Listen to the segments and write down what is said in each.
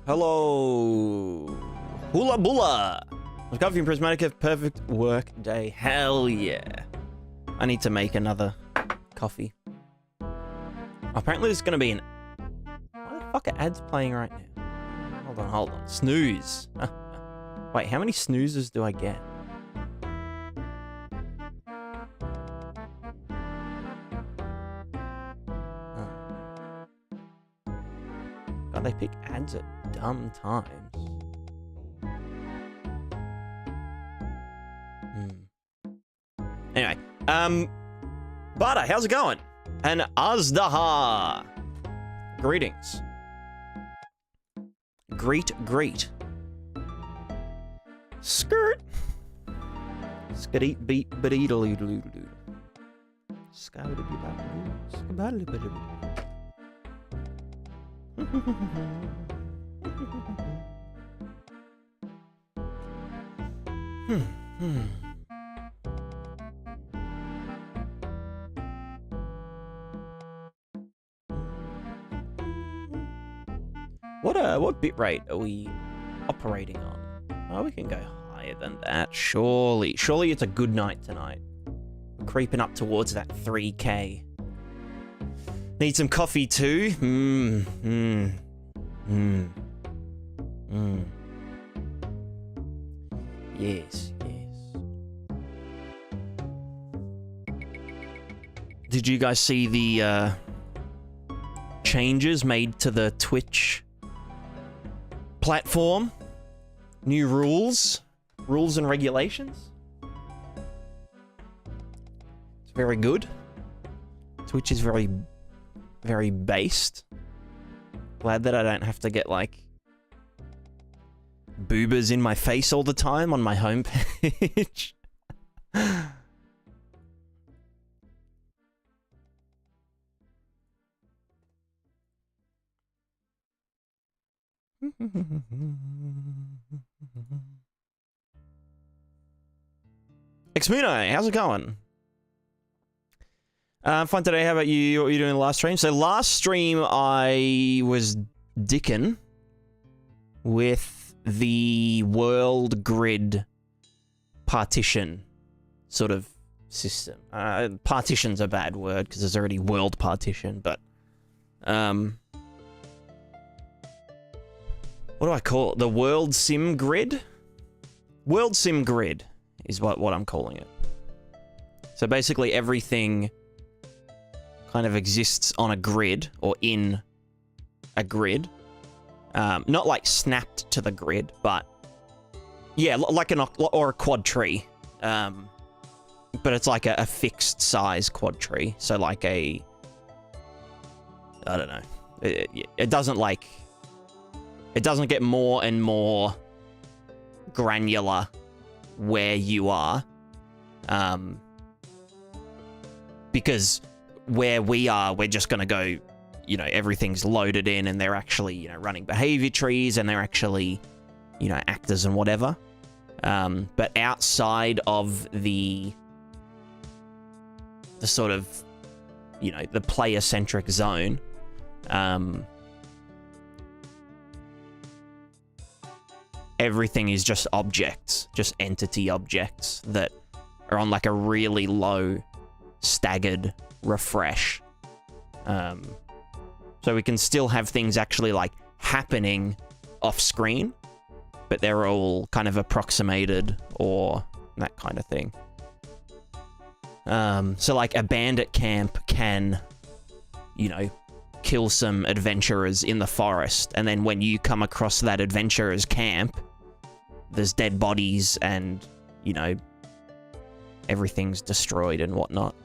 Hello. Hula bula. I've got from Prismatic perfect work day. Hell yeah. I need to make another coffee. Apparently there's gonna be an... Why the fuck are ads playing right now? Hold on. Snooze. Wait, how many snoozes do I get? God, they pick ads at dumb times. Anyway, Bada, how's it going? And Azdaha. Greetings. Greet. Skirt. Skadeet beat badeedle doodle. What bitrate are we operating on? Oh, we can go higher than that. Surely it's a good night tonight. We're creeping up towards that 3K. Need some coffee too? Yes. Did you guys see the changes made to the Twitch platform? New rules and regulations? It's very good. Twitch is very, very based. Glad that I don't have to get, like, boobers in my face all the time on my homepage. Xmuno, how's it going? Fun today. How about you? What were you doing in the last stream? So last stream I was dicking with the world grid partition sort of system. Partition's a bad word because there's already world partition, but what do I call it? The world sim grid? World sim grid is what I'm calling it. So basically everything kind of exists on a grid or in a grid. Not like snapped to the grid, but yeah, like a quad tree. But it's like a fixed size quad tree. So like I don't know. It doesn't like... It doesn't get more and more granular where you are. Because where we are, we're just going to go, you know, everything's loaded in and they're actually, you know, running behavior trees and they're actually, you know, actors and whatever. But outside of the sort of, you know, the player-centric zone, everything is just objects, just entity objects that are on like a really low staggered refresh. So we can still have things actually like happening off screen, but they're all kind of approximated or that kind of thing. So like a bandit camp can, you know, kill some adventurers in the forest, and then when you come across that adventurer's camp, there's dead bodies and, you know, everything's destroyed and whatnot.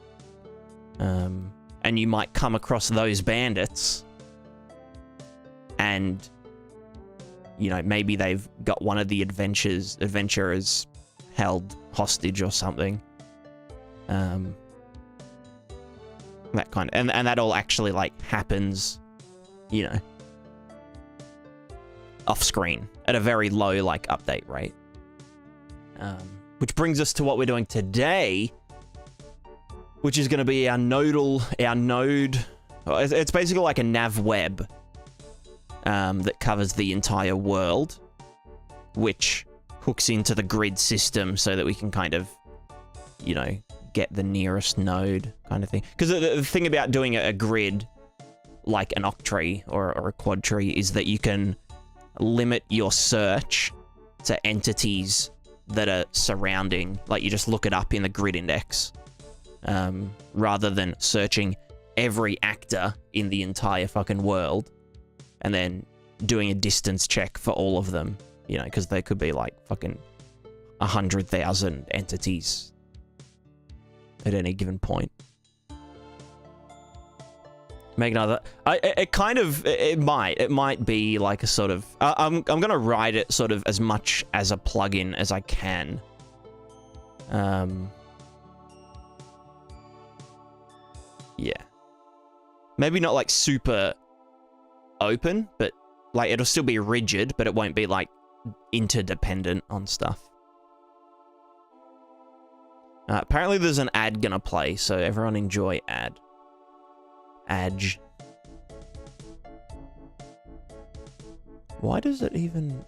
And you might come across those bandits and, you know, maybe they've got one of the adventurers held hostage or something. That kind of, and that all actually like happens, you know, off screen at a very low like update rate. Which brings us to what we're doing today, which is going to be our node. It's basically like a nav web that covers the entire world, which hooks into the grid system so that we can kind of, you know, get the nearest node kind of thing. Because the thing about doing a grid, like an octree or a quad tree, is that you can limit your search to entities that are surrounding, like you just look it up in the grid index, rather than searching every actor in the entire fucking world and then doing a distance check for all of them, you know, because there could be like fucking 100,000 entities at any given point. Make another. It might be like a sort of. I'm gonna write it sort of as much as a plugin as I can. Yeah. Maybe not like super open, but like it'll still be rigid, but it won't be like interdependent on stuff. Apparently there's an ad gonna play, so everyone enjoy ad. Adge. Why does it even...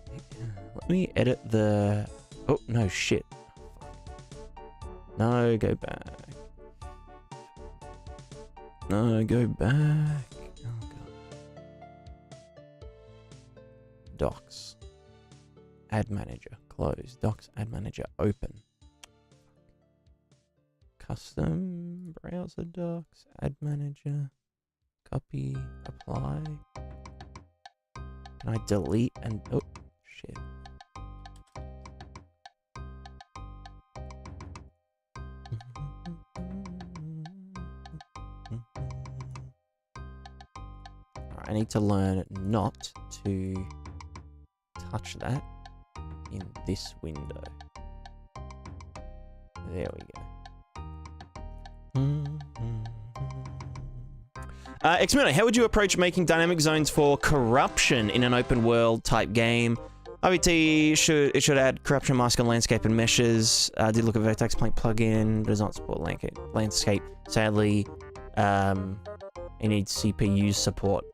Let me edit the... Oh, no, shit. No, go back. No, go back. Oh, God. Docs. Ad manager. Close. Docs, ad manager. Open. Custom. Browser docs. Ad manager. Copy. Apply. Can I delete and... Oh, shit. Alright, I need to learn not to touch that in this window. There we go. Xmino, how would you approach making dynamic zones for corruption in an open world type game? RVT should add corruption mask on landscape and meshes. Did look at Vertex Plank plugin, does not support landscape. Sadly, it needs CPU support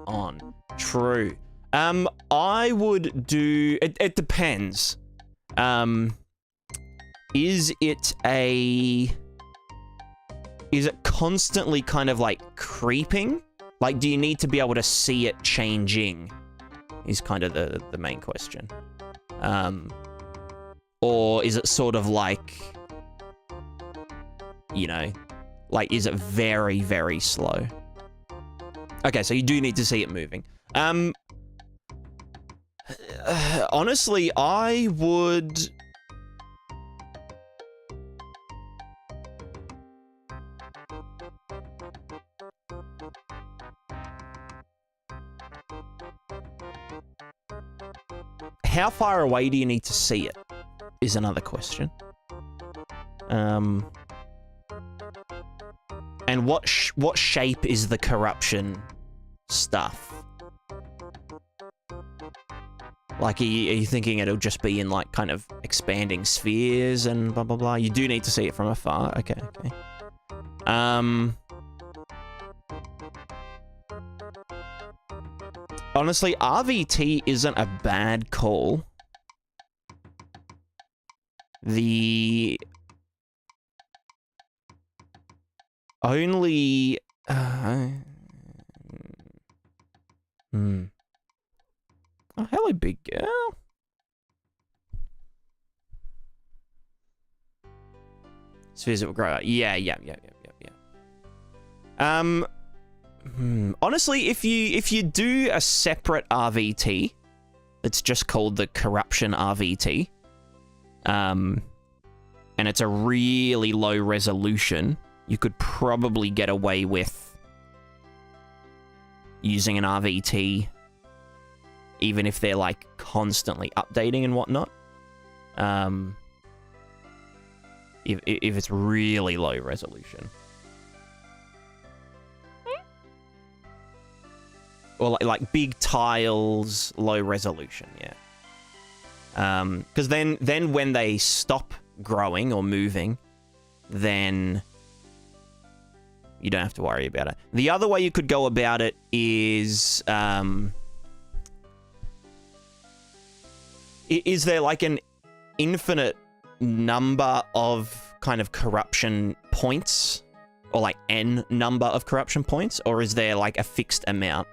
on. True. I would do it depends. Is it constantly kind of like creeping? Like, do you need to be able to see it changing? Is kind of the main question. Or is it sort of like, you know, like, is it very, very slow? Okay, so you do need to see it moving. Honestly, I would... How far away do you need to see it? Is another question. And what shape is the corruption stuff? Like, are you thinking it'll just be in like kind of expanding spheres and blah blah blah? You do need to see it from afar. Okay, okay. Honestly, RVT isn't a bad call. The only... Oh, hello, big girl. Spheres that will grow out. Yeah. Honestly, if you do a separate RVT that's just called the corruption RVT, and it's a really low resolution, you could probably get away with using an RVT, even if they're like constantly updating and whatnot. If it's really low resolution. Or like big tiles, low resolution, yeah. Because then when they stop growing or moving, then you don't have to worry about it. The other way you could go about it is Is there like an infinite number of kind of corruption points, or like n number of corruption points, or is there like a fixed amount?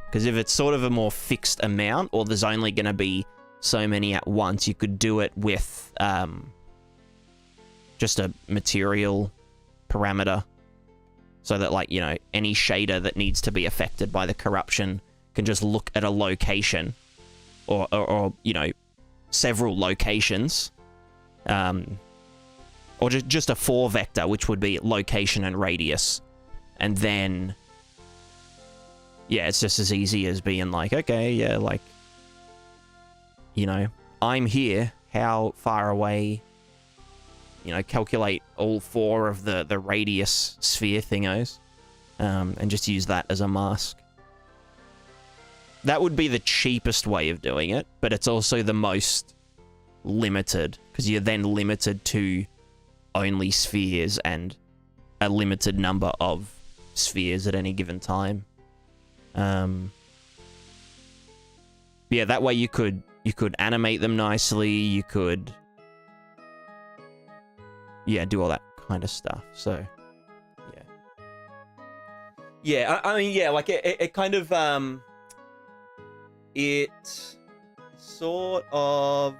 Because if it's sort of a more fixed amount, or there's only going to be so many at once, you could do it with just a material parameter, so that, like, you know, any shader that needs to be affected by the corruption can just look at a location, or you know, several locations, or just a 4 vector, which would be location and radius, and then, yeah, it's just as easy as being like, okay, yeah, like, you know, I'm here, how far away, you know, calculate all 4 of the radius sphere thingos, and just use that as a mask. That would be the cheapest way of doing it, but it's also the most limited, because you're then limited to only spheres and a limited number of spheres at any given time. Yeah, that way you could animate them nicely, you could, yeah, do all that kind of stuff. So, yeah. Yeah, I mean, yeah, like, it kind of, it sort of,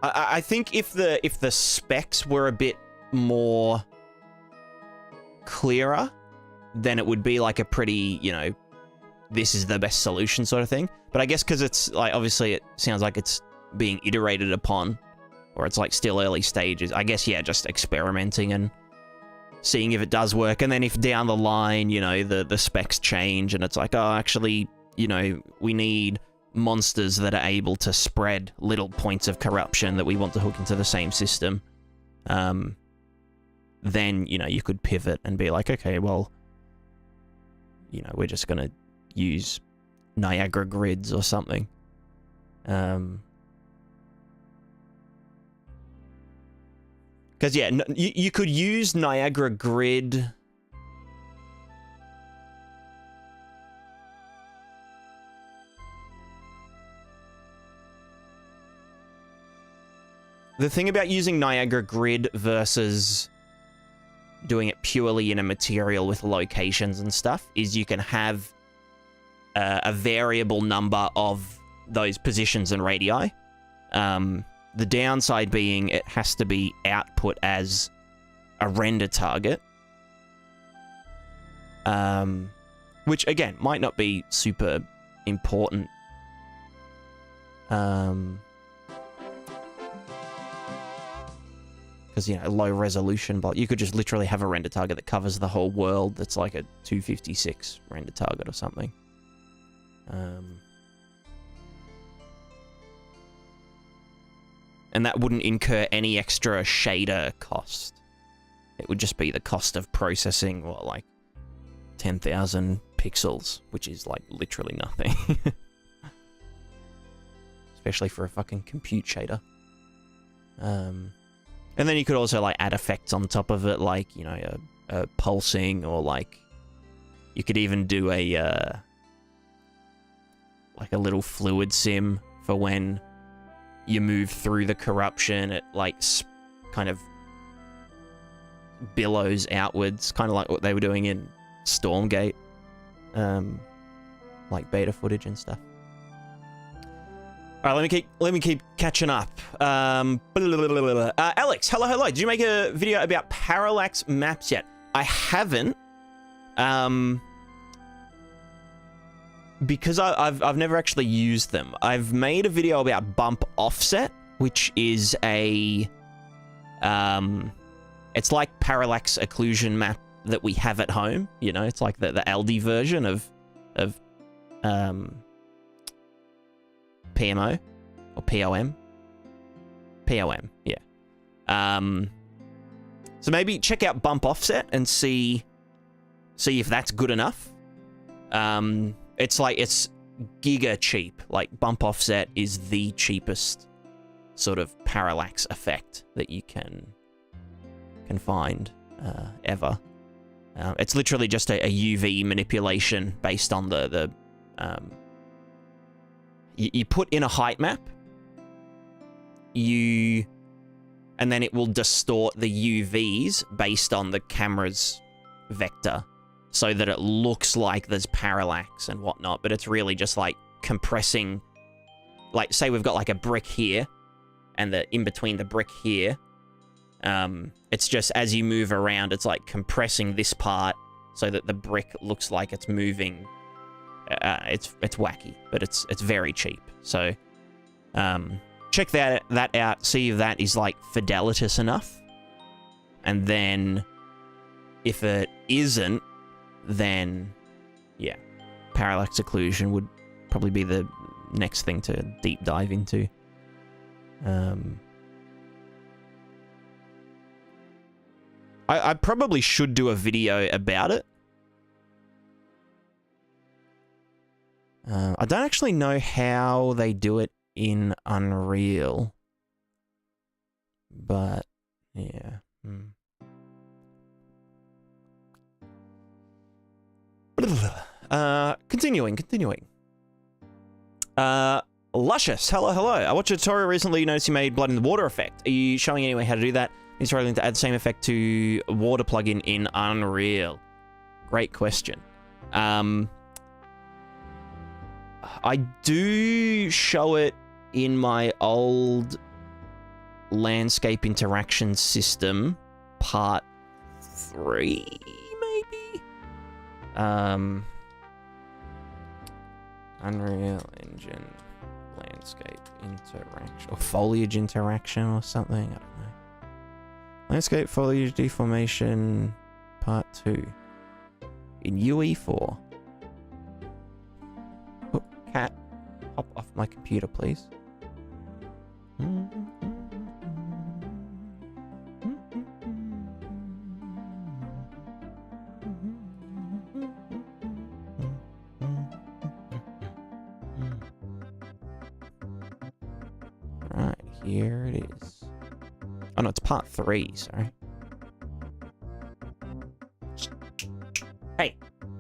I think if the specs were a bit more clearer, then it would be like a pretty, you know, this is the best solution sort of thing. But I guess because it's, like, obviously it sounds like it's being iterated upon, or it's, like, still early stages. I guess, yeah, just experimenting and seeing if it does work. And then if down the line, you know, the specs change and it's like, oh, actually, you know, we need monsters that are able to spread little points of corruption that we want to hook into the same system, then, you know, you could pivot and be like, okay, well, you know, we're just going to use Niagara grids or something. Because, yeah, you could use Niagara grid. The thing about using Niagara grid versus doing it purely in a material with locations and stuff is you can have a variable number of those positions and radii. The downside being it has to be output as a render target, which, again, might not be super important. Because, you know, low resolution, but you could just literally have a render target that covers the whole world that's like a 256 render target or something. And that wouldn't incur any extra shader cost. It would just be the cost of processing, what, like 10,000 pixels, which is, like, literally nothing. Especially for a fucking compute shader. And then you could also, like, add effects on top of it, like, you know, a pulsing, or, like, you could even do a, like, a little fluid sim for when you move through the corruption. It, like, kind of billows outwards, kind of like what they were doing in Stormgate, like beta footage and stuff. All right, let me keep catching up. Alex, hello. Did you make a video about Parallax maps yet? I haven't. Because I've never actually used them. I've made a video about bump offset, which is a it's like parallax occlusion map that we have at home. You know, it's like the LD version of PMO or POM. POM, yeah. So maybe check out bump offset and see if that's good enough. It's like, it's giga cheap. Like, bump offset is the cheapest sort of parallax effect that you can can find ever. It's literally just a UV manipulation based on you put in a height map, and then it will distort the UVs based on the camera's vector so that it looks like there's parallax and whatnot, but it's really just like compressing, like say we've got like a brick here and in between the brick here, it's just as you move around, it's like compressing this part so that the brick looks like it's moving. It's wacky, but it's very cheap. So check that out, see if that is like fidelitous enough, and then if it isn't, then yeah, parallax occlusion would probably be the next thing to deep dive into. I probably should do a video about it. I don't actually know how they do it in Unreal, but yeah. Continuing. Luscious, hello. I watched a tutorial recently, you noticed you made blood in the water effect. Are you showing anyone how to do that? You're struggling to add the same effect to water plugin in Unreal. Great question. I do show it in my old landscape interaction system, part 3, maybe? Unreal Engine landscape interaction, or foliage interaction or something, I don't know. Landscape foliage deformation, part 2, in UE4. Oh, cat, hop off my computer, please. Right, here it is. Oh no, it's part 3, sorry. Hey,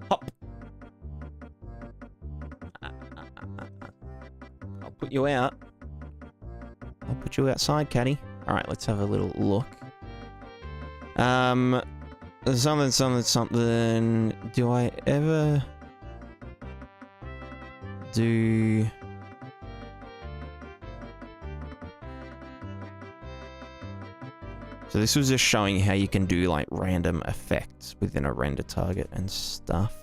hop. I'll put you out. I'll put you outside, Caddy. Alright, let's have a little look. Something. Do I ever do... So this was just showing how you can do like random effects within a render target and stuff.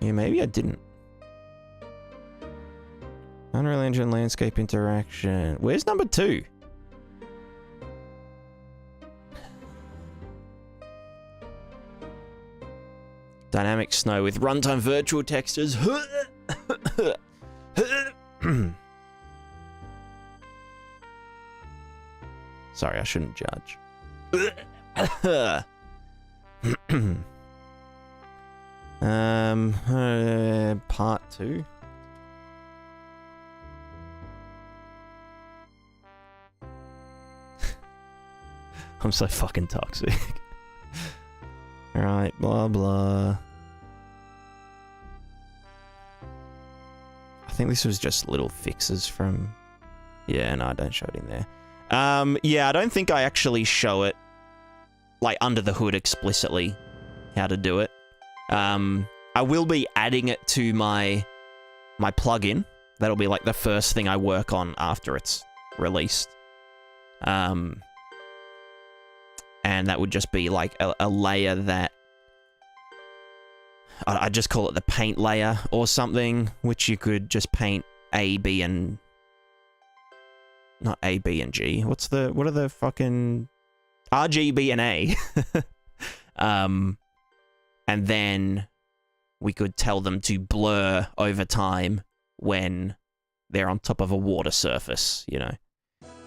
Yeah, maybe I didn't. Unreal Engine landscape interaction. Where's number 2? Dynamic snow with runtime virtual textures. Sorry, I shouldn't judge. Part 2. I'm so fucking toxic. Alright, blah blah. I think this was just little fixes from... Yeah, no, I don't show it in there. Yeah, I don't think I actually show it, like, under the hood explicitly, how to do it. I will be adding it to my plugin. That'll be, like, the first thing I work on after it's released. And that would just be, like, a layer that... I just call it the paint layer or something, which you could just paint A, B, and... Not A, B, and G. What are the fucking... R, G, B, and A. And then we could tell them to blur over time when they're on top of a water surface, you know.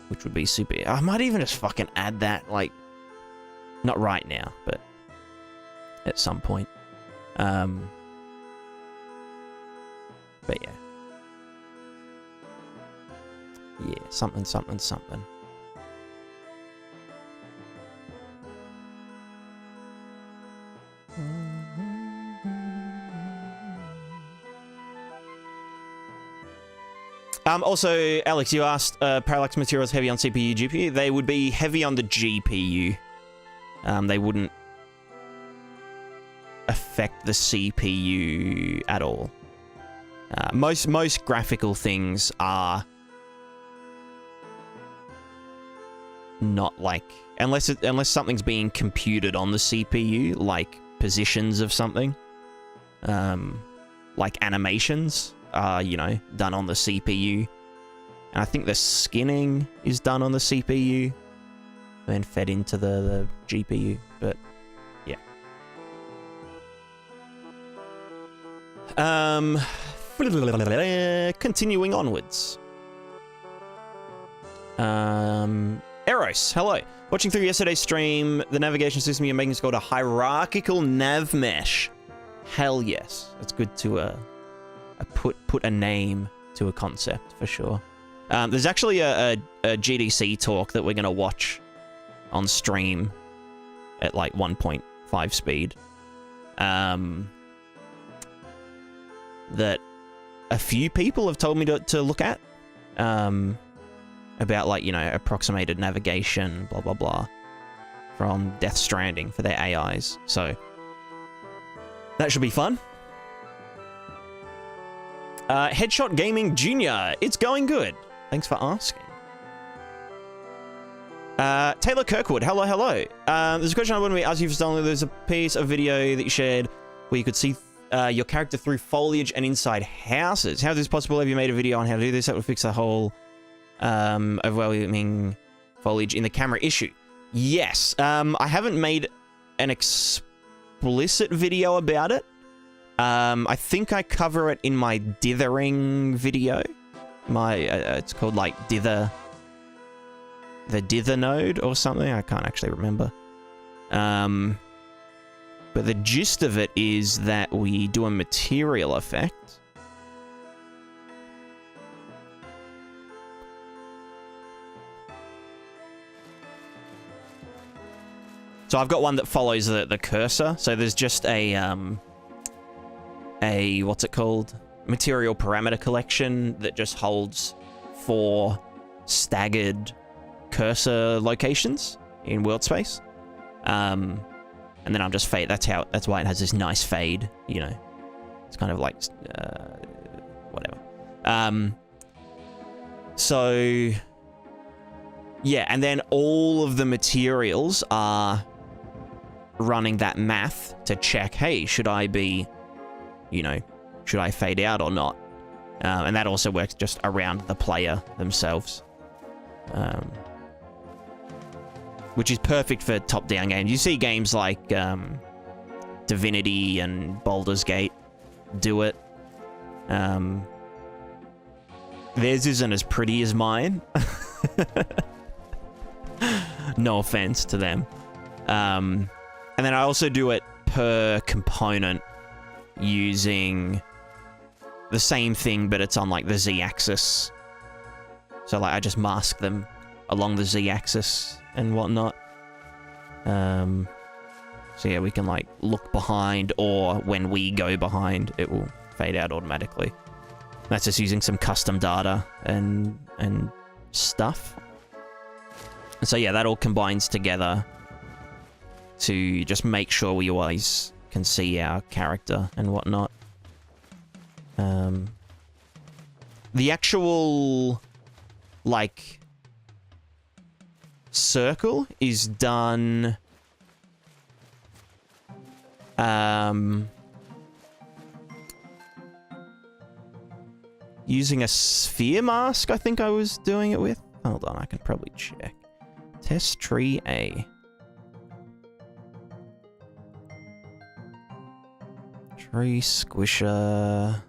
which would be super. I might even just fucking add that, like, not right now, but at some point. But yeah. Yeah, something, something, something. Also, Alex, you asked, Parallax materials heavy on CPU, GPU? They would be heavy on the GPU. They wouldn't affect the CPU at all. Most graphical things are not like, unless something's being computed on the CPU, like positions of something, like animations are, you know, done on the CPU. And I think the skinning is done on the CPU, and then fed into the GPU, but yeah. Continuing onwards. Eros, hello. Watching through yesterday's stream, the navigation system you're making is called a hierarchical nav mesh. Hell yes. It's good to put a name to a concept, for sure. There's actually a GDC talk that we're going to watch on stream at like 1.5 speed. That a few people have told me to look at. About, like, you know, approximated navigation, blah, blah, blah, from Death Stranding for their AIs. So, that should be fun. Headshot Gaming Jr., it's going good. Thanks for asking. Taylor Kirkwood, hello, hello. There's a question I wanted to ask you for something. There's a piece of video that you shared where you could see your character through foliage and inside houses. How is this possible? Have you made a video on how to do this? That would fix the whole overwhelming foliage in the camera issue. Yes. I haven't made an explicit video about it. I think I cover it in my dithering video. It's called like the dither node or something. I can't actually remember. But the gist of it is that we do a material effect. So I've got one that follows the cursor. So there's just a what's it called? Material parameter collection that just holds 4 staggered cursor locations in world space. And then I'm just fade. That's why it has this nice fade, you know. It's kind of like whatever. So yeah, and then all of the materials are running that math to check, hey, should I fade out or not? And that also works just around the player themselves. Which is perfect for top-down games. You see games like Divinity and Baldur's Gate do it. Theirs isn't as pretty as mine. No offense to them. And then I also do it per component using the same thing, but it's on like the Z-axis. So like I just mask them along the Z-axis and whatnot. So yeah, we can like look behind, or when we go behind, it will fade out automatically. That's just using some custom data and stuff. So yeah, that all combines together to just make sure we always can see our character and whatnot. The actual, like, circle is done using a sphere mask, I think I was doing it with. Hold on, I can probably check. Test tree A. Tree squisher.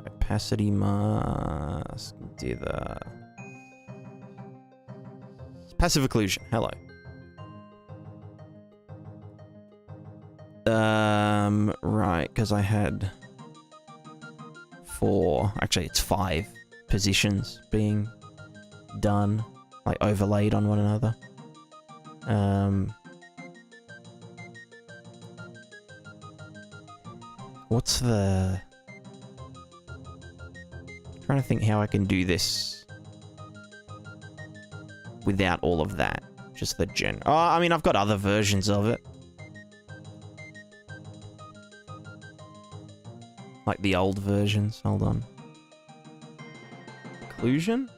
Opacity mask. Dither. passive occlusion. Hello. Right, because I had 4, actually it's 5 positions being done, like overlaid on one another. What's the... trying to think how I can do this without all of that. Just the gen... Oh, I mean, I've got other versions of it. Like the old versions. Hold on. Occlusion?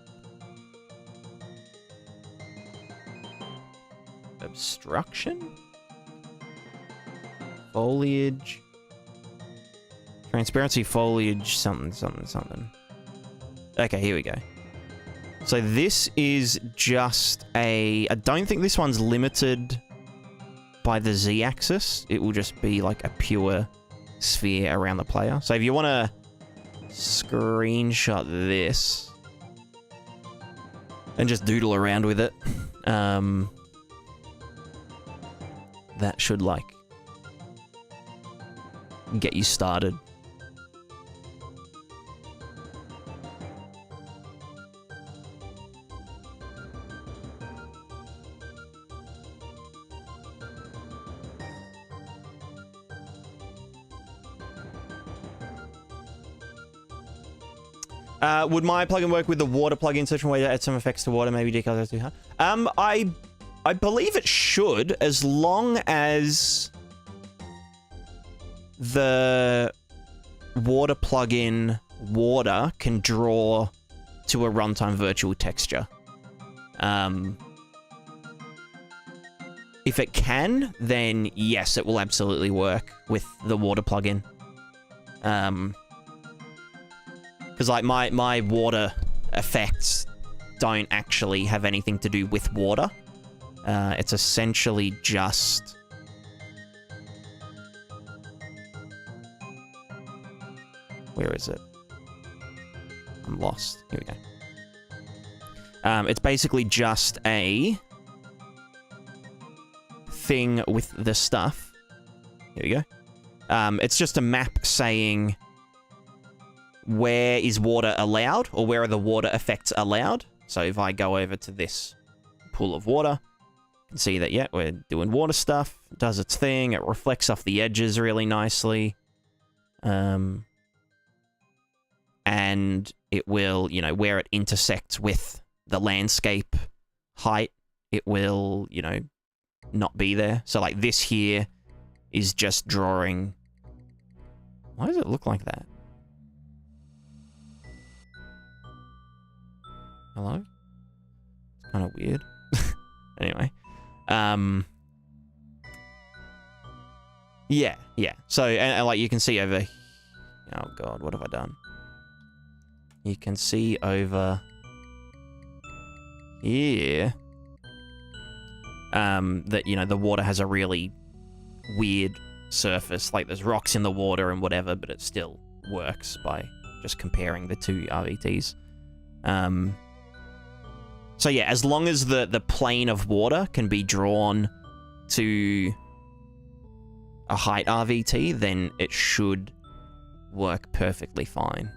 Obstruction? Foliage? Transparency, foliage, something, something, something. Okay, here we go. So this is just a... I don't think this one's limited by the Z-axis. It will just be like a pure sphere around the player. So if you want to screenshot this and just doodle around with it, that should, like, get you started. Would my plugin work with the water plugin in such a way to add some effects to water? Maybe decals too hard. I believe it should, as long as the water plugin water can draw to a runtime virtual texture. If it can, then yes, it will absolutely work with the water plugin. Because, like, my water effects don't actually have anything to do with water. It's essentially just... Where is it? I'm lost. Here we go. It's basically just a thing with the stuff. Here we go. It's just a map saying... where is water allowed, or where are the water effects allowed. So if I go over to this pool of water, you can see that, yeah, we're doing water stuff. It does its thing. It reflects off the edges really nicely. And it will, you know, where it intersects with the landscape height, it will, you know, not be there. So, like, this here is just drawing... Why does it look like that? Hello? It's kind of weird. Anyway. Yeah. So, and like, you can see over... Oh, God, what have I done? You can see over... here... that, you know, the water has a really weird surface. Like, there's rocks in the water and whatever, but it still works by just comparing the two RVTs. So yeah, as long as the plane of water can be drawn to a height RVT, then it should work perfectly fine.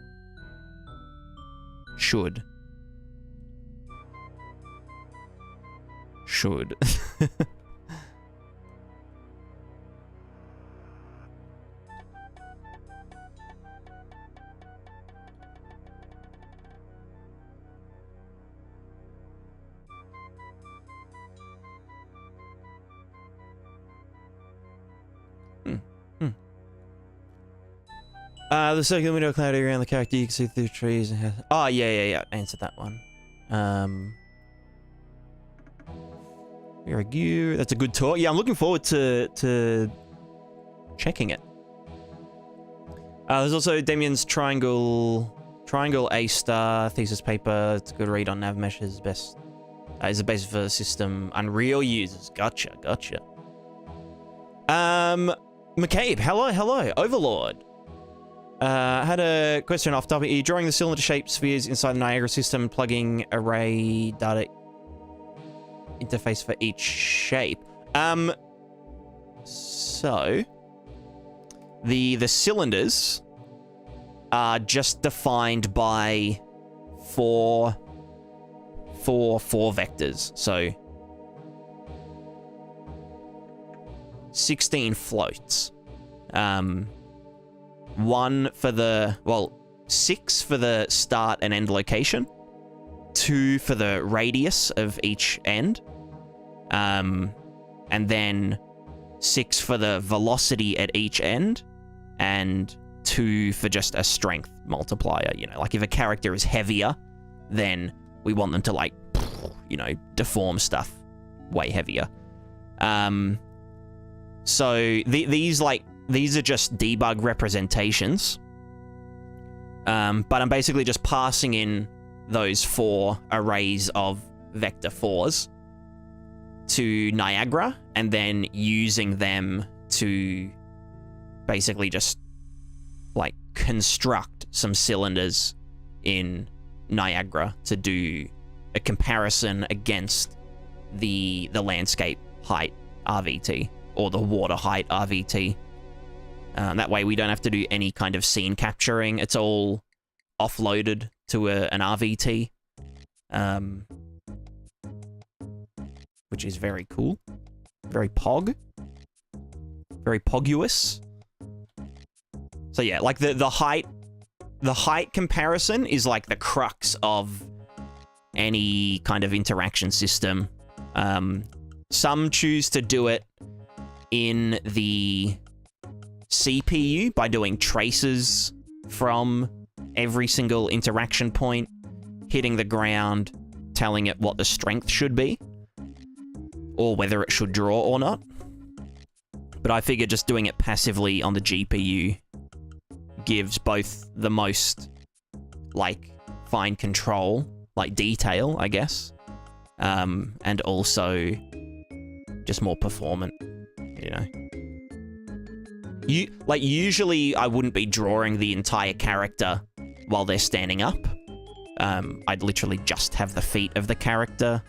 Should. The circular window cloud around the character, you can see through trees and has... Oh, yeah. Answered that one. Very good. That's a good talk. Yeah, I'm looking forward to checking it. There's also Damien's Triangle A star thesis paper. It's a good read on Navmesh's best. Is the basis for the system Unreal users. Gotcha. McCabe, hello, Overlord. I had a question off topic. Are you drawing the cylinder-shaped spheres inside the Niagara system, plugging array data interface for each shape. So the cylinders are just defined by four vectors. So 16 floats. One for the, well, 6 for the start and end location, 2 for the radius of each end, and then 6 for the velocity at each end, and 2 for just a strength multiplier. You know, like if a character is heavier, then we want them to, like, you know, deform stuff way heavier. So these are just debug representations. But I'm basically just passing in those 4 arrays of vector 4s to Niagara, and then using them to basically just, like, construct some cylinders in Niagara to do a comparison against the landscape height RVT or the water height RVT. That way we don't have to do any kind of scene capturing. It's all offloaded to an RVT, which is very cool. Very pog. Very poguous. So yeah, like the height comparison is like the crux of any kind of interaction system. Some choose to do it in the CPU by doing traces from every single interaction point, hitting the ground, telling it what the strength should be, or whether it should draw or not. But I figure just doing it passively on the GPU gives both the most, like, fine control, like detail, I guess, and also just more performant, you know. Usually I wouldn't be drawing the entire character while they're standing up. I'd literally just have the feet of the character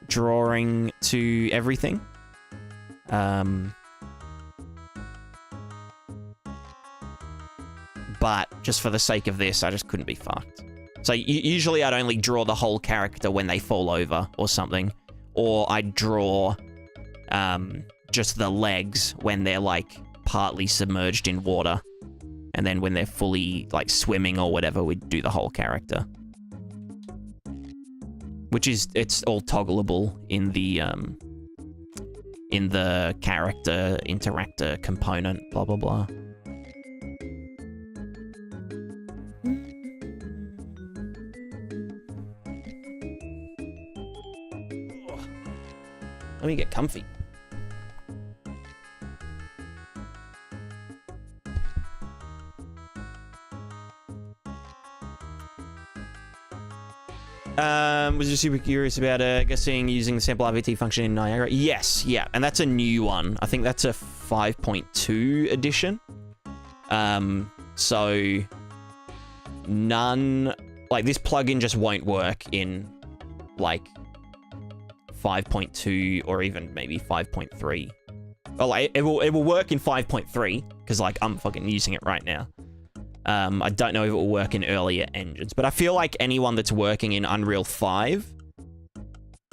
drawing to everything. But just for the sake of this, I just couldn't be fucked. So usually I'd only draw the whole character when they fall over or something. Or I'd draw just the legs when they're, like, partly submerged in water. And then when they're fully, like, swimming or whatever, we'd do the whole character. Which is, it's all toggleable in the character interactor component, blah, blah, blah. Let me get comfy. Was just super curious about guessing using the sample RVT function in Niagara. Yes, yeah, and that's a new one. I think that's a 5.2 edition. So none, like, this plugin just won't work in, like, 5.2 or even maybe 5.3. Well, it will work in 5.3 because, like, I'm fucking using it right now. I don't know if it will work in earlier engines, but I feel like anyone that's working in Unreal 5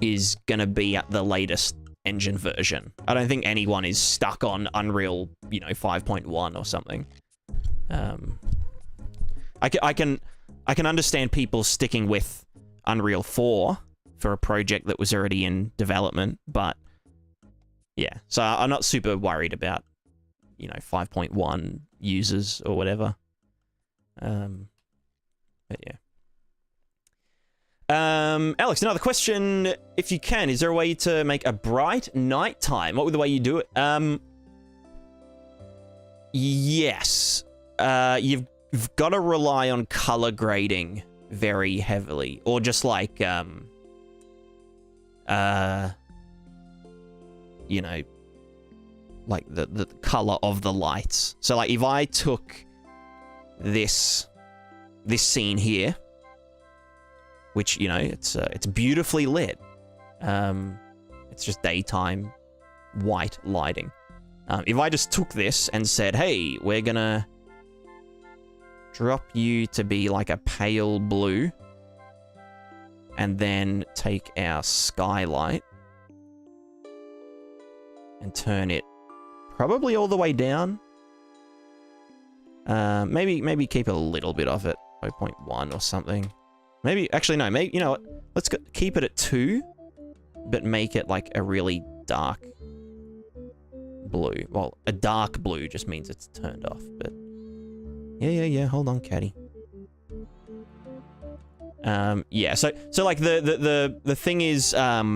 is gonna be at the latest engine version. I don't think anyone is stuck on Unreal, you know, 5.1 or something. I can understand people sticking with Unreal 4 for a project that was already in development, but yeah, so I'm not super worried about, you know, 5.1 users or whatever. But yeah. Alex, another question. If you can, is there a way to make a bright nighttime? What would the way you do it? Yes. You've got to rely on color grading very heavily, or just like, you know, like the color of the lights. So, like, if I took this scene here, which, you know, it's beautifully lit, It's just daytime white lighting. If I just took this and said, hey, we're gonna drop you to be like a pale blue, and then take our skylight and turn it probably all the way down. Maybe keep a little bit of it, 0.1 or something. Maybe, actually no, maybe, you know what? Let's keep it at 2, but make it like a really dark blue. Well, a dark blue just means it's turned off, but yeah, hold on, Caddy. Yeah, so like the thing is, at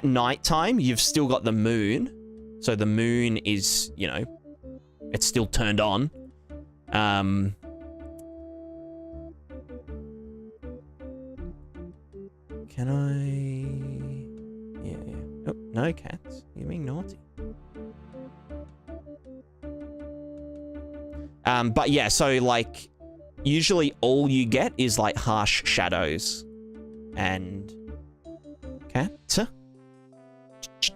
nighttime, you've still got the moon. So the moon is, you know, it's still turned on. Can I... Yeah. Oh, no cats. You're being naughty. But yeah, so like, usually all you get is like harsh shadows. And... Cat?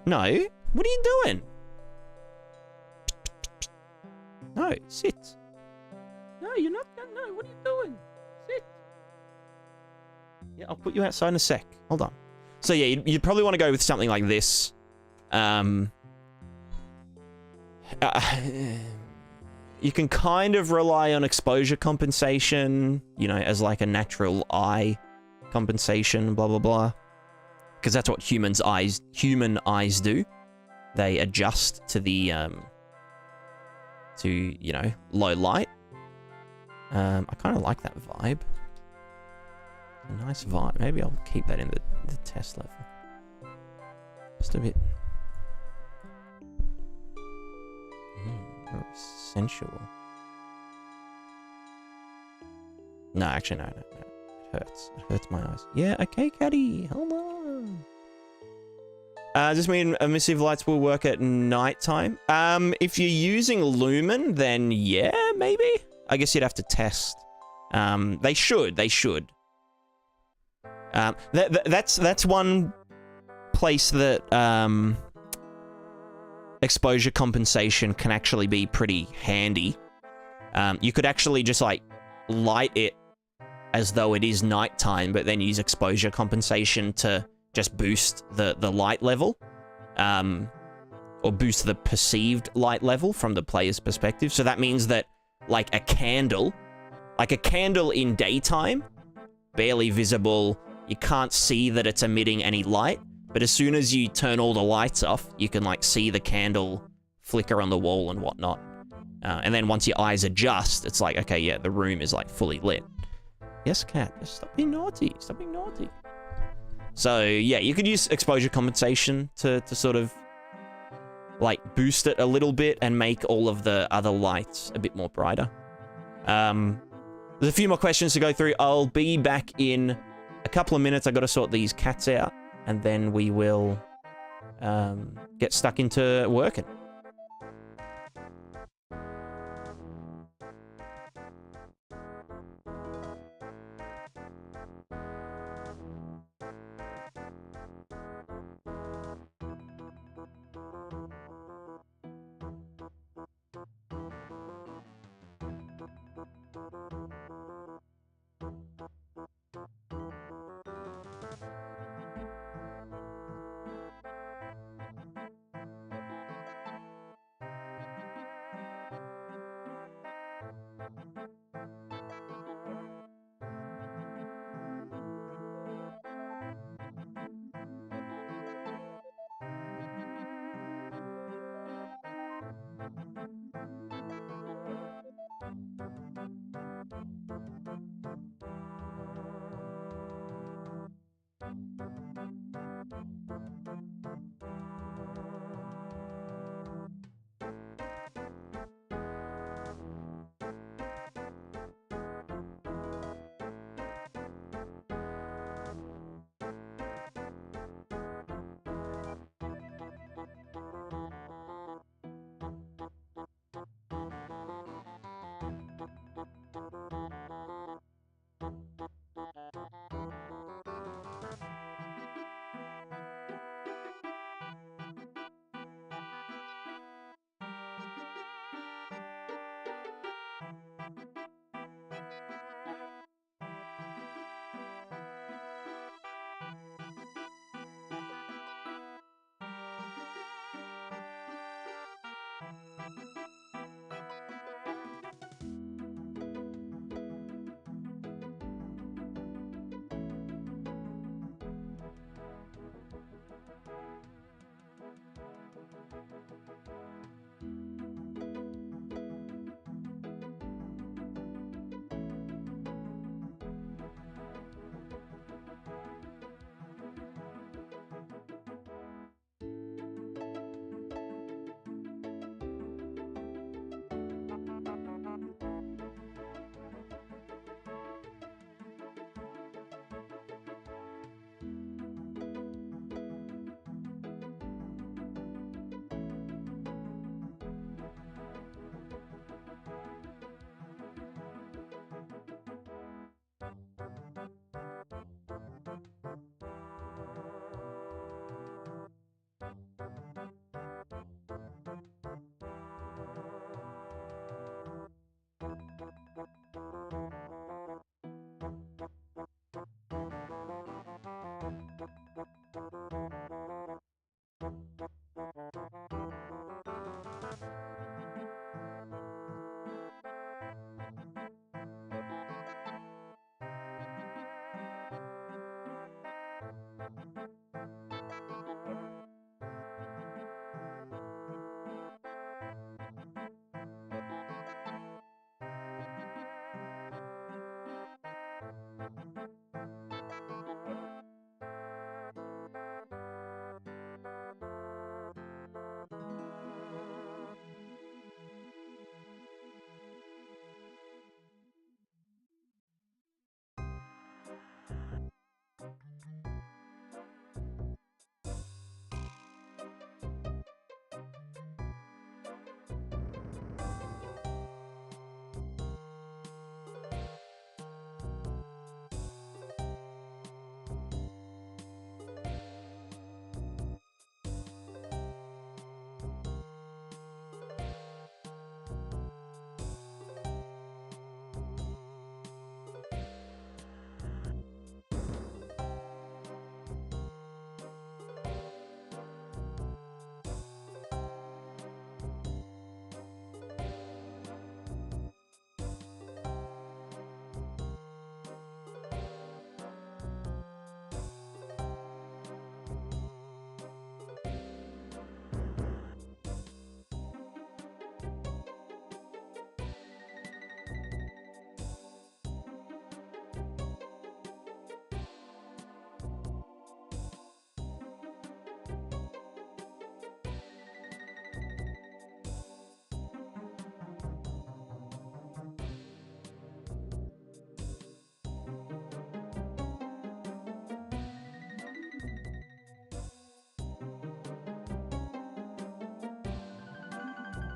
No. What are you doing? No, sit. No, you're not gonna... No, what are you doing? Sit. Yeah, I'll put you outside in a sec. Hold on. So yeah, you'd probably want to go with something like this. You can kind of rely on exposure compensation, you know, as like a natural eye compensation, blah, blah, blah. Because that's what human eyes do. They adjust to the, you know, low light. I kind of like that vibe. A nice vibe. Maybe I'll keep that in the test level. Just a bit. Very sensual. No, actually, no. It hurts. It hurts my eyes. Yeah, okay, Caddy. Hold on. Does this mean emissive lights will work at nighttime? If you're using lumen, then yeah, maybe. I guess you'd have to test. They should. That's one place that exposure compensation can actually be pretty handy. You could actually just like light it as though it is nighttime, but then use exposure compensation to just boost the light level, or boost the perceived light level from the player's perspective. So that means that like a candle in daytime, barely visible, you can't see that it's emitting any light, but as soon as you turn all the lights off, you can like see the candle flicker on the wall and whatnot. And then once your eyes adjust, it's like, okay, yeah, the room is like fully lit. Yes, cat, just stop being naughty. Stop being naughty. So yeah, you could use exposure compensation to sort of like boost it a little bit and make all of the other lights a bit more brighter. There's a few more questions to go through. I'll be back in a couple of minutes. I got to sort these cats out, and then we will get stuck into working.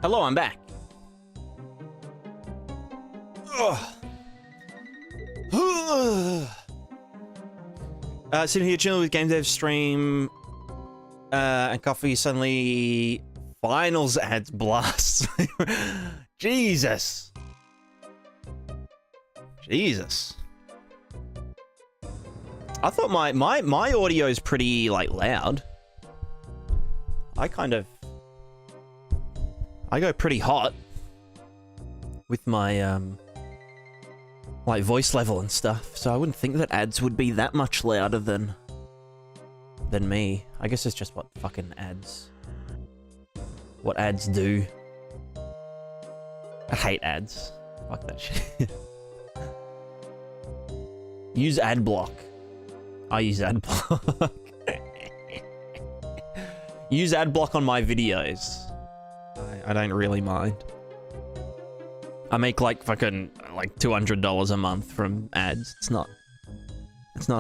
Hello, I'm back. Sitting here chilling with GameDev stream and coffee. Suddenly, finals ads blast. Jesus. Jesus. I thought my audio is pretty like loud. I go pretty hot with my like voice level and stuff, so I wouldn't think that ads would be that much louder than me. I guess it's just what ads do. I hate ads. Fuck that shit. Use ad block. I use ad block. Use ad block on my videos. I don't really mind. I make like fucking like $200 a month from ads. It's not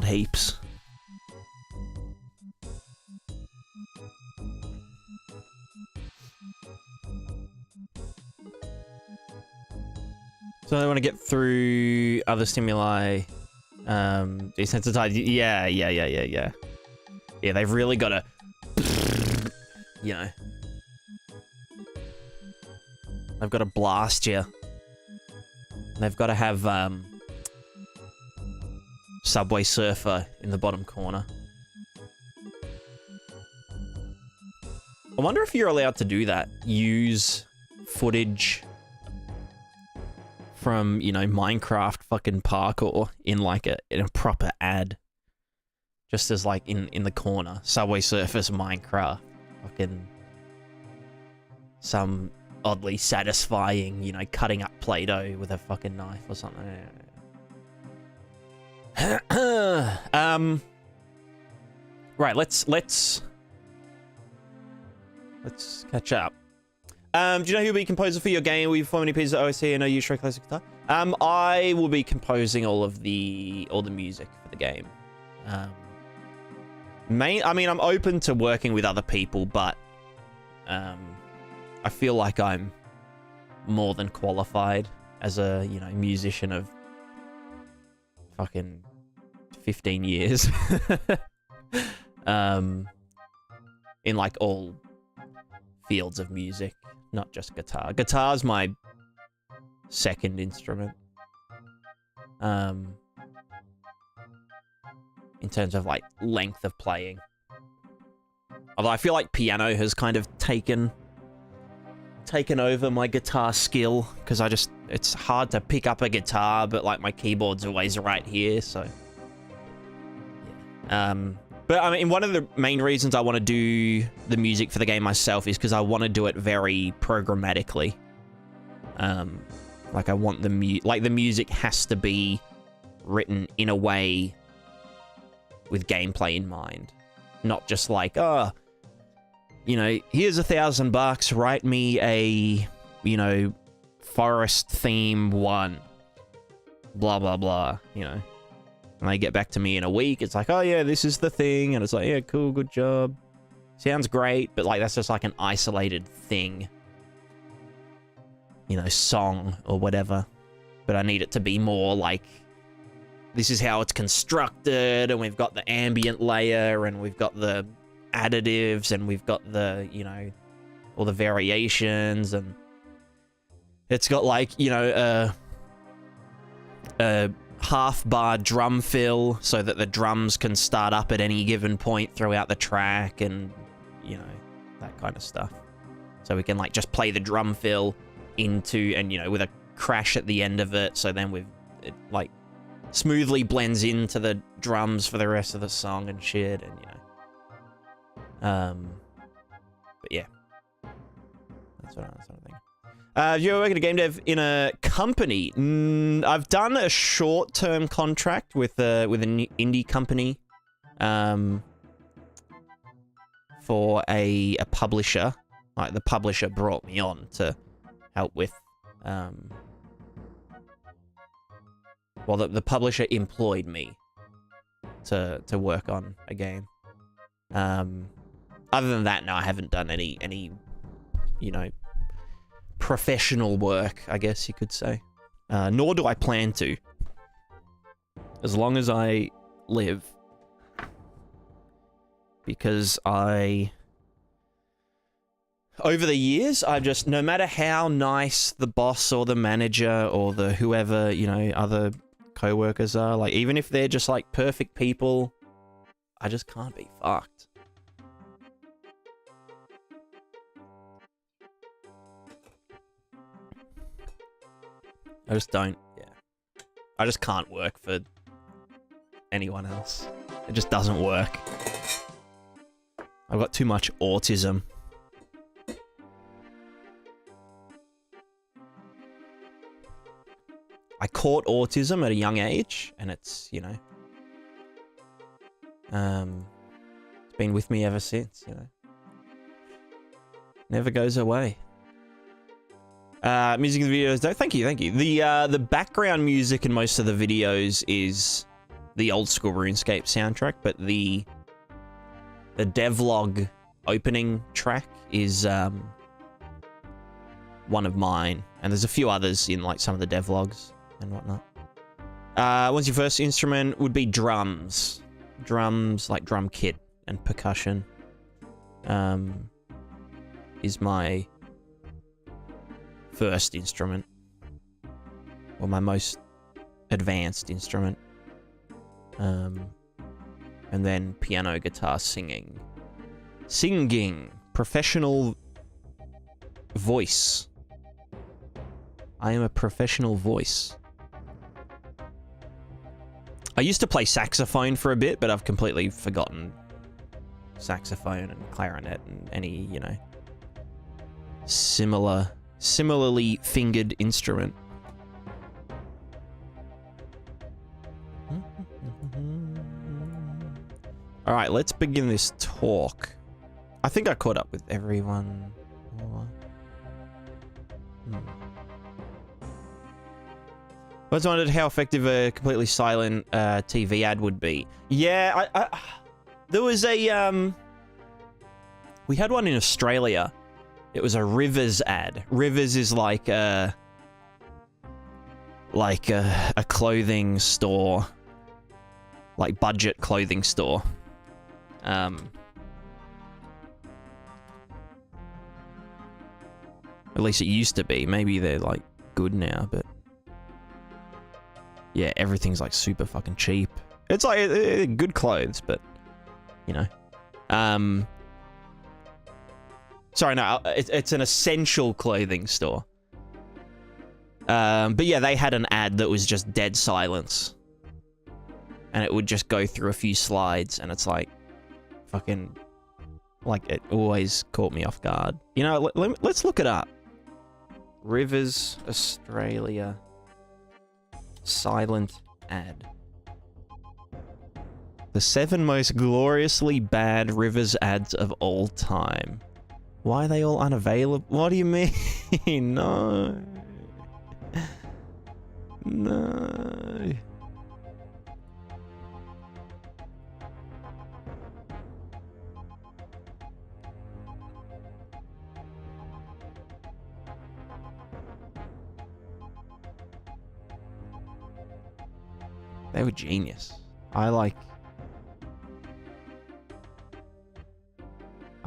heaps. So I want to get through other stimuli. Desensitized. Yeah. Yeah, they've really got to, you know, they've got to blast you. They've got to have Subway Surfer in the bottom corner. I wonder if you're allowed to do that. Use footage from, you know, Minecraft fucking parkour in like in a proper ad. Just as like in the corner. Subway Surfers Minecraft. Fucking some oddly satisfying, you know, cutting up Play-Doh with a fucking knife or something. Right, let's catch up. Do you know who will be composer for your game? Will you perform any pieces of OST and use classic guitar? I will be composing all the music for the game. I mean, I'm open to working with other people, but I feel like I'm more than qualified as a, you know, musician of fucking 15 years. In like all fields of music, not just guitar. Guitar's my second instrument. In terms of like length of playing. Although I feel like piano has kind of taken over my guitar skill, because it's hard to pick up a guitar, but like my keyboard's always right here, so yeah. But I mean, one of the main reasons I want to do the music for the game myself is because I want to do it very programmatically. Like I want the music has to be written in a way with gameplay in mind, not just like, oh, you know, here's $1,000, write me a, you know, forest theme 1, blah blah blah, you know, and they get back to me in a week. It's like, oh yeah, this is the thing, and it's like, yeah, cool, good job, sounds great, but like that's just like an isolated thing, you know, song or whatever. But I need it to be more like, this is how it's constructed, and we've got the ambient layer, and we've got the additives, and we've got the, you know, all the variations, and it's got like, you know, a half-bar drum fill so that the drums can start up at any given point throughout the track, and, you know, that kind of stuff. So we can like just play the drum fill into, and, you know, with a crash at the end of it, so then it like smoothly blends into the drums for the rest of the song and shit, and, you know. But yeah, that's what I'm thinking. You're working at GameDev in a company. I've done a short-term contract with an indie company, for a publisher. Like, the publisher brought me on to help with, well, the publisher employed me to work on a game. Other than that, no, I haven't done any, you know, professional work, I guess you could say. Nor do I plan to. As long as I live. Because over the years, I've just, no matter how nice the boss or the manager or the whoever, you know, other co-workers are, like, even if they're just, like, perfect people, I just can't be fucked. I just don't, yeah. I just can't work for anyone else. It just doesn't work. I've got too much autism. I caught autism at a young age, and it's, you know, it's been with me ever since, you know. Never goes away. Music in the videos, no, thank you, thank you. The background music in most of the videos is the old school RuneScape soundtrack, but the devlog opening track is one of mine, and there's a few others in like some of the devlogs and whatnot. What's your first instrument? Would be drums. Drums, like drum kit and percussion, is my first instrument, or my most advanced instrument. And then piano, guitar, singing. Professional voice. I am a professional voice. I used to play saxophone for a bit, but I've completely forgotten saxophone and clarinet and any, you know, similarly fingered instrument. All right, let's begin this talk. I think I caught up with everyone. I was wondered how effective a completely silent TV ad would be. Yeah, there was a we had one in Australia. It was a Rivers ad. Rivers is like a clothing store, like budget clothing store. At least it used to be. Maybe they're like good now, but yeah, everything's like super fucking cheap. It's like good clothes, but you know, sorry, no, it's an essential clothing store. But yeah, they had an ad that was just dead silence, and it would just go through a few slides, and it's like fucking, like, it always caught me off guard. You know, let's look it up. Rivers Australia silent ad. The 7 most gloriously bad Rivers ads of all time. Why are they all unavailable? What do you mean? No. No. They were genius. I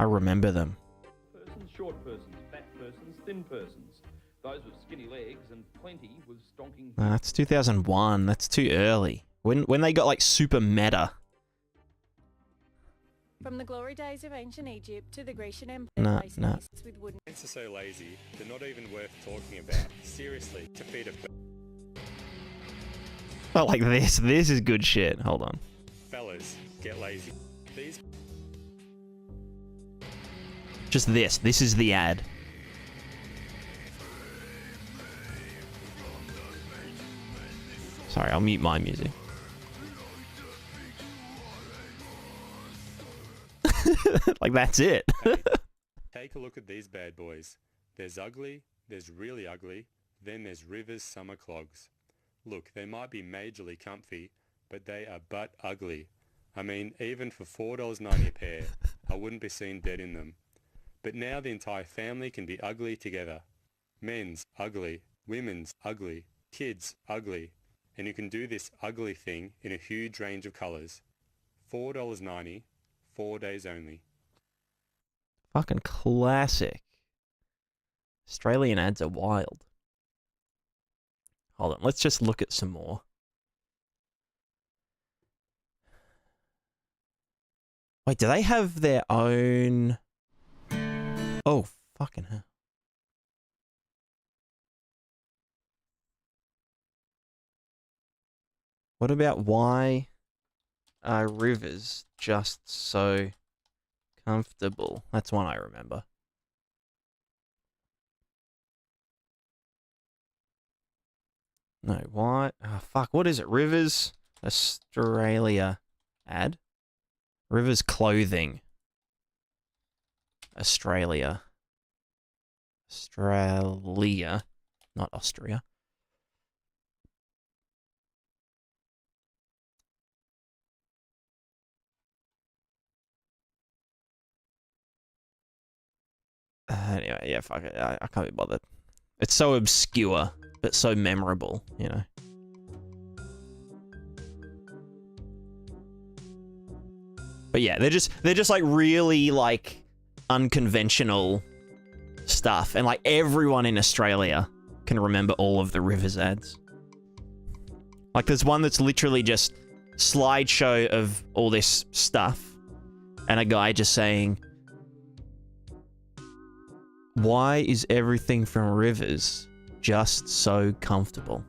remember them. Persons, short persons, fat persons, thin persons. Those with skinny legs and plenty with stonking... That's 2001. That's too early. When they got like super meta. From the glory days of ancient Egypt to the Grecian Empire, No. with wooden... Plants are so lazy, they're not even worth talking about. Seriously, to feed a... Not like this. This is good shit. Hold on. Fellas, get lazy. These... Just this. This is the ad. Sorry, I'll mute my music. Like, that's it. Hey, take a look at these bad boys. There's ugly, there's really ugly, then there's Rivers Summer Clogs. Look, they might be majorly comfy, but they are butt ugly. I mean, even for $4.90 a pair, I wouldn't be seen dead in them. But now the entire family can be ugly together. Men's ugly, women's ugly, kids ugly. And you can do this ugly thing in a huge range of colours. $4.90, 4 days only. Fucking classic. Australian ads are wild. Hold on, let's just look at some more. Wait, do they have their own... Oh, fucking hell. What about why are rivers just so comfortable? That's one I remember. No, why? Oh, fuck, what is it? Rivers Australia ad? Rivers clothing. Australia. Australia. Not Austria. Anyway, yeah, fuck it. I can't be bothered. It's so obscure, but so memorable, you know. But yeah, they're just like really like unconventional stuff, and like everyone in Australia can remember all of the Rivers ads. Like there's one that's literally just slideshow of all this stuff, and a guy just saying, "Why is everything from Rivers just so comfortable?"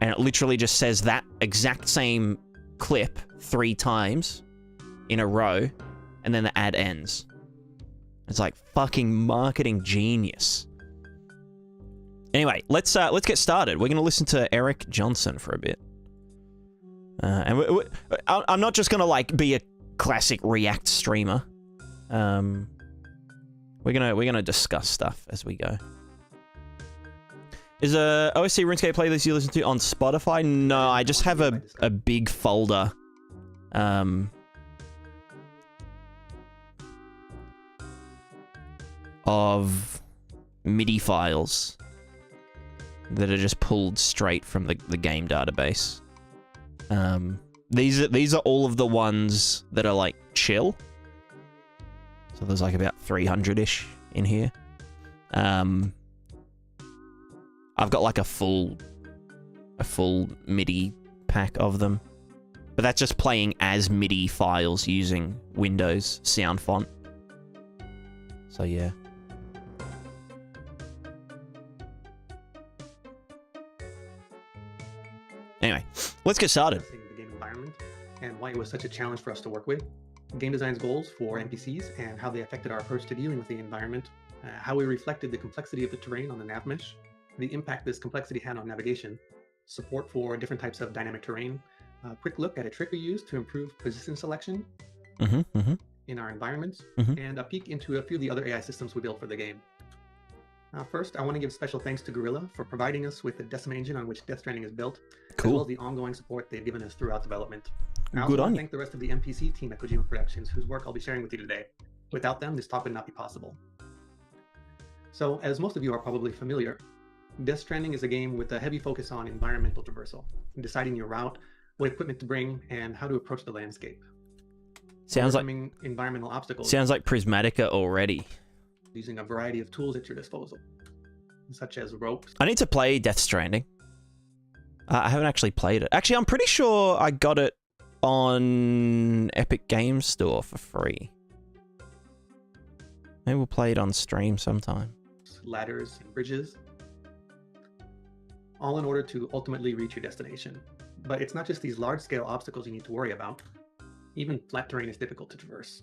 And it literally just says that exact same clip 3 times in a row, and then the ad ends. It's like fucking marketing genius. Anyway, let's get started. We're gonna listen to Eric Johnson for a bit, and I'm not just gonna like be a classic React streamer. We're gonna discuss stuff as we go. Is a OSC RuneScape playlist you listen to on Spotify? No, I just have a big folder. Of MIDI files that are just pulled straight from the game database. These are all of the ones that are like chill. So there's like about 300-ish in here. I've got like a full MIDI pack of them. But that's just playing as MIDI files using Windows sound font. So yeah. Anyway, let's get started. The game environment and why it was such a challenge for us to work with. Game design's goals for NPCs and how they affected our approach to dealing with the environment. How we reflected the complexity of the terrain on the Navmesh. The impact this complexity had on navigation. Support for different types of dynamic terrain. A quick look at a trick we used to improve position selection in our environments. And a peek into a few of the other AI systems we built for the game. First, I want to give special thanks to Gorilla for providing us with the Decima engine on which Death Stranding is built, as well as the ongoing support they've given us throughout development. I also want to thank the rest of the NPC team at Kojima Productions, whose work I'll be sharing with you today. Without them, this talk would not be possible. So, as most of you are probably familiar, Death Stranding is a game with a heavy focus on environmental traversal, deciding your route, what equipment to bring, and how to approach the landscape. Sounds like environmental obstacles. Sounds like Prismatica already. Using a variety of tools at your disposal, such as ropes. I need to play Death Stranding. I haven't actually played it. Actually, I'm pretty sure I got it on Epic Games Store for free. Maybe we'll play it on stream sometime. Ladders and bridges, all in order to ultimately reach your destination. But it's not just these large-scale obstacles you need to worry about. Even flat terrain is difficult to traverse.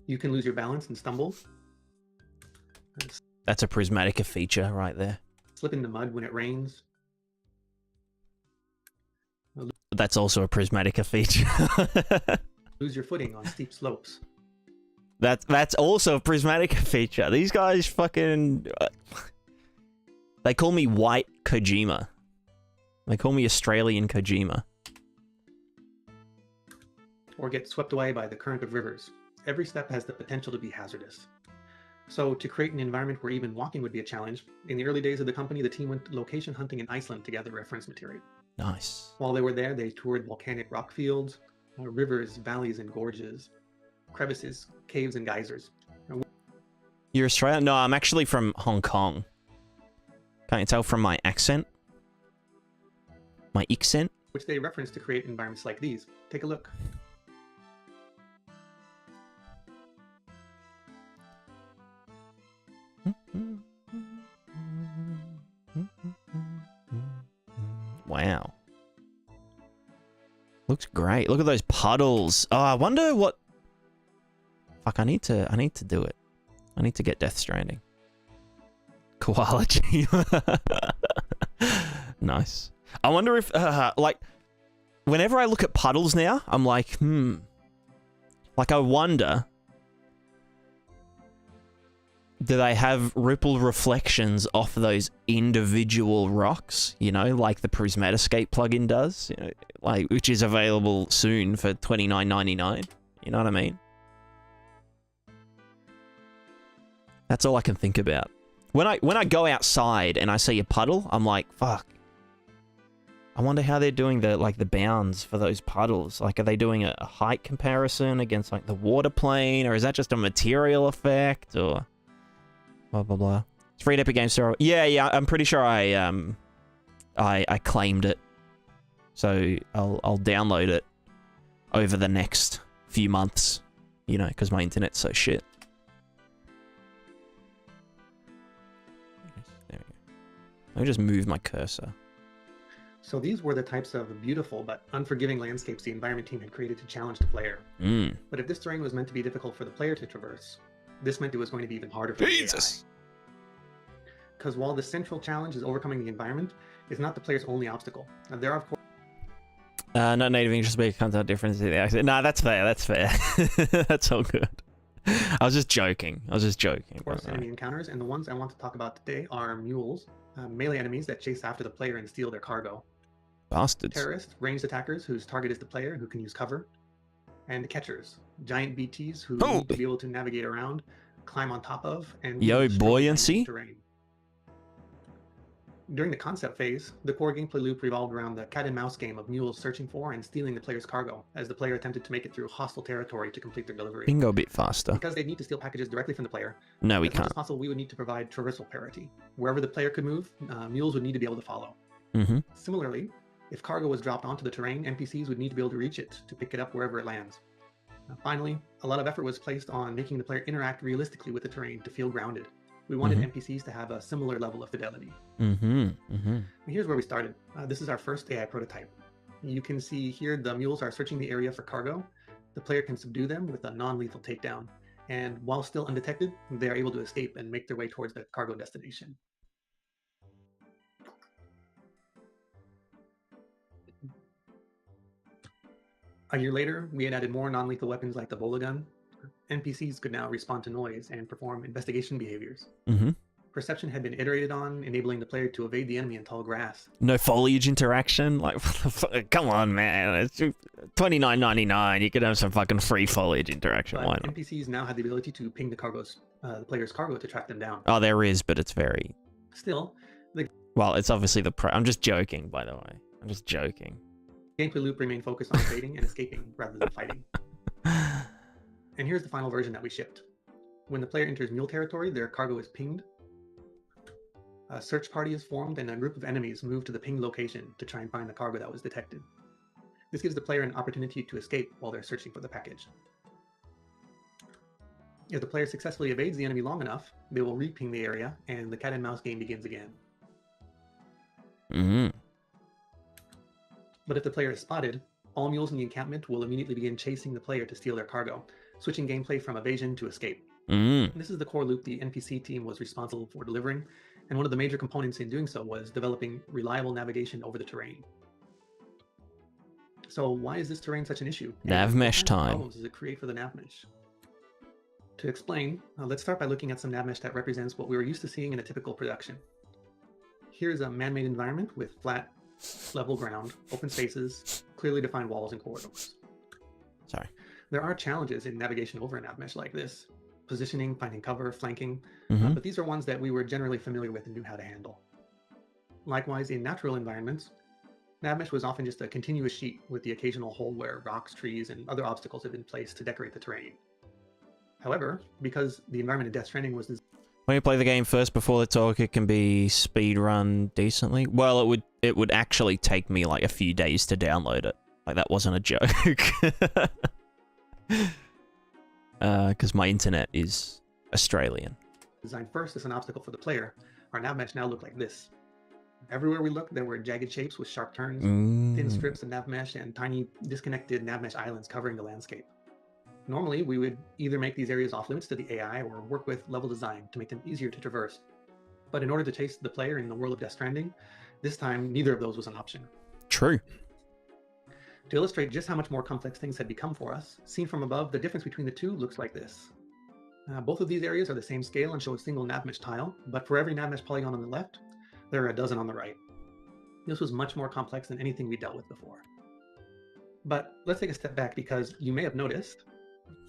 You can lose your balance and stumble. That's a Prismatica feature right there. Slip in the mud when it rains. That's also a Prismatica feature. Lose your footing on steep slopes. That's also a Prismatica feature. These guys fucking... They call me White Kojima. They call me Australian Kojima. Or get swept away by the current of rivers. Every step has the potential to be hazardous. So to create an environment where even walking would be a challenge, in the early days of the company, the team went location hunting in Iceland to gather reference material. Nice. While they were there, they toured volcanic rock fields, rivers, valleys, and gorges, crevices, caves, and geysers. You're Australian? No, I'm actually from Hong Kong. Can't you tell from my accent? My accent? Which they reference to create environments like these. Take a look. Wow. Looks great. Look at those puddles. Oh, I wonder what... Fuck, I need to do it. I need to get Death Stranding. Koalogy. Nice. I wonder if, like, whenever I look at puddles now, I'm like, Like, I wonder... Do they have ripple reflections off those individual rocks? You know, like the Prismatiscape plugin does? You know, like, which is available soon for $29.99. You know what I mean? That's all I can think about. When I go outside and I see a puddle, I'm like, fuck. I wonder how they're doing the bounds for those puddles. Like, are they doing a height comparison against like the water plane, or is that just a material effect, or blah blah blah? It's free at Epic Games Store. Yeah, I'm pretty sure I claimed it, so I'll download it over the next few months. You know, because my internet's so shit. There we go. Let me just move my cursor. So these were the types of beautiful but unforgiving landscapes the environment team had created to challenge the player. But if this terrain was meant to be difficult for the player to traverse, this meant it was going to be even harder for the AI. Because while the central challenge is overcoming the environment, it's not the player's only obstacle. Now, there are, of course... No native English speaker content difference in the accent. Nah, that's fair, that's fair. That's all good. I was just joking. Of course, enemy encounters, and the ones I want to talk about today are mules, melee enemies that chase after the player and steal their cargo. Bastards. Terrorists, ranged attackers whose target is the player who can use cover. And catchers, giant BTs who need to be able to navigate around, climb on top of, and buoyancy terrain. During the concept phase, the core gameplay loop revolved around the cat and mouse game of mules searching for and stealing the player's cargo, as the player attempted to make it through hostile territory to complete their delivery. We can go a bit faster. Because they need to steal packages directly from the player. No, we as much can't. as possible, we would need to provide traversal parity. Wherever the player could move, mules would need to be able to follow. Similarly, if cargo was dropped onto the terrain, NPCs would need to be able to reach it to pick it up wherever it lands. Finally, a lot of effort was placed on making the player interact realistically with the terrain to feel grounded. We wanted NPCs to have a similar level of fidelity. And here's where we started. This is our first AI prototype. You can see here the mules are searching the area for cargo. The player can subdue them with a non-lethal takedown. And while still undetected, they are able to escape and make their way towards the cargo destination. A year later, we had added more non-lethal weapons like the bola gun. NPCs could now respond to noise and perform investigation behaviors. Perception had been iterated on, enabling the player to evade the enemy in tall grass. No foliage interaction? Like, come on, man. It's $29.99. You could have some fucking free foliage interaction. But why not? NPCs now had the ability to ping the player's cargo to track them down. Oh, there is, but it's very... Still, the Well, it's obviously the pro... I'm just joking, by the way. I'm just joking. gameplay loop remained focused on evading and escaping rather than fighting. And here's the final version that we shipped. When the player enters mule territory, their cargo is pinged. A search party is formed and a group of enemies move to the pinged location to try and find the cargo that was detected. This gives the player an opportunity to escape while they're searching for the package. If the player successfully evades the enemy long enough, they will re-ping the area and the cat and mouse game begins again. But if the player is spotted, all mules in the encampment will immediately begin chasing the player to steal their cargo, switching gameplay from evasion to escape. This is the core loop the NPC team was responsible for delivering, and one of the major components in doing so was developing reliable navigation over the terrain. So why is this terrain such an issue? Navmesh time. What problems does it create for the Navmesh? To explain, let's start by looking at some Navmesh that represents what we were used to seeing in a typical production. Here's a man-made environment with flat, level ground, open spaces, clearly defined walls and corridors. Sorry. There are challenges in navigation over a Navmesh like this. positioning, finding cover, flanking, Mhm. but these are ones that we were generally familiar with and knew how to handle. Likewise, in natural environments, Navmesh was often just a continuous sheet with the occasional hole where rocks, trees, and other obstacles had been placed to decorate the terrain. However, because the environment in Death Stranding was When you play the game first before the talk, it can be speed run decently. Well, it would actually take me like a few days to download it. Like that wasn't a joke. Because my internet is Australian. designed first as an obstacle for the player, our Navmesh now look like this. Everywhere we looked, there were jagged shapes with sharp turns, thin strips of Navmesh, and tiny disconnected Navmesh islands covering the landscape. Normally, we would either make these areas off limits to the AI or work with level design to make them easier to traverse. But in order to chase the player in the world of Death Stranding, this time neither of those was an option. True. To illustrate just how much more complex things had become for us, seen from above, the difference between the two looks like this. Both of these areas are the same scale and show a single Navmesh tile, but for every Navmesh polygon on the left, there are a dozen on the right. This was much more complex than anything we dealt with before. But let's take a step back because you may have noticed,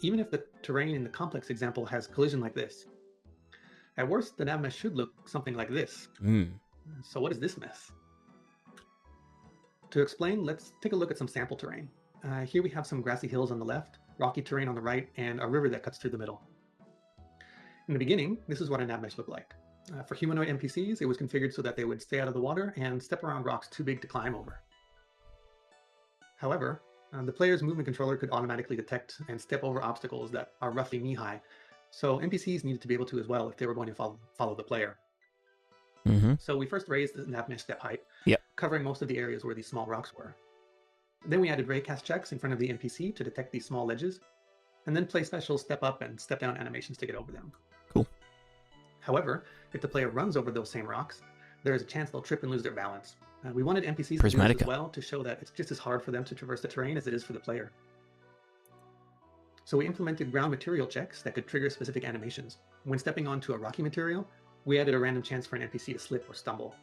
even if the terrain in the complex example has collision like this, at worst, the Navmesh should look something like this. So what is this mess? To explain, let's take a look at some sample terrain. Here we have some grassy hills on the left, rocky terrain on the right, and a river that cuts through the middle. In the beginning, this is what a Navmesh looked like. For humanoid NPCs, it was configured so that they would stay out of the water and step around rocks too big to climb over. However, the player's movement controller could automatically detect and step over obstacles that are roughly knee-high, so NPCs needed to be able to as well if they were going to follow the player. So we first raised the Navmesh step height, covering most of the areas where these small rocks were. Then we added raycast checks in front of the NPC to detect these small ledges, and then play special step up and step down animations to get over them. Cool. However, if the player runs over those same rocks, there is a chance they'll trip and lose their balance. We wanted NPCs to do this as well to show that it's just as hard for them to traverse the terrain as it is for the player. So we implemented ground material checks that could trigger specific animations. When stepping onto a rocky material, we added a random chance for an NPC to slip or stumble.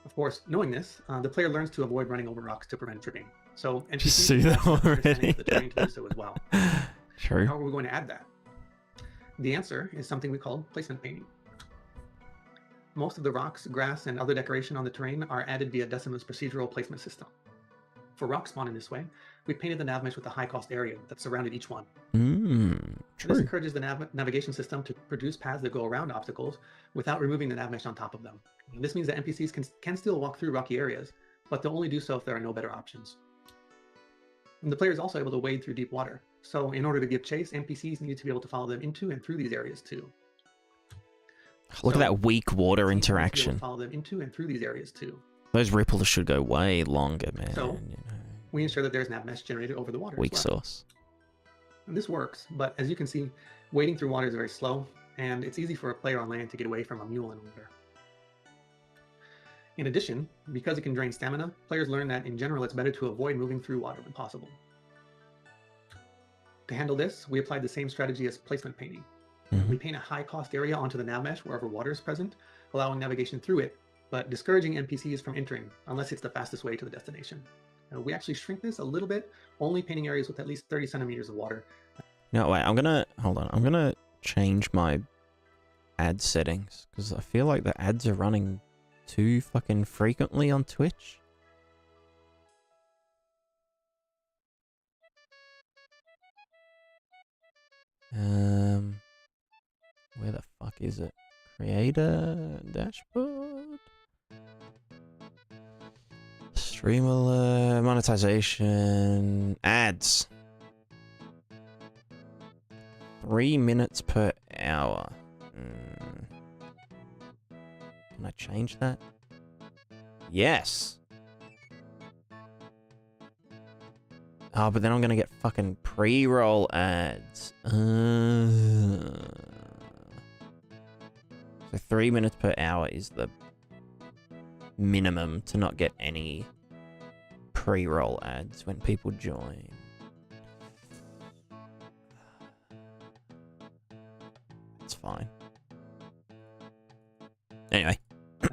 Of course, knowing this, the player learns to avoid running over rocks to prevent tripping. So NPCs see that already. the terrain to do so as well. True. How are we going to add that? The answer is something we call placement painting. Most of the rocks, grass, and other decoration on the terrain are added via Decima's procedural placement system. For rock spawn in this way, we painted the Navmesh with a high-cost area that surrounded each one. True. This encourages the navigation system to produce paths that go around obstacles without removing the Navmesh on top of them. And this means that NPCs can still walk through rocky areas, but they'll only do so if there are no better options. And the player is also able to wade through deep water. So in order to give chase, NPCs need to be able to follow them into and through these areas too. Look at that weak water interaction. Follow them into and through these areas too. Those ripples should go way longer, man. So, you know. We ensure that there's Navmesh generated over the water. Weak as well. sauce. And this works, but as you can see, wading through water is very slow, and it's easy for a player on land to get away from a mule in water. In addition, because it can drain stamina, players learn that in general it's better to avoid moving through water when possible. To handle this, we applied the same strategy as placement painting. We paint a high-cost area onto the Navmesh wherever water is present, allowing navigation through it, but discouraging NPCs from entering unless it's the fastest way to the destination. We actually shrink this a little bit, only painting areas with at least 30 centimeters of water. No, wait, hold on. I'm gonna change my ad settings, because I feel like the ads are running too fucking frequently on Twitch. Where the fuck is it? Creator dashboard? Stream alert, monetization, ads. 3 minutes per hour. Can I change that? Yes. Oh, but then I'm gonna get fucking pre-roll ads. So 3 minutes per hour is the minimum to not get any pre-roll ads when people join. It's fine. Anyway.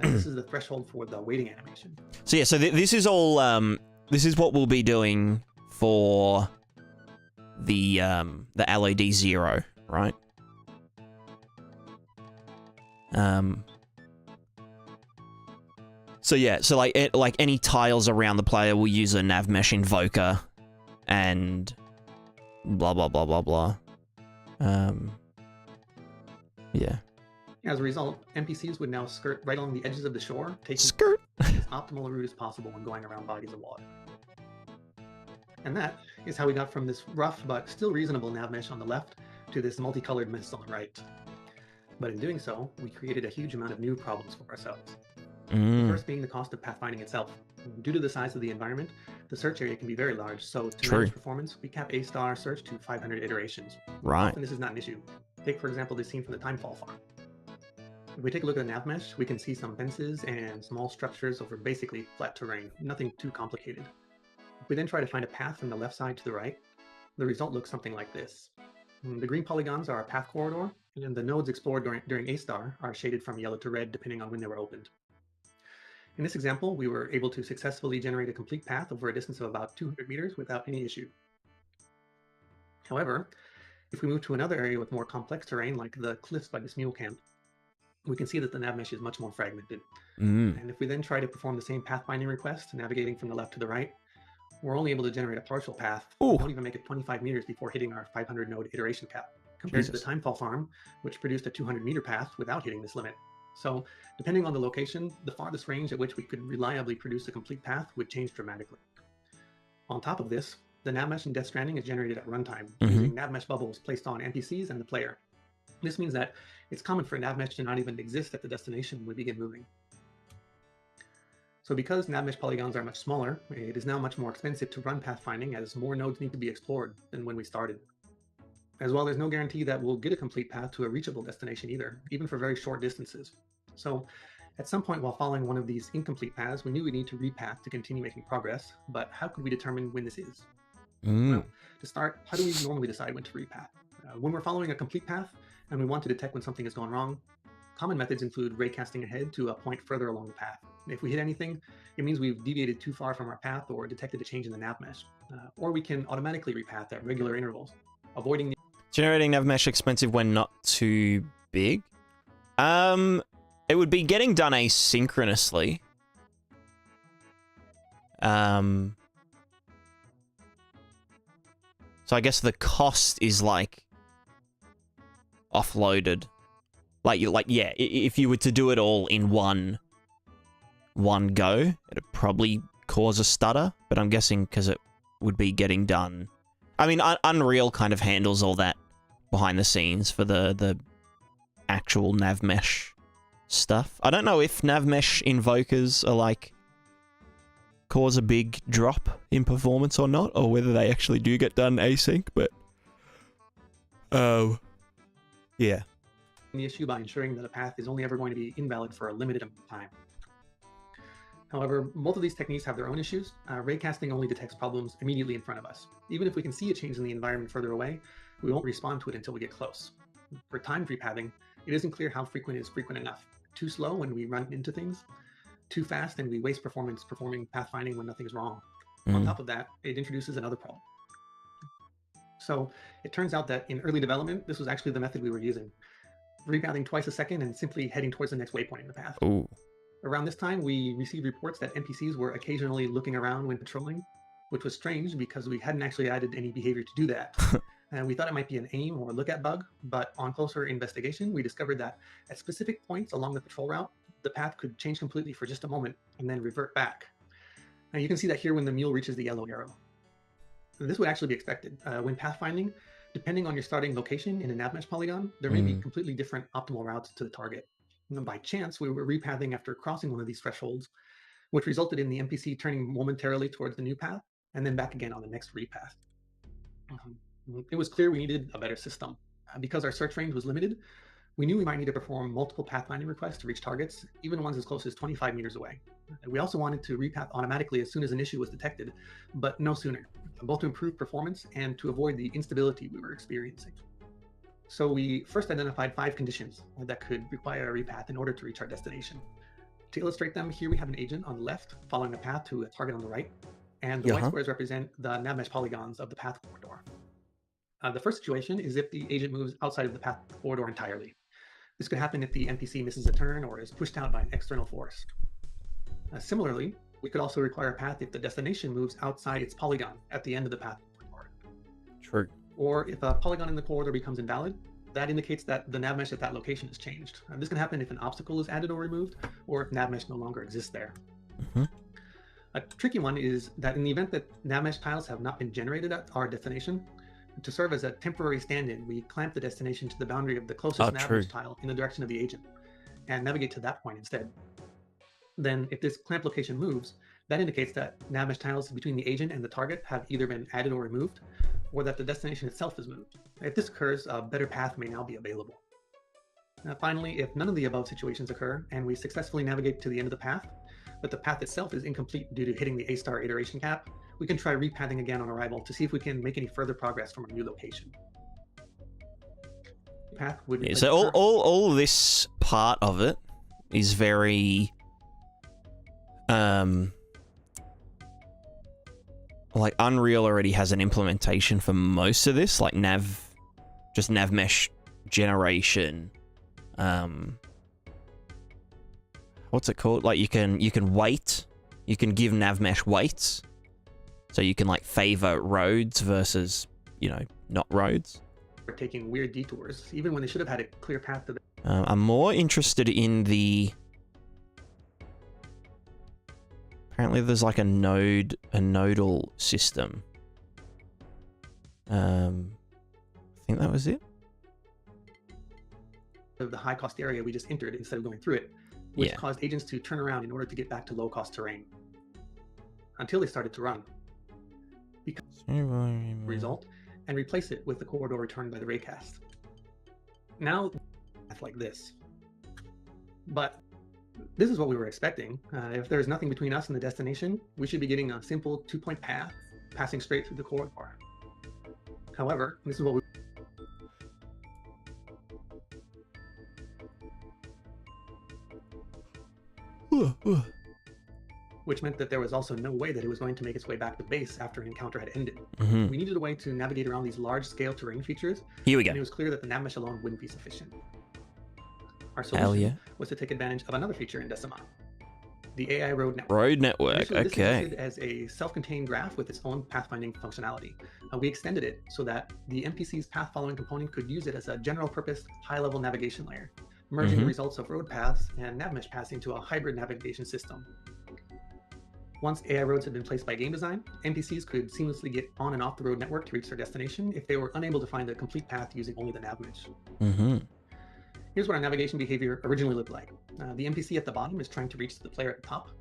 This is the threshold for the waiting animation. So yeah, so this is all, this is what we'll be doing for the LED 0. right? So yeah, so like any tiles around the player will use a Navmesh invoker, and blah blah blah blah blah. Yeah. As a result, NPCs would now skirt right along the edges of the shore, taking Skirt. as optimal a route as possible when going around bodies of water. And that is how we got from this rough but still reasonable Navmesh on the left to this multicolored mist on the right. But in doing so, we created a huge amount of new problems for ourselves. The first being the cost of pathfinding itself. Due to the size of the environment, the search area can be very large, so to manage performance, we cap A-star search to 500 iterations. Right. Often this is not an issue. Take, for example, this scene from the Timefall farm. If we take a look at the Navmesh, we can see some fences and small structures over basically flat terrain, nothing too complicated. If we then try to find a path from the left side to the right, the result looks something like this. The green polygons are a path corridor, and the nodes explored during A-star are shaded from yellow to red depending on when they were opened. In this example, we were able to successfully generate a complete path over a distance of about 200 meters without any issue. However, if we move to another area with more complex terrain, like the cliffs by this mule camp, we can see that the Navmesh is much more fragmented. And if we then try to perform the same pathfinding request, navigating from the left to the right, we're only able to generate a partial path. We don't even make it 25 meters before hitting our 500 node iteration cap, compared to the Timefall farm, which produced a 200 meter path without hitting this limit. So, depending on the location, the farthest range at which we could reliably produce a complete path would change dramatically. On top of this, the Navmesh in Death Stranding is generated at runtime, using Navmesh bubbles placed on NPCs and the player. This means that it's common for Navmesh to not even exist at the destination when we begin moving. So because Navmesh polygons are much smaller, it is now much more expensive to run pathfinding as more nodes need to be explored than when we started. As well, there's no guarantee that we'll get a complete path to a reachable destination either, even for very short distances. So at some point while following one of these incomplete paths, we knew we need to repath to continue making progress, but how could we determine when this is? Well, to start, how do we normally decide when to repath? When we're following a complete path and we want to detect when something has gone wrong, common methods include raycasting ahead to a point further along the path. If we hit anything, it means we've deviated too far from our path or detected a change in the Navmesh. Or we can automatically repath at regular intervals, avoiding the Generating Navmesh expensive when not too big? It would be getting done asynchronously. So I guess the cost is like offloaded. Yeah, if you were to do it all in one go, it'd probably cause a stutter, but I'm guessing because it would be getting done. I mean, Unreal kind of handles all that behind the scenes for the actual Navmesh stuff. I don't know if Navmesh invokers are like cause a big drop in performance or not, or whether they actually do get done async, but yeah. The issue by ensuring that a path is only ever going to be invalid for a limited amount of time. However, both of these techniques have their own issues. Raycasting only detects problems immediately in front of us. Even if we can see a change in the environment further away, we won't respond to it until we get close. For timed repathing, it isn't clear how frequent is frequent enough. Too slow when we run into things, too fast and we waste performance performing pathfinding when nothing's wrong. On top of that, it introduces another problem. So it turns out that in early development, this was actually the method we were using. Repathing twice a second and simply heading towards the next waypoint in the path. Around this time, we received reports that NPCs were occasionally looking around when patrolling, which was strange because we hadn't actually added any behavior to do that. And we thought it might be an aim or look at bug, but on closer investigation, we discovered that at specific points along the patrol route, the path could change completely for just a moment and then revert back. And you can see that here when the mule reaches the yellow arrow. This would actually be expected. When pathfinding, depending on your starting location in a Navmesh polygon, there may be completely different optimal routes to the target. And by chance, we were repathing after crossing one of these thresholds, which resulted in the NPC turning momentarily towards the new path and then back again on the next repath. It was clear we needed a better system. Because our search range was limited, we knew we might need to perform multiple pathfinding requests to reach targets, even ones as close as 25 meters away. We also wanted to repath automatically as soon as an issue was detected, but no sooner, both to improve performance and to avoid the instability we were experiencing. So we first identified 5 conditions that could require a repath in order to reach our destination. To illustrate them, here we have an agent on the left following a path to a target on the right, and the white squares represent the Navmesh polygons of the path corridor. The first situation is if the agent moves outside of the path corridor entirely. This could happen if the NPC misses a turn or is pushed out by an external force. Similarly, we could also require a path if the destination moves outside its polygon at the end of the path corridor. True. Or if a polygon in the corridor becomes invalid, that indicates that the nav mesh at that location has changed. This can happen if an obstacle is added or removed, or if nav mesh no longer exists there. A tricky one is that in the event that nav mesh tiles have not been generated at our destination, to serve as a temporary stand-in, we clamp the destination to the boundary of the closest nav mesh tile in the direction of the agent, and navigate to that point instead. Then, if this clamp location moves, that indicates that nav mesh tiles between the agent and the target have either been added or removed, or that the destination itself is moved. If this occurs, a better path may now be available. Finally, if none of the above situations occur, and we successfully navigate to the end of the path, but the path itself is incomplete due to hitting the A-star iteration cap, we can try repathing again on arrival to see if we can make any further progress from our new location. Path would so all this part of it is very like Unreal already has an implementation for most of this, like nav mesh generation. What's it called? Like you can weight, you can give nav mesh weights, so you can like favor roads versus, you know, not roads. We're taking weird detours, even when they should have had a clear path to the... I'm more interested in the... Apparently there's like a nodal system. I think that was it. Of the high cost area we just entered instead of going through it, which caused agents to turn around in order to get back to low cost terrain. Until they started to run. Result, and replace it with the corridor returned by the raycast. Now, like this. But this is what we were expecting. If there's nothing between us and the destination, we should be getting a simple 2-point path passing straight through the corridor. However, this is what we... which meant that there was also no way that it was going to make its way back to base after an encounter had ended. We needed a way to navigate around these large-scale terrain features. Here we go. And it was clear that the nav mesh alone wouldn't be sufficient. Our solution was to take advantage of another feature in Decima, the AI road network. Road network, Initially, this okay. existed as a self-contained graph with its own pathfinding functionality. We extended it so that the NPC's path-following component could use it as a general-purpose, high-level navigation layer, merging the results of road paths and nav mesh paths into a hybrid navigation system. Once AI roads had been placed by game design, NPCs could seamlessly get on and off the road network to reach their destination if they were unable to find a complete path using only the nav mesh. Here's what our navigation behavior originally looked like. The NPC at the bottom is trying to reach the player at the top,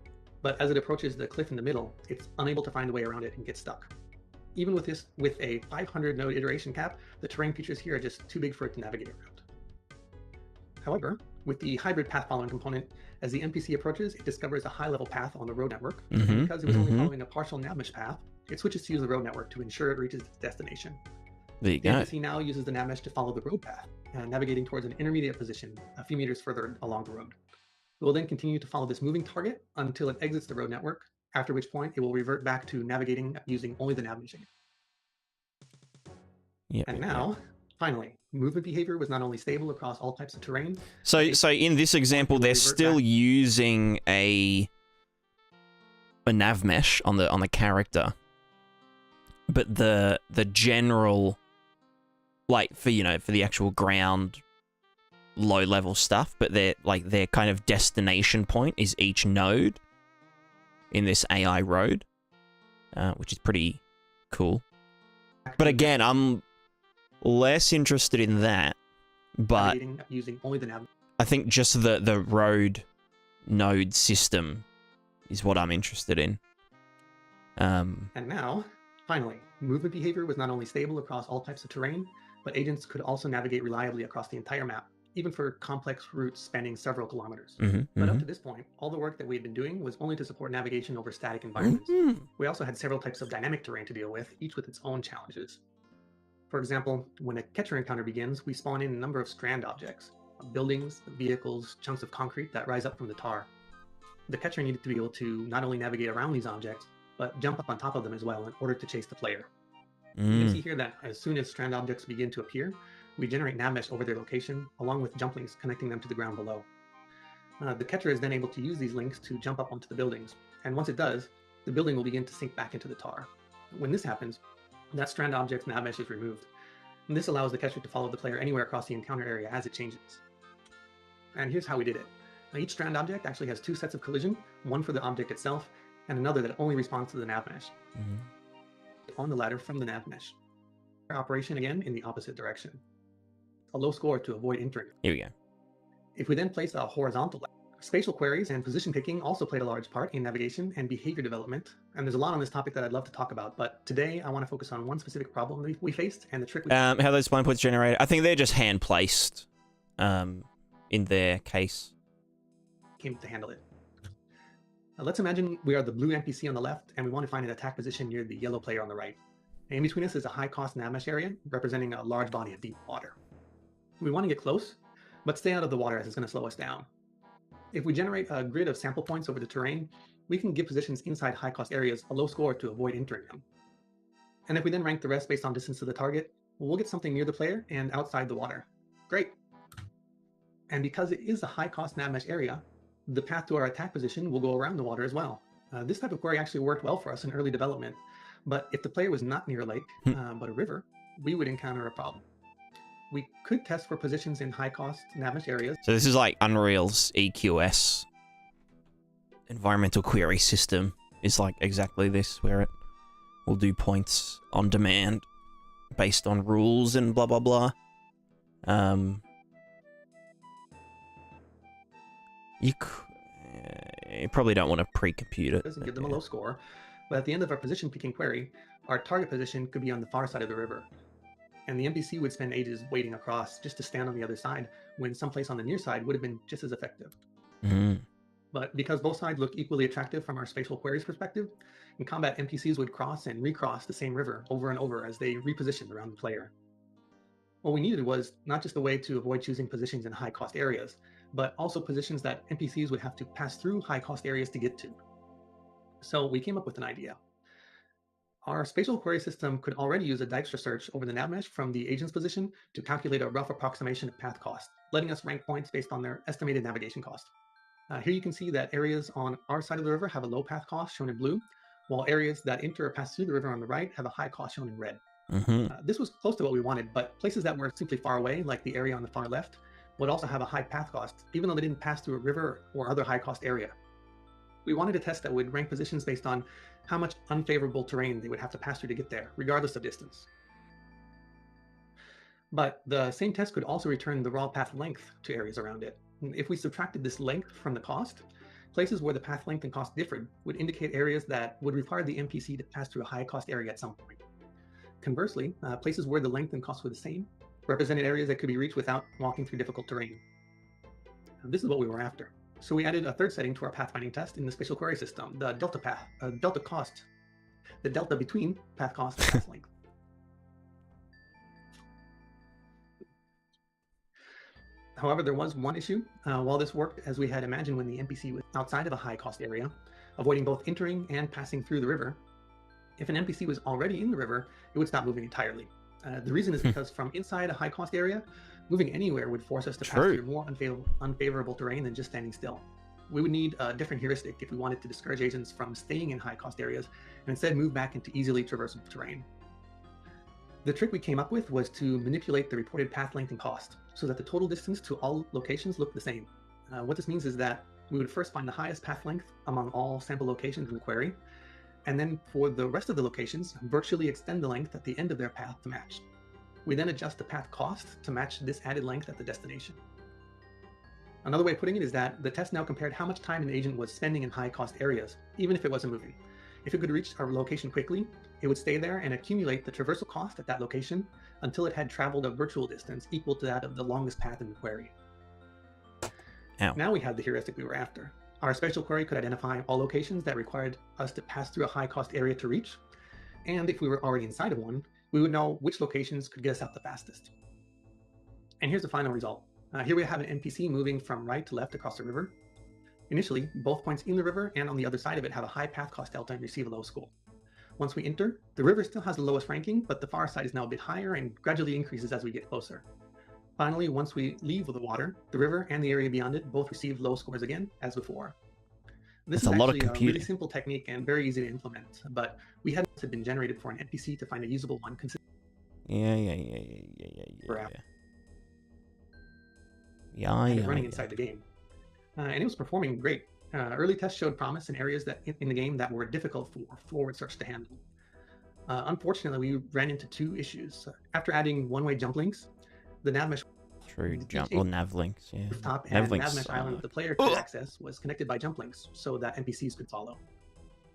but as it approaches the cliff in the middle, it's unable to find a way around it and gets stuck. Even with a 500 node iteration cap, the terrain features here are just too big for it to navigate around. However, with the hybrid path following component, as the NPC approaches, it discovers a high-level path on the road network. And because it was only following a partial nav mesh path, it switches to use the road network to ensure it reaches its destination. There you the go. NPC now uses the nav mesh to follow the road path, navigating towards an intermediate position a few meters further along the road. It will then continue to follow this moving target until it exits the road network, after which point it will revert back to navigating using only the nav mesh. And now, finally, movement behavior was not only stable across all types of terrain. So in this example, they're still using a nav mesh on the character, but the general, like for the actual ground low level stuff, but their kind of destination point is each node in this AI road, which is pretty cool. But again, I'm less interested in that, but using only the nav. I think just the road node system is what I'm interested in. And now, finally, movement behavior was not only stable across all types of terrain, but agents could also navigate reliably across the entire map, even for complex routes spanning several kilometers. But up to this point, all the work that we had been doing was only to support navigation over static environments. We also had several types of dynamic terrain to deal with, each with its own challenges. For example, when a catcher encounter begins, we spawn in a number of strand objects, buildings, vehicles, chunks of concrete that rise up from the tar. The catcher needed to be able to not only navigate around these objects, but jump up on top of them as well in order to chase the player. You can see here that as soon as strand objects begin to appear, we generate Navmesh over their location, along with jump links connecting them to the ground below. The catcher is then able to use these links to jump up onto the buildings, and once it does, the building will begin to sink back into the tar. When this happens, that strand object's Navmesh is removed, and this allows the catcher to follow the player anywhere across the encounter area as it changes. And here's how we did it. Now, each strand object actually has two sets of collision, one for the object itself, and another that only responds to the Navmesh. On the ladder from the Navmesh. Operation again in the opposite direction. A low score to avoid entering. Here we go. If we then place a horizontal ladder, spatial queries and position picking also played a large part in navigation and behavior development, and there's a lot on this topic that I'd love to talk about, but today I want to focus on one specific problem we faced and the trick we How those blind points generated? I think they're just hand placed in their case. came to handle it. Now, let's imagine we are the blue NPC on the left and we want to find an attack position near the yellow player on the right. And in between us is a high cost Navmesh area representing a large body of deep water. We want to get close, but stay out of the water as it's going to slow us down. If we generate a grid of sample points over the terrain, we can give positions inside high cost areas a low score to avoid entering them. And if we then rank the rest based on distance to the target, we'll get something near the player and outside the water. Great. And because it is a high cost Navmesh area, the path to our attack position will go around the water as well. This type of query actually worked well for us in early development, but if the player was not near a lake, but a river, we would encounter a problem. We could test for positions in high-cost Navmesh areas. So this is like Unreal's EQS environmental query system is like exactly this, where it will do points on demand based on rules and blah, blah, blah. You probably don't want to pre-compute it. And give them a low score, but at the end of our position picking query, our target position could be on the far side of the river. And the NPC would spend ages wading across just to stand on the other side, when someplace on the near side would have been just as effective. But because both sides look equally attractive from our spatial queries perspective, in combat NPCs would cross and recross the same river over and over as they repositioned around the player. What we needed was not just a way to avoid choosing positions in high cost areas, but also positions that NPCs would have to pass through high cost areas to get to. So we came up with an idea. Our spatial query system could already use a Dijkstra search over the Navmesh from the agent's position to calculate a rough approximation of path cost, letting us rank points based on their estimated navigation cost. Here you can see that areas on our side of the river have a low path cost shown in blue, while areas that enter or pass through the river on the right have a high cost shown in red. This was close to what we wanted, but places that were simply far away, like the area on the far left, would also have a high path cost, even though they didn't pass through a river or other high cost area. We wanted a test that would rank positions based on how much unfavorable terrain they would have to pass through to get there, regardless of distance. But the same test could also return the raw path length to areas around it. If we subtracted this length from the cost, places where the path length and cost differed would indicate areas that would require the NPC to pass through a high cost area at some point. Conversely, places where the length and cost were the same represented areas that could be reached without walking through difficult terrain. This is what we were after. So we added a third setting to our pathfinding test in the spatial query system, the delta path, delta cost, the delta between path cost and path length. However, there was one issue. While this worked as we had imagined when the NPC was outside of a high cost area, avoiding both entering and passing through the river, if an NPC was already in the river, it would stop moving entirely. The reason is because from inside a high cost area, moving anywhere would force us to pass through more unfavorable terrain than just standing still. We would need a different heuristic if we wanted to discourage agents from staying in high cost areas and instead move back into easily traversable terrain. The trick we came up with was to manipulate the reported path length and cost so that the total distance to all locations looked the same. What this means is that we would first find the highest path length among all sample locations in the query, and then for the rest of the locations, virtually extend the length at the end of their path to match. We then adjust the path cost to match this added length at the destination. Another way of putting it is that the test now compared how much time an agent was spending in high cost areas, even if it wasn't moving. If it could reach our location quickly, it would stay there and accumulate the traversal cost at that location until it had traveled a virtual distance equal to that of the longest path in the query. Now we had the heuristic we were after. Our spatial query could identify all locations that required us to pass through a high cost area to reach, and if we were already inside of one, we would know which locations could get us out the fastest. And here's the final result. Here we have an NPC moving from right to left across the river. Initially, both points in the river and on the other side of it have a high path cost delta and receive a low score. Once we enter, the river still has the lowest ranking, but the far side is now a bit higher and gradually increases as we get closer. Finally, once we leave the water, the river and the area beyond it both receive low scores again, as before. This That's is a lot of actually a computing. really simple technique and very easy to implement, but we had been generated for an NPC to find a usable one consistent. Yeah. Running inside the game. And it was performing great. Early tests showed promise in areas that in the game that were difficult for forward search to handle. Unfortunately, we ran into two issues. After adding one-way jump links, the Navmesh nav links, yeah. Top and Navmesh Island the player could access was connected by jump links so that NPCs could follow.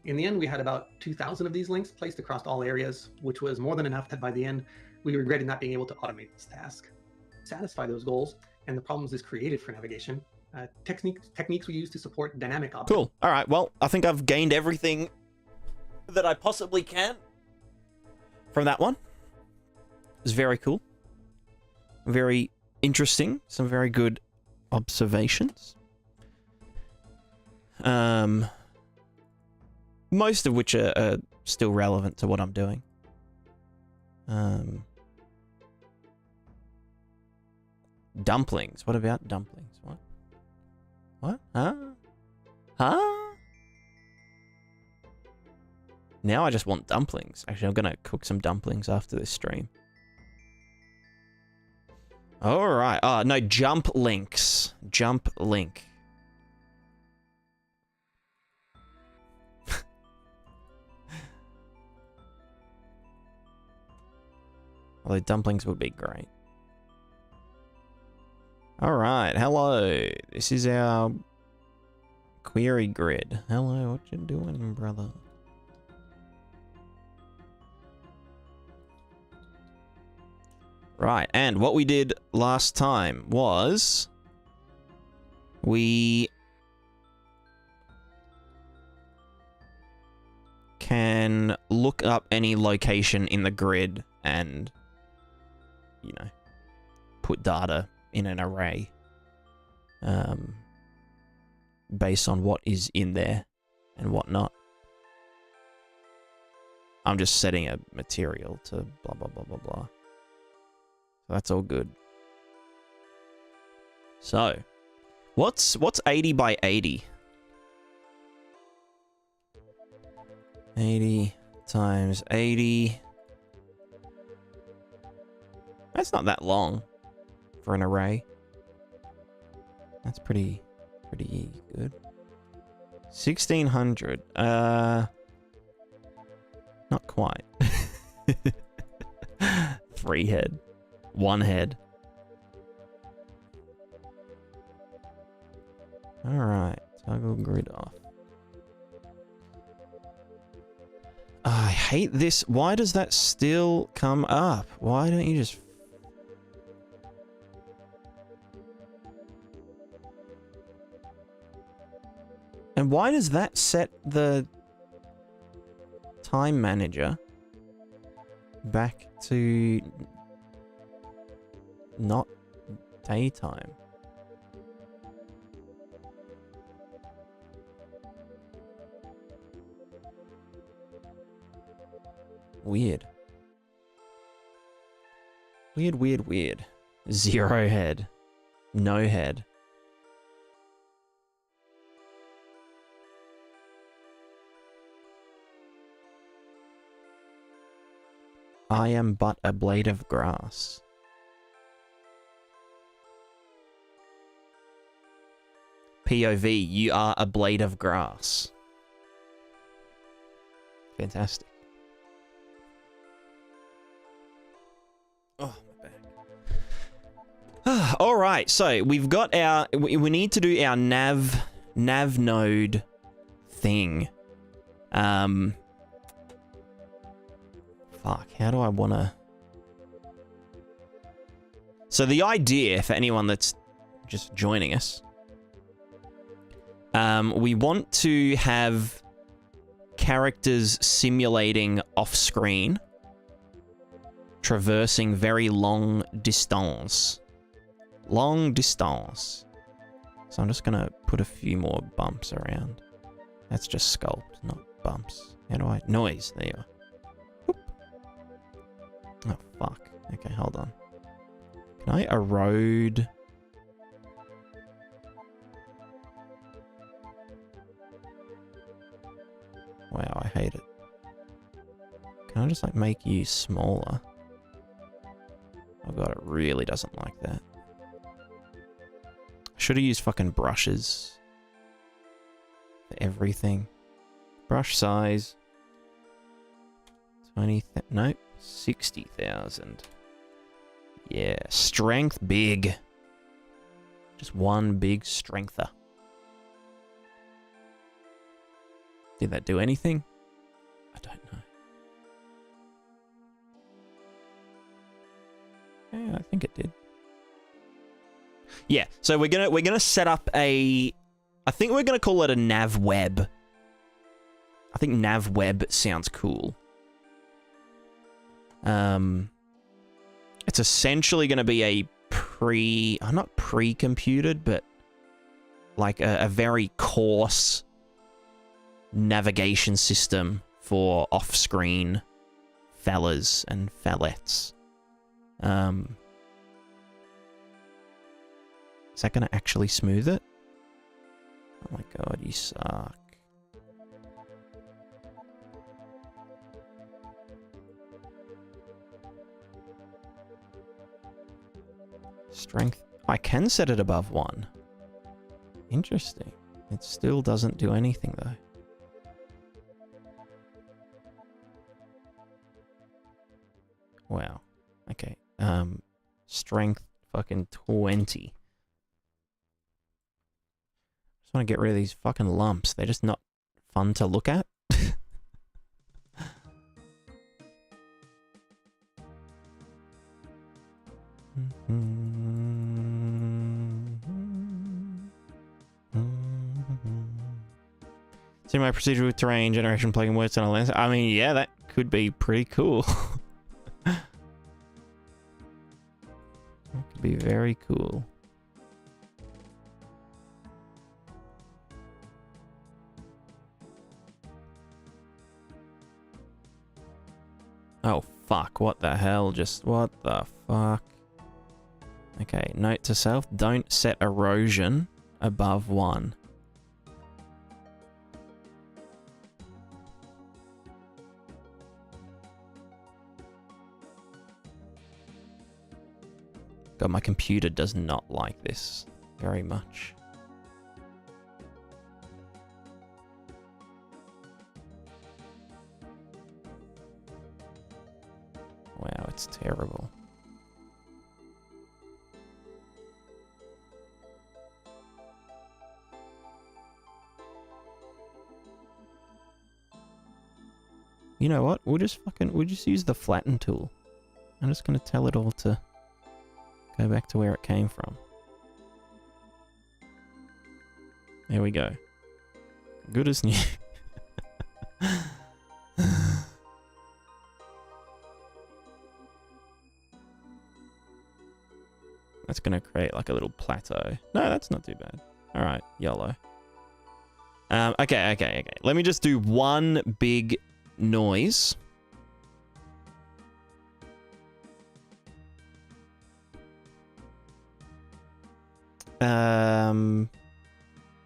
In the end, we had about 2,000 of these links placed across all areas, which was more than enough that by the end, we regretted not being able to automate this task. To satisfy those goals and the problems this created for navigation, techniques we use to support dynamic objects. Cool. All right. Well, I think I've gained everything that I possibly can from that one. It was very cool. Very interesting. Some very good observations. Most of which are still relevant to what I'm doing. Dumplings. What about dumplings? What? What? Huh? Huh? Now I just want dumplings. Actually, I'm gonna cook some dumplings after this stream. Alright. No, jump links. Jump link. Although dumplings would be great. Alright, hello. This is our query grid. Hello, what you doing, brother? Right, and what we did last time was we can look up any location in the grid and, you know, put data in an array based on what is in there and what not. I'm just setting a material to blah, blah, blah, blah, blah. So that's all good. So, what's 80 by 80? 80 times 80. That's not that long for an array. That's pretty good. 1600. Not quite. 3 head. 1 head. Alright, toggle grid off. I hate this. Why does that still come up? Why don't you just... And why does that set the time manager back to not daytime? Weird. Weird. 0 head. No head. I am but a blade of grass. POV, you are a blade of grass. Fantastic. Oh, my back. All right, so we've got our... We need to do our nav node thing. Fuck, how do I want to... So the idea, for anyone that's just joining us, we want to have characters simulating off-screen, traversing very long distance. Long distance. So I'm just going to put a few more bumps around. That's just sculpt, not bumps. How do I... Noise. There you are. Whoop. Oh, fuck. Okay, hold on. Can I erode... Wow, I hate it. Can I just, like, make you smaller? Oh god, it really doesn't like that. I should have used fucking brushes. For everything. Brush size. 20... Nope. 60,000. Yeah. Strength big. Just one big strengther. Did that do anything? I don't know. Yeah, I think it did. Yeah, so we're gonna set up a... I think we're gonna call it a nav web. I think nav web sounds cool. It's essentially gonna be a not pre-computed, but like a very coarse navigation system for off-screen fellas and fellettes. Is that going to actually smooth it? Oh my god, you suck. Strength. I can set it above 1. Interesting. It still doesn't do anything though. Wow. Okay. Strength fucking 20. Just want to get rid of these fucking lumps. They're just not fun to look at. See my procedure with terrain generation plugin works on a lens. I mean, yeah, that could be pretty cool. That could be very cool. Oh, fuck. What the hell? Just what the fuck? Okay, note to self. Don't set erosion above 1. God, my computer does not like this very much. Wow, it's terrible. You know what? We'll just use the flatten tool. I'm just gonna tell it all to go back to where it came from. There we go. Good as new. That's gonna create like a little plateau. No, that's not too bad. Alright, YOLO. Okay. Let me just do one big noise.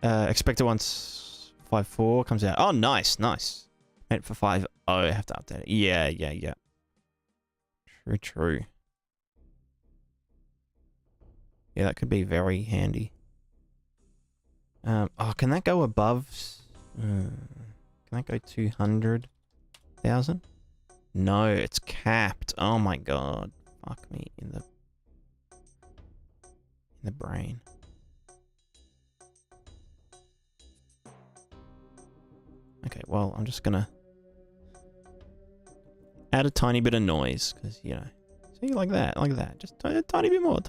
Expected once 5.4 comes out. Oh, nice. Meant for 5.0. I have to update it. Yeah. True. Yeah, that could be very handy. Oh, can that go above? Can that go 200,000? No, it's capped. Oh my god. Fuck me in the brain. Okay, well, I'm just gonna add a tiny bit of noise, because, you know, see, like that, just a tiny bit more.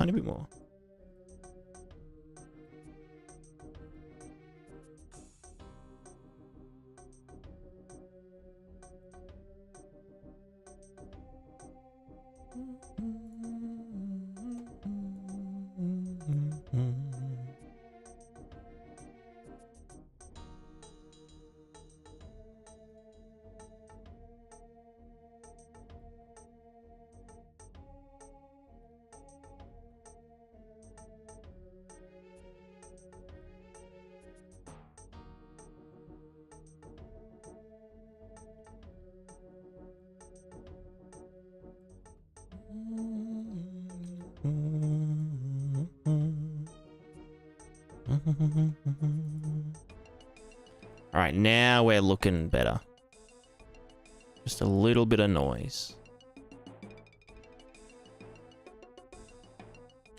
Alright, now we're looking better. Just a little bit of noise.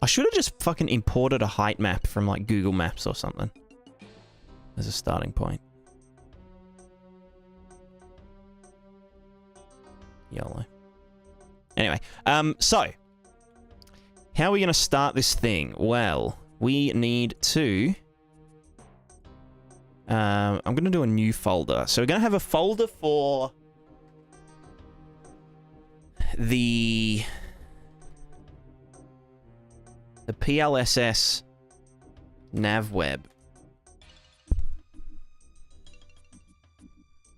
I should have just fucking imported a height map from like Google Maps or something as a starting point. YOLO. Anyway, so how are we going to start this thing? Well, we need to... I'm going to do a new folder. So we're going to have a folder for the PLSS navweb.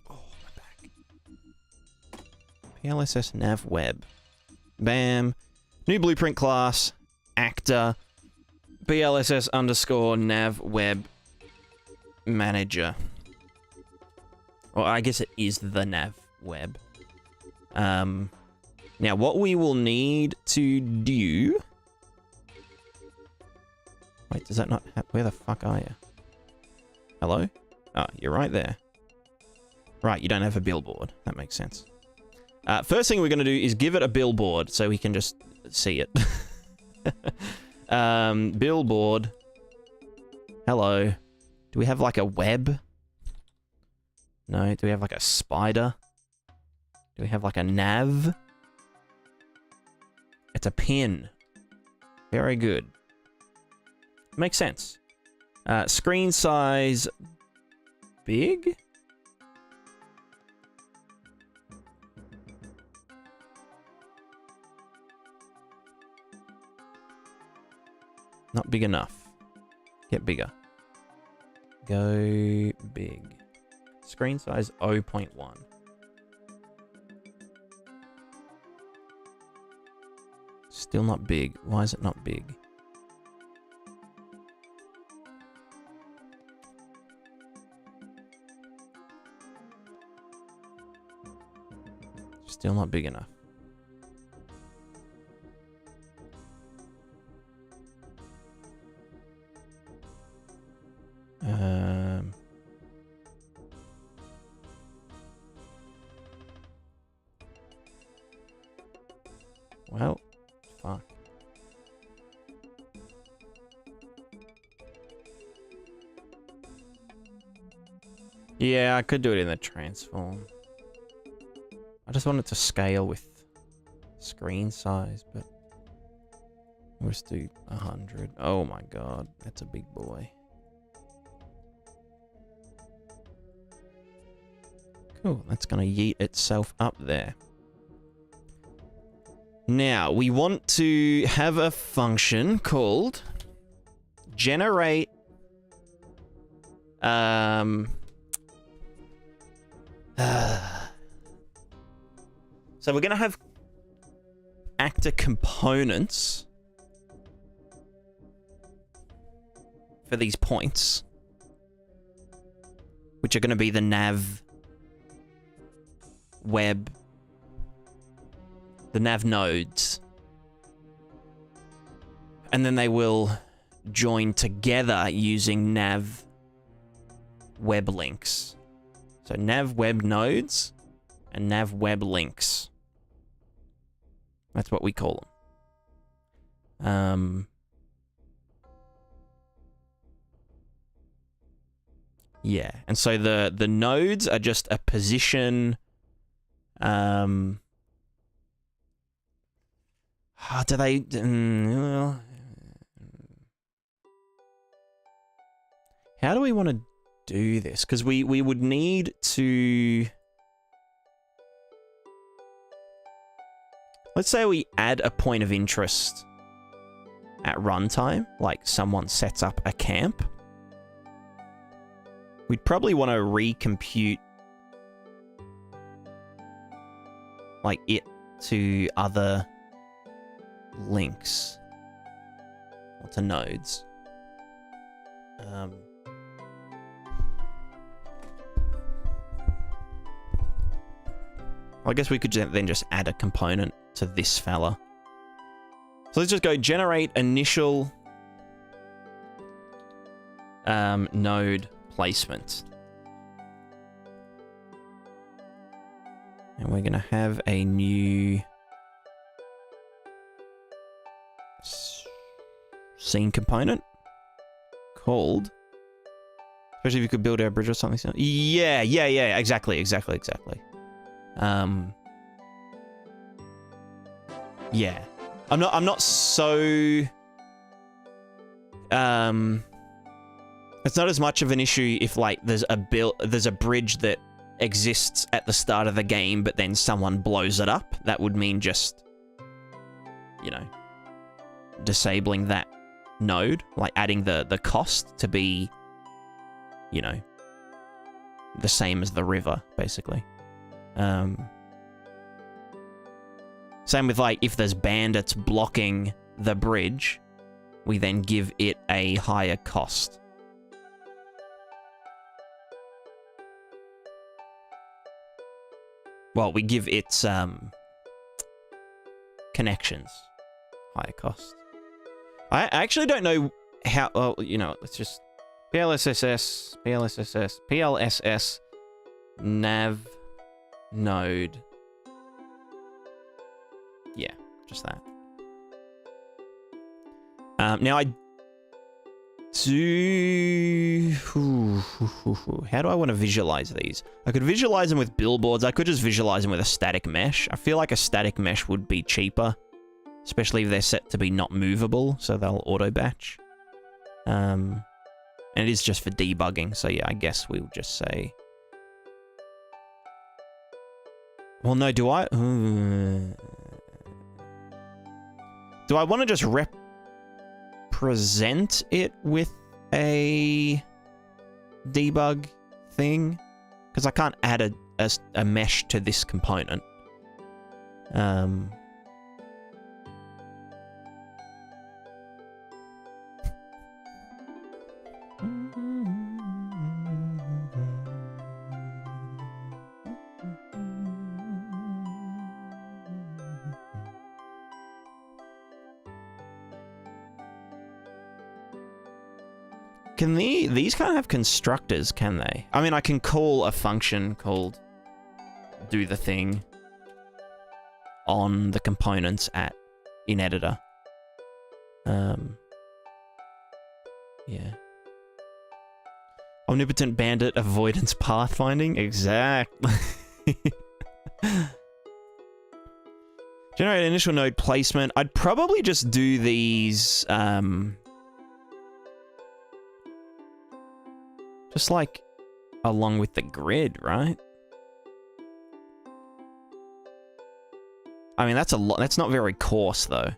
Oh, my back. PLSS navweb. Bam. New blueprint class. Actor. PLSS underscore navweb manager. Well, I guess it is the navweb. Now, what we will need to do... Wait, does that not... Where the fuck are you? Hello? Oh, you're right there. Right, you don't have a billboard. That makes sense. First thing we're going to do is give it a billboard so we can just see it. Billboard. Hello. Do we have like a web? No. Do we have like a spider? Do we have like a nav? It's a pin. Very good. Makes sense. Screen size... big? Not big enough. Get bigger. Go big. Screen size 0.1. Still not big. Why is it not big? Still not big enough. Well, fuck. Yeah, I could do it in the transform. I just want it to scale with screen size, but let's do 100. Oh my god, that's a big boy. Cool, that's gonna yeet itself up there. Now, we want to have a function called generate so we're going to have actor components for these points, which are going to be the nav web, the nav nodes, and then they will join together using nav web links. So nav web nodes and nav web links. That's what we call them. Yeah, and so the nodes are just a position. Do they? Well, how do we want to do this? Because we would need to. Let's say we add a point of interest at runtime, like someone sets up a camp. We'd probably want to recompute like it to other links or to nodes. I guess we could then just add a component to this fella. So let's just go generate initial node placement. And we're going to have a new scene component called, especially if you could build our bridge or something. Yeah, exactly. Yeah. I'm not so it's not as much of an issue if like there's a bridge that exists at the start of the game, but then someone blows it up. That would mean just, you know, disabling that node, like adding the cost to be, you know, the same as the river, basically. Same with like if there's bandits blocking the bridge, we then give it a higher cost. Well, we give its connections higher cost. I actually don't know how. Well, you know, let's just PLSS, nav node. Yeah, just that. Now I do. How do I want to visualize these? I could visualize them with billboards. I could just visualize them with a static mesh. I feel like a static mesh would be cheaper, especially if they're set to be not movable, so they'll auto batch. And it is just for debugging, so yeah, I guess we'll just say. Well, no, do I? Do I want to just represent it with a debug thing? Because I can't add a mesh to this component. Can these can't have constructors, can they? I mean, I can call a function called do the thing on the components in editor. Yeah. Omnipotent bandit avoidance pathfinding? Exactly. Generate initial node placement. I'd probably just do these, just like along with the grid, right? I mean, that's a lot. That's not very coarse, though.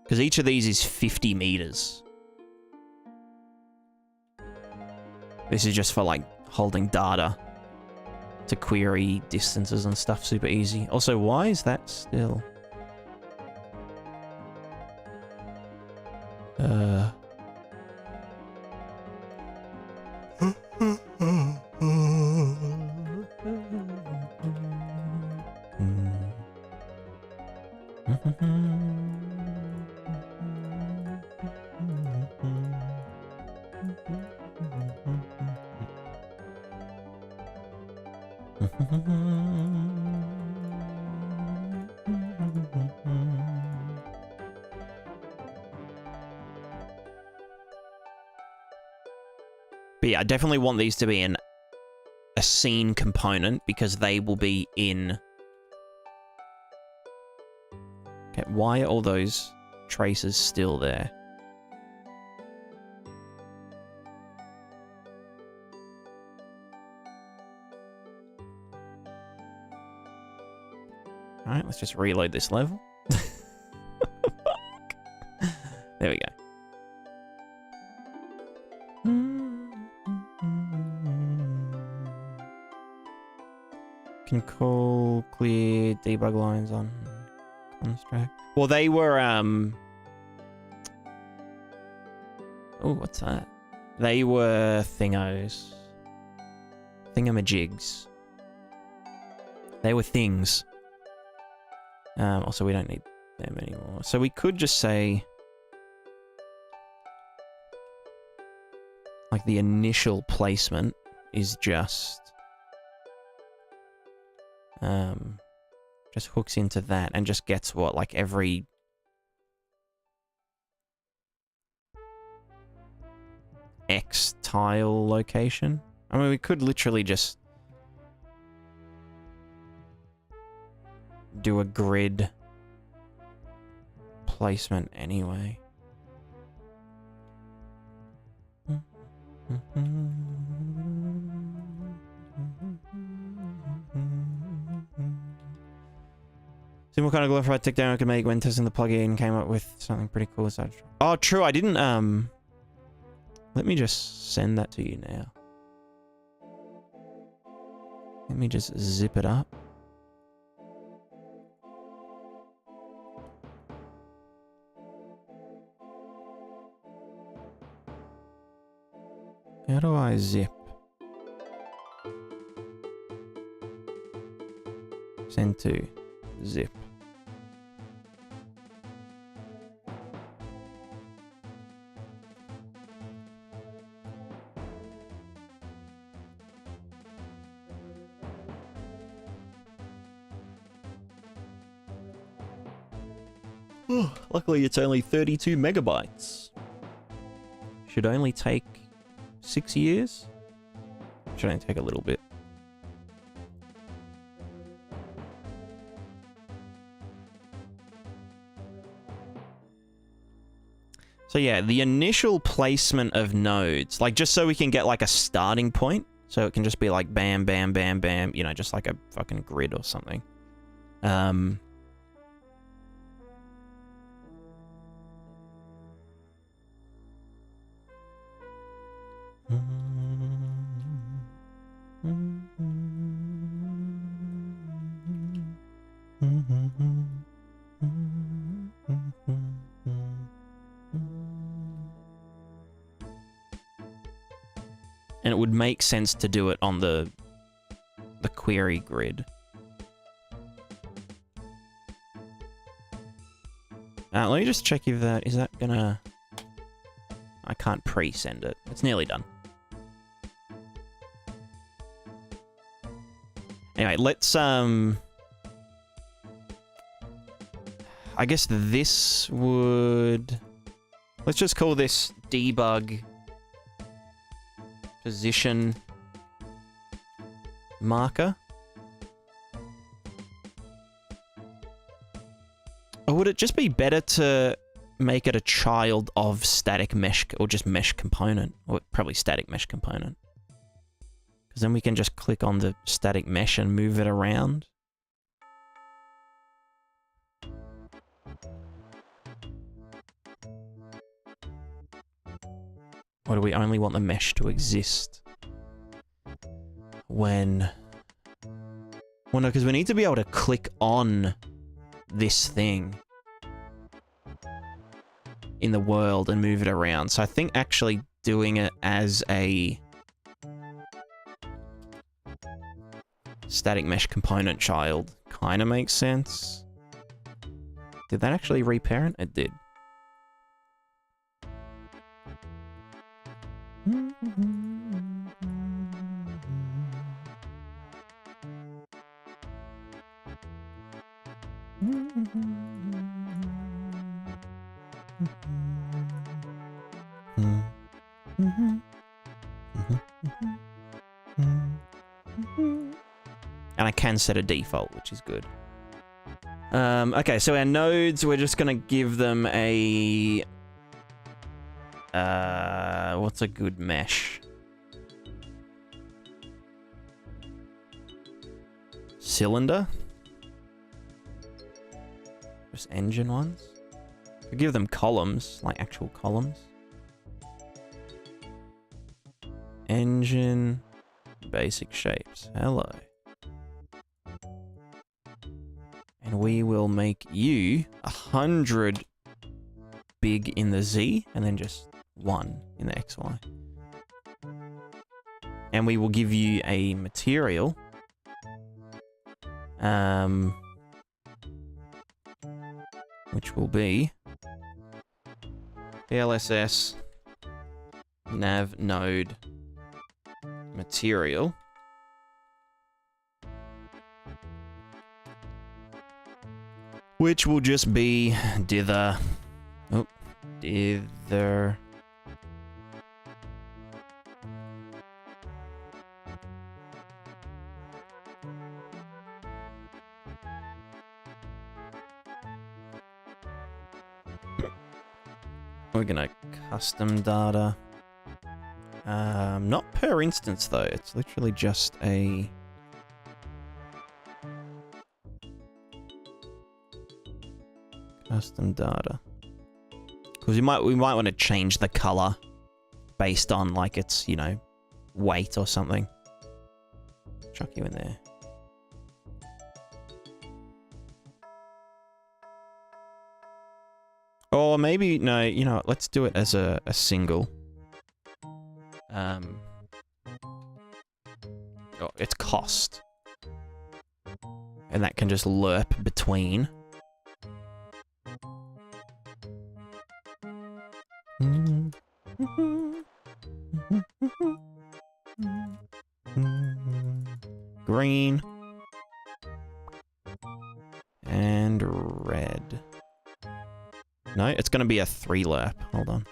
Because each of these is 50 meters. This is just for, like, holding data to query distances and stuff super easy. Also, why is that still... But yeah, I definitely want these to be a scene component because they will be in... Okay, why are all those traces still there? Alright, let's just reload this level. There we go. Can call clear debug lines on construct. Well, they were, oh, what's that? They were thingos. Thingamajigs. They were things. Also, we don't need them anymore. So we could just say like the initial placement is just hooks into that and just gets what, like every X tile location. I mean, we could literally just do a grid placement anyway. See what kind of glorified takedown I could make when testing the plugin. Came up with something pretty cool. So oh, true. I didn't. Let me just send that to you now. Let me just zip it up. How do I zip? Send to zip. Luckily, it's only 32 megabytes. Should only take 6 years? Should only take a little bit. So yeah, the initial placement of nodes, like just so we can get like a starting point, so it can just be like bam, bam, bam, bam, you know, just like a fucking grid or something. And it would make sense to do it on the query grid. Let me just check if that... Is that gonna... I can't pre-send it. It's nearly done. Anyway, let's... I guess this would... Let's just call this debug position marker. Or would it just be better to make it a child of static mesh, or just mesh component? Or probably static mesh component. Because then we can just click on the static mesh and move it around. Or do we only want the mesh to exist when... Well, no, because we need to be able to click on this thing in the world and move it around. So I think actually doing it as a static mesh component child kind of makes sense. Did that actually reparent? It did. And I can set a default, which is good. Okay, so our nodes, we're just gonna give them a... what's a good mesh? Cylinder? Just engine ones? We give them columns, like actual columns. Engine, basic shapes. Hello. And we will make you 100 big in the Z, and then just 1 in the XY. And we will give you a material. Which will be PLSS nav node material. Which will just be dither. Oh, dither. We're gonna custom data. Not per instance though. It's literally just a custom data. Because we might want to change the color based on like its, you know, weight or something. Chuck you in there. Or maybe, no, you know what, let's do it as a single. Oh, it's cost. And that can just lerp between. Green. And red. No, it's going to be a 3 lerp. Hold on.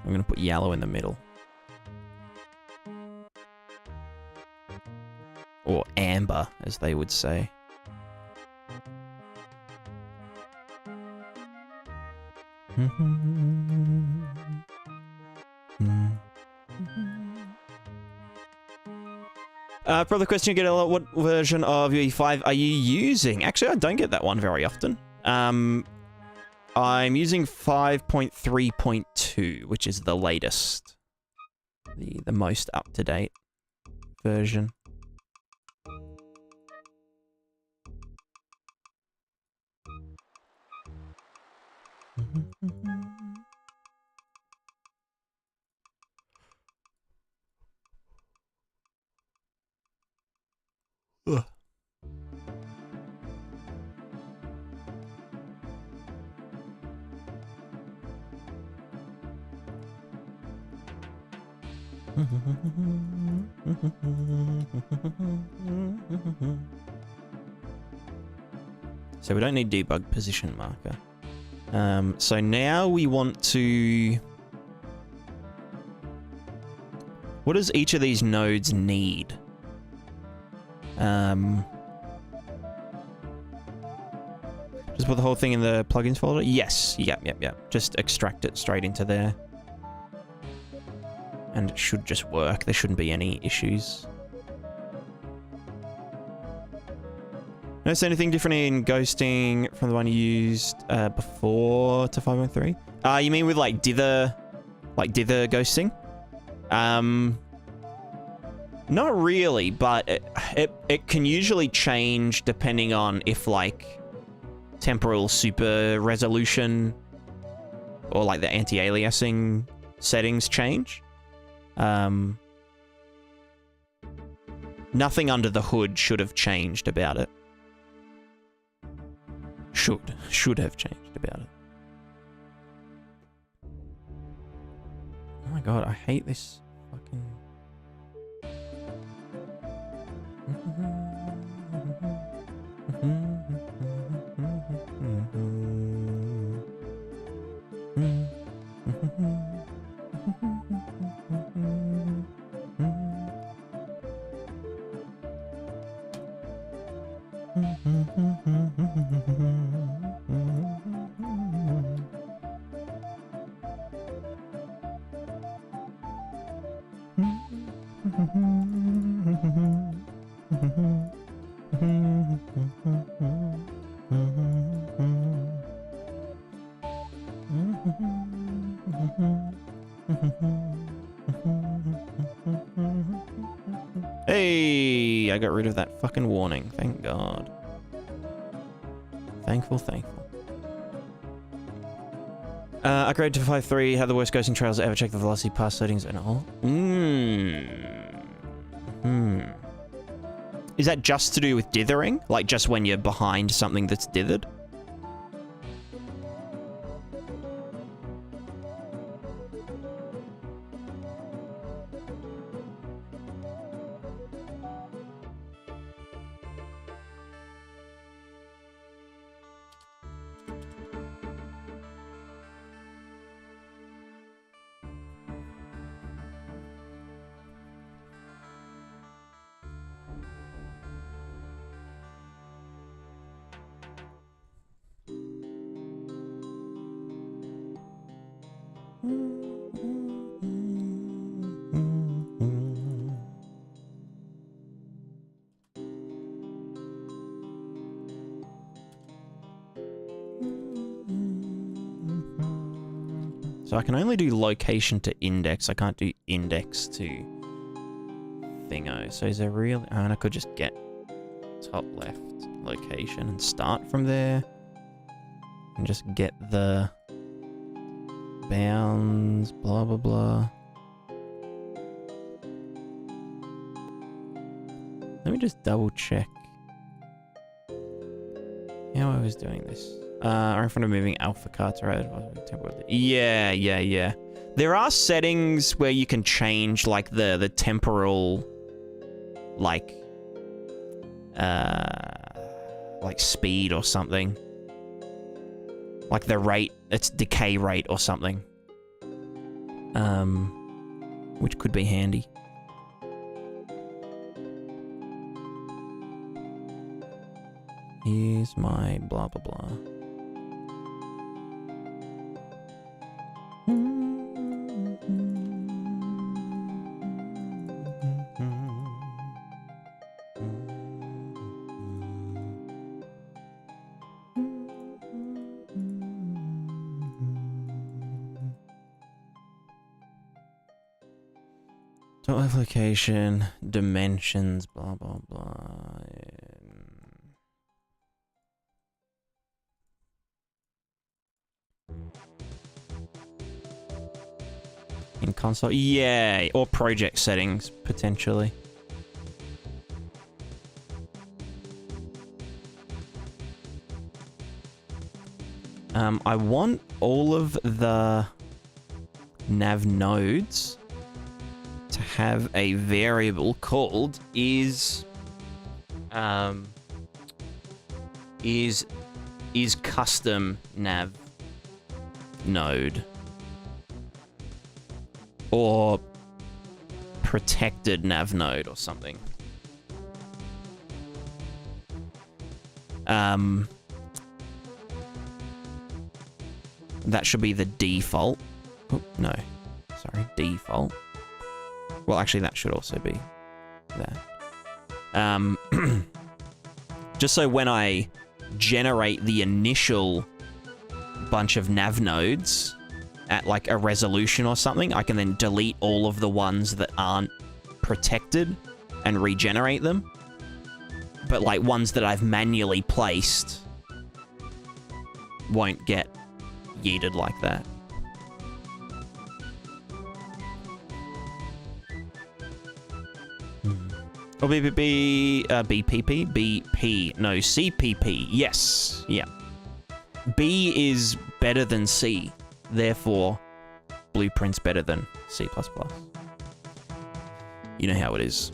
I'm going to put yellow in the middle. Or amber, as they would say. For the question you get a lot, what version of UE5 are you using? Actually, I don't get that one very often. I'm using 5.3.2, which is the latest. The most up-to-date version. Ugh. So we don't need debug position marker. So now we want to... What does each of these nodes need? Just put the whole thing in the plugins folder? Yes. Yep. Just extract it straight into there. And it should just work. There shouldn't be any issues. Notice anything different in ghosting from the one you used before to 5.3? You mean with like dither ghosting? Not really, but it can usually change depending on if like temporal super resolution or like the anti-aliasing settings change. Nothing under the hood should have changed about it. Should have changed about it. Oh my god, I hate this fucking... Hey, I got rid of that fucking warning. Thank God. Thankful. Upgrade to 5.3 had the worst ghosting trails ever. Check the velocity pass settings and all. Is that just to do with dithering? Like just when you're behind something that's dithered? So I can only do location to index. I can't do index to thingo. So is there really... Oh, and I could just get top left location and start from there. And just get the bounds, blah, blah, blah. Let me just double check how I was doing this. Or in front of moving alpha cards, right? Yeah. There are settings where you can change like the temporal, like speed or something. Like the rate, its decay rate or something. Which could be handy. Here's my blah blah blah. Top location, dimensions, blah blah blah. In console, yeah, or project settings potentially. I want all of the nav nodes to have a variable called is custom nav node or protected nav node or something. That should be the default. Oh, no, sorry, default. Well, actually, that should also be there. Just so when I generate the initial bunch of nav nodes at like a resolution or something, I can then delete all of the ones that aren't protected and regenerate them. But like ones that I've manually placed won't get yeeted like that. Or BPP, BP, no, CPP, yes, yeah. B is better than C, therefore Blueprint's better than C++. You know how it is.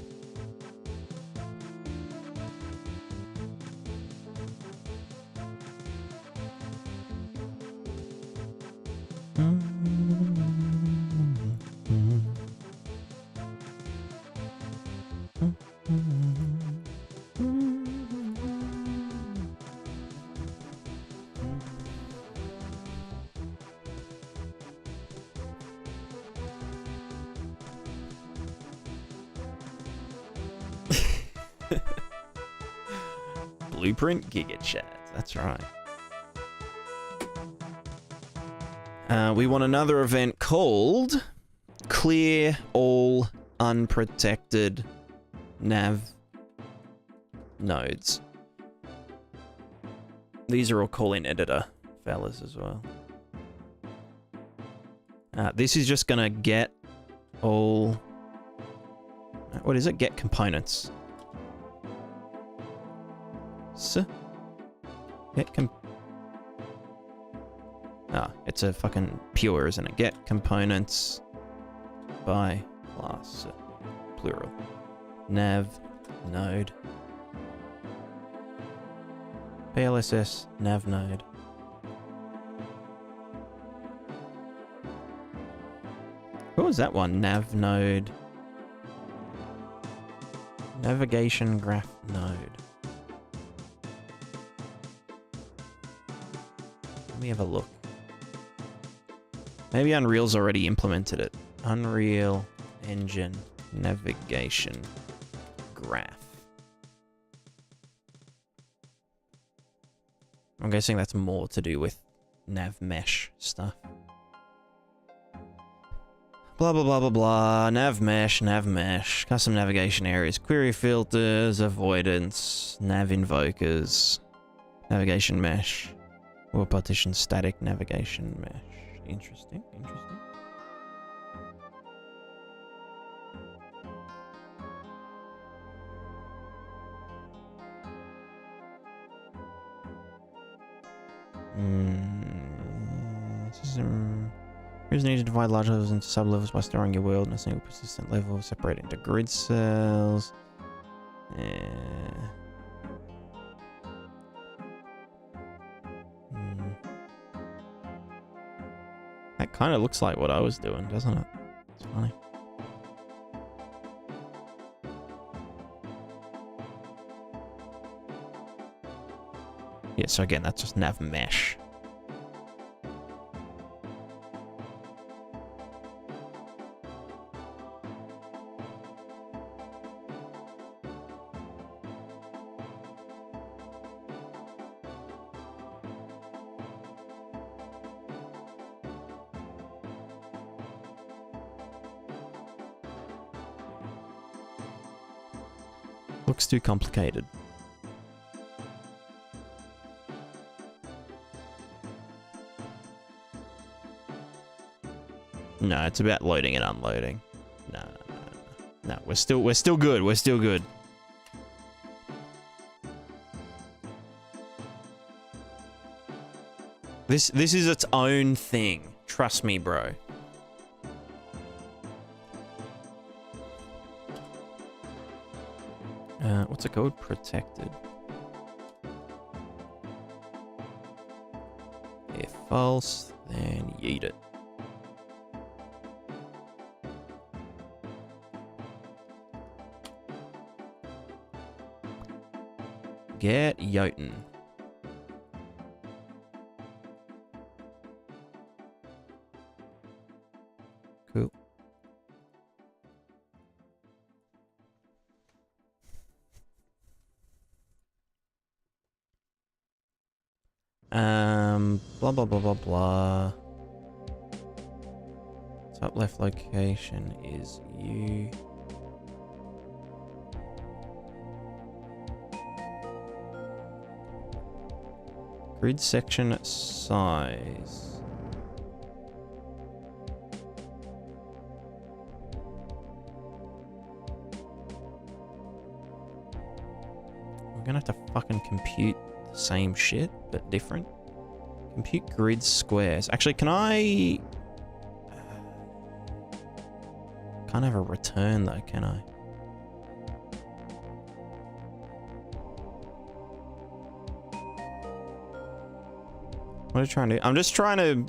Blueprint Giga Chat, that's right. We want another event called Clear All Unprotected Nav Nodes. These are all call-in editor fellas as well. This is just gonna get all... What is it? Get components. It's a fucking pure, isn't it? Get components by class, plural. Nav node. PLSS nav node. What was that one? Nav node. Navigation graph node. Let me have a look. Maybe Unreal's already implemented it. Unreal Engine navigation graph. I'm guessing that's more to do with Navmesh stuff. Blah, blah, blah, blah, blah. Navmesh. Custom navigation areas. Query filters. Avoidance. Nav invokers. Navigation mesh. Or partition static navigation mesh. Interesting. Here's needed to divide large levels into sub-levels by storing your world in a single persistent level, separate into grid cells. That kind of looks like what I was doing, doesn't it? It's funny. Yeah, so again, that's just nav mesh. Looks too complicated. No, it's about loading and unloading. No, we're still good. We're still good. This is its own thing. Trust me, bro. What's it called? Protected. If false, then yeet it. Get Jotun. Cool. Blah, blah, blah, blah, blah. Top left location is you. Grid section size. We're gonna have to fucking compute the same shit, but different. Compute grid squares. Actually, can I... Can't have a return though, can I? What are you trying to do? I'm just trying to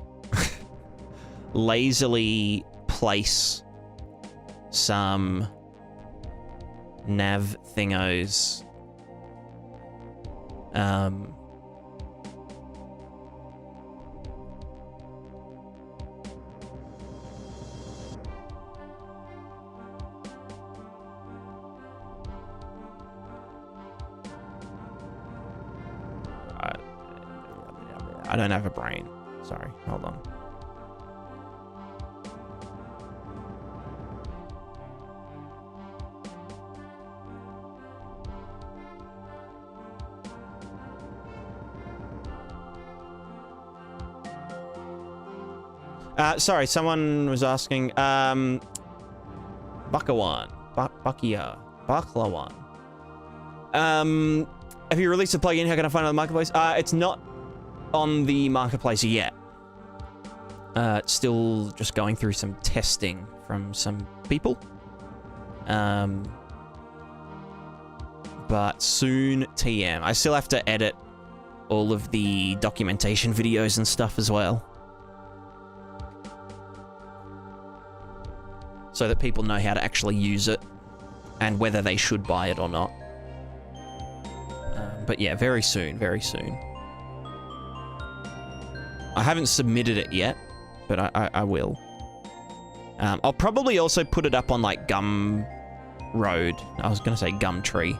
lazily place some nav thingos. I don't have a brain. Sorry, hold on. Sorry, someone was asking, Bakawan, Baklawan. Have you released a plugin? How can I find it on the marketplace? It's not on the marketplace yet. It's still just going through some testing from some people. But soon TM. I still have to edit all of the documentation videos and stuff as well, so that people know how to actually use it and whether they should buy it or not. But yeah, very soon, very soon. I haven't submitted it yet, but I will. I'll probably also put it up on like Gumroad. I was gonna say Gumtree.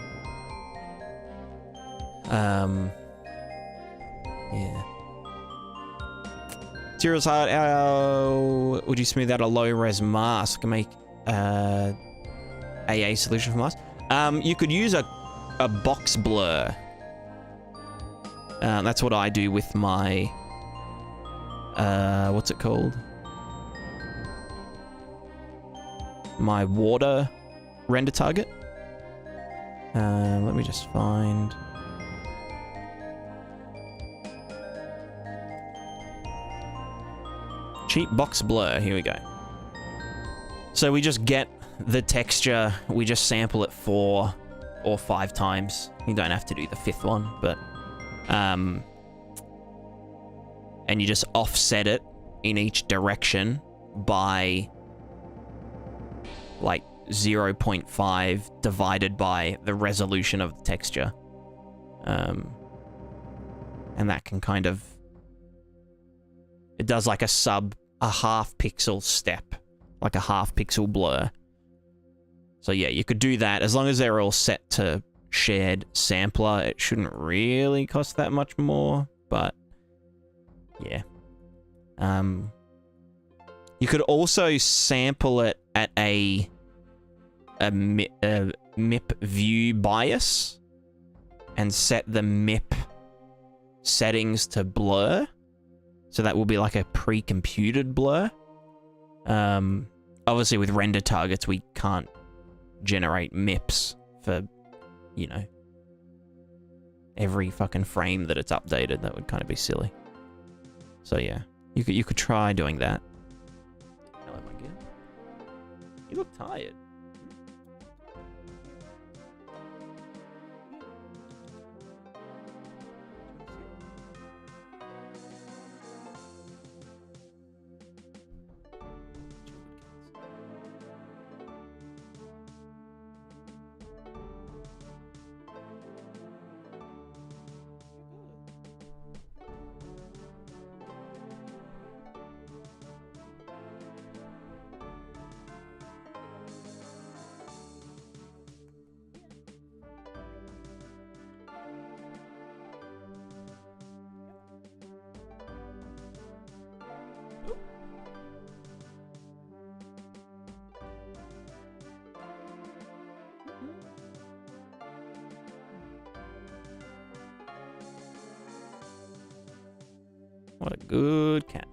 Yeah. Zero's Heart, how would you smooth out a low-res mask and make AA solution for mask? You could use a box blur. That's what I do with my... what's it called? My water render target. Let me just find... Cheap box blur, here we go. So we just get the texture, we just sample it 4 or 5 times. You don't have to do the 5th one, but... and you just offset it in each direction by... like 0.5 divided by the resolution of the texture. And that can kind of... It does like a half pixel step, like a half pixel blur. So yeah, you could do that as long as they're all set to shared sampler. It shouldn't really cost that much more, but yeah. You could also sample it at a MIP view bias and set the MIP settings to blur. So that will be like a pre-computed blur. Obviously with render targets, we can't generate MIPs for, you know, every fucking frame that it's updated. That would kind of be silly. So yeah, you could try doing that. Hello, my kid. You look tired. What a good cat.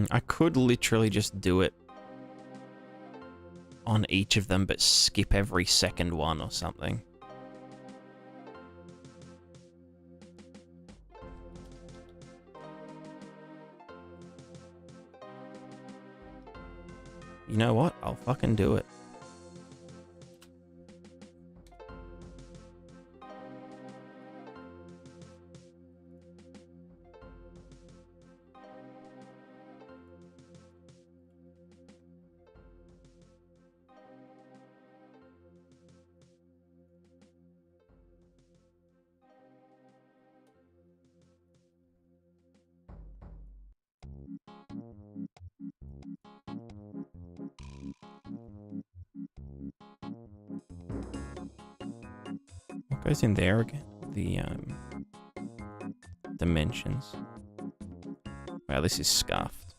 I could literally just do it on each of them, but skip every second one or something. You know what? I'll fucking do it. What goes in there again? The dimensions. Wow, this is scuffed.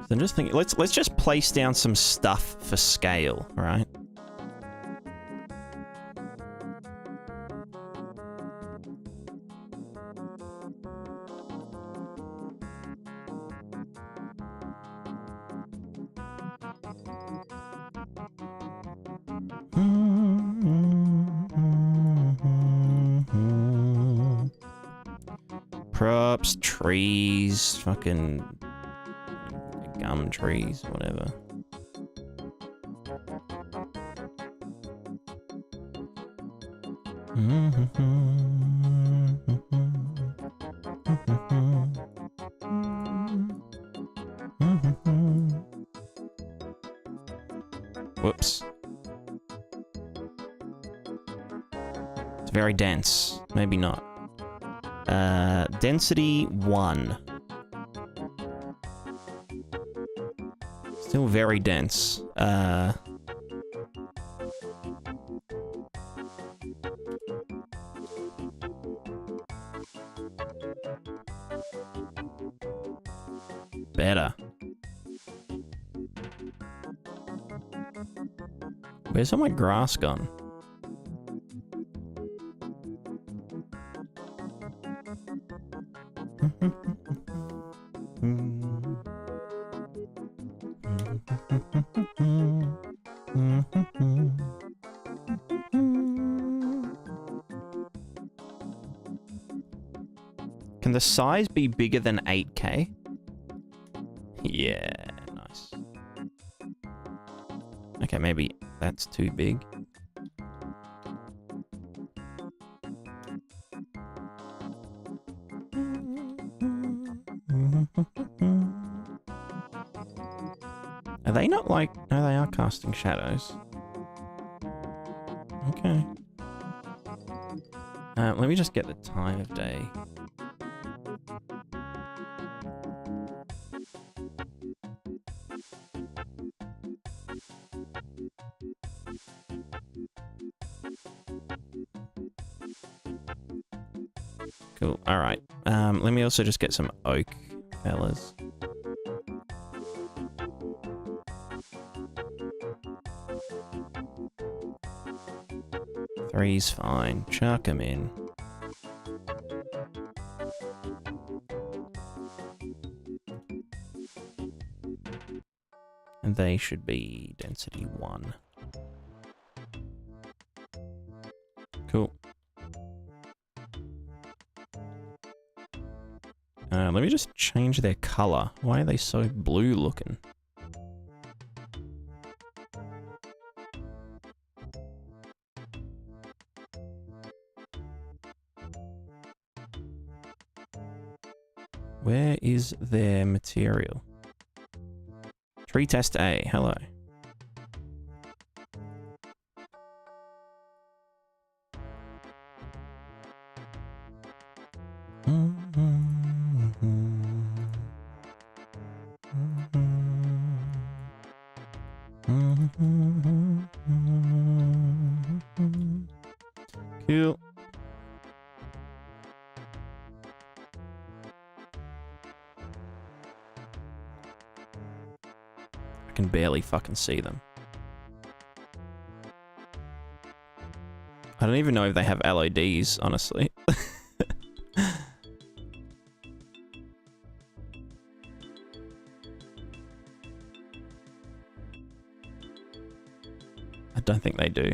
I'm just thinking, let's just place down some stuff for scale, right? Whoops, trees, fucking gum trees, whatever. Whoops. It's very dense. Maybe not. Density 1. Still very dense. Better. Where's all my grass gone? Can the size be bigger than 8K? Yeah, nice. Okay, maybe that's too big. Are they not like... No, they are casting shadows. Okay. Let me just get the time of day. Cool, alright. Let me also just get some oak, fellas. Three's fine. Chuck them in. And they should be density 1. Cool. Let me just change their color. Why are they so blue looking? Where is their material? Tree test A, hello. Cool. I can barely fucking see them. I don't even know if they have LODs, honestly. I don't think they do.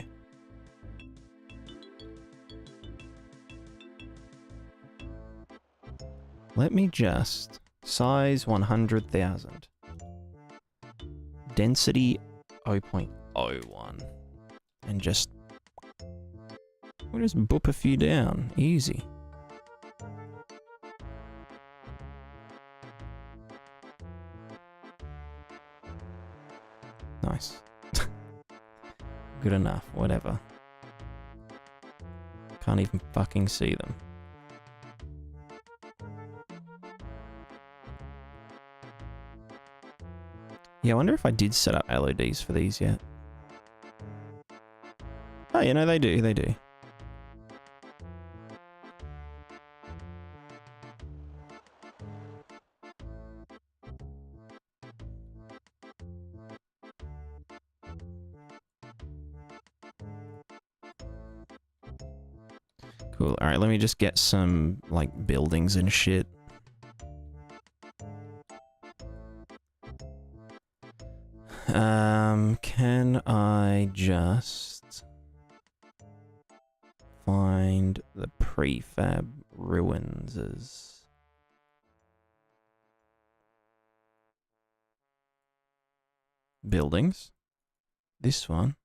Let me just... Size 100,000. Density 0.01. And just... We'll just boop a few down. Easy. Nice. Good enough, whatever. Can't even fucking see them. Yeah, I wonder if I did set up LEDs for these yet. Oh, you know, they do, they do. Cool. Alright, let me just get some, like, buildings and shit. Can I just find the prefab ruins? buildings. This one.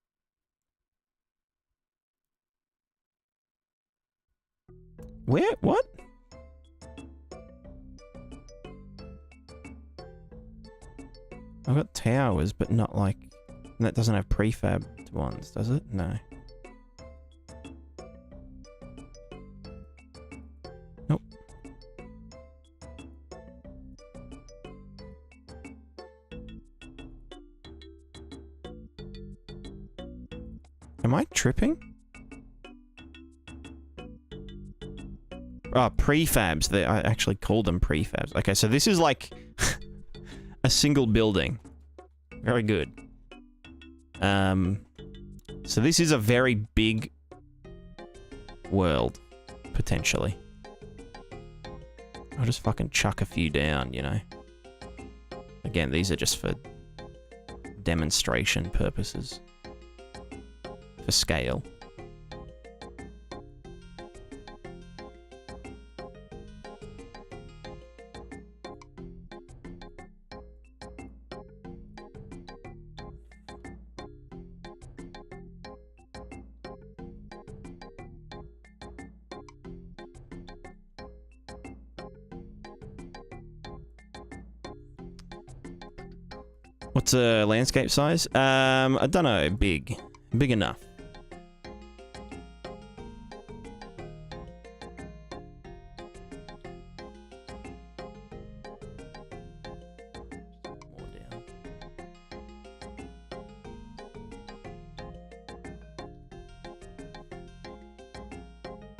Where? What? I've got towers, but not like... That doesn't have prefabbed ones, does it? No. Nope. Am I tripping? Oh, prefabs. I actually called them prefabs. Okay, so this is like a single building. Very good. So this is a very big world, potentially. I'll just fucking chuck a few down, you know. Again, these are just for demonstration purposes. For scale. What's a landscape size? I don't know. Big enough. More down.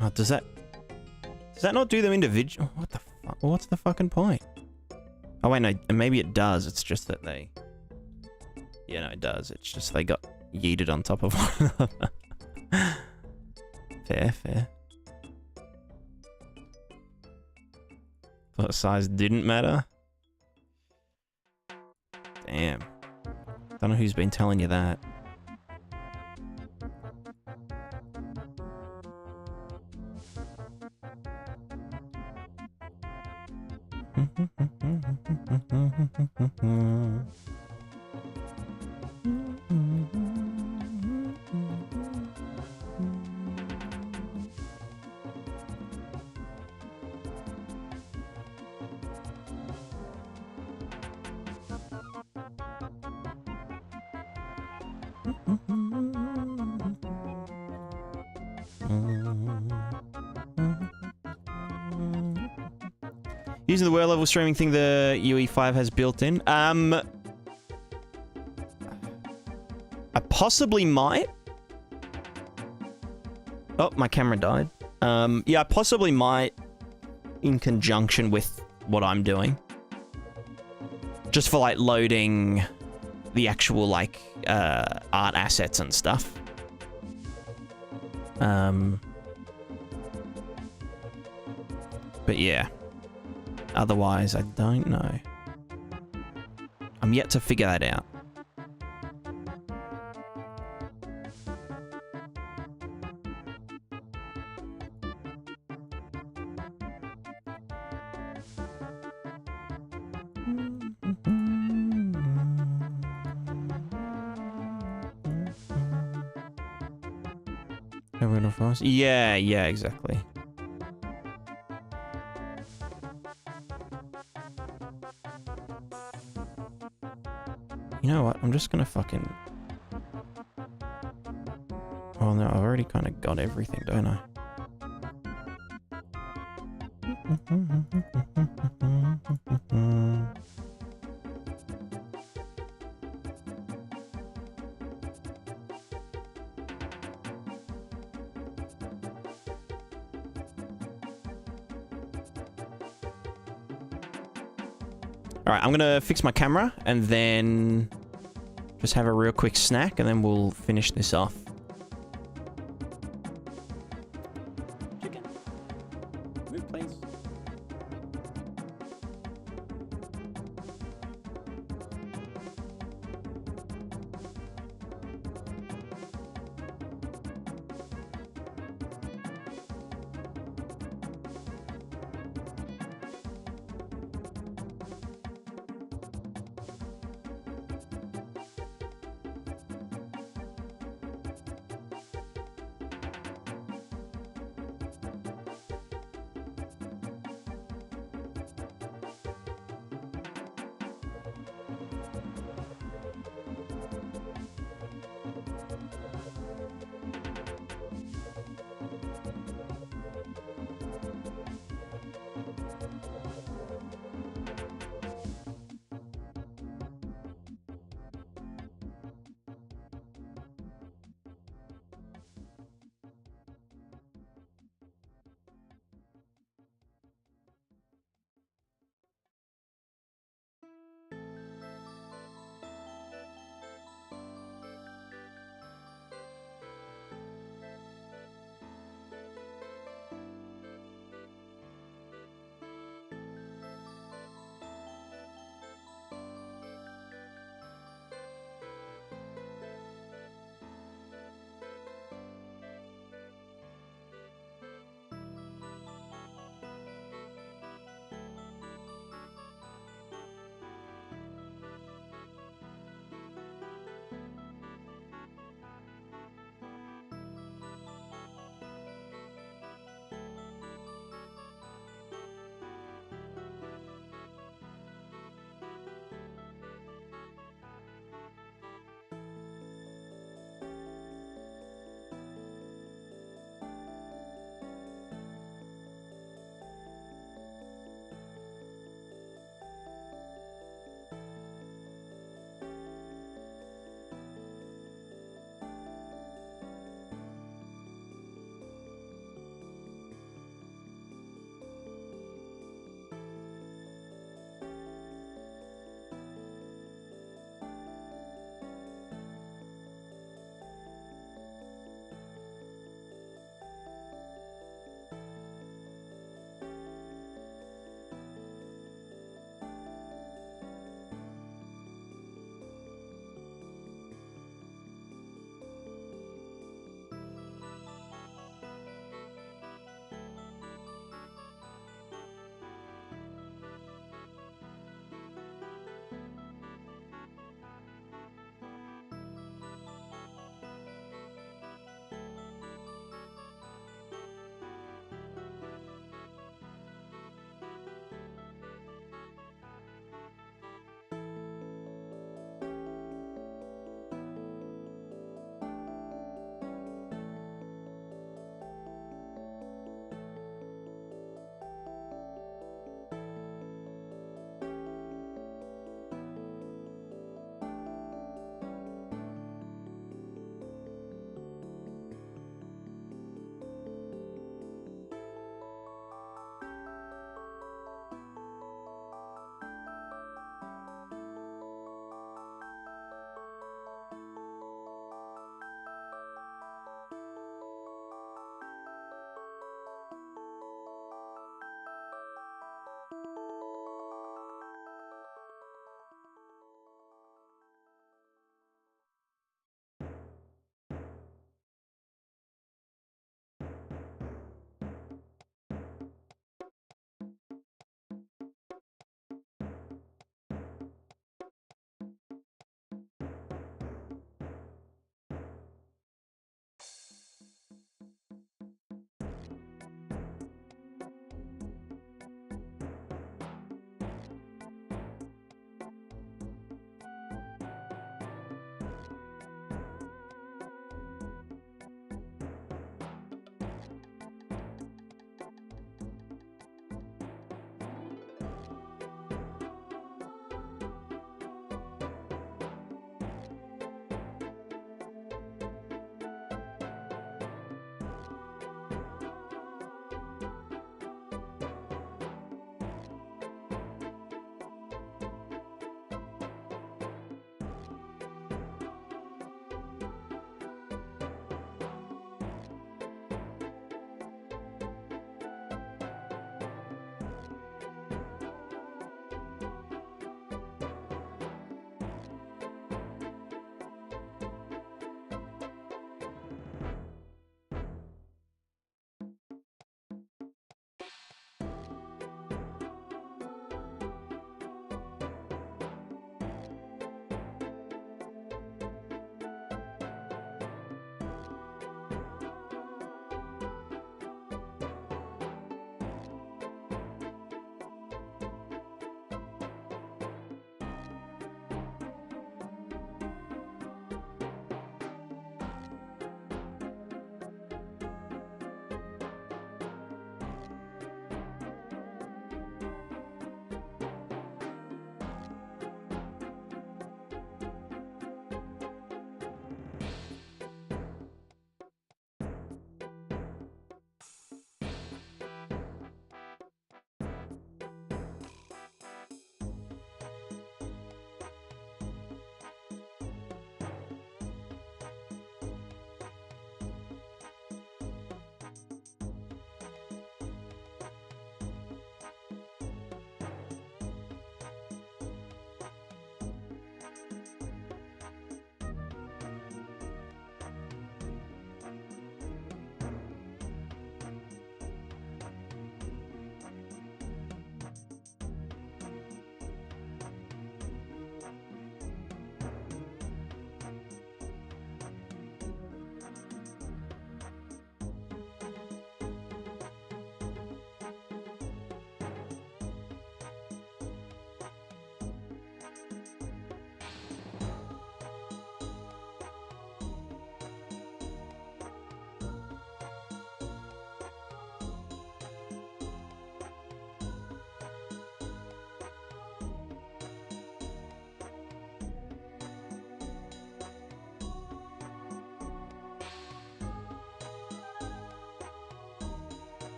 Oh, does that not do them individual? What the fuck? What's the fucking point? Oh wait, no. Maybe it does. It's just that they. Yeah, no, it does. It's just they got yeeted on top of one another. Fair. Thought size didn't matter. Damn. Don't know who's been telling you that. Using the world level streaming thing the UE5 has built in. I possibly might. Oh, my camera died. Yeah, I possibly might in conjunction with what I'm doing. Just for like loading the actual like art assets and stuff. But yeah. Otherwise, I don't know. I'm yet to figure that out. Yeah, exactly. You know what? I'm just gonna fucking... Oh no, I've already kind of got everything, don't I? Alright, I'm gonna fix my camera and then just have a real quick snack and then we'll finish this off. Chicken. Move, please.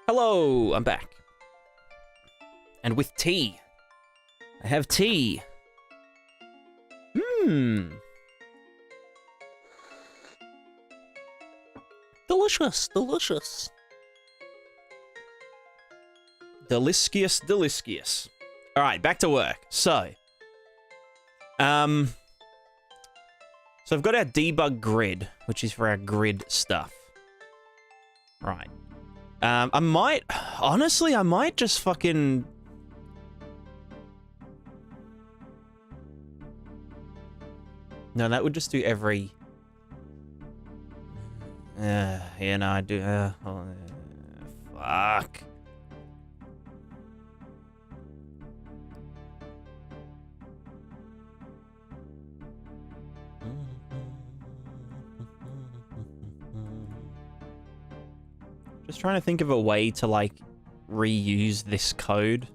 Hello, I'm back. And with tea. I have tea. Mmm. Delicious, delicious. Delicious, delicious. All right, back to work. So I've got our debug grid, which is for our grid stuff. Right. I might just fucking... No, that would just do every... yeah, no, I do... fuck. Just trying to think of a way to, like, reuse this code.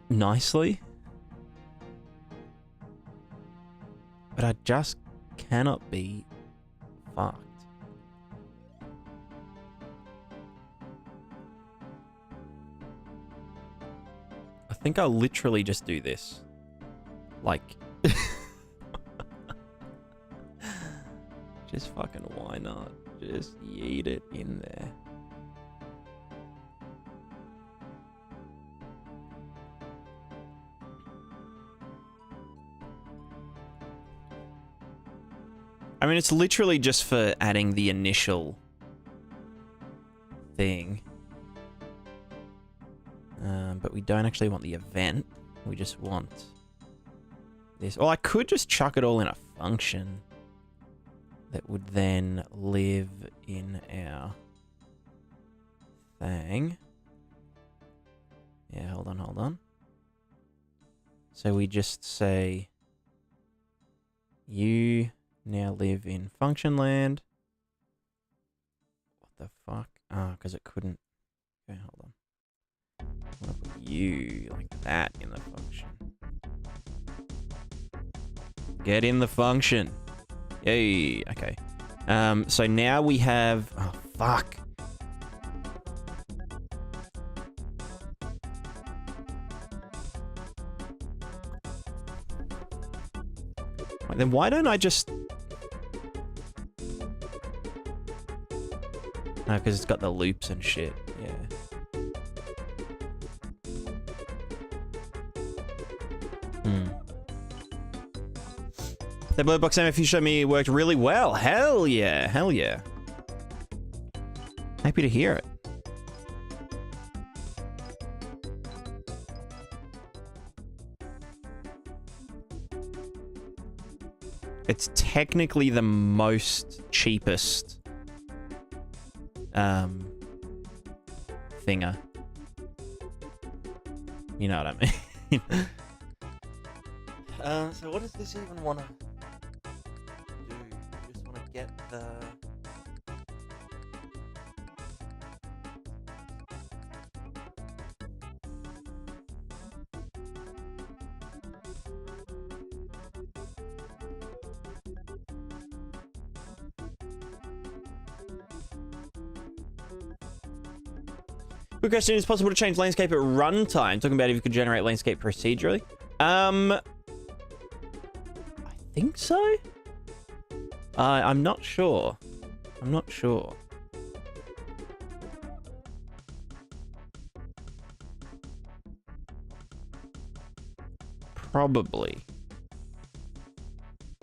Nicely. But I just cannot be fucked. I think I'll literally just do this. Like... Just fucking why not? Just yeet it in there. I mean, it's literally just for adding the initial thing. But we don't actually want the event. We just want this. Or I could just chuck it all in a function that would then live in our thing. Yeah, hold on. So we just say, you now live in function land. What the fuck? Ah, because it couldn't. Okay, hold on. I'm gonna put you like that in the function. Get in the function. Yay, okay. So now we have... Oh, fuck. Wait, then why don't I just... No, because it's got the loops and shit, yeah. The Blue Box if you showed me it worked really well. Hell yeah, hell yeah. Happy to hear it. It's technically the most cheapest thinger. You know what I mean? So what does this even want to do? I just want to get the... Quick question, is it possible to change landscape at runtime? Talking about if you could generate landscape procedurally. I think so? I'm not sure. I'm not sure. Probably.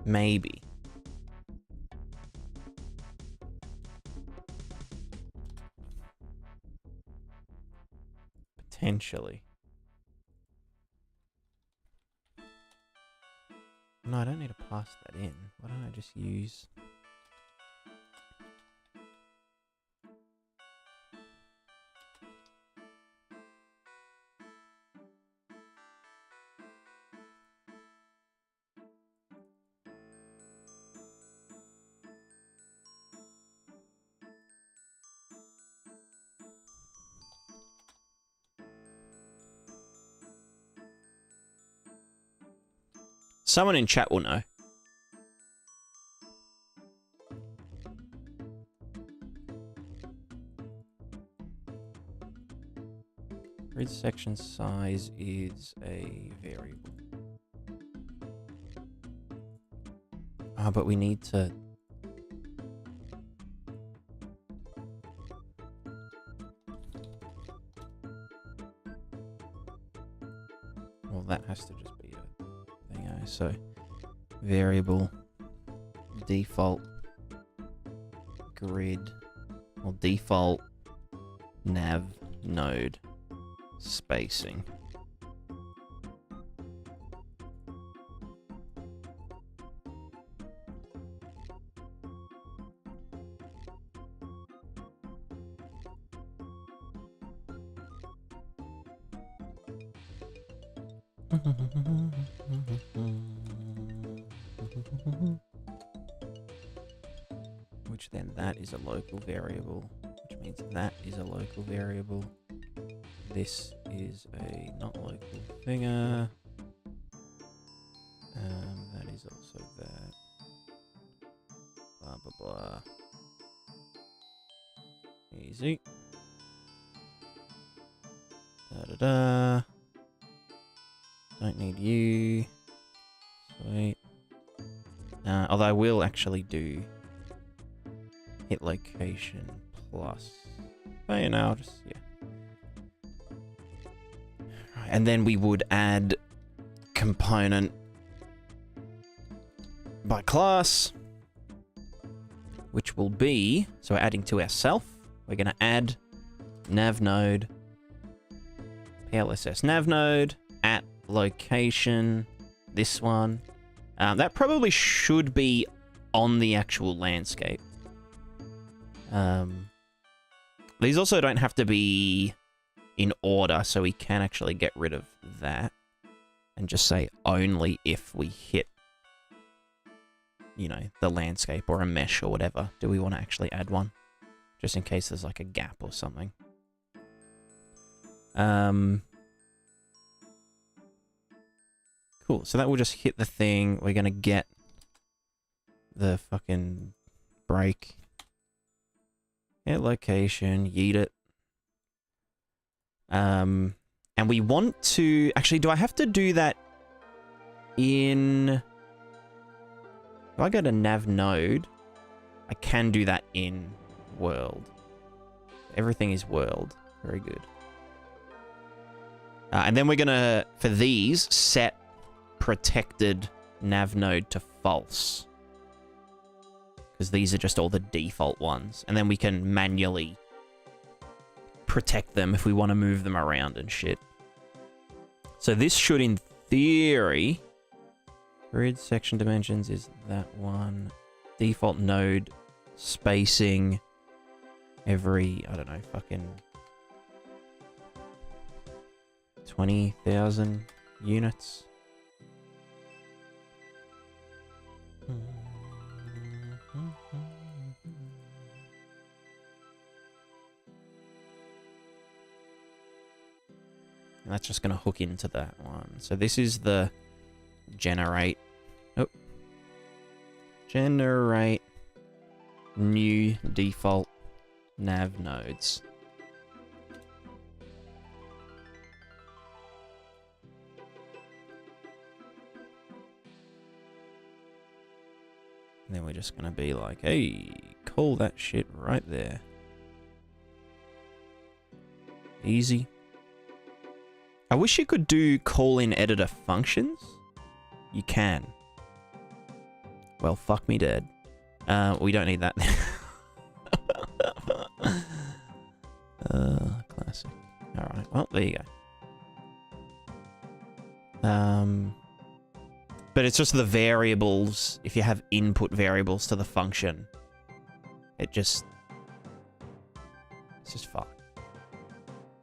Maybe. Potentially. No, I don't need to pass that in. Why don't I just use... Someone in chat will know. Grid section size is a variable. Ah, but we need to... Well, that has to just be a thing, so variable default grid or default nav node spacing. Which then that is a local variable, which means that is a local variable. This is a not local figure. That is also that. Blah, blah, blah. Easy. Da-da-da. Don't need you. Sweet. Although I will actually do hit location plus. Oh, you know, I'll just, yeah. And then we would add component by class, which will be, so we're adding to ourself. We're going to add nav node, PLSS nav node at location, this one. That probably should be on the actual landscape. These also don't have to be in order, so we can actually get rid of that and just say only if we hit, you know, the landscape or a mesh or whatever. Do we want to actually add one? Just in case there's like a gap or something. Cool, so that will just hit the thing. We're going to get the fucking break. Get location, yeet it. And we want to... Actually, do I have to do that in... If I go to nav node, I can do that in world. Everything is world. Very good. And then we're going to, for these, set protected nav node to false. Because these are just all the default ones. And then we can manually protect them if we want to move them around and shit. So this should, in theory... Grid section dimensions is that one. Default node spacing every, I don't know, fucking 20,000 units. And that's just going to hook into that one. So this is the generate. Oh. Generate new default nav nodes. And then we're just going to be like, hey, call that shit right there. Easy. I wish you could do call-in editor functions. You can. Well, fuck me dead. We don't need that. Classic. Alright, well, there you go. But it's just the variables. If you have input variables to the function, it's just fuck.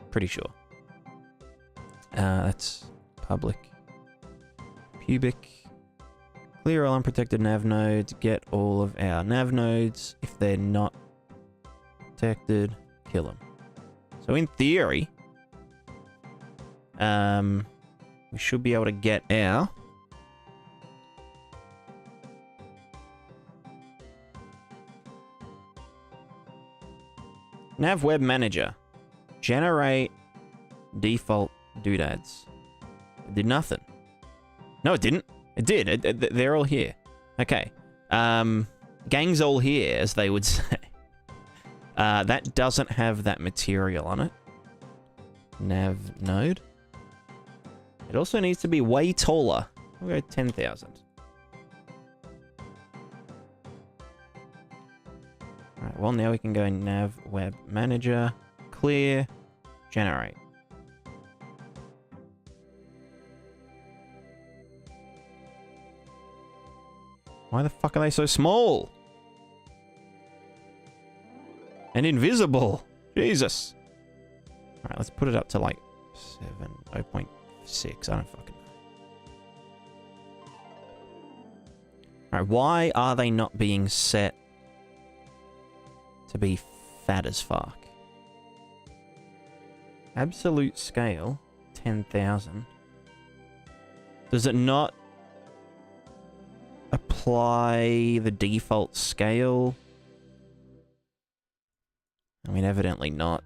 Pretty sure. That's public. Pubic. Clear all unprotected nav nodes. Get all of our nav nodes. If they're not protected, kill them. So in theory, we should be able to get our nav web manager. Generate default doodads. It did nothing. No, it didn't. It did. They're all here. Okay. Gang's all here, as they would say. That doesn't have that material on it. Nav node. It also needs to be way taller. We'll go 10,000. Alright, well now we can go nav web manager, clear, generate. Why the fuck are they so small? And invisible. Jesus. Alright, let's put it up to like 0.6. I don't fucking know. Alright, why are they not being set to be fat as fuck? Absolute scale, 10,000. Does it not apply the default scale? I mean, evidently not.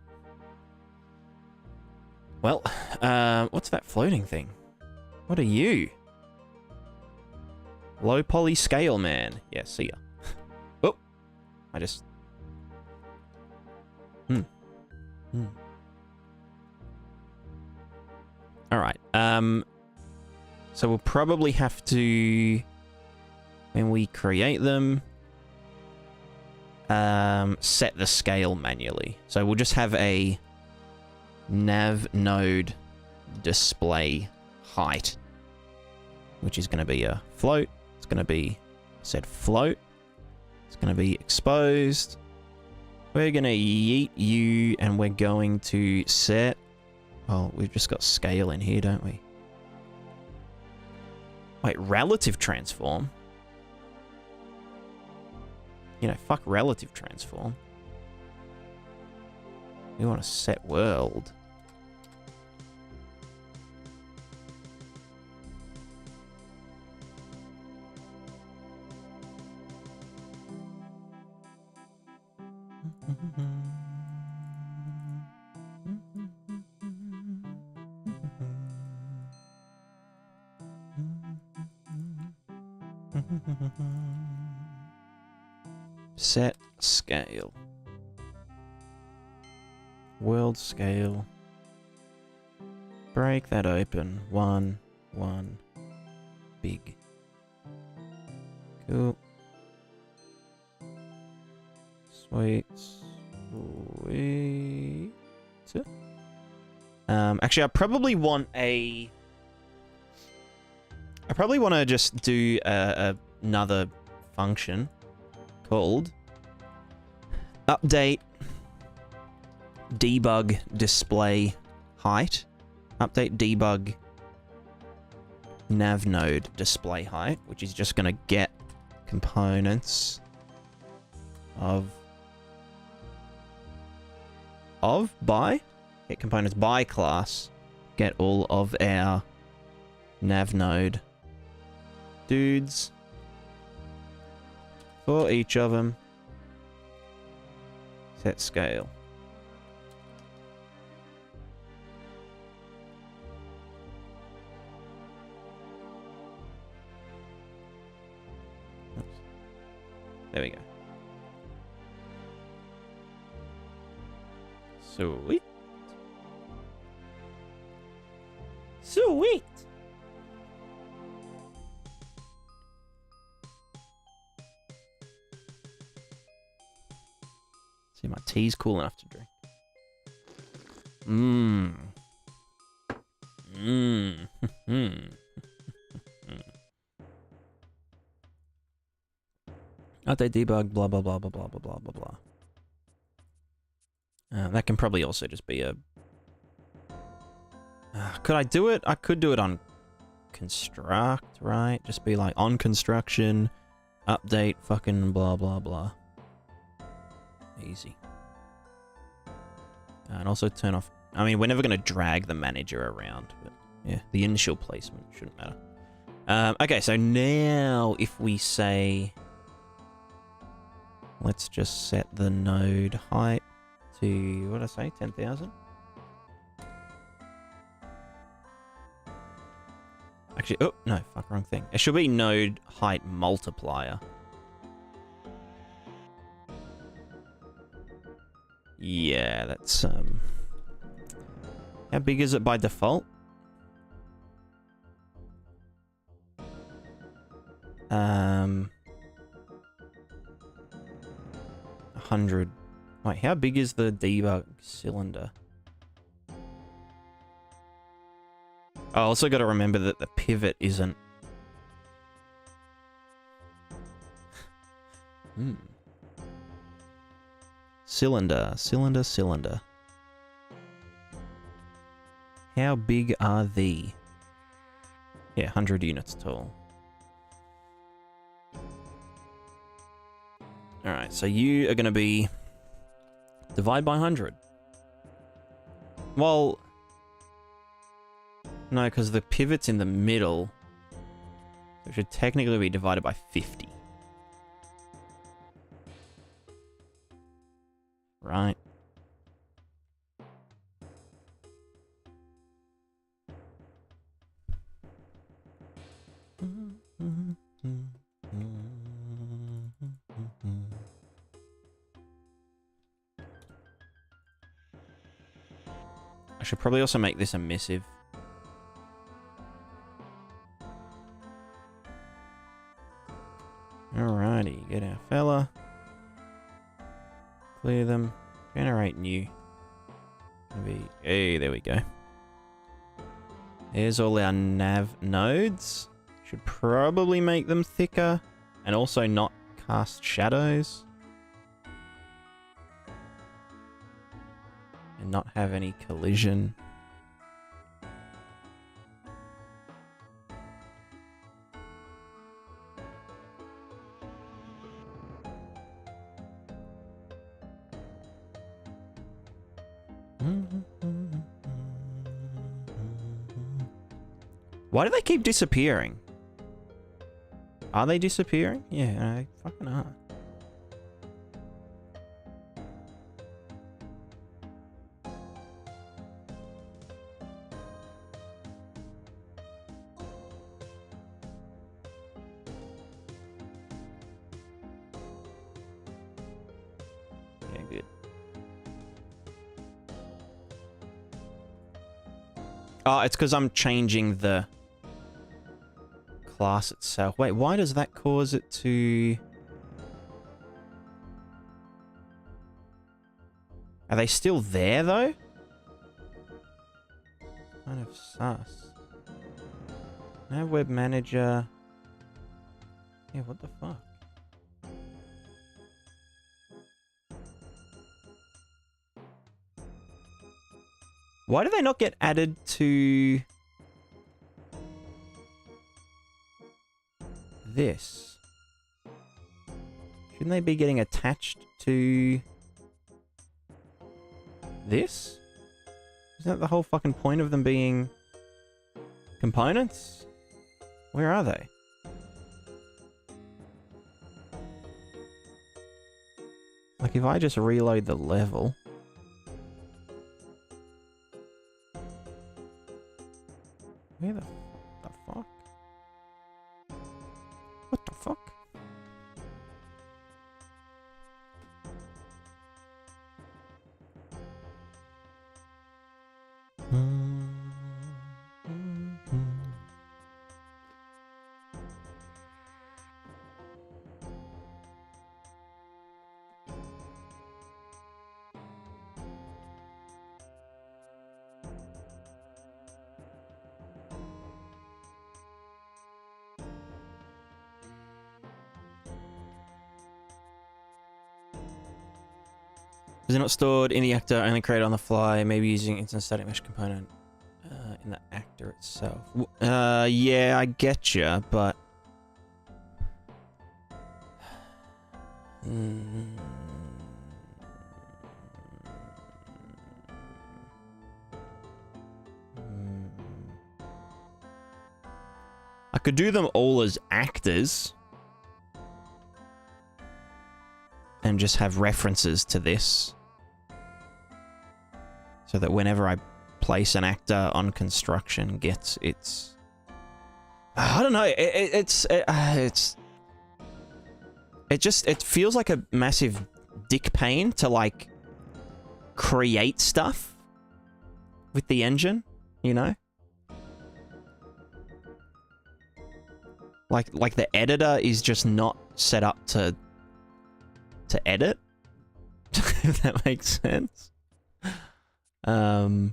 Well, what's that floating thing? What are you? Low poly scale man. Yeah, see ya. Oh, I just... Alright, so we'll probably have to, when we create them, set the scale manually. So we'll just have a nav node display height, which is going to be a float. It's going to be set float. It's going to be exposed. We're going to yeet you, and we're going to set... Oh, we've just got scale in here, don't we? Wait, relative transform? You know, fuck relative transform. We want to set world. Set scale. World scale. Break that open. 1, 1. Big. Cool. Sweet. Sweet. Actually, I probably want a... I probably want to just do another function called update debug display height. Update debug nav node display height, which is just going to get components get components by class, get all of our nav node dudes for each of them. Set scale. Oops. There we go. Sweet. Sweet. See, my tea's cool enough to drink. Update debug, blah, blah, blah, blah, blah, blah, blah, blah, blah. That can probably also just be a... could I do it? I could do it on construct, right? Just be like, on construction, update, fucking blah, blah, blah. Easy. And also turn off... I mean, we're never going to drag the manager around, but yeah, the initial placement shouldn't matter. Okay, so now if we say... Let's just set the node height to, what did I say, 10,000? Actually, oh, no, fuck, wrong thing. It should be node height multiplier. Yeah, that's, how big is it by default? 100. Wait, how big is the debug cylinder? I also got to remember that the pivot isn't... Cylinder. How big are the... Yeah, 100 units tall. Alright, so you are going to be... Divide by 100. Well... No, because the pivot's in the middle. So it should technically be divided by 50. Right. I should probably also make this a missive. Alrighty, get our fella. Clear them. Generate new. Hey, there we go. There's all our nav nodes. Should probably make them thicker. And also not cast shadows. And not have any collision. Why do they keep disappearing? Are they disappearing? Yeah, they fucking are. Yeah, good. Oh, it's because I'm changing the class itself. Wait, why does that cause it to... Are they still there, though? Kind of sus. Nav web manager... Yeah, what the fuck? Why do they not get added to... this? Shouldn't they be getting attached to this? Isn't that the whole fucking point of them being components? Where are they? Like if I just reload the level. Where the fuck? What the fuck? Is it not stored in the actor, only created on the fly, maybe using instant static mesh component in the actor itself? Yeah, I getcha, but... I could do them all as actors. And just have references to this. So that whenever I place an actor on construction gets its I don't know. It feels like a massive dick pain to like create stuff with the engine, you know? Like the editor is just not set up to edit. If that makes sense. Hmm.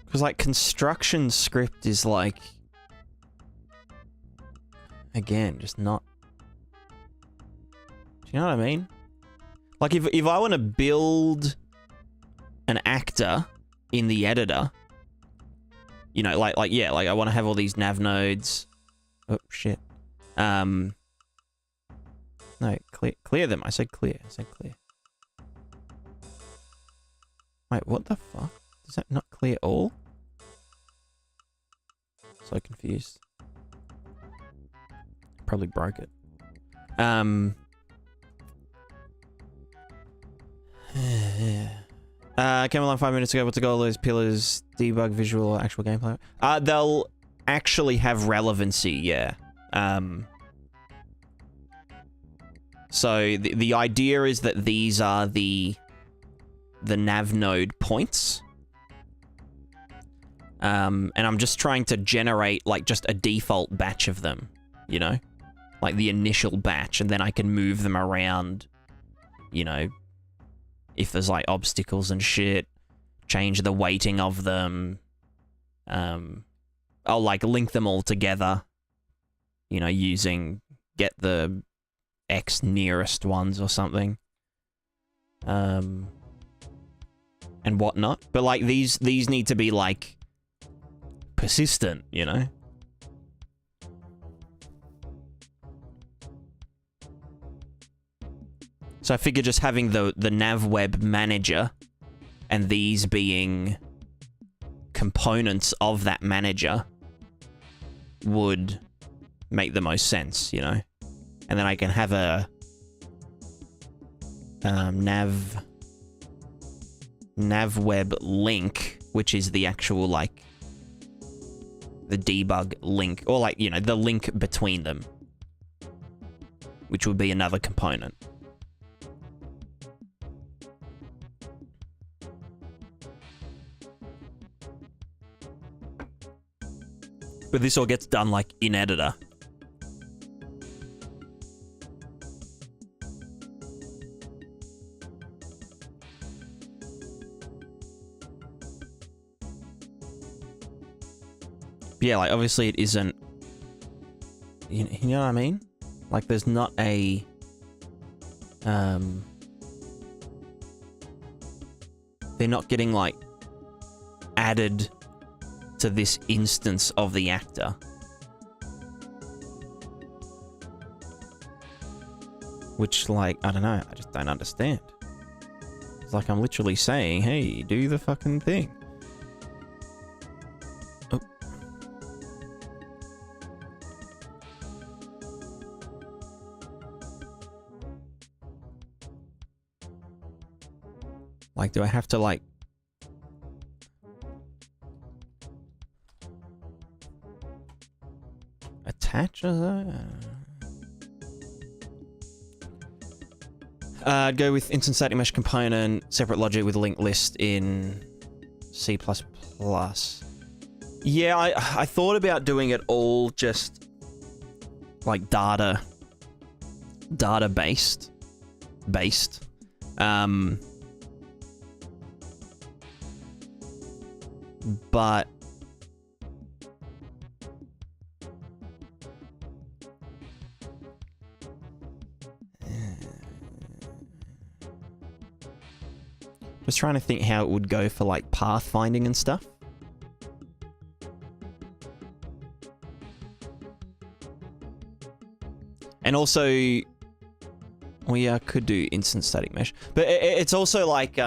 Because, like, construction script is, like... Again, just not... Do you know what I mean? Like, if I want to build an actor in the editor... You know, yeah, like, I want to have all these nav nodes... Oh, shit. No, clear them. I said clear. Wait, what the fuck? Does that not clear all? So confused. Probably broke it. Came along 5 minutes ago. What's the goal of those pillars? Debug, visual, or actual gameplay? They'll actually have relevancy, yeah. So the idea is that these are the nav node points. And I'm just trying to generate, like, just a default batch of them, you know? Like, the initial batch, and then I can move them around, you know, if there's, like, obstacles and shit, change the weighting of them. I'll, like, link them all together, you know, get the X nearest ones or something. And whatnot. But, like, these need to be, like, persistent, you know? So I figure just having the NavWeb manager and these being components of that manager would make the most sense, you know? And then I can have a NavWeb link, which is the actual, like, the debug link, or, like, you know, the link between them, which would be another component. But this all gets done, like, in editor. Yeah, like, obviously it isn't... You know what I mean? Like, there's not a... They're not getting, like, added to this instance of the actor. Which, like, I don't know, I just don't understand. It's like I'm literally saying, hey, do the fucking thing. Oh. Like, do I have to, like... attach? Go with instant static mesh component, separate logic with linked list in C++. Yeah, I thought about doing it all just like data-based. But just trying to think how it would go for, like, pathfinding and stuff. And also, we could do instant static mesh, but it's also like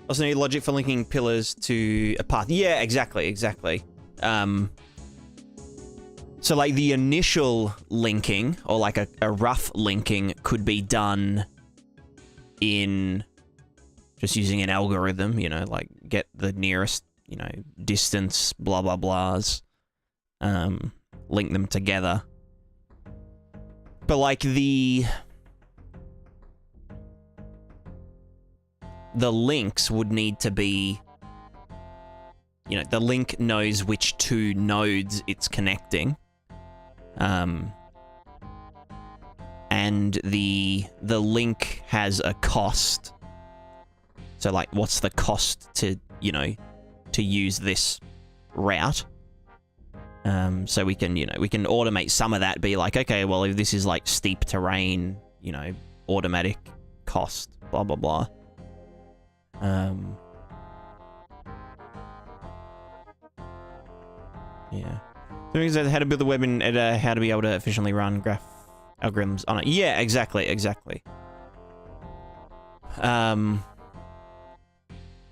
also need logic for linking pillars to a path. Yeah, exactly. So like the initial linking, or like a rough linking, could be done in just using an algorithm, you know, like get the nearest, you know, distance, blah, blah, blahs, link them together. But like the links would need to be, you know, the link knows which two nodes it's connecting. And the link has a cost. So like, what's the cost to, you know, to use this route? So we can, you know, we can automate some of that, be like, okay, well, if this is like steep terrain, you know, automatic cost, blah, blah, blah. Yeah. So how to build the web in editor, how to be able to efficiently run graph algorithms on it. Yeah, exactly.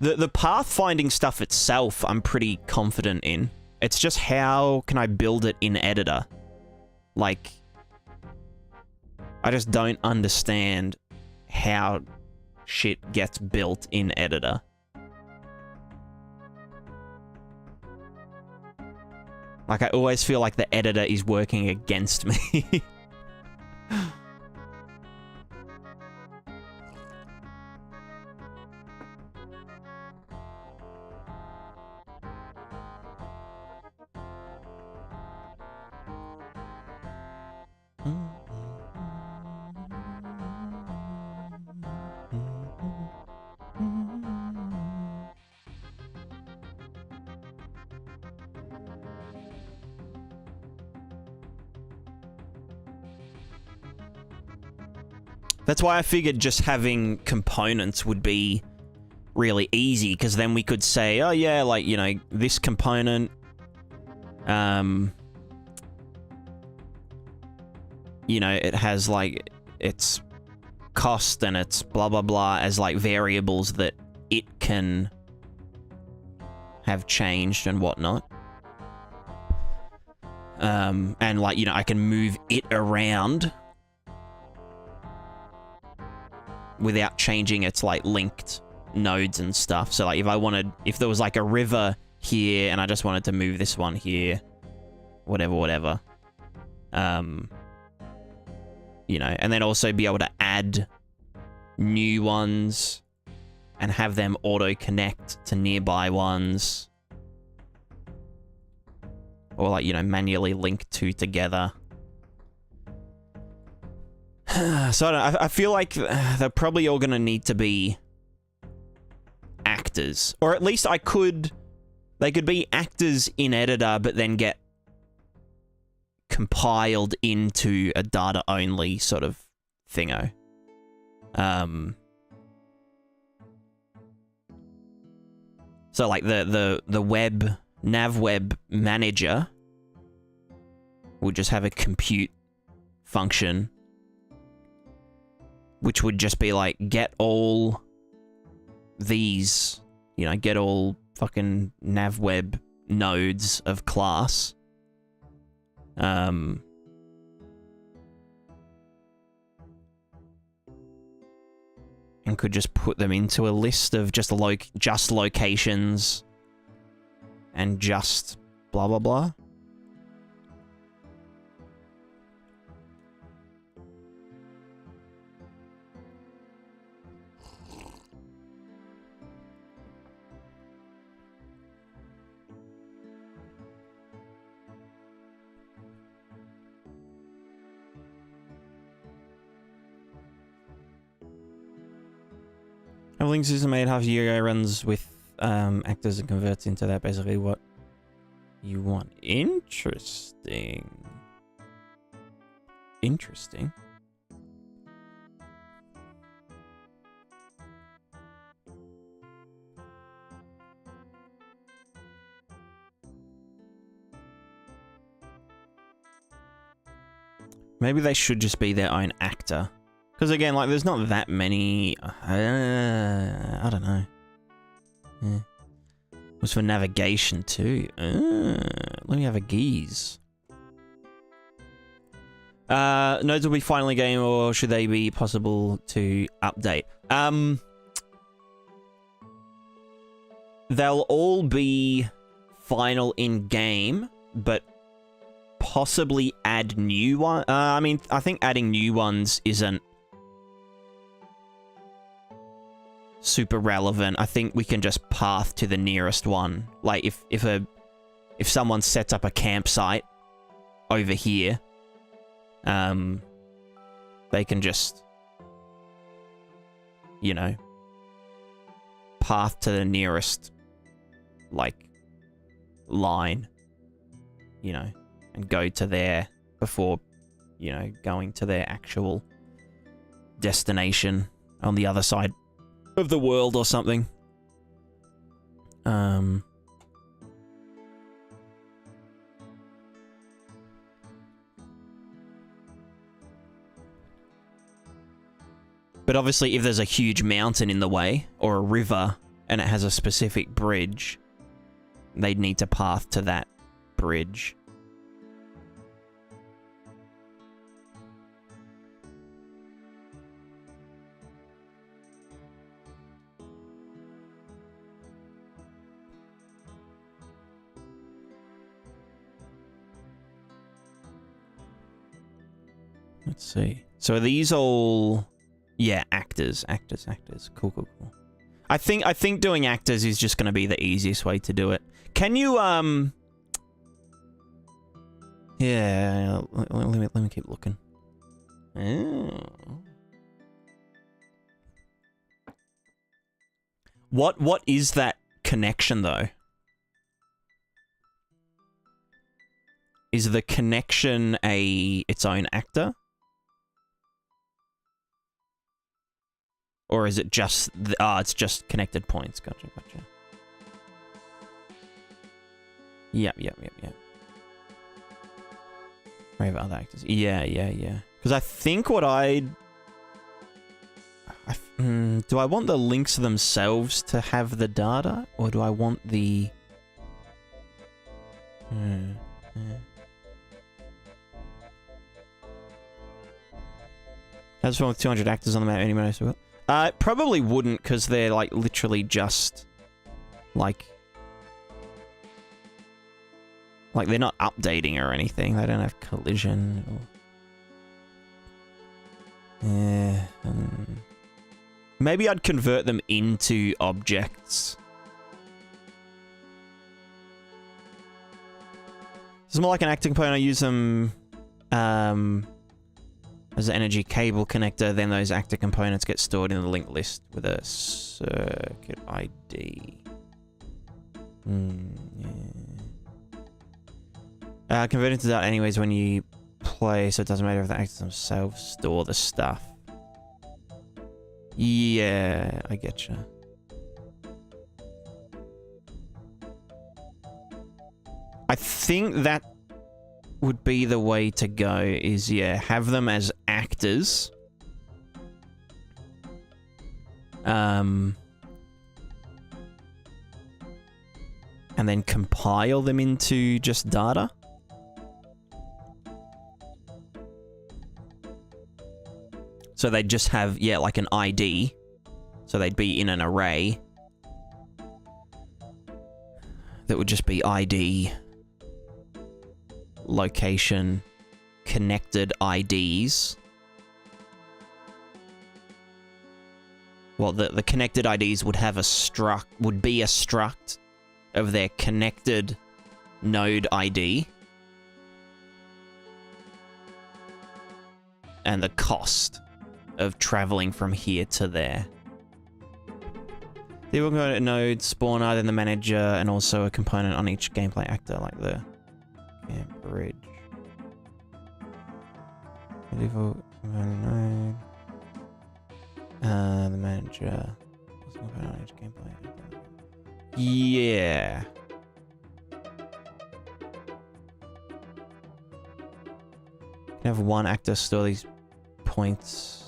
The pathfinding stuff itself, I'm pretty confident in. It's just how can I build it in editor? Like, I just don't understand how shit gets built in editor. Like, I always feel like the editor is working against me. That's why I figured just having components would be really easy, because then we could say, oh yeah, like, you know, this component, you know, it has like its cost and its blah blah blah as like variables that it can have changed and whatnot. And like, you know, I can move it around without changing its like linked nodes and stuff. So like if there was like a river here and I just wanted to move this one here, whatever. You know, and then also be able to add new ones and have them auto connect to nearby ones. Or like, you know, manually link two together. So I don't know, I feel like they're probably all going to need to be actors. Or at least they could be actors in editor, but then get compiled into a data-only sort of thingo. So like the web, NavWeb manager would just have a compute function, which would just be like, get all these, you know, get all fucking NavWeb nodes of class. And could just put them into a list of just locations and just blah blah blah. Everything system made half a year ago runs with actors and converts into that, basically what you want. Interesting. Maybe they should just be their own actor. Because again, like, there's not that many... I don't know. Yeah. It was for navigation too. Let me have a geese. Nodes will be final in game, or should they be possible to update? They'll all be final in game, but possibly add new one. I mean, I think adding new ones isn't super relevant. I think we can just path to the nearest one. Like if someone sets up a campsite over here, they can just, you know, path to the nearest, like, line, you know, and go to there before, you know, going to their actual destination on the other side of the world or something. But obviously, if there's a huge mountain in the way, or a river, and it has a specific bridge, they'd need to path to that bridge. Let's see. So are these all... Yeah, actors. Cool. I think doing actors is just going to be the easiest way to do it. Can you, Yeah, let me keep looking. Oh. What is that connection, though? Is the connection its own actor? Or is it just... it's just connected points. Gotcha. Yep. We have other actors. Yeah. Because I think what do I want the links themselves to have the data? Or do I want the... That's one with 200 actors on the map. Any minute. It probably wouldn't, because they're, like, literally just, like, they're not updating or anything. They don't have collision. Yeah. Maybe I'd convert them into objects. It's more like an actor component. I use them, as an energy cable connector, then those actor components get stored in the linked list with a circuit ID. Convert into that anyways when you play, so it doesn't matter if the actors themselves store the stuff. Yeah, I getcha. I think that would be the way to go, is, yeah, have them as actors. And then compile them into just data. So they'd just have, yeah, like an ID. So they'd be in an array. That would just be ID... location, connected IDs. Well, the connected IDs would have would be a struct of their connected node ID. And the cost of traveling from here to there. They will go to node spawner, then the manager, and also a component on each gameplay actor, like the bridge. Default node. The manager. On each gameplay actor. Yeah. can have one actor store these points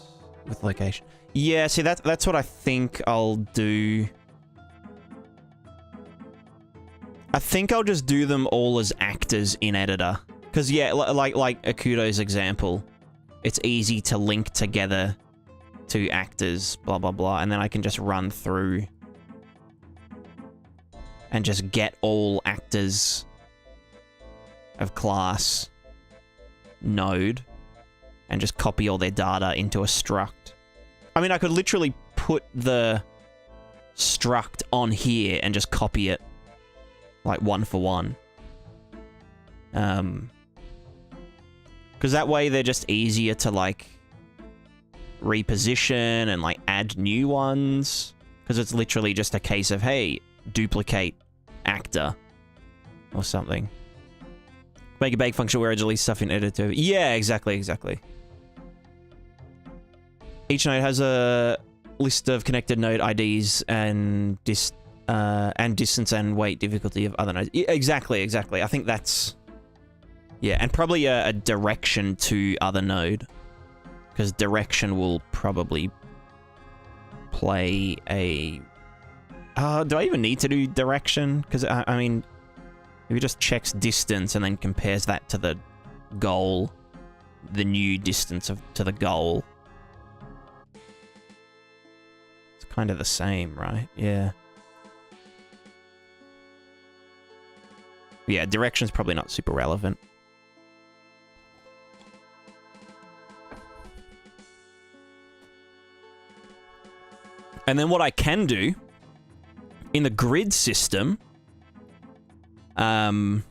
with location. Yeah, see, that's what I think I'll do. I think I'll just do them all as actors in editor. Because, yeah, like Akuto's example, it's easy to link together to actors, blah, blah, blah, and then I can just run through and just get all actors of class node and just copy all their data into a struct. I mean, I could literally put the struct on here and just copy it like one for one. Because that way they're just easier to like reposition and like add new ones. Because it's literally just a case of, hey, duplicate actor or something. Make a bake function where it deletes stuff in editor. Yeah, exactly. Each node has a list of connected node IDs and distance and weight difficulty of other nodes. Exactly. I think that's... Yeah, and probably a direction to other node. Because direction will probably play a... do I even need to do direction? Because, I mean, if it just checks distance and then compares that to the goal, the new distance to the goal, it's kind of the same, right? Yeah. Yeah, direction's probably not super relevant. And then what I can do in the grid system, so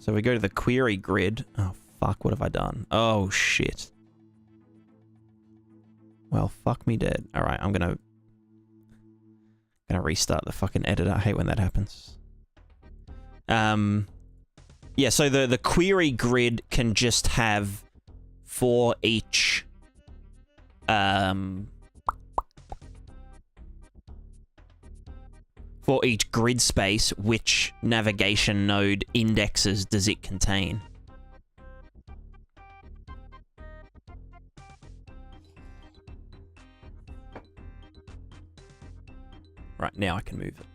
we go to the query grid. Oh, fuck, what have I done? Oh, shit. Well, fuck me dead. All right, I'm gonna restart the fucking editor. I hate when that happens. Yeah, so the query grid can just have for each grid space, which navigation node indexes does it contain? Right, now I can move it.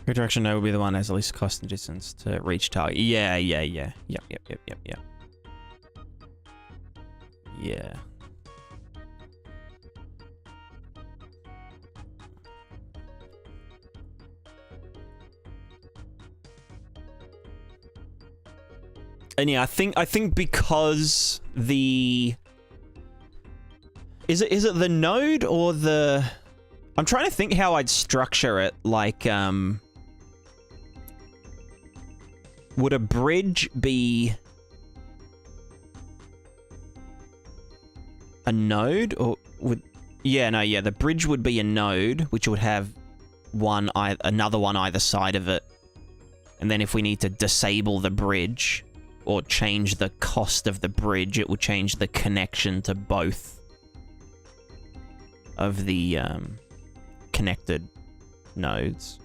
Your direction node will be the one that has the least cost and distance to reach target. Yeah. Yep. Yeah. And yeah, I think because the... Is it the node or the... I'm trying to think how I'd structure it, like, would a bridge be a node, or would... Yeah, no, yeah, the bridge would be a node, which would have another one either side of it. And then if we need to disable the bridge or change the cost of the bridge, it will change the connection to both of the connected nodes.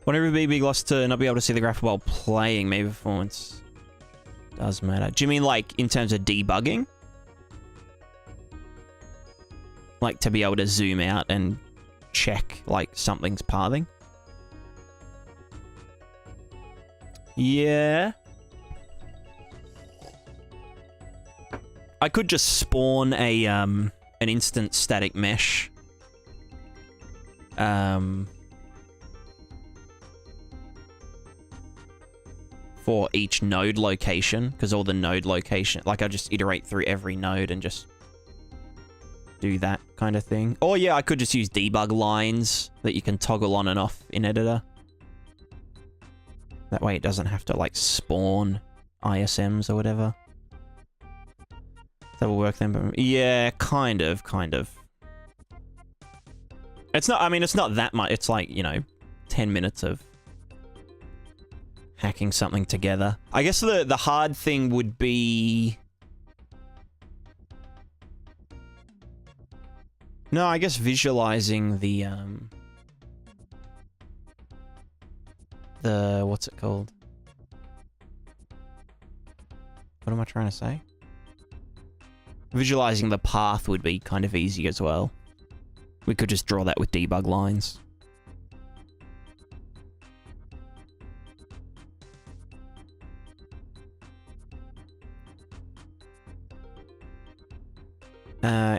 Whenever BB lost to not be able to see the graph while playing, maybe performance does matter. Do you mean like in terms of debugging? Like to be able to zoom out and check like something's pathing? Yeah. I could just spawn a an instant static mesh. For each node location, because all the node location, like I just iterate through every node and just do that kind of thing. Or yeah, I could just use debug lines that you can toggle on and off in editor. That way it doesn't have to like spawn ISMs or whatever. That will work then, but yeah, kind of. It's not, I mean, it's not that much. It's like, you know, 10 minutes of hacking something together. I guess the hard thing would be... No, I guess visualizing the what's it called? What am I trying to say? Visualizing the path would be kind of easy as well. We could just draw that with debug lines.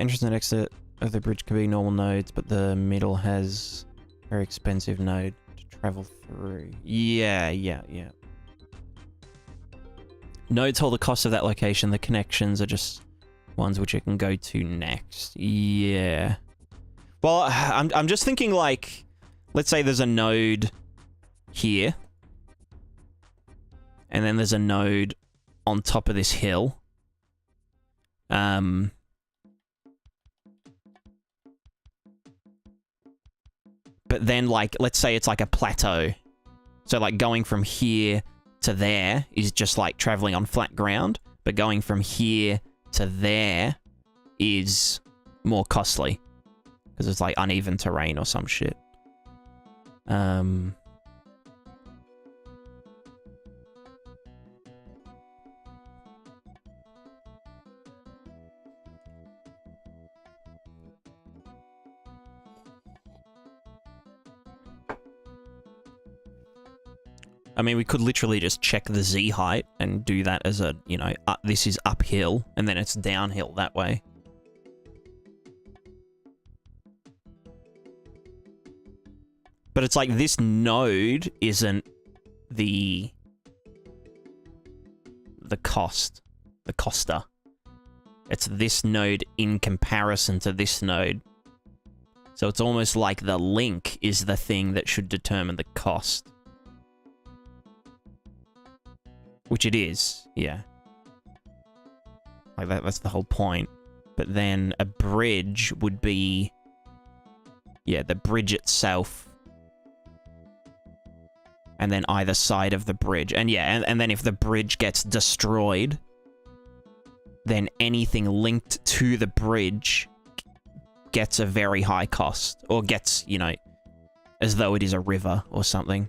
Interesting exit of the bridge could be normal nodes, but the middle has very expensive node to travel through. Yeah. Nodes hold the cost of that location. The connections are just ones which you can go to next. Yeah. Well, I'm just thinking, like, let's say there's a node here, and then there's a node on top of this hill. But then, like, let's say it's like a plateau. So, like, going from here to there is just like traveling on flat ground, but going from here to there is more costly because it's like uneven terrain or some shit. I mean, we could literally just check the Z height and do that as a, you know, this is uphill, and then it's downhill that way. But it's like this node isn't the coster. It's this node in comparison to this node. So it's almost like the link is the thing that should determine the cost. Which it is, yeah. Like that's the whole point. But then a bridge would be... Yeah, the bridge itself. And then either side of the bridge. And yeah, and then if the bridge gets destroyed, then anything linked to the bridge gets a very high cost. Or gets, you know, as though it is a river or something.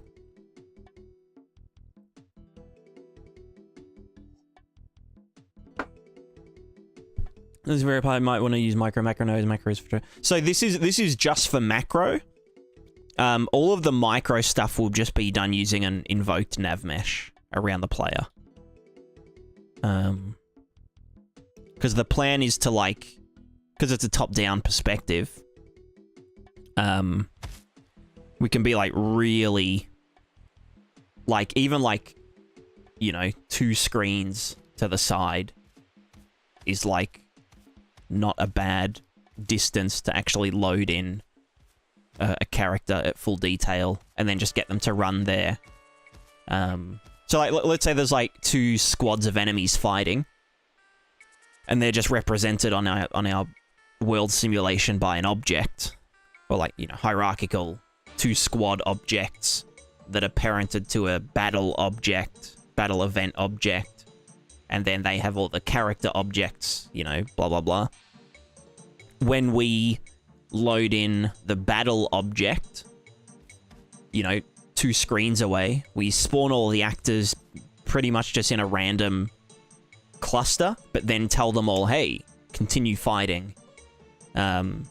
This is very part. Might want to use macro nodes, macros for. So this is just for macro. All of the micro stuff will just be done using an invoked navmesh around the player. Because the plan is to, like, because it's a top-down perspective. We can be like really, like, even like, you know, 2 screens to the side is like not a bad distance to actually load in a character at full detail and then just get them to run there. So like, let's say there's like 2 squads of enemies fighting, and they're just represented on our world simulation by an object, or like, you know, hierarchical 2 squad objects that are parented to a battle object, battle event object. And then they have all the character objects, you know, blah, blah, blah. When we load in the battle object, you know, 2 screens away, we spawn all the actors pretty much just in a random cluster, but then tell them all, hey, continue fighting. And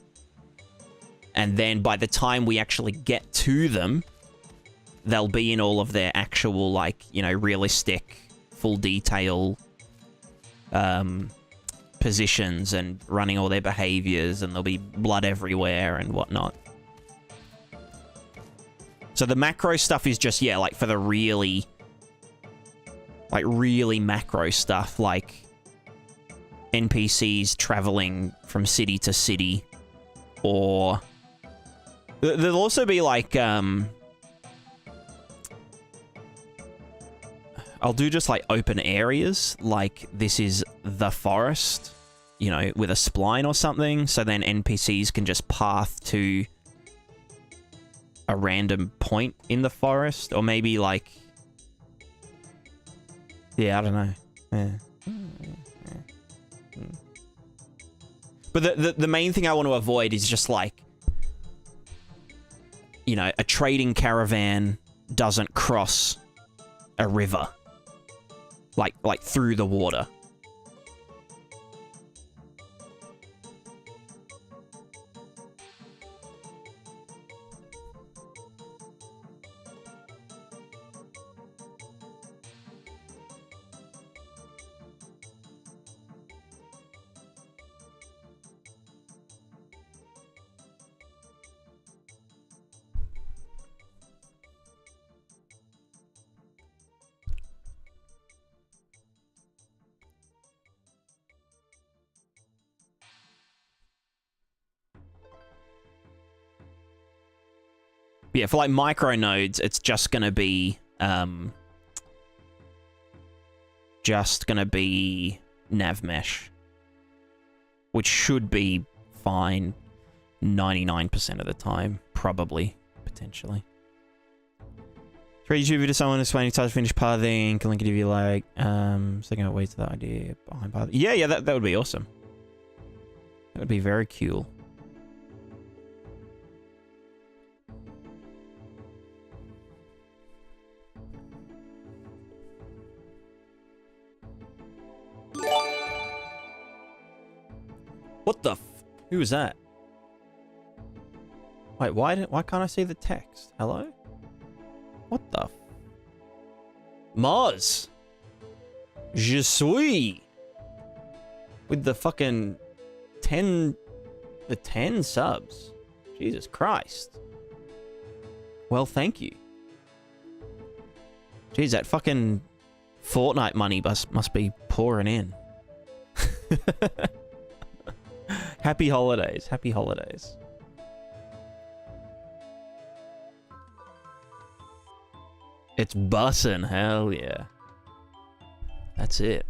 then by the time we actually get to them, they'll be in all of their actual, like, you know, realistic, full detail positions and running all their behaviors, and there'll be blood everywhere and whatnot. So the macro stuff is just, yeah, like for the really, like really macro stuff, like NPCs traveling from city to city, or there'll also be like, I'll do just like open areas, like this is the forest, you know, with a spline or something, so then NPCs can just path to a random point in the forest, or maybe like, yeah, I don't know. Yeah. But the main thing I want to avoid is just like, you know, a trading caravan doesn't cross a river, like through the water. But yeah, for like micro nodes, it's just gonna be Navmesh, which should be fine 99% of the time, probably, potentially. 3 YouTube video someone explaining how to finish pathing, can link it if you like. Thinking about ways to that idea behind pathing. Yeah, that would be awesome. That would be very cool. What the f... Who was that? Wait, why can't I see the text? Hello? What the f... Moz! Je suis! With the fucking 10 subs. Jesus Christ. Well, thank you. Jeez, that fucking Fortnite money must be pouring in. Happy holidays. Happy holidays. It's bussin'. Hell yeah. That's it.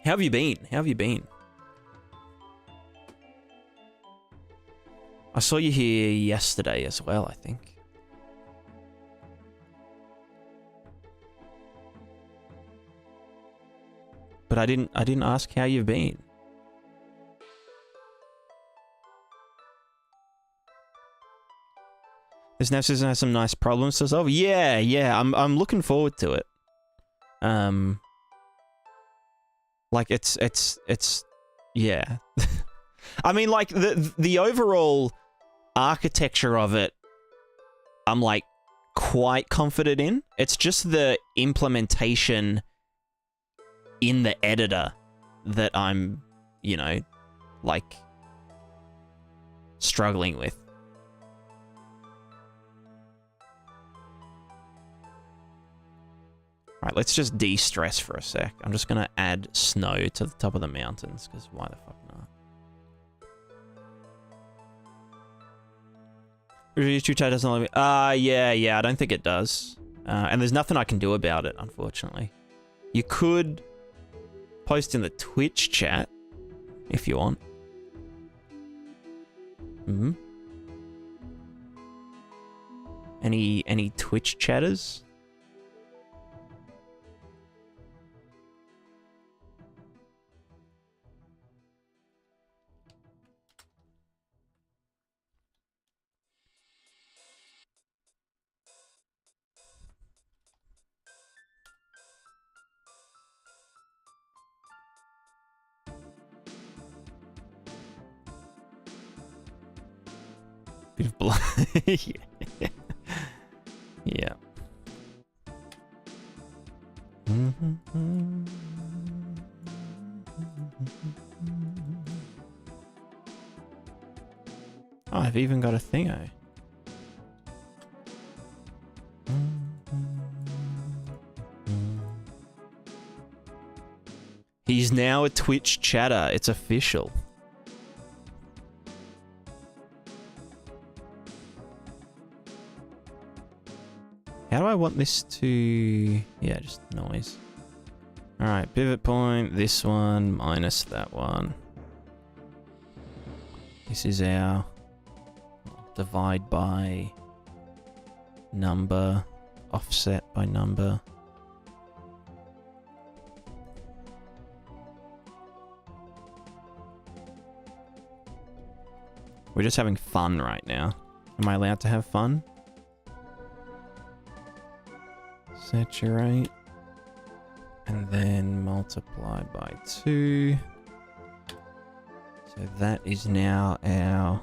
How have you been? How have you been? I saw you here yesterday as well, I think. But I didn't ask how you've been. This nav system has some nice problems to solve. Yeah, I'm looking forward to it. Like it's yeah. I mean, like the overall architecture of it, I'm like quite confident in. It's just the implementation in the editor that I'm, you know, like struggling with. Alright, let's just de-stress for a sec. I'm just gonna add snow to the top of the mountains, because why the fuck not? YouTube chat doesn't let me... yeah, I don't think it does. And there's nothing I can do about it, unfortunately. You could post in the Twitch chat, if you want. Any Twitch chatters? Bit of blood. Yeah. Oh, I've even got a thingo. He's now a Twitch chatter. It's official. How do I want this to... Yeah, just noise. Alright, pivot point, this one, minus that one. This is our divide by number, offset by number. We're just having fun right now. Am I allowed to have fun? Saturate. And then multiply by 2. So that is now our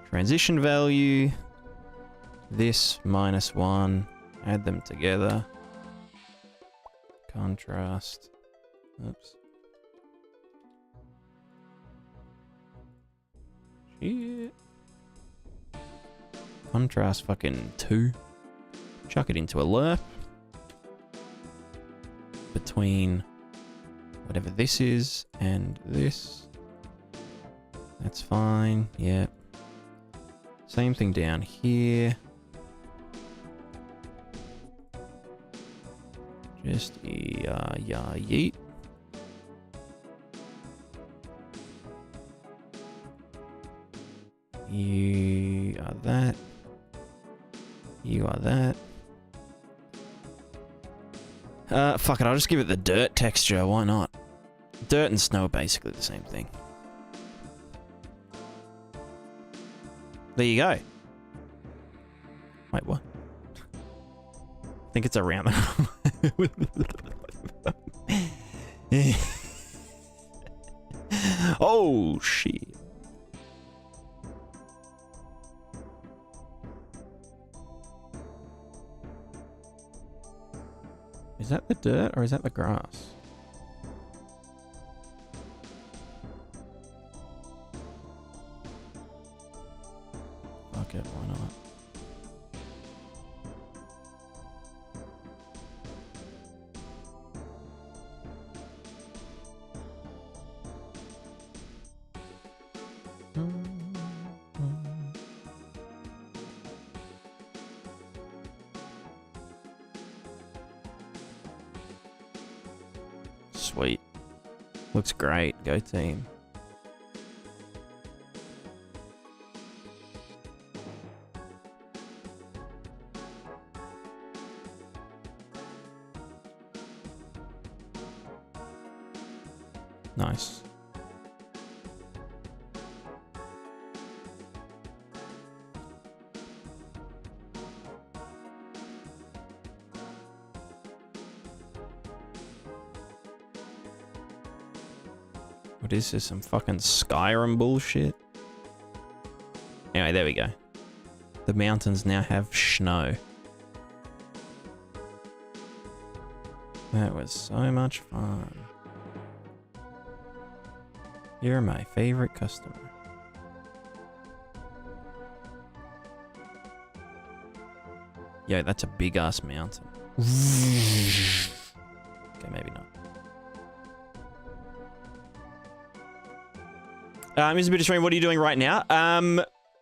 transition value. This minus 1. Add them together. Contrast. Oops. Shit. Contrast fucking 2. Chuck it into a lerp. Between whatever this is and this. That's fine. Yep. Same thing down here. Just yeet. You are that. You are that. Fuck it, I'll just give it the dirt texture, why not? Dirt and snow are basically the same thing. There you go. Wait, what? I think it's around the... Oh, shit. Is that the dirt or is that the grass? Fuck it, why not? Sweet. Looks great. Go team. Nice. What is this? Some fucking Skyrim bullshit? Anyway, there we go. The mountains now have snow. That was so much fun. You're my favorite customer. Yo, that's a big ass mountain. Okay, maybe not. Mr. Bitterstream, what are you doing right now?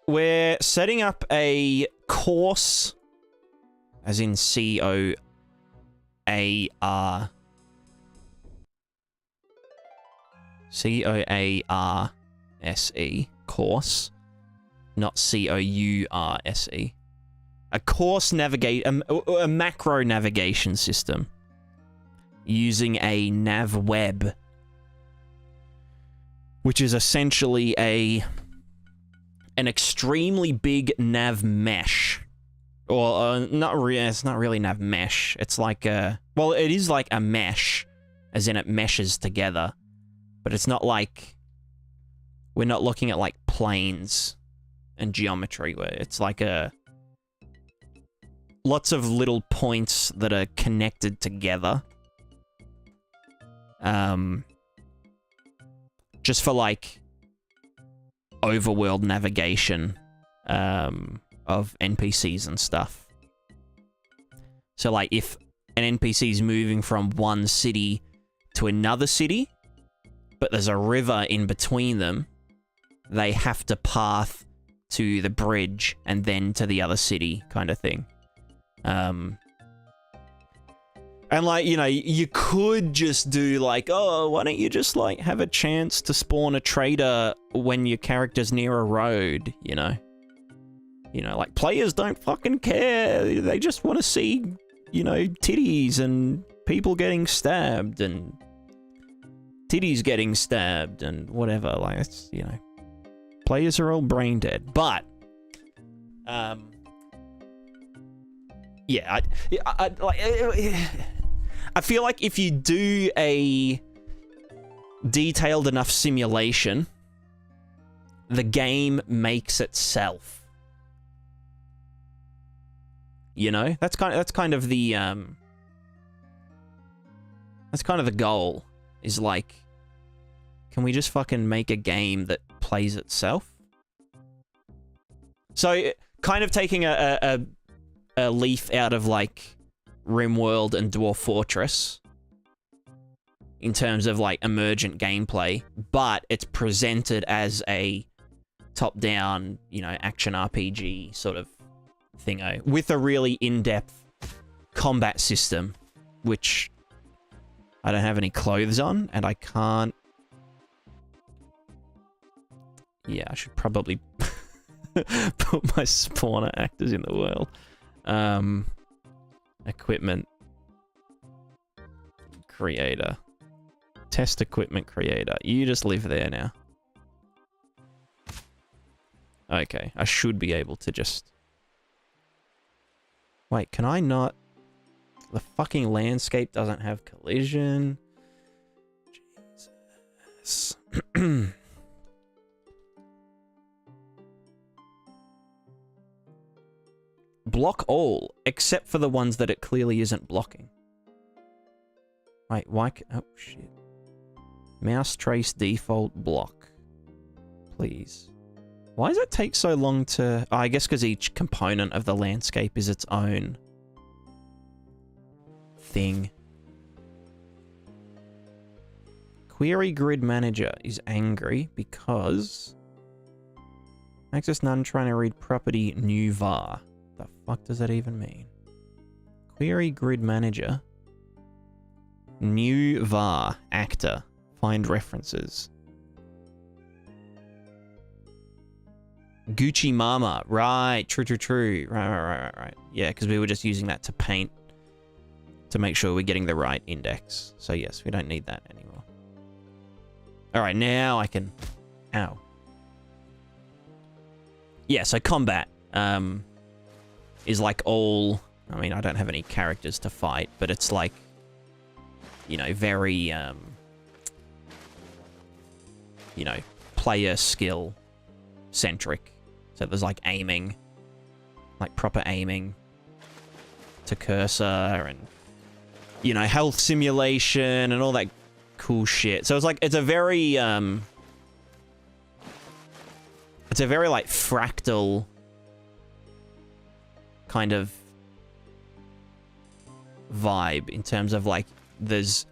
We're setting up a course, as in C-O-A-R. C-O-A-R-S-E, course, not C-O-U-R-S-E. A course navigate, a macro navigation system using a nav web, which is essentially an extremely big nav mesh. Or not really, it's not really nav mesh. It's like a, well, it is like a mesh, as in it meshes together. But it's not like, we're not looking at like planes and geometry, where it's like lots of little points that are connected together. Just for like overworld navigation of NPCs and stuff. So like if an NPC is moving from one city to another city, but there's a river in between them, they have to path to the bridge and then to the other city, kind of thing. And like, you know, you could just do like, oh, why don't you just like have a chance to spawn a trader when your character's near a road, you know? You know, like players don't fucking care. They just want to see, you know, titties and people getting stabbed and titties getting stabbed and whatever. Like, it's, you know, players are all brain dead. But, yeah, I feel like if you do a detailed enough simulation, the game makes itself. You know, that's kind of the goal. Is like, can we just fucking make a game that plays itself? So, kind of taking a leaf out of like RimWorld and Dwarf Fortress in terms of like emergent gameplay, but it's presented as a top-down, you know, action RPG sort of thingo with a really in-depth combat system, which I don't have any clothes on, and I can't... Yeah, I should probably put my spawner actors in the world. Equipment creator. Test equipment creator. You just live there now. Okay, I should be able to just... Wait, can I not... The fucking landscape doesn't have collision. Jesus. Block all, except for the ones that it clearly isn't blocking. Wait, why... Oh, shit. Mouse trace default block. Please. Why does it take so long to... Oh, I guess because each component of the landscape is its own thing. Query Grid Manager is angry because... Access none trying to read property new var. The fuck does that even mean? Query Grid Manager. New var. Actor. Find references. Gucci Mama. Right. True. Right. Yeah, because we were just using that to paint to make sure we're getting the right index. So yes, we don't need that anymore. Alright, now I can... Ow. Yeah, so combat is like all... I mean, I don't have any characters to fight, but it's like, you know, very, you know, player skill centric. So there's like aiming, like proper aiming to cursor and, you know, health simulation and all that cool shit. So it's like, it's a very like fractal kind of vibe in terms of like, there's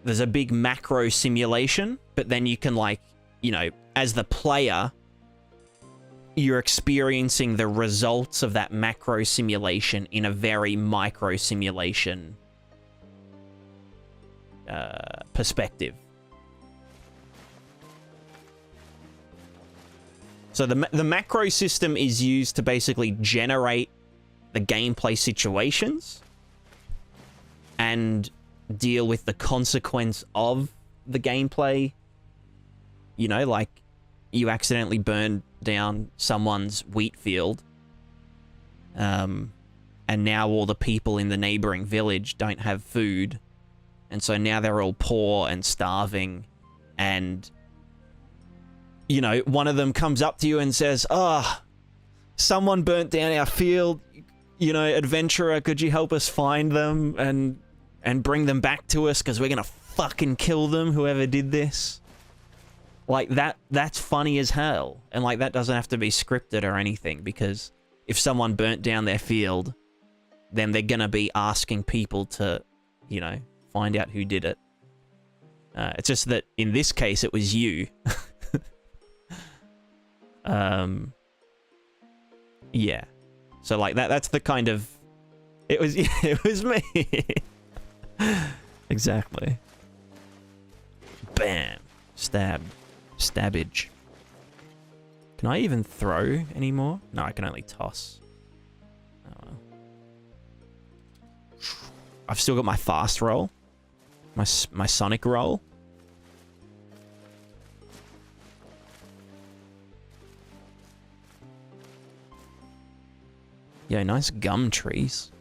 a big macro simulation, but then you can like, you know, as the player, you're experiencing the results of that macro simulation in a very micro simulation perspective. So the macro system is used to basically generate the gameplay situations and deal with the consequence of the gameplay. You know, like you accidentally burn down someone's wheat field, and now all the people in the neighboring village don't have food, and so now they're all poor and starving, and you know, one of them comes up to you and says, "Ah, someone burnt down our field, you know, adventurer, could you help us find them and bring them back to us, because we're gonna fucking kill them, whoever did this." Like, that's funny as hell. And, like, that doesn't have to be scripted or anything, because if someone burnt down their field, then they're gonna be asking people to, you know, find out who did it. It's just that, in this case, it was you. Yeah. So, like, that's the kind of... It was me. Exactly. Bam. Stab. Stabbage. Can I even throw anymore? No, I can only toss. Oh, well. I've still got my fast roll. My sonic roll. Yeah, nice gum trees.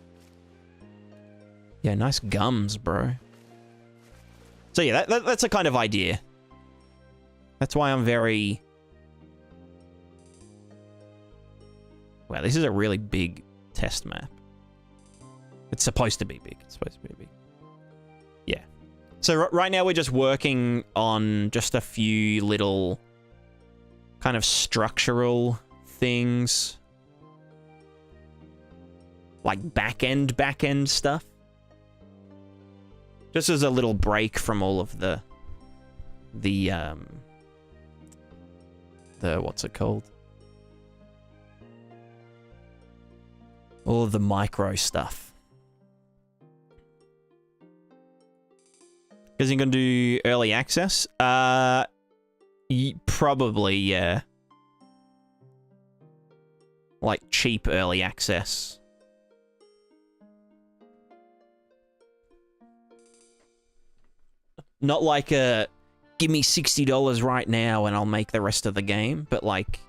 Yeah, nice gums, bro. So yeah, that's a kind of idea. That's why I'm very... Wow, this is a really big test map. It's supposed to be big. It's supposed to be big. Yeah. So right now we're just working on just a few little kind of structural things. Like back-end stuff. Just as a little break from all of the what's it called? All of the micro stuff. Because you're going to do early access? Probably, yeah. Like cheap early access. Not like a, give me $60 right now and I'll make the rest of the game, but like,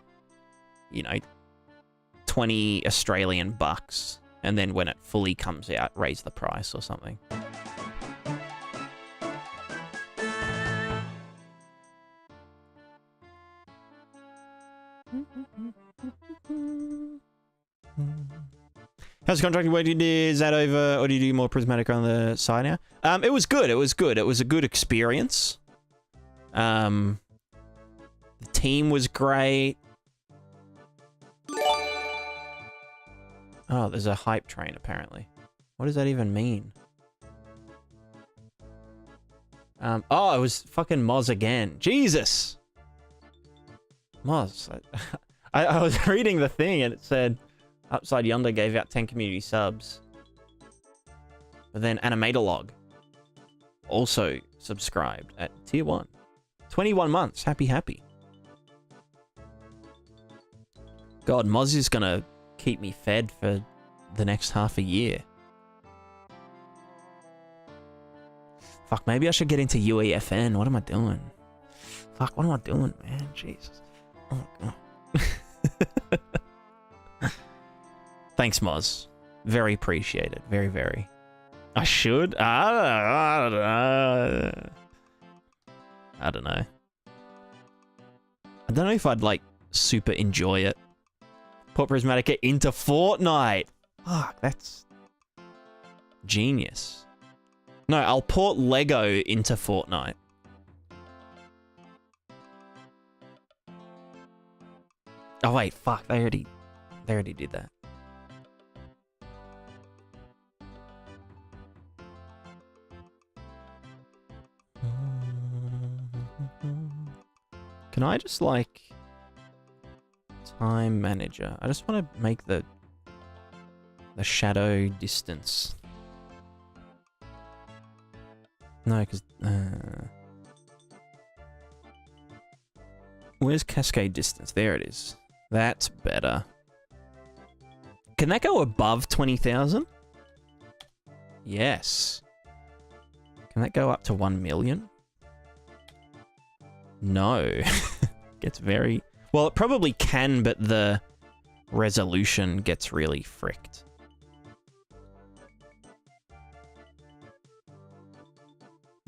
you know, 20 Australian bucks, and then when it fully comes out, raise the price or something. How's contracting working? Is that over, or do you do more prismatic on the side now? It was good. It was good. It was a good experience. The team was great. Oh, there's a hype train apparently. What does that even mean? Oh, it was fucking Moz again. Jesus. Moz. I was reading the thing and it said Upside Yonder gave out 10 community subs. But then Animatalog also subscribed at tier 1. 21 months. Happy. God, Moz is gonna keep me fed for the next half a year. Fuck, maybe I should get into UE5. What am I doing? Fuck, what am I doing, man? Jesus. Oh, God. Thanks, Moz. Very appreciated. Very, very. I should? I don't know. I don't know if I'd, like, super enjoy it. Port Prismatica into Fortnite. Fuck, that's genius. No, I'll port Lego into Fortnite. Oh wait, fuck, they already did that. Can I just like time manager? I just want to make the shadow distance. No, because where's cascade distance? There it is. That's better. Can that go above 20,000? Yes. Can that go up to 1 million? No. Gets very... Well, it probably can, but the resolution gets really fricked.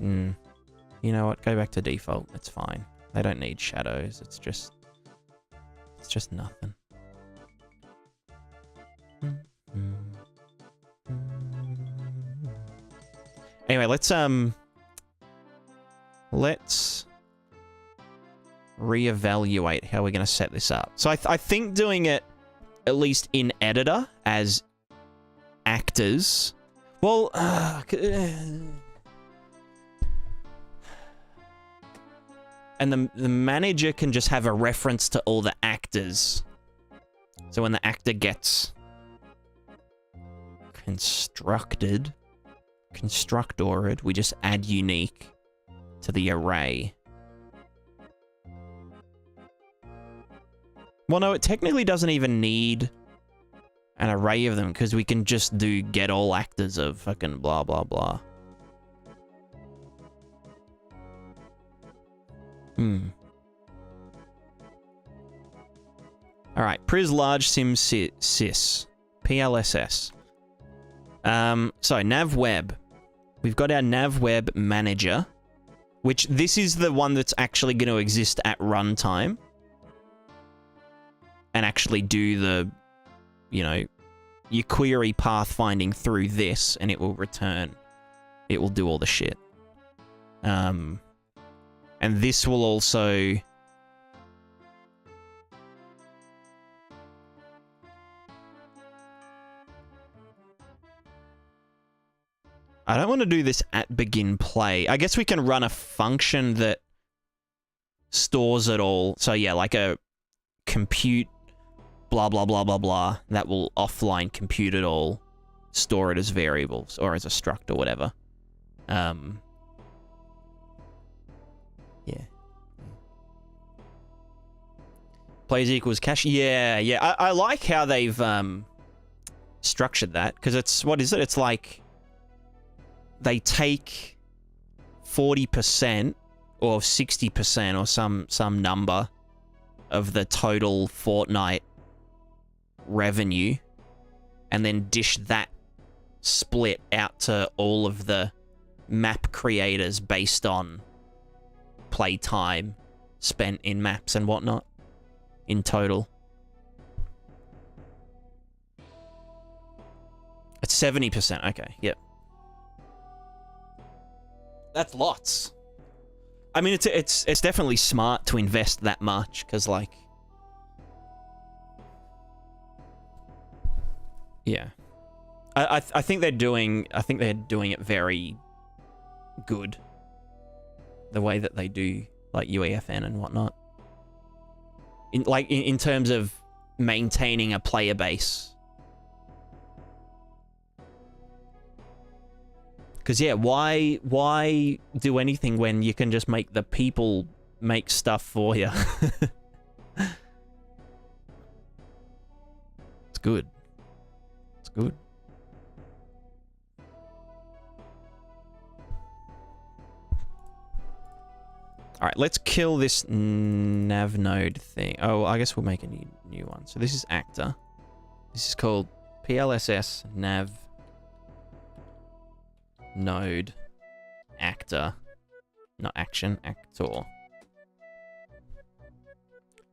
You know what? Go back to default. It's fine. They don't need shadows. It's just nothing. Anyway, let's reevaluate how we're going to set this up. So I think doing it at least in editor as actors. Well, and the manager can just have a reference to all the actors. So when the actor gets constructed, constructored. We just add unique to the array. Well, no, it technically doesn't even need an array of them because we can just do get all actors of fucking blah, blah, blah. All right, Pris large sim sys, PLSS. So nav web. We've got our nav web manager, which this is the one that's actually going to exist at runtime and actually do the, you know, you query pathfinding through this and it will return. It will do all the shit. And this will also... I don't want to do this at begin play. I guess we can run a function that stores it all. So yeah, like a compute blah, blah, blah, blah, blah. That will offline compute it all, store it as variables or as a struct or whatever. Yeah. Plays equals cache. Yeah, yeah. I like how they've structured that because it's, what is it? It's like they take 40% or 60% or some number of the total Fortnite revenue and then dish that split out to all of the map creators based on playtime spent in maps and whatnot in total. It's 70%. Okay, yep. That's lots. I mean, it's definitely smart to invest that much because, like, yeah, I think they're doing it very good. The way that they do, like, UEFN and whatnot. In terms of maintaining a player base. Because, yeah, why do anything when you can just make the people make stuff for you? It's good. It's good. Alright, let's kill this nav node thing. Oh, I guess we'll make a new one. So this is actor. This is called PLSS nav node actor. Not action, actor.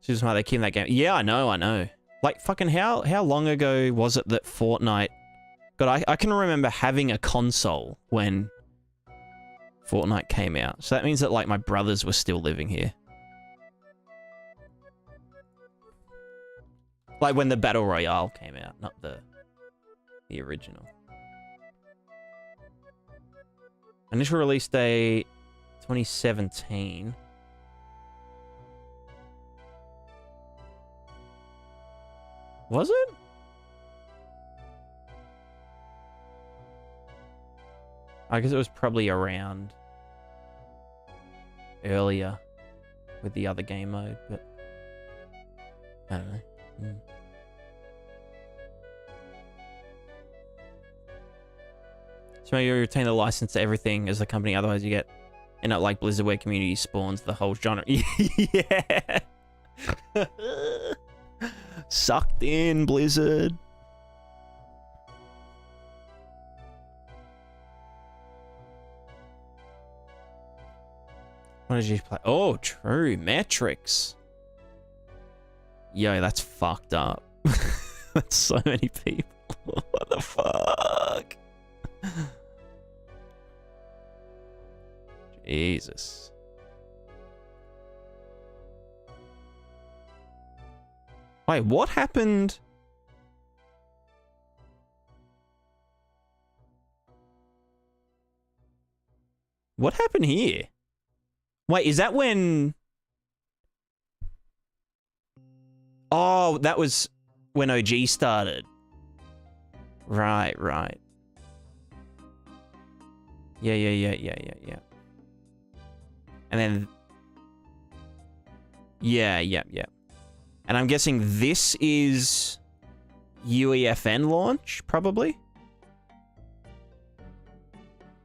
This is why they keep that game. Yeah, I know. Like, fucking how long ago was it that Fortnite... God, I can remember having a console when Fortnite came out. So that means that, like, my brothers were still living here. Like, when the Battle Royale came out, not the original. Initial release date, 2017. Was it? I guess it was probably around earlier with the other game mode, but I don't know. So you retain the license to everything as a company, otherwise you get end up like Blizzard where community spawns the whole genre. Yeah. Sucked in, Blizzard. What did you play? Oh, true. Metrics. Yo, that's fucked up. That's so many people. What the fuck? Jesus. Wait, what happened? What happened here? Wait, is that when... Oh, that was when OG started. Right. Yeah. And then... Yeah. And I'm guessing this is UEFN launch, probably?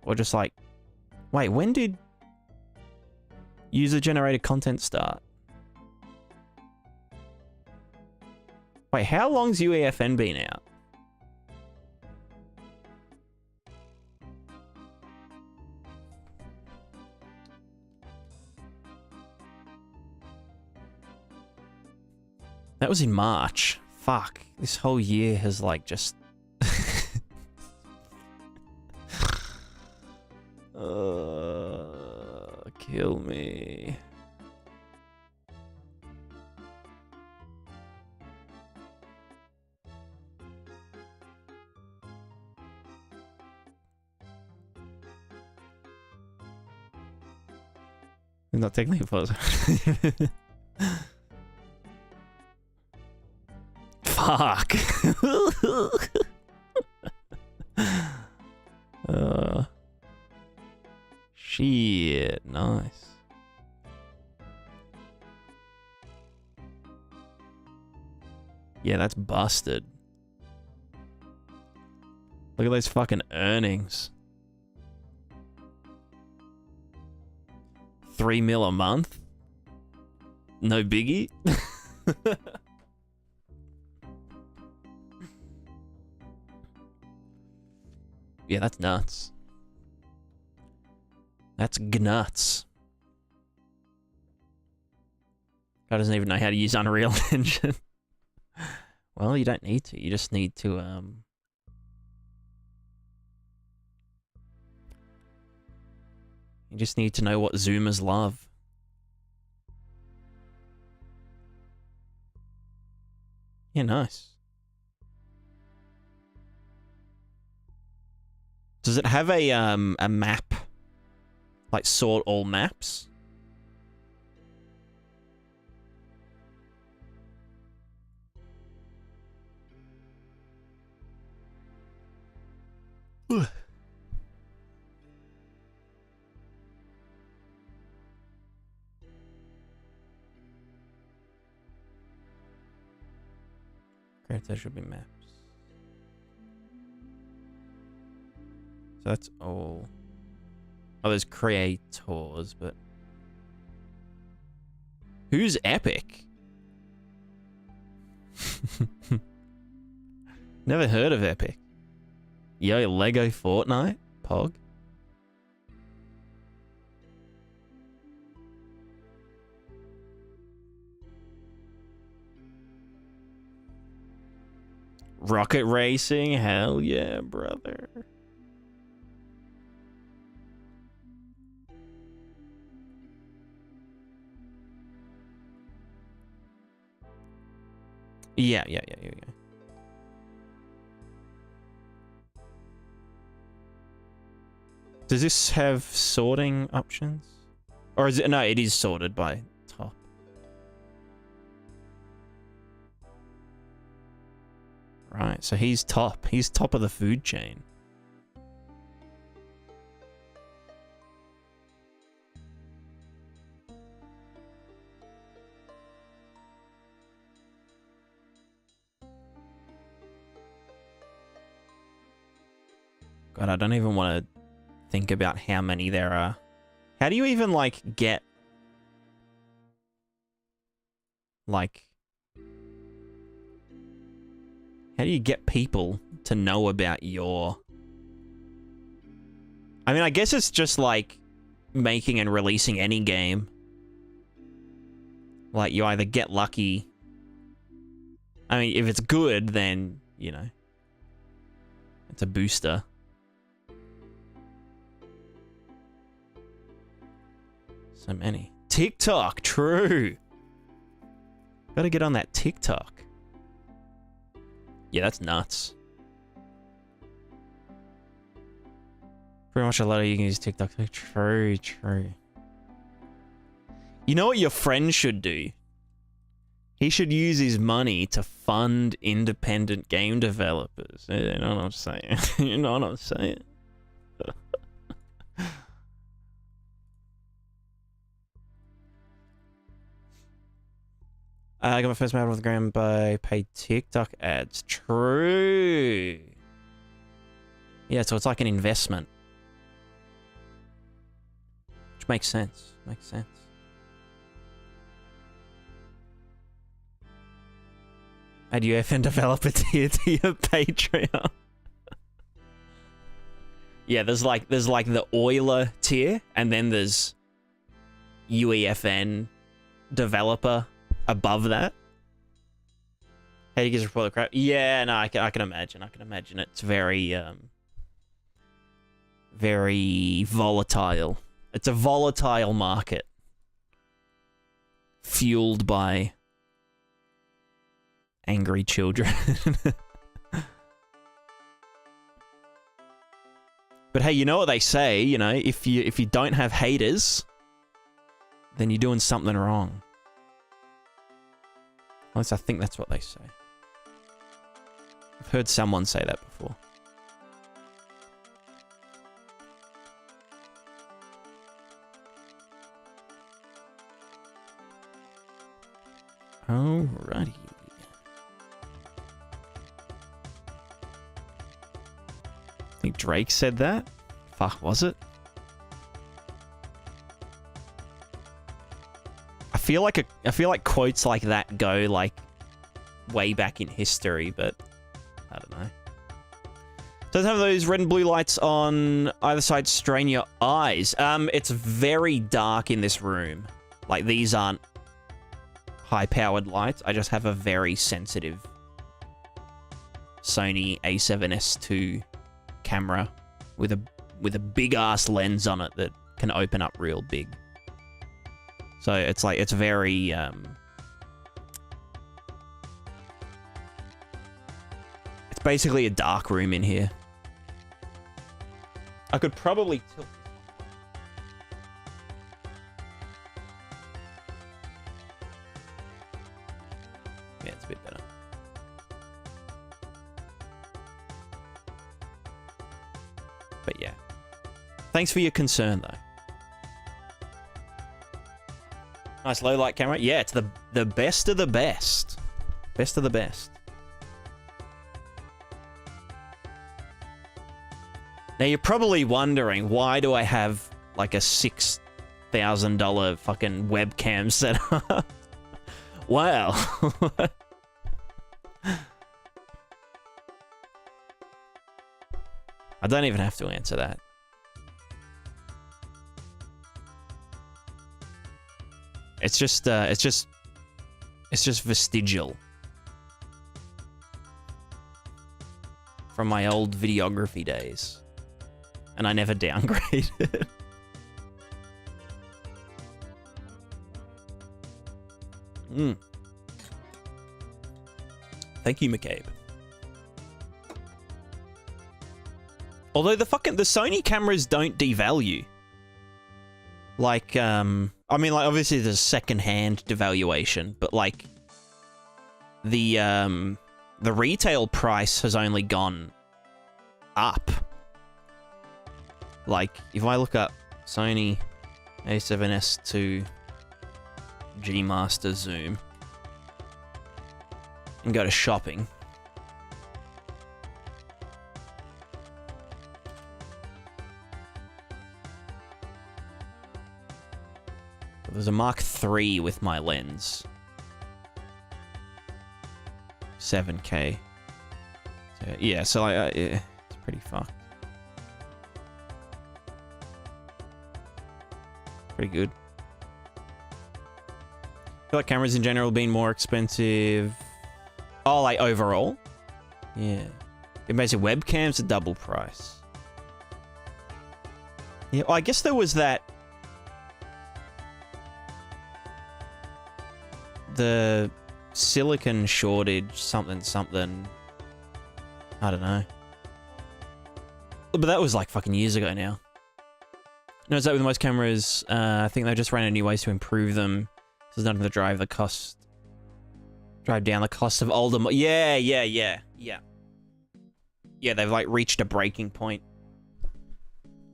Or just like... Wait, when did user-generated content start? Wait, how long's UEFN been out? That was in March. Fuck. This whole year has like just... kill me. Not technically positive. Fuck. Shit. Nice. Yeah, that's busted. Look at those fucking earnings. 3 mil a month? No biggie? Yeah, that's nuts. That's gnuts. Guy doesn't even know how to use Unreal Engine. Well, you don't need to. You just need to, you just need to know what Zoomers love. Yeah, nice. Does it have a map? Like sort all maps? Ugh. Great, there should be maps. So that's all. Oh, there's creators, but... Who's Epic? Never heard of Epic. Yo, Lego Fortnite? Pog? Rocket racing? Hell yeah, brother. Yeah. Does this have sorting options? Or is it... No, it is sorted by top. Right, so he's top. He's top of the food chain. God, I don't even want to think about how many there are. How do you even, like, get... Like... How do you get people to know about your... I mean, I guess it's just, like, making and releasing any game. Like, you either get lucky... I mean, if it's good, then, you know... It's a booster. So many. TikTok, true. Gotta get on that TikTok. Yeah, that's nuts. Pretty much a lot of you can use TikTok. True. You know what your friend should do? He should use his money to fund independent game developers. You know what I'm saying? You know what I'm saying? I got my first medal off the ground by paid TikTok ads. True. Yeah, so it's like an investment. Which makes sense. Makes sense. Add UFN developer tier to your Patreon. Yeah, there's like the Euler tier, and then there's UEFN developer above that. How do you guys report the crap? Yeah, no, I can imagine. I can imagine it's very very volatile. It's a volatile market, fueled by angry children. But hey, you know what they say, you know, if you don't have haters, then you're doing something wrong. At least I think that's what they say. I've heard someone say that before. Alrighty. I think Drake said that. Fuck, was it? I feel like quotes like that go like way back in history, but I don't know. Does have those red and blue lights on either side strain your eyes? It's very dark in this room. Like, these aren't high-powered lights. I just have a very sensitive Sony A7S II camera with a big ass lens on it that can open up real big. So it's like, it's very it's basically a dark room in here. I could probably tilt. Yeah, it's a bit better. But yeah. Thanks for your concern, though. Nice low light camera. Yeah, it's the best of the best. Best of the best. Now you're probably wondering, why do I have like a $6,000 fucking webcam set up? Well, I don't even have to answer that. It's just vestigial from my old videography days, and I never downgraded. Thank you, McCabe. Although the Sony cameras don't devalue. Like, I mean, like, obviously there's second-hand devaluation, but like, the retail price has only gone up. Like, if I look up Sony A7S II G Master Zoom and go to shopping, there's a Mark III with my lens. 7K. So, yeah, so yeah, it's pretty fucked. Pretty good. I feel like cameras in general being more expensive. Oh, like overall? Yeah. It makes it webcams a double price. Yeah, well, I guess there was that. The silicon shortage, something. I don't know. But that was like fucking years ago now. No, it's that with most cameras. I think they just ran into new ways to improve them. So there's nothing to drive down the cost of older. Yeah. Yeah, they've like reached a breaking point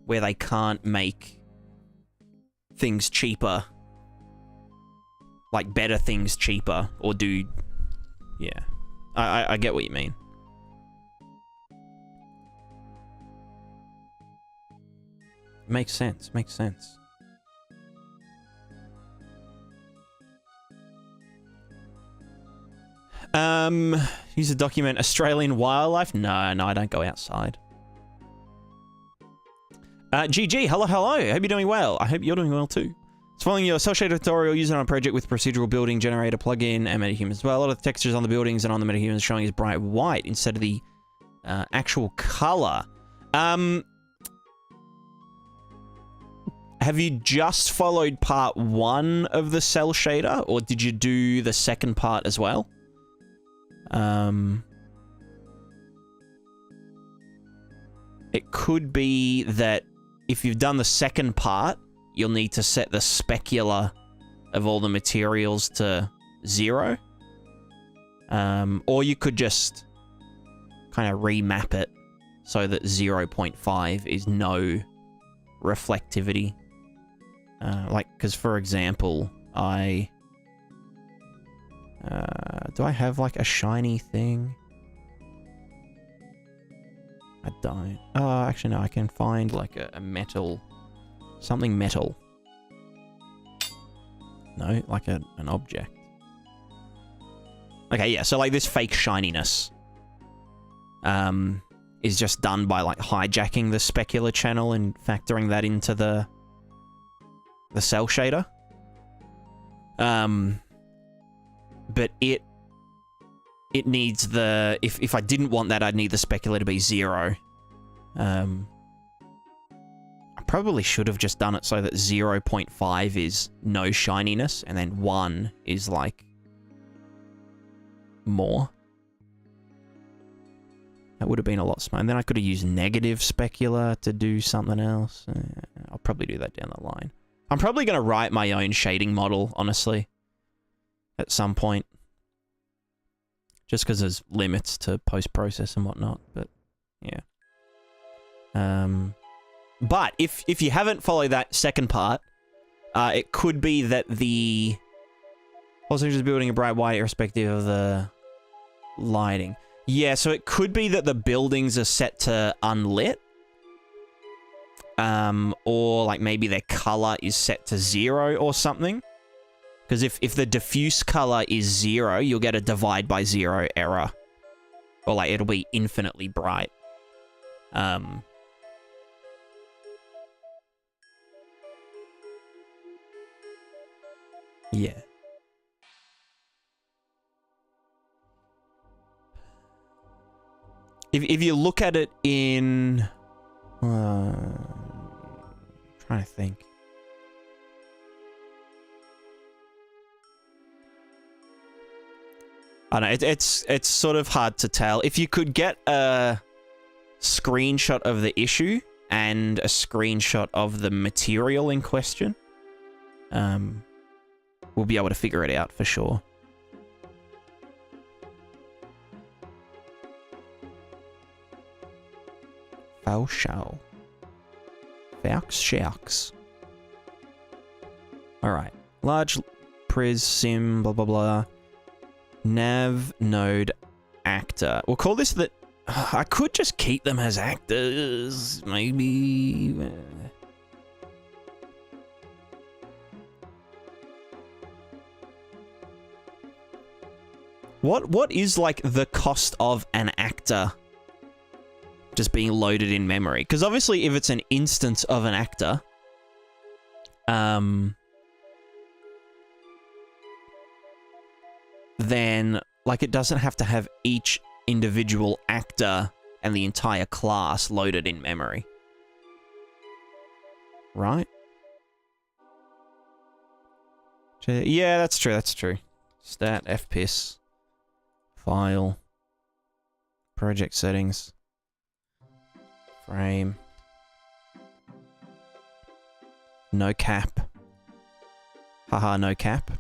where they can't make things cheaper like better things cheaper or do, yeah. I get what you mean. Makes sense, makes sense. Use to document Australian wildlife? No, I don't go outside. GG, hello. Hope you're doing well. I hope you're doing well too. It's following your cell shaded tutorial, use it on a project with procedural building generator plugin and metahuman as well. A lot of the textures on the buildings and on the metahumans showing is bright white instead of the actual color. Have you just followed part 1 of the cell shader, or did you do the second part as well? It could be that if you've done the second part, you'll need to set the specular of all the materials to 0. Or you could just kind of remap it so that 0.5 is no reflectivity. Like, because for example, do I have like a shiny thing? I don't. Oh, actually no, I can find like a metal, something metal. No, like an object. Okay, yeah, so like this fake shininess is just done by like hijacking the specular channel and factoring that into the cell shader. But it needs the, if I didn't want that, I'd need the specular to be 0. I probably should have just done it so that 0.5 is no shininess, and then 1 is like more. That would have been a lot smarter. And then I could have used negative specular to do something else. I'll probably do that down the line. I'm probably going to write my own shading model, honestly, at some point. Just because there's limits to post-process and whatnot, but yeah. But if you haven't followed that second part, it could be that the also just building a bright white irrespective of the lighting. Yeah, so it could be that the buildings are set to unlit. Or like maybe their color is set to 0 or something. Because if the diffuse color is 0, you'll get a divide by 0 error. Or like it'll be infinitely bright. Yeah. If you look at it in... trying to think. I don't know, it's sort of hard to tell. If you could get a screenshot of the issue and a screenshot of the material in question, we'll be able to figure it out for sure. Show. Sharks. Alright. Large pris sim, blah blah blah. Nav node actor. We'll call this the... I could just keep them as actors, maybe. What is like the cost of an actor just being loaded in memory? Because obviously if it's an instance of an actor, then like it doesn't have to have each individual actor and the entire class loaded in memory. Right? Yeah, that's true, that's true. Stat, fpiss, file, project settings, frame, no cap. Haha, no cap.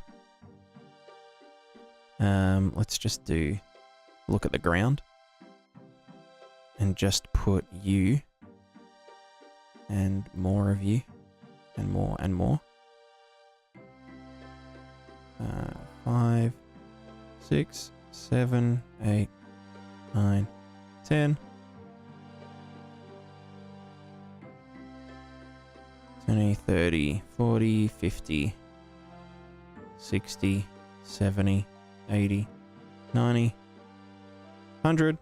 Let's just do look at the ground and just put you and more of you and more and more. 5, 6, 7, 8, 9, 10. 20, 30, 40, 50, 60, 70, 80, 90, 100.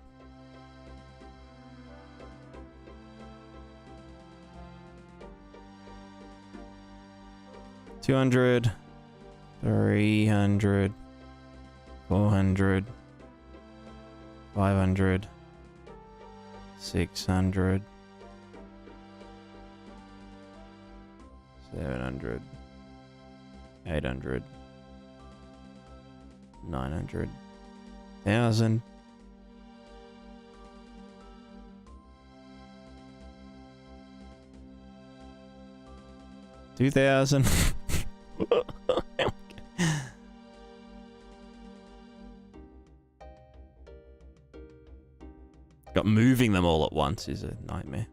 200, 300, 400, 500, 600, 700, 800, 900, 1,000. 2,000. Got moving them all at once is a nightmare.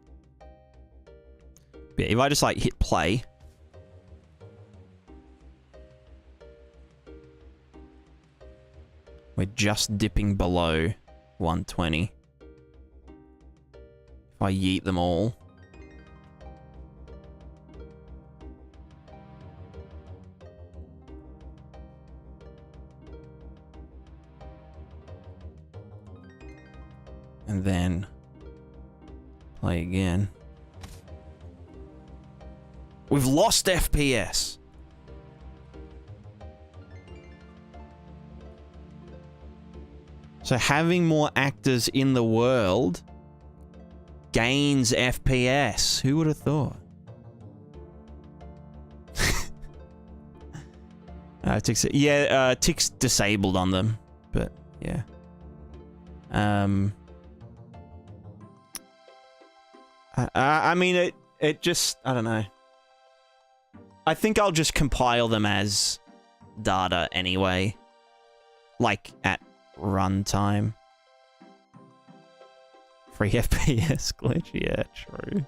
But yeah, if I just like hit play. We're just dipping below 120. If I yeet them all. And then play again. We've lost FPS. So having more actors in the world gains FPS. Who would have thought? Tick's disabled on them, but yeah. I mean, it just, I don't know. I think I'll just compile them as data anyway. Like, at runtime. Free FPS glitch, yeah, true.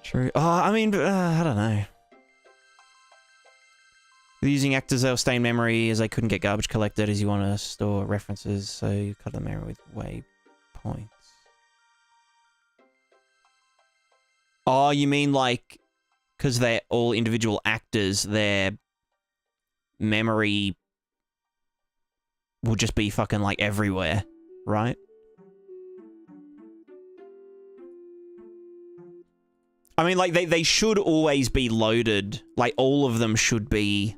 True. Oh, I mean, I don't know. Using actors, they'll stay in memory as they couldn't get garbage collected as you want to store references, so you cut the memory with waypoints. Oh, you mean like, because they're all individual actors, their memory will just be fucking like everywhere, right? I mean, like, they should always be loaded. Like, all of them should be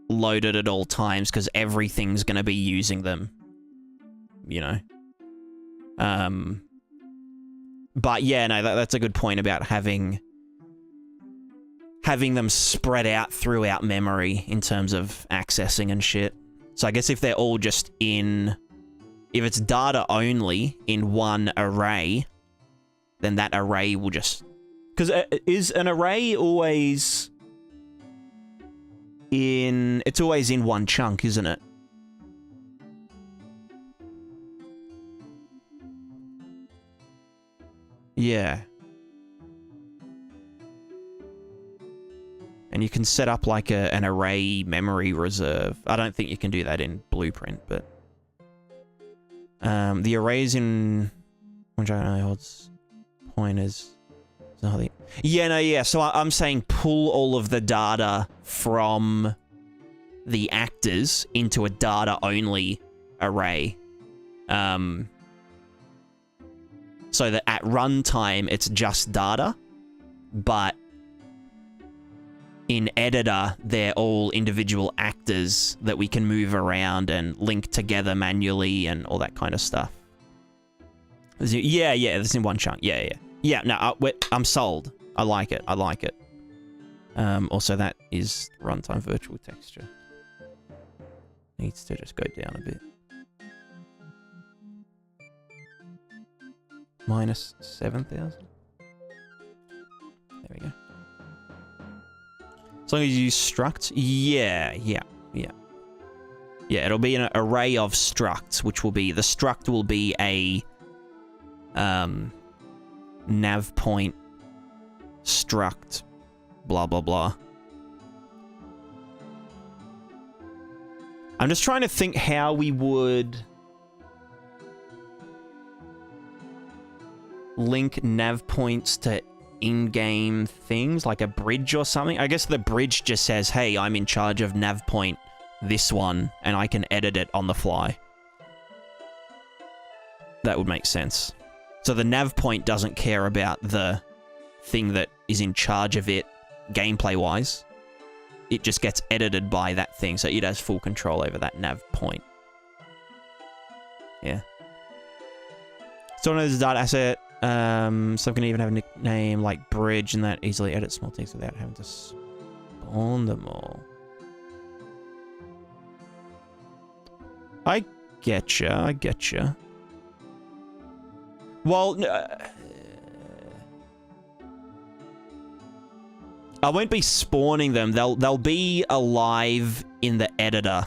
loaded at all times, because everything's going to be using them, you know? But yeah, no, that's a good point about having them spread out throughout memory in terms of accessing and shit. So I guess if they're all just in... If it's data only in one array, then that array will just... Because is an array always in... It's always in one chunk, isn't it? Yeah. And you can set up like an array memory reserve. I don't think you can do that in Blueprint, but... the arrays in... Which I don't know what's... Pointers... Yeah, no, yeah. So I'm saying pull all of the data from the actors into a data-only array. So that at runtime, it's just data, but in editor, they're all individual actors that we can move around and link together manually and all that kind of stuff. Yeah, it's in one chunk. Yeah. Yeah, no, I'm sold. I like it. Also, that is runtime virtual texture. Needs to just go down a bit. Minus 7,000. There we go. As long as you use struct, yeah. Yeah, it'll be an array of structs, which will be... The struct will be a... nav point struct blah blah blah, I'm just trying to think how we would link nav points to in-game things, like a bridge or something. I guess the bridge just says, hey, I'm in charge of nav point this one, and I can edit it on the fly. That would make sense. So the nav point doesn't care about the thing that is in charge of it gameplay-wise. It just gets edited by that thing, so it has full control over that nav point. Yeah. So there's a data asset. Some can even have a nickname like bridge, and that easily edit small things without having to spawn them all. I getcha, I getcha. Well, I won't be spawning them. They'll be alive in the editor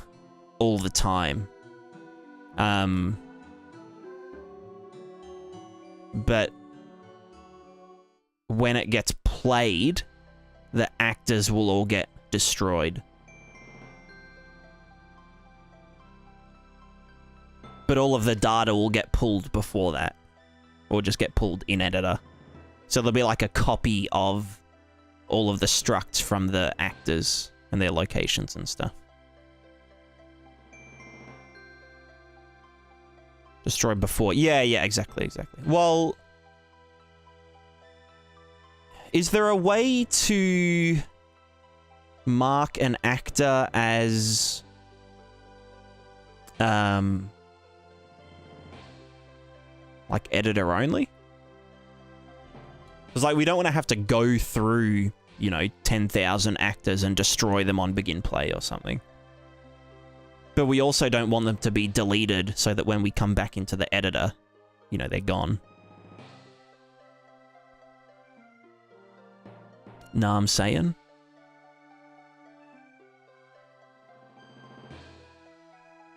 all the time. But when it gets played, the actors will all get destroyed. But all of the data will get pulled before that. Or just get pulled in editor. So there'll be like a copy of all of the structs from the actors and their locations and stuff. Destroyed before. Yeah, exactly. Well, is there a way to mark an actor as like editor only? Because like we don't want to have to go through, you know, 10,000 actors and destroy them on begin play or something. But we also don't want them to be deleted so that when we come back into the editor, you know, they're gone. Know what I'm saying?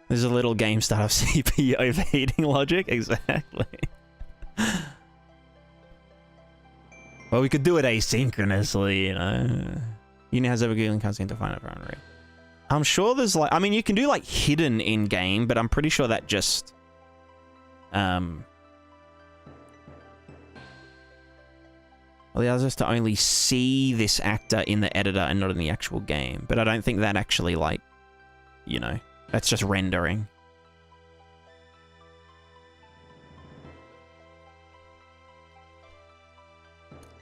There's a little game startup CPU overheating logic. Exactly. Well, we could do it asynchronously, you know. Unit has overheating can't seem to find it for Unreal. I'm sure there's like, I mean, you can do like hidden in game, but I'm pretty sure that just, allows us to only see this actor in the editor and not in the actual game. But I don't think that actually like, you know, that's just rendering.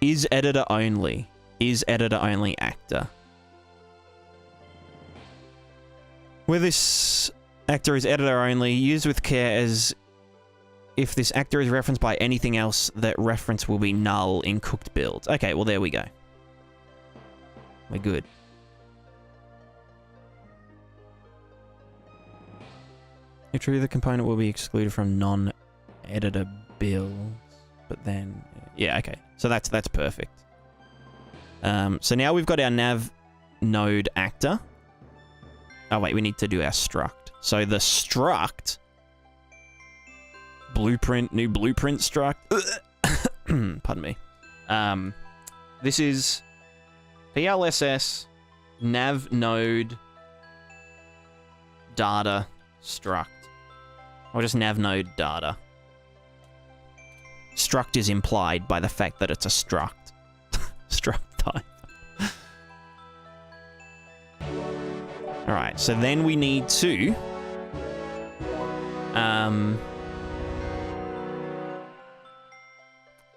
Is editor only? Is editor only actor? Where this actor is editor only, used with care as if this actor is referenced by anything else, that reference will be null in cooked builds. Okay, well there we go. We're good. If true, the component will be excluded from non-editor builds, but then... Yeah, okay. So that's perfect. So now we've got our nav node actor. Oh wait, we need to do our struct. So the struct... Blueprint, new blueprint struct. Pardon me. This is PLSS nav node data struct. Or just nav node data. Struct is implied by the fact that it's a struct. Struct type. Alright, so then we need to...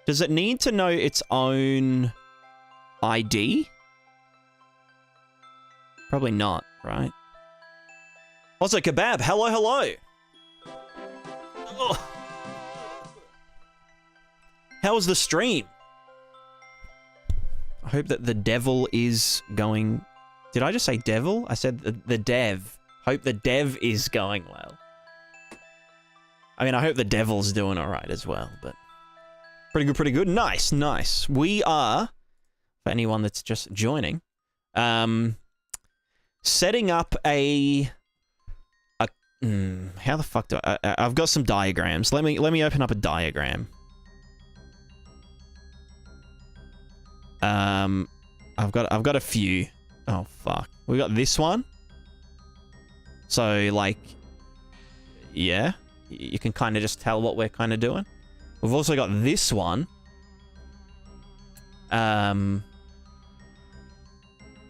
does it need to know its own ID? Probably not, right? Also, Kebab, hello. Ugh. How was the stream? I hope that the devil is going... Did I just say devil? I said the dev. Hope the dev is going well. I mean, I hope the devil's doing alright as well, but... Pretty good. Nice. We are, for anyone that's just joining, setting up how the fuck do I've got some diagrams. Let me open up a diagram. I've got a few. Oh fuck. We got this one. So, like, yeah, you can kind of just tell what we're kind of doing. We've also got this one.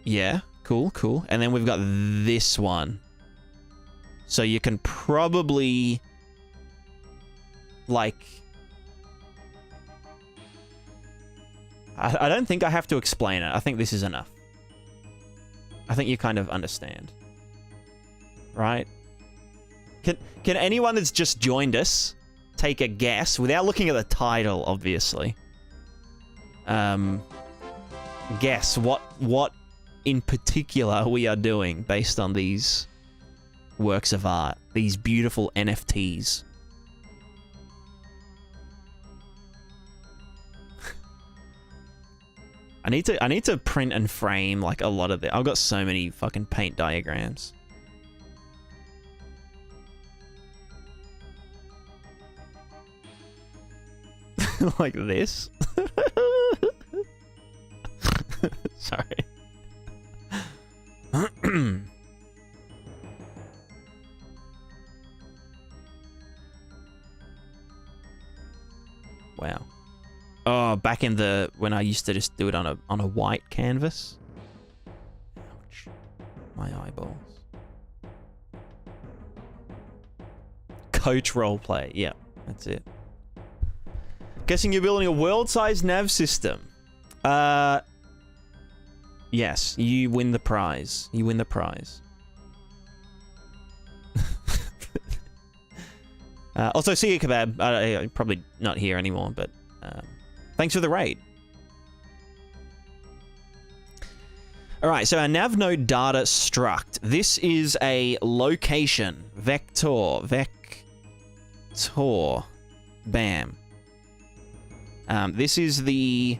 Yeah, cool. And then we've got this one. So you can probably, like... I don't think I have to explain it. I think this is enough. I think you kind of understand. Right? Can anyone that's just joined us take a guess, without looking at the title, obviously? Guess what in particular we are doing based on these works of art, these beautiful NFTs. I need to print and frame like a lot of it. I've got so many fucking paint diagrams. Like this? Sorry. Wow. Oh, back in the when I used to just do it on a white canvas. Ouch. My eyeballs. Coach roleplay. Yeah, that's it. Guessing you're building a world-sized nav system. Yes, you win the prize. You win the prize. Also, see you, Kebab. Probably not here anymore, but thanks for the raid. Alright, so our nav node data struct. This is a location. Vector. Bam. This is the...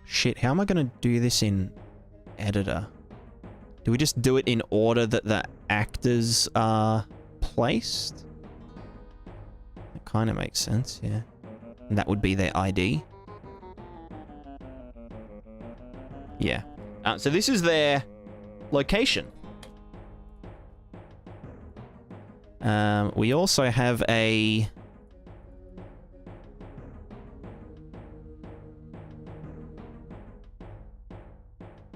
Shit, how am I going to do this in editor? Do we just do it in order that the actors are placed? That kind of makes sense, yeah. And that would be their ID. Yeah. So this is their location. We also have a...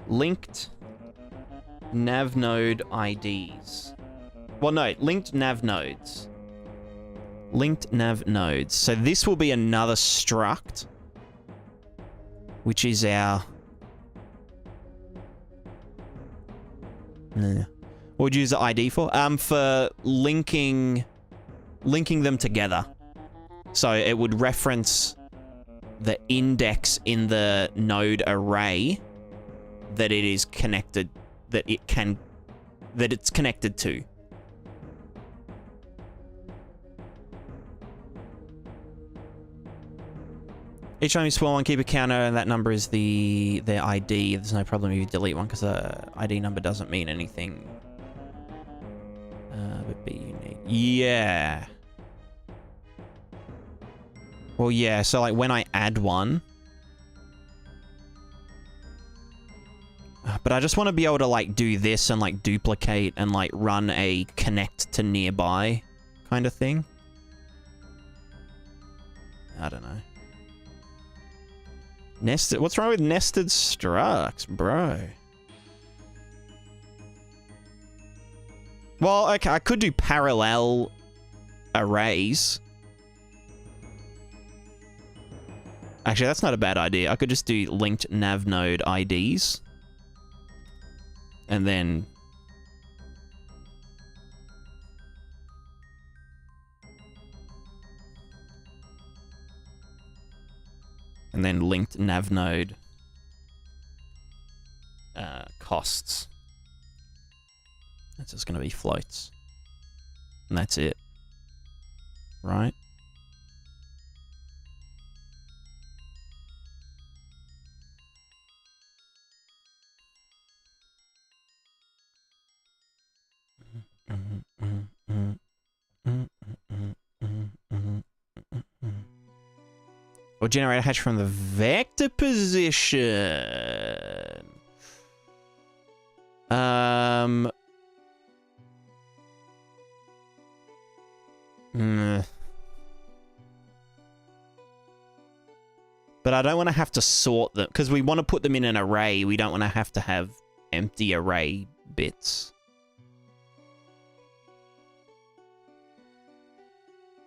linked nav node IDs. Well, no, linked nav nodes. Linked nav nodes. So this will be another struct, which is our... What would you use the ID for? For linking them together. So it would reference the index in the node array that it is connected, that it's connected to. Each time you spawn one, keep a counter, and that number is their ID. There's no problem if you delete one, because the ID number doesn't mean anything. But be unique. Yeah. Well, yeah, so like when I add one... But I just want to be able to like do this and like duplicate and like run a connect to nearby kind of thing. I don't know. Nested. What's wrong with nested structs, bro? Well, okay, I could do parallel arrays. Actually, that's not a bad idea. I could just do linked nav node IDs. And then... and then linked nav node costs. That's just going to be floats. And that's it. Right? Or generate a hash from the vector position. But I don't want to have to sort them, because we want to put them in an array. We don't want to have empty array bits.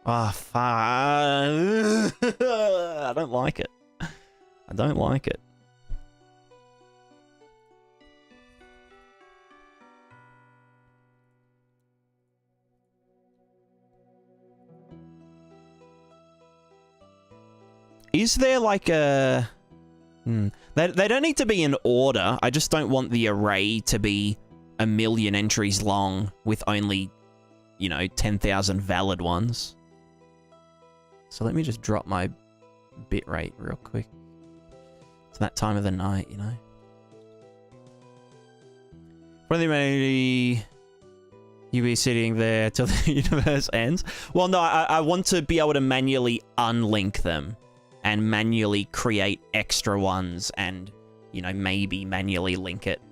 Ah, fuck. I don't like it. I don't like it. Is there like a... They don't need to be in order. I just don't want the array to be 1,000,000 entries long with only, you know, 10,000 valid ones. So let me just drop my bitrate real quick. It's that time of the night, you know. For the humanity, you be sitting there till the universe ends. Well, no, I want to be able to manually unlink them and manually create extra ones and, you know, maybe manually link it,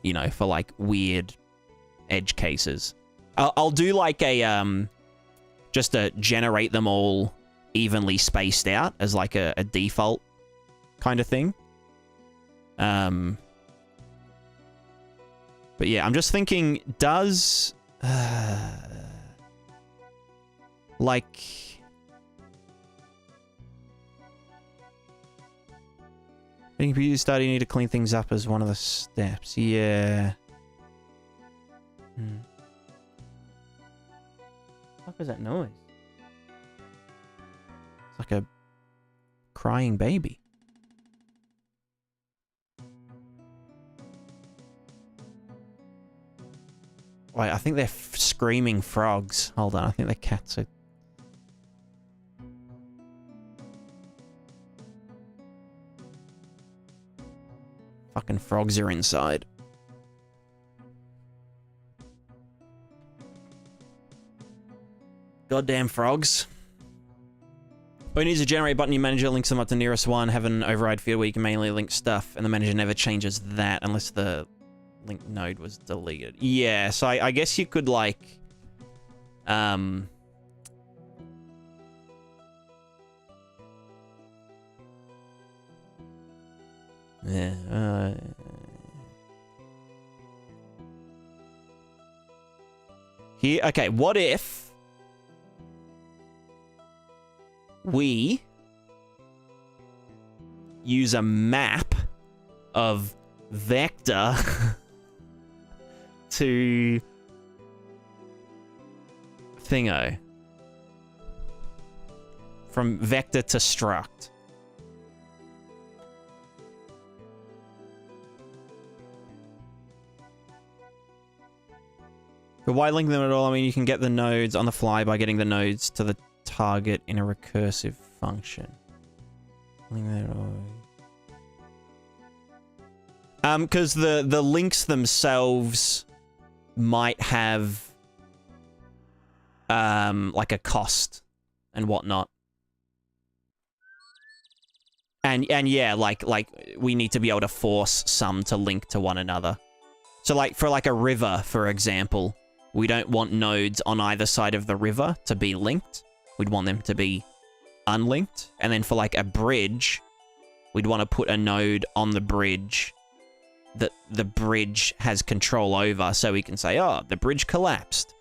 you know, for like weird edge cases. I'll do like a, just to generate them all evenly spaced out as like a default kind of thing. But yeah, I'm just thinking, does, like... Being a computer study, you need to clean things up as one of the steps. Yeah. What was that noise? It's like a crying baby. Wait, I think they're screaming frogs. Hold on, I think they're cats are... Fucking frogs are inside. Goddamn frogs. All you need is a generate button. Your manager links them up to nearest one. Have an override field where you can manually link stuff, and the manager never changes that unless the link node was deleted. Yeah, so I guess you could like... Yeah. Here, okay, what if we use a map of vector to thingo? From vector to struct. But why link them at all? I mean, you can get the nodes on the fly by getting the nodes to the target in a recursive function. Link them at all. Because the links themselves might have like a cost and whatnot. And yeah, like we need to be able to force some to link to one another. So like for like a river, for example, we don't want nodes on either side of the river to be linked. We'd want them to be unlinked. And then for like a bridge, we'd want to put a node on the bridge that the bridge has control over, so we can say, oh, the bridge collapsed.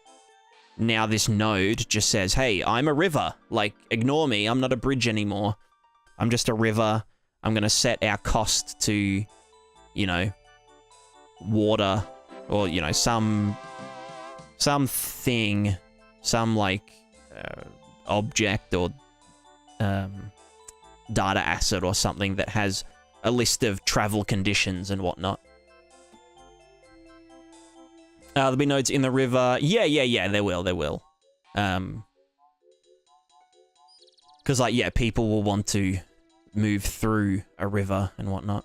Now this node just says, hey, I'm a river. Like, ignore me. I'm not a bridge anymore. I'm just a river. I'm going to set our cost to, you know, water or, you know, something, some like object or data asset or something that has a list of travel conditions and whatnot. There'll be nodes in the river. Yeah, there will. Because, like, yeah, people will want to move through a river and whatnot.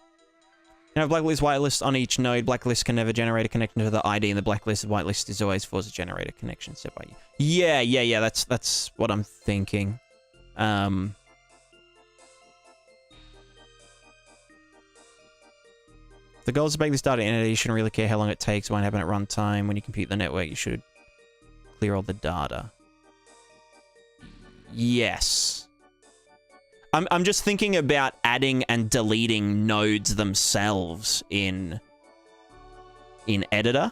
You know, blacklist, whitelist on each node. Blacklist can never generate a connection to the ID, and the blacklist, whitelist is always forced to generate a connection set by you. Yeah, that's what I'm thinking. The goal is to make this data entity. You shouldn't really care how long it takes. It won't happen at runtime. When you compute the network, you should clear all the data. Yes. I'm just thinking about adding and deleting nodes themselves in editor.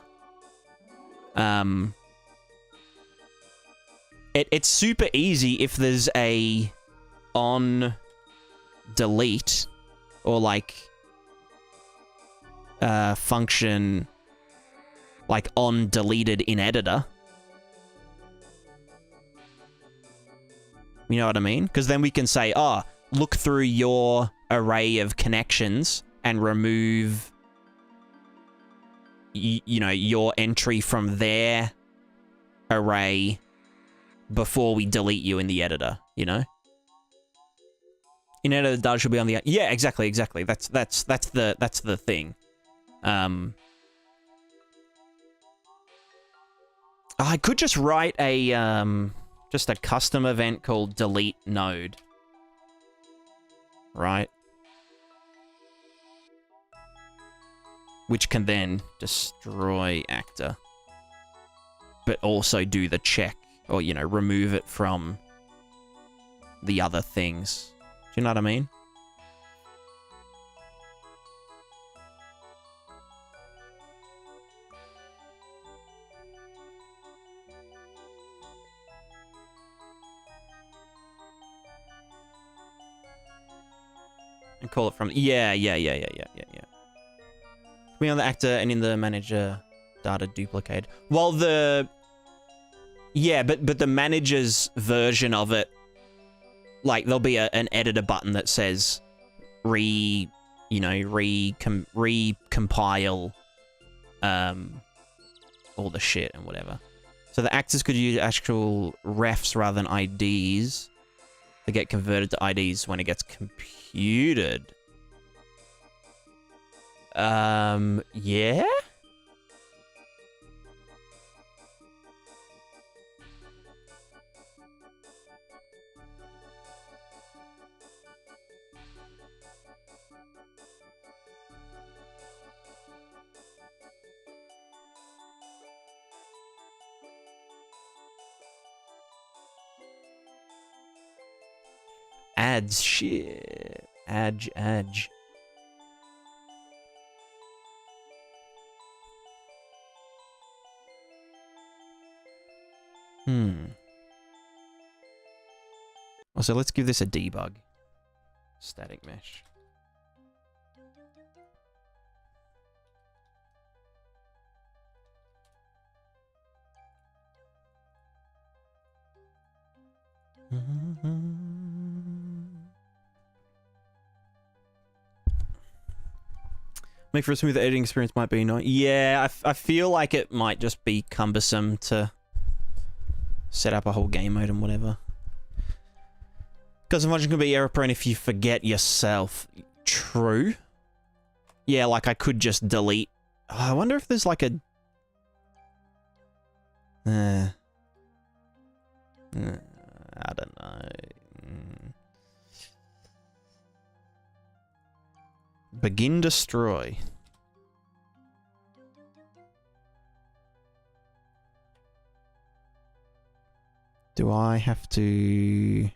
It's super easy if there's a on delete or like function like on deleted in editor. You know what I mean? Because then we can say, oh, look through your array of connections and remove, you know, your entry from their array before we delete you in the editor, you know? In editor, the data should be on the... Yeah, exactly. That's the thing. I could just write a just a custom event called delete node. Right? Which can then destroy actor. But also do the check. Or, you know, remove it from the other things. Do you know what I mean? And call it from... Yeah. Be on the actor and in the manager data duplicate. Well, the... Yeah, but the manager's version of it, like, there'll be an editor button that says recompile all the shit and whatever. So the actors could use actual refs rather than IDs. They get converted to IDs when it gets computed. Yeah? Ads, shit. Adge. So let's give this a debug. Static mesh. Make for a smooth editing experience might be annoying. Yeah, I feel like it might just be cumbersome to set up a whole game mode and whatever. Because the function can be error prone if you forget yourself. True. Yeah, like I could just delete. Oh, I wonder if there's like a... I don't know. Begin destroy. Do I have to...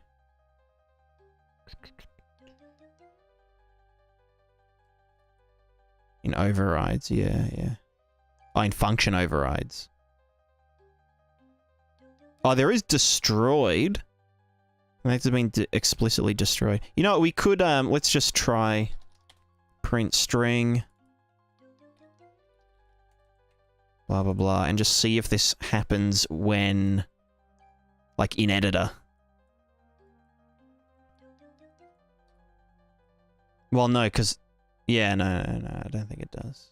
In overrides, yeah. Oh, in function overrides. Oh, there is destroyed. It has been explicitly destroyed. You know what, we could, let's just try print string. Blah, blah, blah. And just see if this happens when, like, in editor. Well, no, because... Yeah, no, I don't think it does.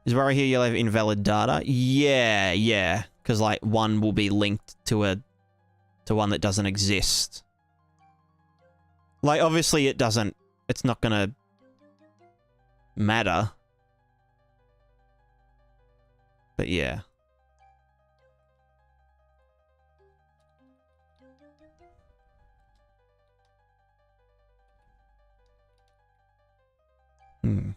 Is where I hear you'll have invalid data? Yeah. Because, like, one will be linked to one that doesn't exist. Like, obviously it doesn't... It's not gonna... matter. But, yeah. Hmm.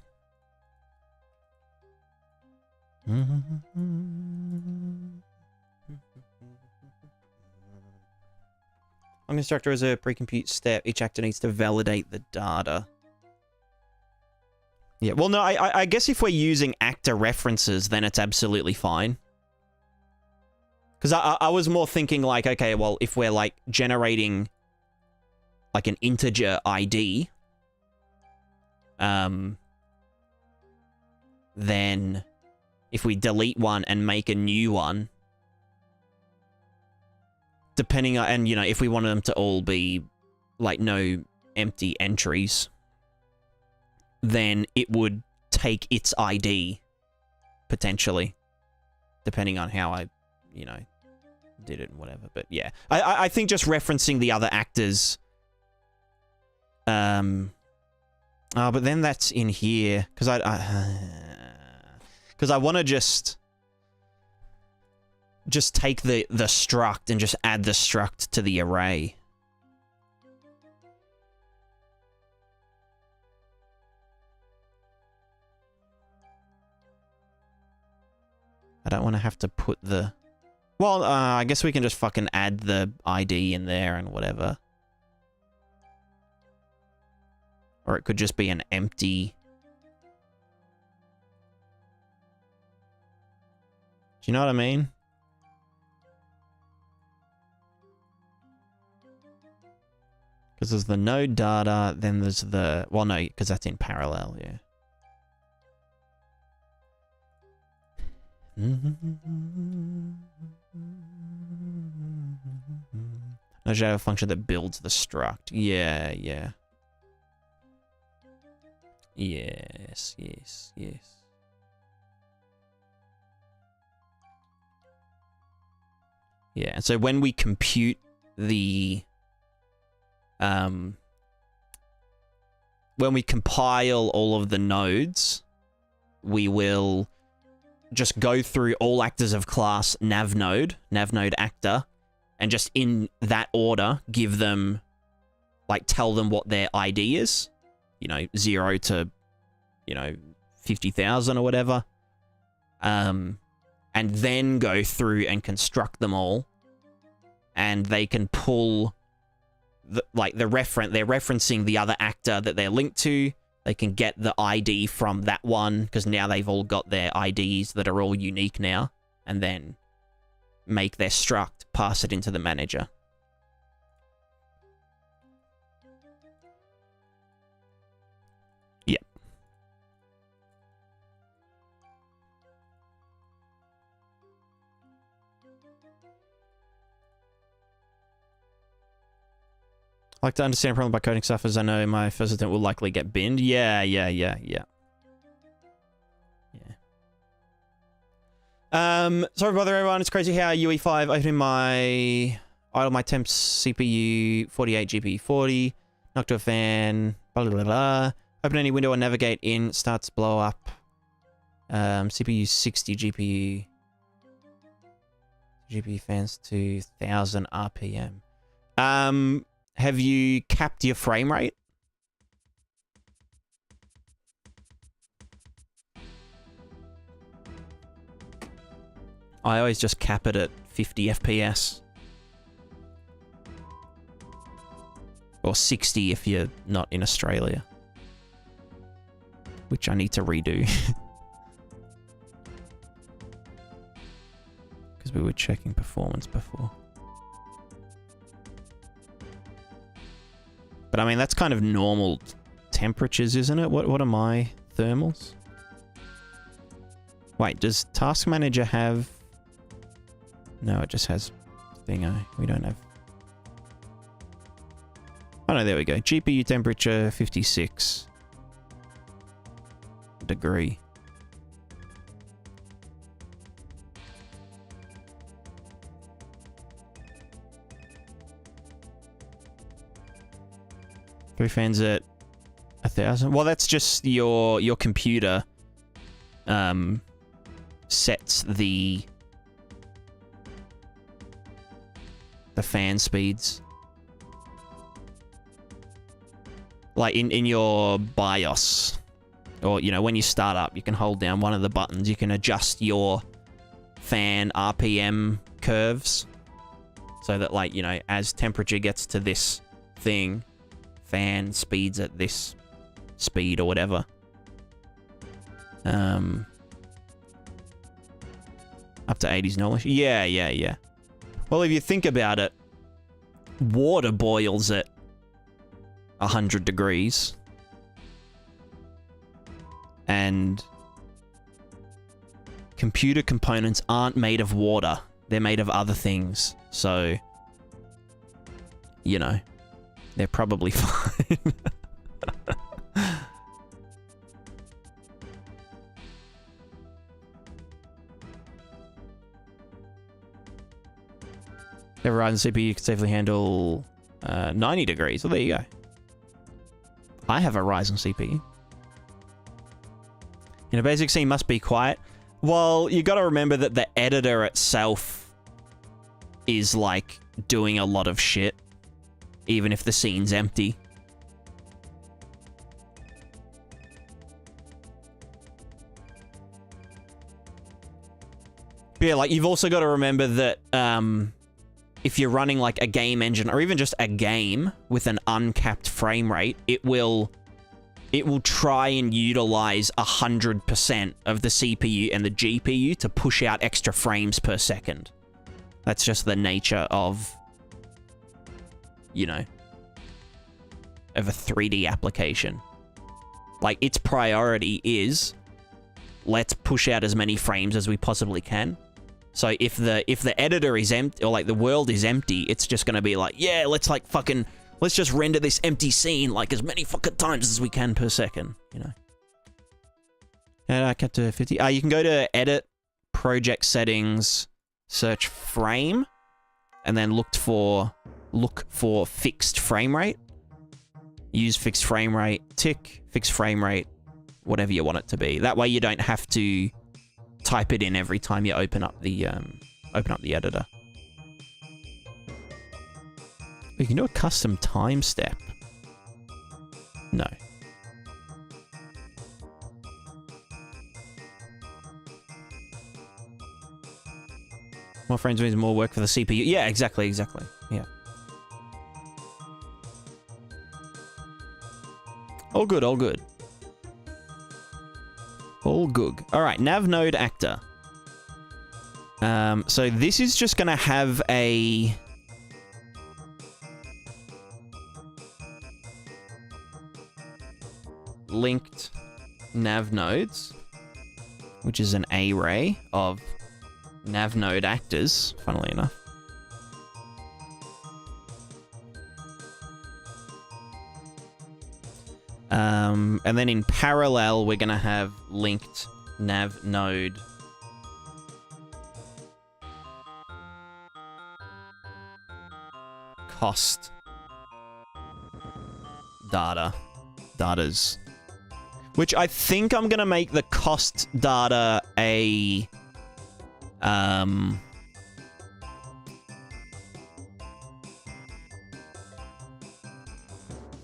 On constructor is a pre-compute step. Each actor needs to validate the data. Yeah, well, no, I guess if we're using actor references, then it's absolutely fine. Because I was more thinking like, okay, well, if we're like generating like an integer ID, then if we delete one and make a new one, depending on, and you know, if we wanted them to all be like no empty entries, then it would take its ID potentially, depending on how I, you know, did it and whatever. But yeah, I think just referencing the other actors. Oh, but then that's in here because I want to just take the struct and just add the struct to the array. I don't want to have to put the... Well, I guess we can just fucking add the ID in there and whatever. Or it could just be an empty... Do you know what I mean? Because there's the node data, then there's the... Well, no, because that's in parallel, yeah. I should have a function that builds the struct. Yeah, yeah. Yes, yes, yes. Yeah, and so when we compute the... when we compile all of the nodes, we will just go through all actors of class navnode actor, and just in that order, give them, like, tell them what their ID is. You know, 0 to, you know, 50,000 or whatever. And then go through and construct them all. And they can pull, they're referencing the other actor that they're linked to. They can get the ID from that one, because now they've all got their IDs that are all unique now. And then make their struct, pass it into the manager. Yep. I like to understand a problem by coding stuff, as I know my first attempt will likely get binned. Yeah. Sorry to bother everyone. It's crazy how UE5 opening my temps CPU 48 GPU 40, knock to a fan, blah blah blah. Open any window or navigate in, starts blow up. CPU 60 GPU fans to 1000 RPM. Have you capped your frame rate? I always just cap it at 50 FPS. Or 60 if you're not in Australia. Which I need to redo. Because we were checking performance before. But I mean, that's kind of normal temperatures, isn't it? What are my thermals? Wait, does Task Manager have... No, it just has thingo. We don't have... Oh no, there we go. GPU temperature 56 degree. Three fans at 1000. Well, that's just your computer sets the fan speeds. Like in your BIOS, or, you know, when you start up, you can hold down one of the buttons. You can adjust your fan RPM curves so that, like, you know, as temperature gets to this thing, fan speeds at this speed or whatever. Up to 80s knowledge. Yeah. Well, if you think about it, water boils at 100 degrees. And computer components aren't made of water. They're made of other things. So, you know, they're probably fine. The Ryzen CPU can safely handle 90 degrees. Well, there you go. I have a Ryzen CPU. You know, basic scene must be quiet. Well, you got to remember that the editor itself is, like, doing a lot of shit, even if the scene's empty. But yeah, like, you've also got to remember that, if you're running, like, a game engine, or even just a game with an uncapped frame rate, it will try and utilize 100% of the CPU and the GPU to push out extra frames per second. That's just the nature of, you know, of a 3D application. Like, its priority is, let's push out as many frames as we possibly can. So if the editor is empty, or, like, the world is empty, it's just gonna be like, yeah, let's, like, fucking... let's just render this empty scene, like, as many fucking times as we can per second, you know. And I kept to 50. You can go to Edit, Project Settings, search Frame, and then look for Fixed Frame Rate. Use Fixed Frame Rate, tick, Fixed Frame Rate, whatever you want it to be. That way you don't have to type it in every time you open up the editor. You can do a custom time step. No. More frames means more work for the CPU. Yeah, exactly. Yeah. All good. All good. All right, nav node actor. So this is just gonna have a... linked nav nodes, which is an array of nav node actors, funnily enough. And then in parallel, we're going to have linked nav node cost datas. Which I think I'm going to make the cost data a...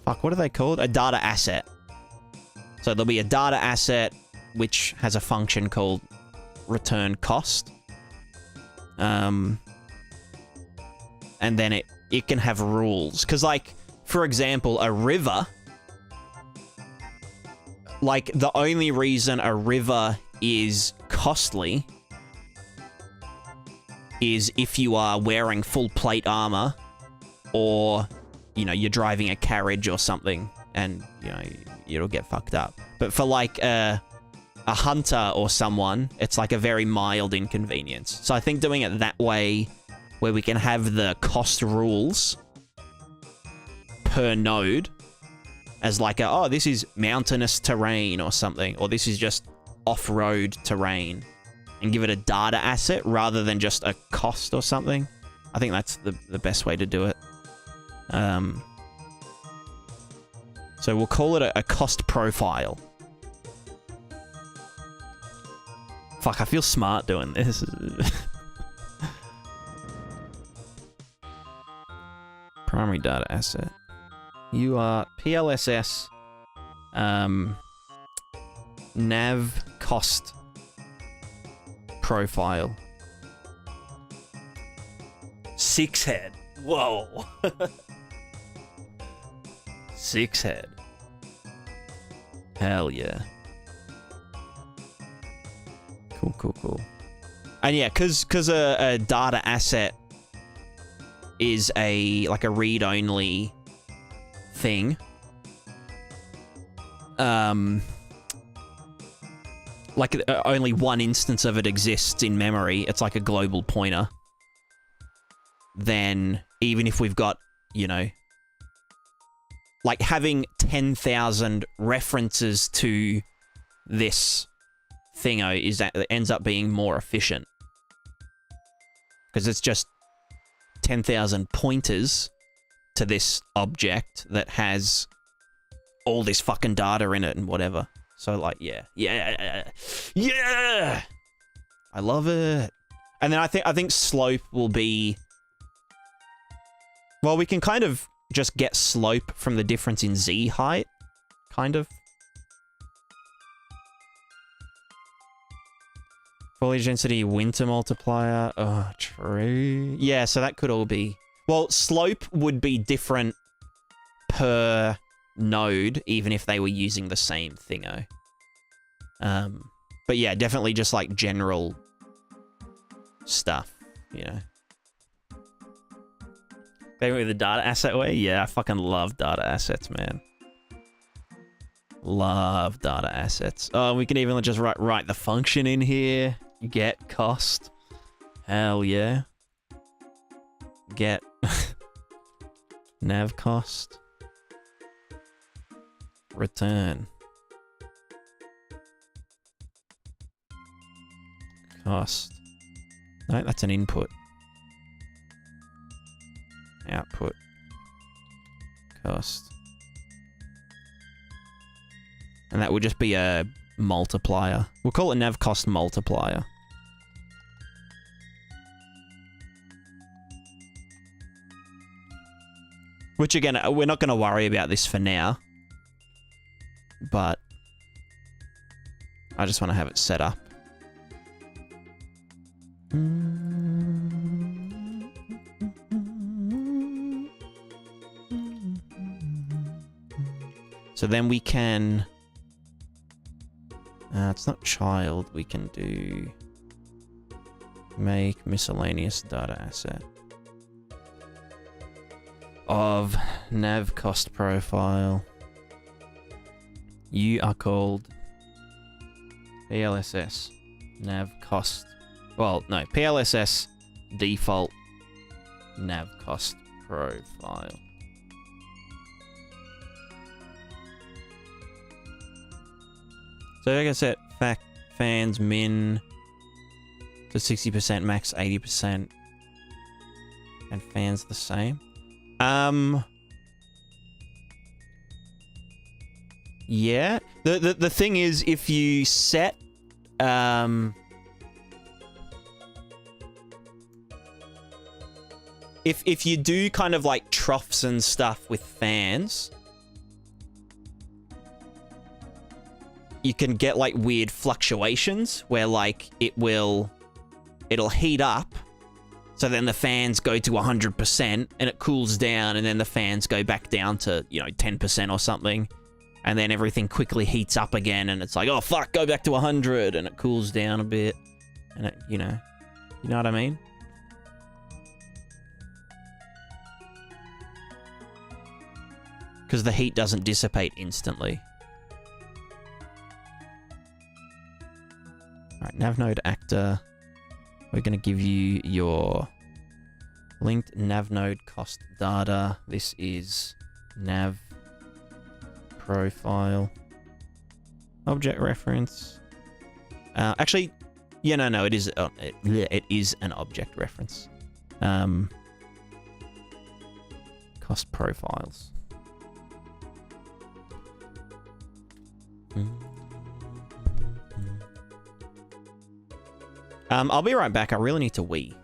fuck, what are they called? A data asset. So there'll be a data asset which has a function called return cost. And then it can have rules. Because, like, for example, a river... like, the only reason a river is costly is if you are wearing full plate armor, or, you know, you're driving a carriage or something, and, you know, it'll get fucked up. But for, like, a hunter or someone, it's, like, a very mild inconvenience. So I think doing it that way, where we can have the cost rules per node, as like oh, this is mountainous terrain or something, or this is just off-road terrain, and give it a data asset rather than just a cost or something. I think that's the best way to do it. So we'll call it a cost profile. Fuck, I feel smart doing this. Primary data asset. You are PLSS nav cost profile. 6 head. Whoa. 6 head. Hell yeah. Cool, cool, cool. And yeah, because a data asset is like a read-only thing. Like only one instance of it exists in memory. It's like a global pointer. Then even if we've got, you know, like having 10,000 references to this thingo is that it ends up being more efficient because it's just 10,000 pointers to this object that has all this fucking data in it and whatever. So like, yeah. I love it. And then I think slope will be, well, we can kind of just get slope from the difference in Z height, kind of. Foliage density, winter multiplier. Oh, true. Yeah, so that could all be... Well, slope would be different per node, even if they were using the same thingo. But yeah, definitely just like general stuff, you know. Maybe the data asset way? Yeah, I fucking love data assets, man. Love data assets. Oh, we can even just write the function in here. Get cost. Hell yeah. Get nav cost. Return. Cost. No, that's an input. Output. Cost. And that would just be a multiplier. We'll call it nav cost multiplier. Which again, we're not going to worry about this for now. But I just want to have it set up. So then we can... it's not child. We can do... Make miscellaneous data asset. Of nav cost profile. You are called... PLSS. Nav cost... Well, no. PLSS default nav cost profile. So like I said, fans min to 60%, max 80%, and fans the same. Yeah. The thing is, if you set if you do kind of like troughs and stuff with fans, you can get like weird fluctuations where like it'll heat up, so then the fans go to 100% and it cools down, and then the fans go back down to, you know, 10% or something, and then everything quickly heats up again, and it's like, oh fuck, go back to 100, and it cools down a bit, and it, you know what I mean? Because the heat doesn't dissipate instantly. Alright, nav node actor. We're going to give you your linked nav node cost data. This is nav profile. Object reference. Actually, yeah, no, it is an object reference. Cost profiles. I'll be right back. I really need to wee.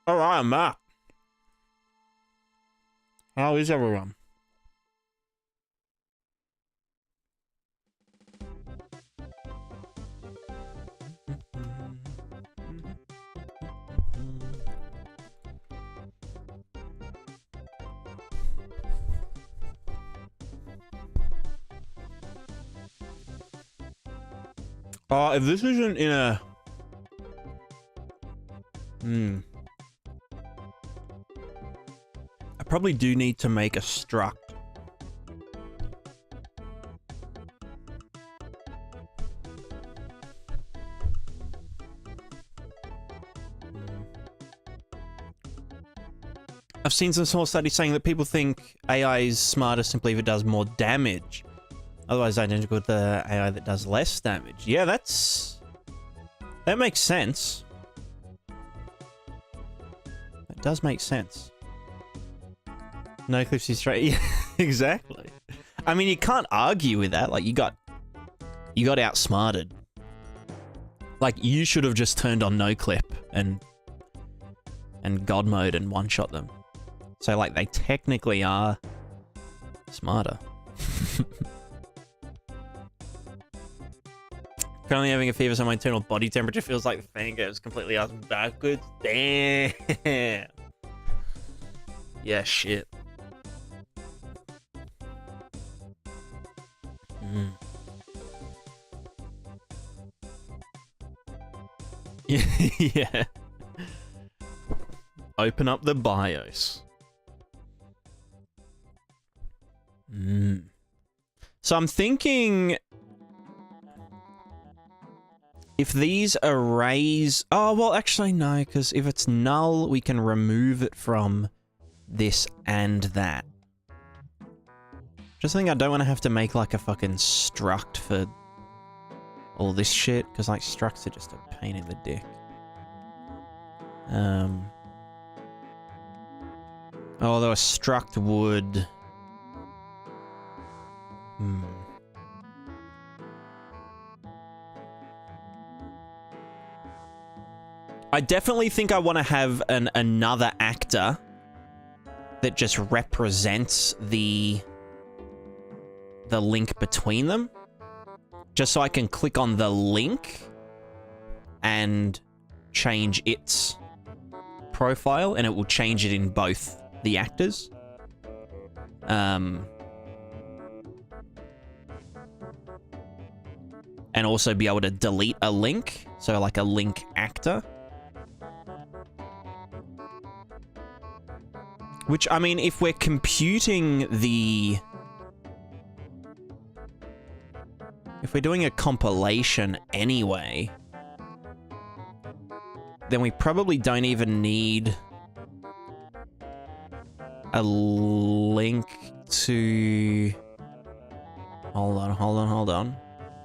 Alright, I'm back. How is everyone? If this isn't in a... I probably do need to make a struct. I've seen some small studies saying that people think AI is smarter simply if it does more damage. Otherwise identical to the AI that does less damage. Yeah, that makes sense. That does make sense. No clips is straight. Yeah, exactly. I mean, you can't argue with that. Like, you got outsmarted. Like, you should have just turned on no clip and God mode and one-shot them. So, like, they technically are smarter. Currently having a fever, so my internal body temperature feels like the fan goes completely ass backwards. Damn. Yeah, shit. Yeah. Open up the BIOS. So I'm thinking if these arrays... Oh, well, actually, no, because if it's null, we can remove it from this and that. Just think I don't want to have to make, like, a fucking struct for all this shit, because, like, structs are just a pain in the dick. Although a struct would... I definitely think I want to have another actor that just represents the link between them. Just so I can click on the link and change its profile, and it will change it in both the actors. And also be able to delete a link, so like a link actor. Which, I mean, if we're computing the... If we're doing a compilation anyway, then we probably don't even need a link to... Hold on.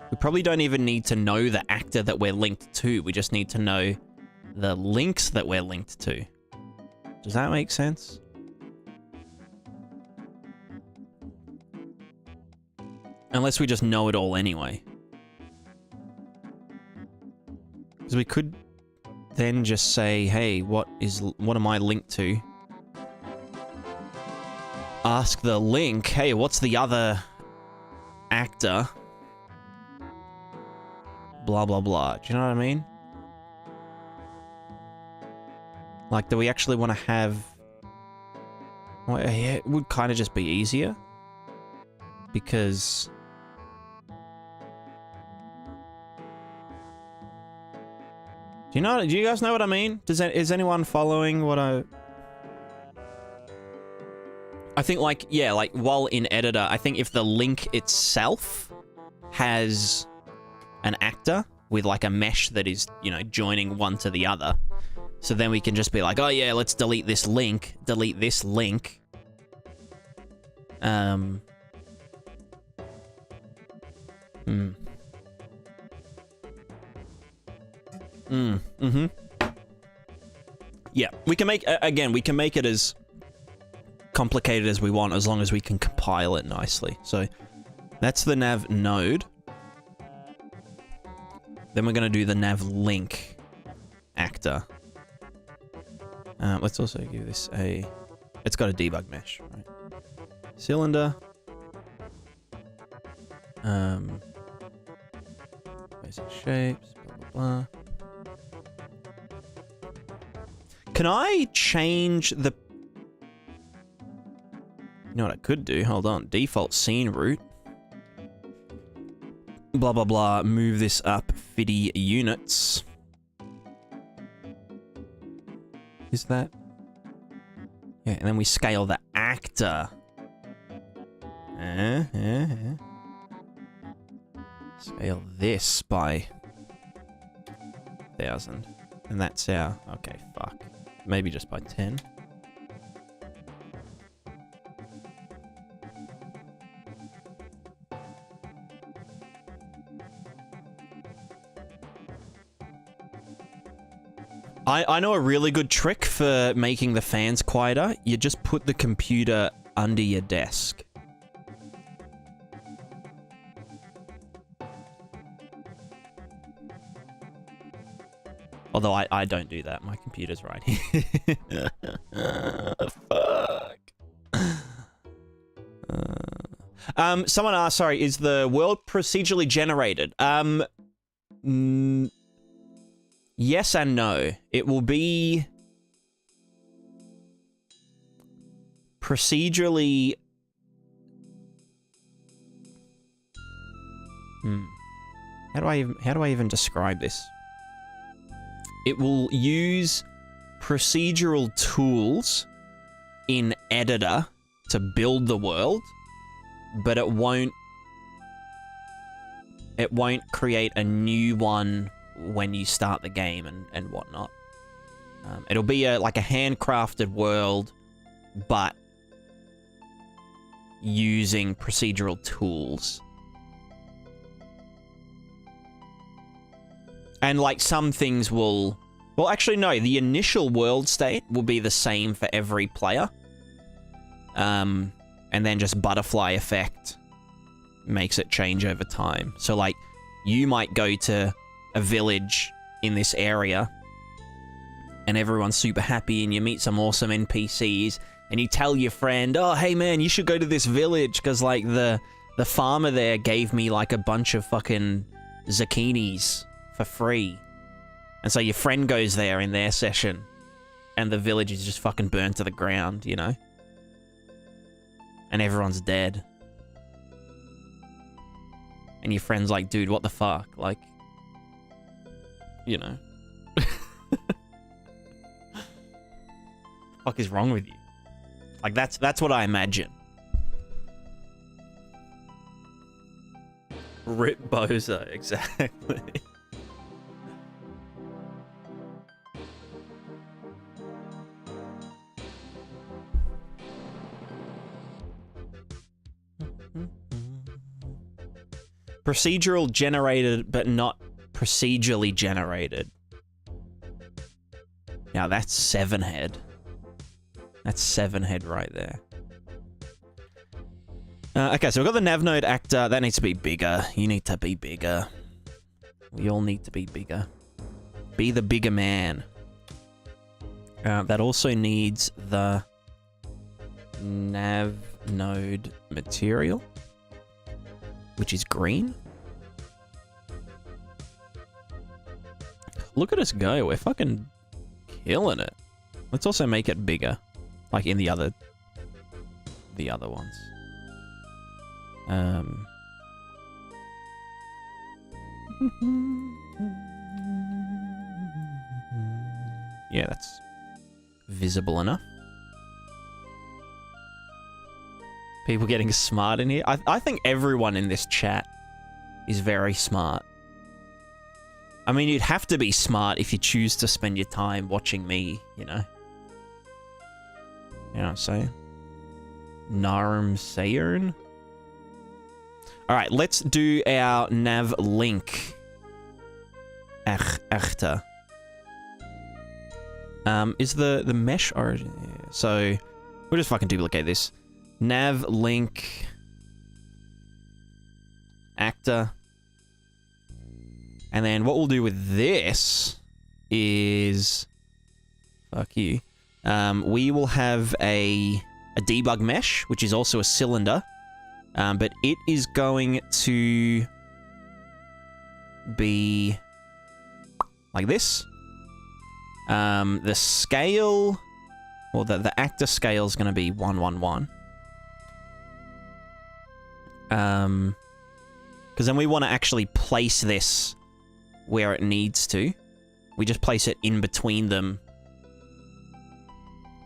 We probably don't even need to know the actor that we're linked to. We just need to know the links that we're linked to. Does that make sense? Unless we just know it all anyway. Because we could then just say, hey, what am I linked to? Ask the link, hey, what's the other actor? Blah, blah, blah. Do you know what I mean? Like, do we actually want to have... Well, yeah, it would kind of just be easier. Because... Do you guys know what I mean? Is anyone following what I think, like, yeah, like, while in editor, I think if the link itself has an actor with, like, a mesh that is, you know, joining one to the other, so then we can just be like, oh yeah, let's delete this link, Yeah, we can make, again, we can make it as complicated as we want as long as we can compile it nicely. So that's the nav node. Then we're going to do the nav link actor. Let's also give this a... It's got a debug mesh, right? Cylinder. Basic shapes, blah, blah, blah. Can I change the... You know what I could do? Hold on. Default scene route. Blah, blah, blah. Move this up 50 units. Is that... Yeah, and then we scale the actor. Scale this by 1,000. And that's our... Okay, fuck. Maybe just by 10. I know a really good trick for making the fans quieter. You just put the computer under your desk. Although I don't do that. My computer's right here. Fuck. Someone asked, sorry, is the world procedurally generated? Yes and no. It will be procedurally... How do I even describe this? It will use procedural tools in editor to build the world, but it won't create a new one when you start the game and whatnot. It'll be like a handcrafted world, but using procedural tools. And like some things will... Well, actually, no. The initial world state will be the same for every player. And then just butterfly effect makes it change over time. So like, you might go to a village in this area and everyone's super happy and you meet some awesome NPCs and you tell your friend, oh, hey man, you should go to this village because like the farmer there gave me like a bunch of fucking zucchinis for free. And so your friend goes there in their session and the village is just fucking burned to the ground, you know? And everyone's dead. And your friend's like, dude, what the fuck? Like, you know. Fuck is wrong with you? Like, that's what I imagine. Rip Bozo, exactly. Procedural generated, but not procedurally generated. Now that's 7 head. That's 7 head right there. Okay, so we've got the nav node actor. That needs to be bigger. You need to be bigger. We all need to be bigger. Be the bigger man. That also needs the nav node material, which is green. Look at us go. We're fucking killing it. Let's also make it bigger, like in the other ones. Yeah, that's visible enough. People getting smart in here. I think everyone in this chat is very smart. I mean, you'd have to be smart if you choose to spend your time watching me, you know? You know what I'm saying? Narum Sayern? Alright, let's do our nav link. Achter. Is the mesh origin? Yeah. So, we'll just fucking duplicate this. Nav link actor. And then what we'll do with this is... Fuck you. We will have a debug mesh, which is also a cylinder, but it is going to be like this. The scale, or the actor scale is going to be 111. Because then we want to actually place this where it needs to. We just place it in between them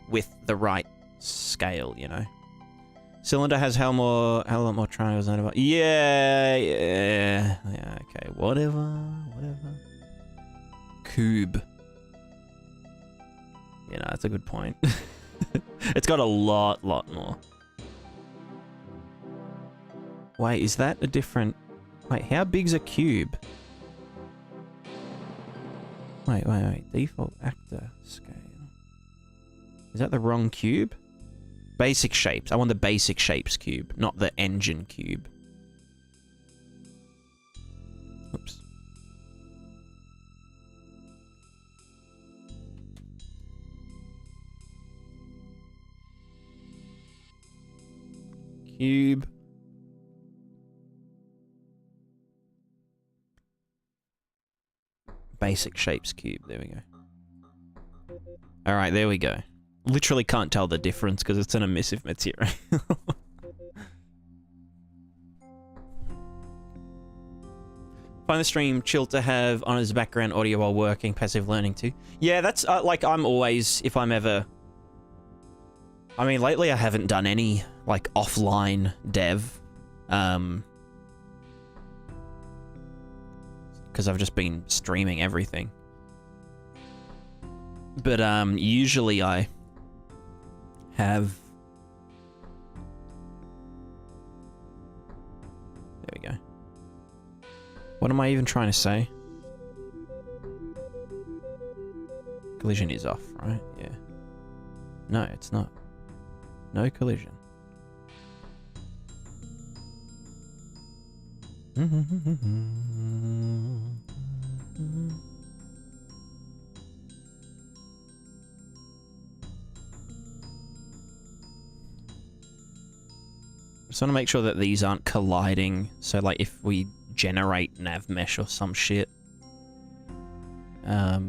with the right scale, you know. Cylinder has a lot more triangles than ever. Yeah, okay, whatever. Cube. You know, that's a good point. It's got a lot more. Wait, is that a different... Wait, how big's a cube? Wait. Default actor scale. Is that the wrong cube? Basic shapes. I want the basic shapes cube, not the engine cube. Oops. Cube. Basic shapes cube. There we go. Alright, there we go. Literally can't tell the difference because it's an emissive material. Find the stream chill to have on his background audio while working, passive learning too. Yeah, that's like I'm always, if I'm ever... I mean, lately I haven't done any like offline dev. Because I've just been streaming everything. But usually I have... There we go. What am I even trying to say? Collision is off, right? Yeah. No, it's not. No collision. Just want to make sure that these aren't colliding. So, like, if we generate Navmesh or some shit, they're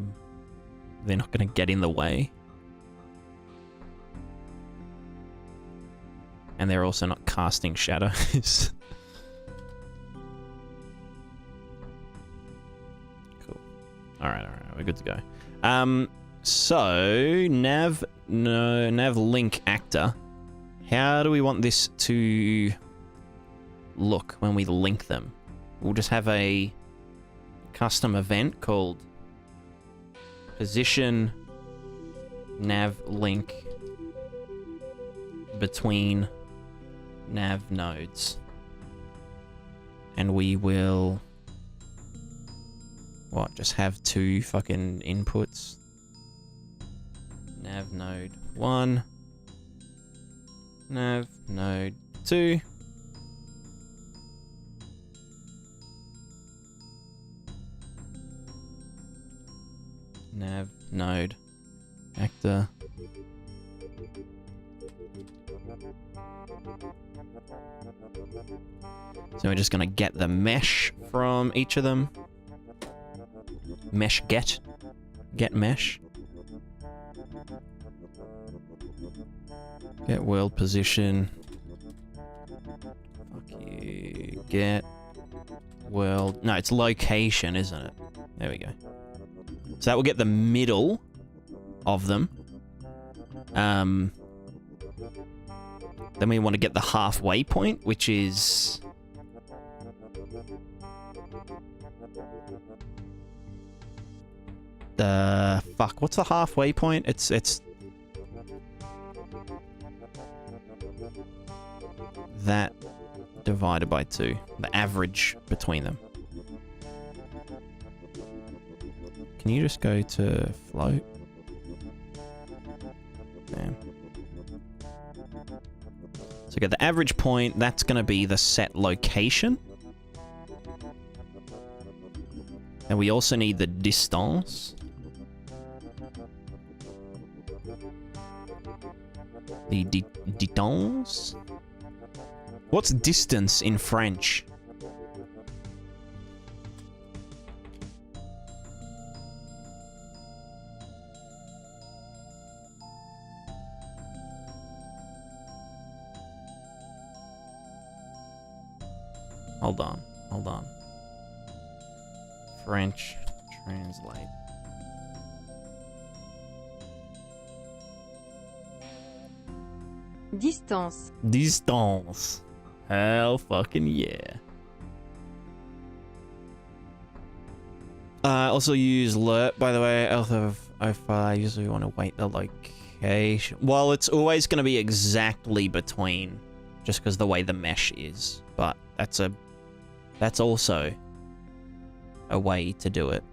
not going to get in the way. And they're also not casting shadows. Cool. Alright, we're good to go. So, nav link actor. How do we want this to look when we link them? We'll just have a custom event called position nav link between nav nodes. And we will... What, just have two fucking inputs? Nav node 1. Nav node 2. Nav node actor. So we're just going to get the mesh from each of them. Mesh get. Get mesh. Get world position. Fuck you. Get world. No, it's location, isn't it? There we go. So that will get the middle of them. Then we want to get the halfway point, which is... Fuck, what's the halfway point? It's... that divided by 2. The average between them. Can you just go to float? Damn. So we got the average point, that's going to be the set location. And we also need the distance. The distance? What's distance in French? Hold on, hold on. French translate. Distance. Distance. Hell fucking yeah. Also use lerp, by the way. Alpha of 05, usually we want to wait the location. Well, it's always going to be exactly between, just because the way the mesh is. But that's also a way to do it.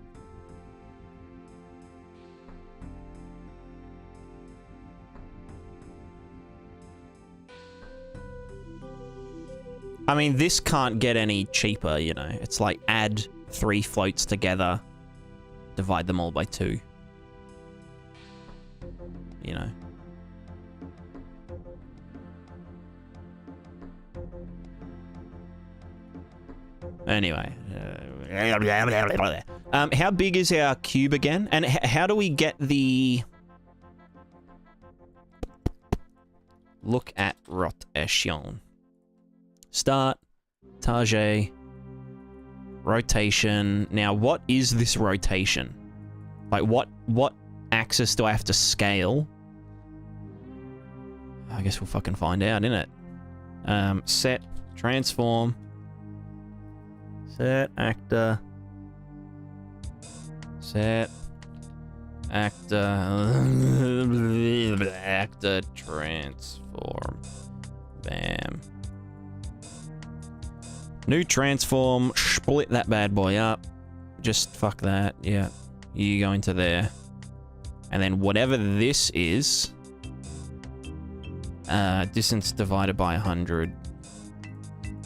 I mean, this can't get any cheaper, you know. It's like add 3 floats together, divide them all by 2. You know. Anyway. How big is our cube again? And how do we get the... Look at rotation. Start, Target, rotation. Now, what is this rotation? Like, what axis do I have to scale? I guess we'll fucking find out, innit? Set, transform, set, actor, set, actor, actor, transform, bam. New transform, split that bad boy up. Just fuck that, yeah. You go into there. And then whatever this is, distance divided by 100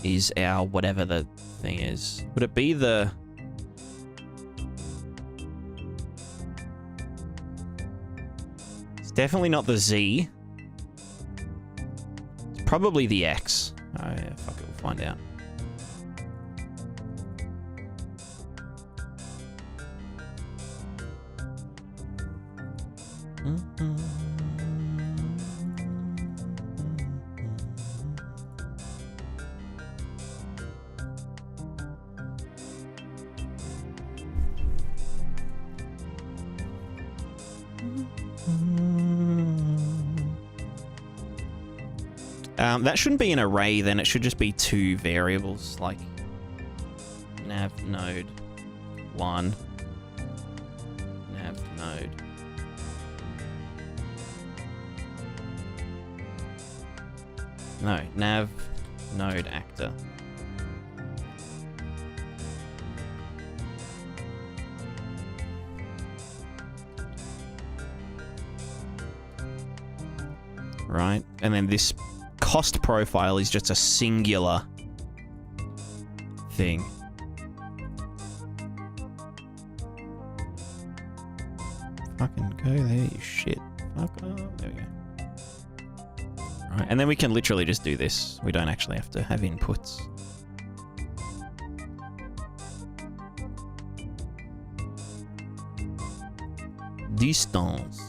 is our whatever the thing is. Would it be the... It's definitely not the Z. It's probably the X. Oh yeah, fuck it, we'll find out. That shouldn't be an array then, it should just be 2 variables, like nav node 1, nav node. No, nav node actor. Right, and then this cost profile is just a singular thing. Fucking go there, you shit. Fuck off. There we go. Right, and then we can literally just do this. We don't actually have to have inputs. Distance.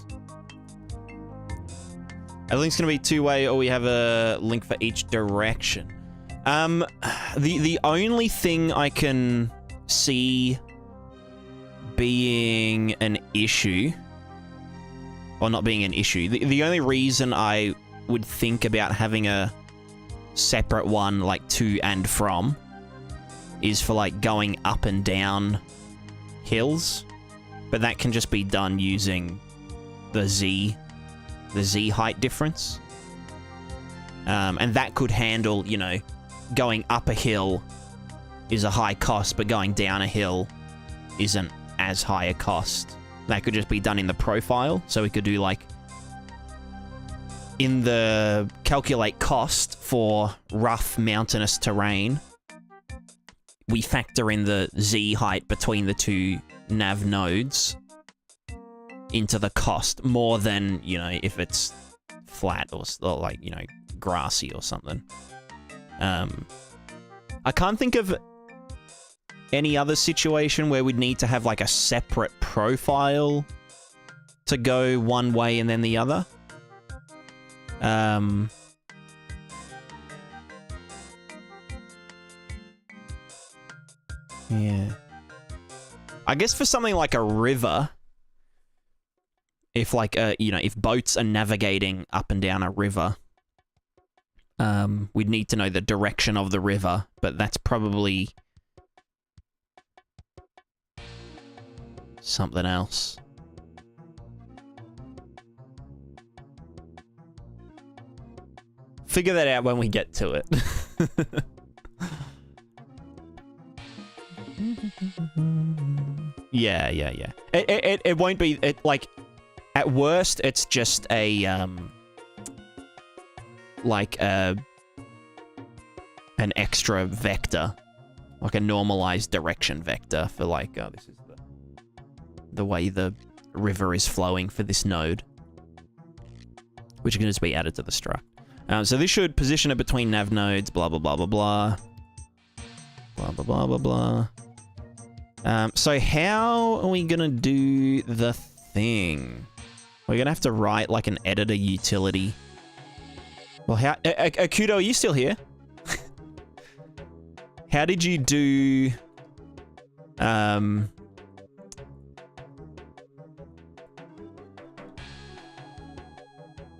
Everything's going to be 2-way, or we have a link for each direction. The only thing I can see being an issue, or not being an issue, the only reason I would think about having a separate one, like to and from, is for like going up and down hills, but that can just be done using the Z height difference. And that could handle, you know, going up a hill is a high cost, but going down a hill isn't as high a cost. That could just be done in the profile, so we could do like in the calculate cost for rough mountainous terrain, we factor in the Z height between the 2 nav nodes into the cost more than, you know, if it's flat or like, you know, grassy or something. I can't think of any other situation where we'd need to have like a separate profile to go one way and then the other. Yeah. I guess for something like a river, if like, you know, if boats are navigating up and down a river, we'd need to know the direction of the river, but that's probably something else. Figure that out when we get to it. Yeah. It won't be, like, at worst, it's just a, like, an extra vector. Like a normalized direction vector for, like, oh, this is the way the river is flowing for this node. Which can just be added to the struct. So this should position it between nav nodes, blah, blah, blah, blah, blah. Blah, blah, blah, blah, blah. So how are we gonna do the thing? We're gonna have to write, like, an editor utility. Well, how... Akudo, are you still here? How did you do...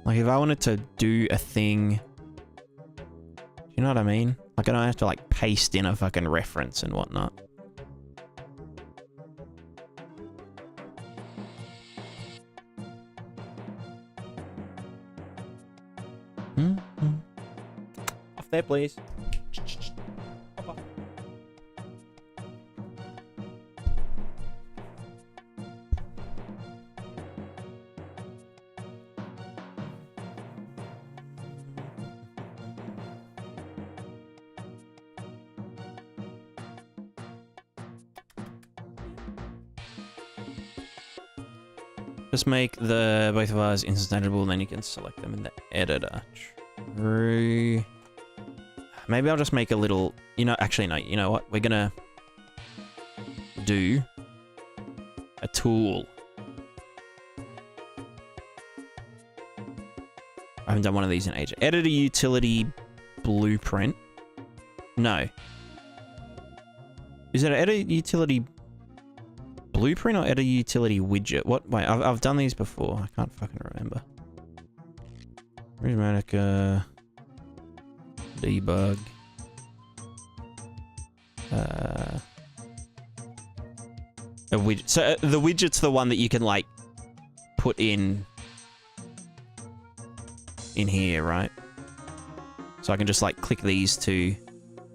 Like, if I wanted to do a thing... Do you know what I mean? Like, I don't have to, like, paste in a fucking reference and whatnot. Off there, please. Off. Just make the both of ours instantaneable, then you can select them in the editor. True. Maybe I'll just make a little... You know, actually, no. You know what? We're gonna do a tool. I haven't done one of these in ages. Editor utility blueprint. No. Is it an editor utility blueprint or editor utility widget? What? Wait, I've done these before. I can't fucking remember. Prismatica, debug. A widget. So the widget's the one that you can, like, put in here, right? So I can just, like, click these to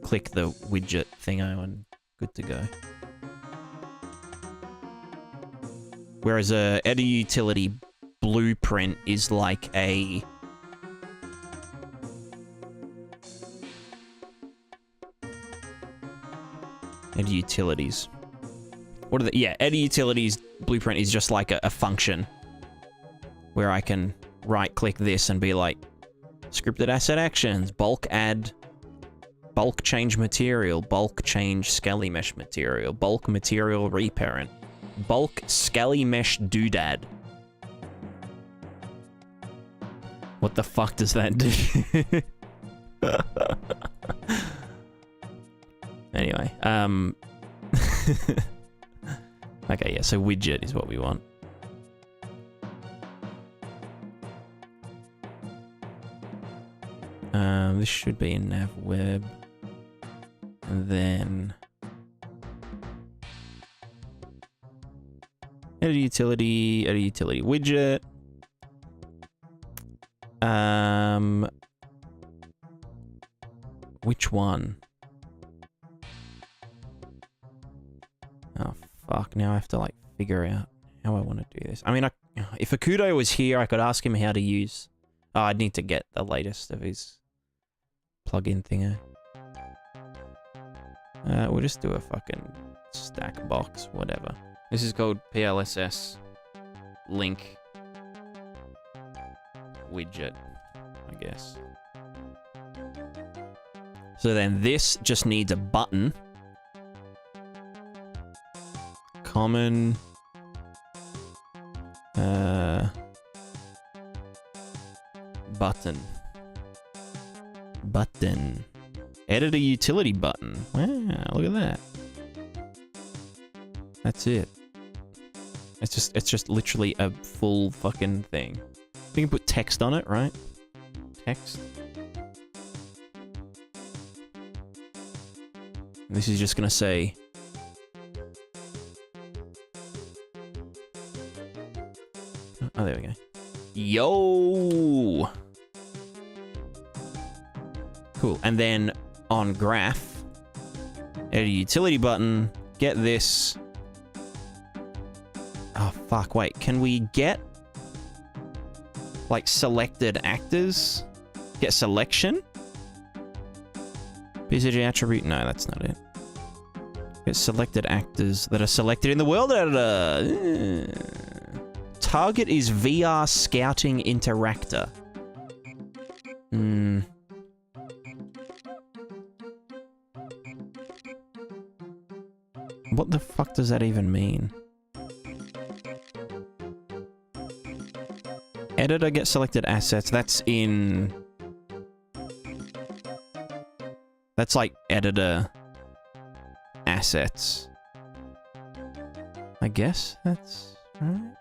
click the widget thingo and good to go. Whereas a editor utility blueprint is like a... Editor utilities. What are the... Yeah, editor utilities blueprint is just like a function where I can right-click this and be like, scripted asset actions, bulk add, bulk change material, bulk change scaly mesh material, bulk material reparent, bulk scaly mesh doodad. What the fuck does that do? Anyway, okay, yeah, so widget is what we want. This should be in nav web. And then editor utility widget. Which one? Oh fuck, now I have to, like, figure out how I want to do this. I mean, if Akudo was here, I could ask him how to use... Oh, I'd need to get the latest of his plugin thinger. We'll just do a fucking stack box, whatever. This is called PLSS link widget, I guess. So then this just needs a button. Common. Button. Button. Edit a utility button. Wow, look at that. That's it. It's just literally a full fucking thing. You can put text on it, right? Text. This is just gonna say oh, there we go. Yo! Cool. And then on graph, edit a utility button, get this. Oh, fuck, wait. Can we get, like, selected actors? Get selection? PCG attribute? No, that's not it. Get selected actors that are selected in the world editor. Target is VR Scouting Interactor. What the fuck does that even mean? Editor, get selected assets. That's in... That's like editor assets. I guess that's right.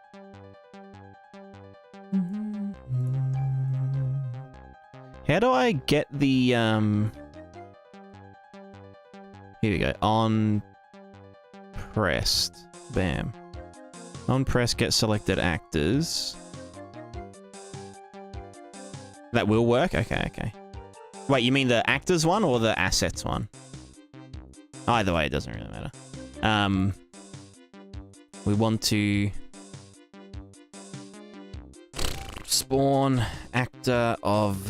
How do I get the, Here we go. On pressed. Bam. On press, get selected actors. That will work? Okay, okay. Wait, you mean the actors one or the assets one? Either way, it doesn't really matter. We want to spawn actor of,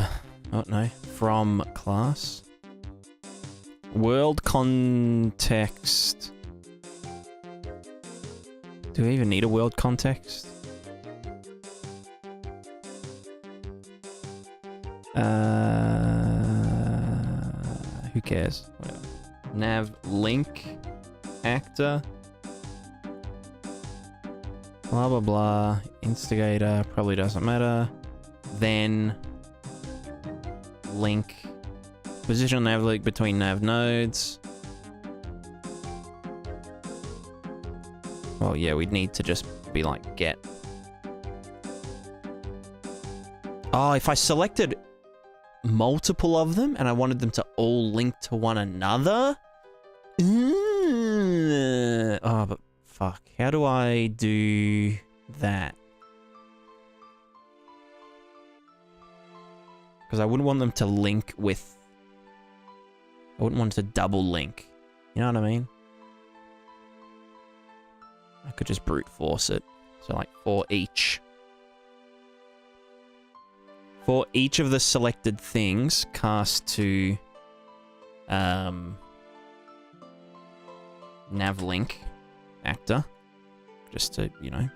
oh no, from class. World context. Do we even need a world context? Who cares? Whatever. Nav link actor. Blah blah blah. Instigator probably doesn't matter. Then link. Position nav link between nav nodes. Well, yeah, we'd need to just be like get. Oh, if I selected multiple of them and I wanted them to all link to one another. Oh, but fuck. How do I do that? Because I wouldn't want them to link with... I wouldn't want to double link. You know what I mean? I could just brute force it. So like for each. For each of the selected things, cast to nav link actor. Just to, you know,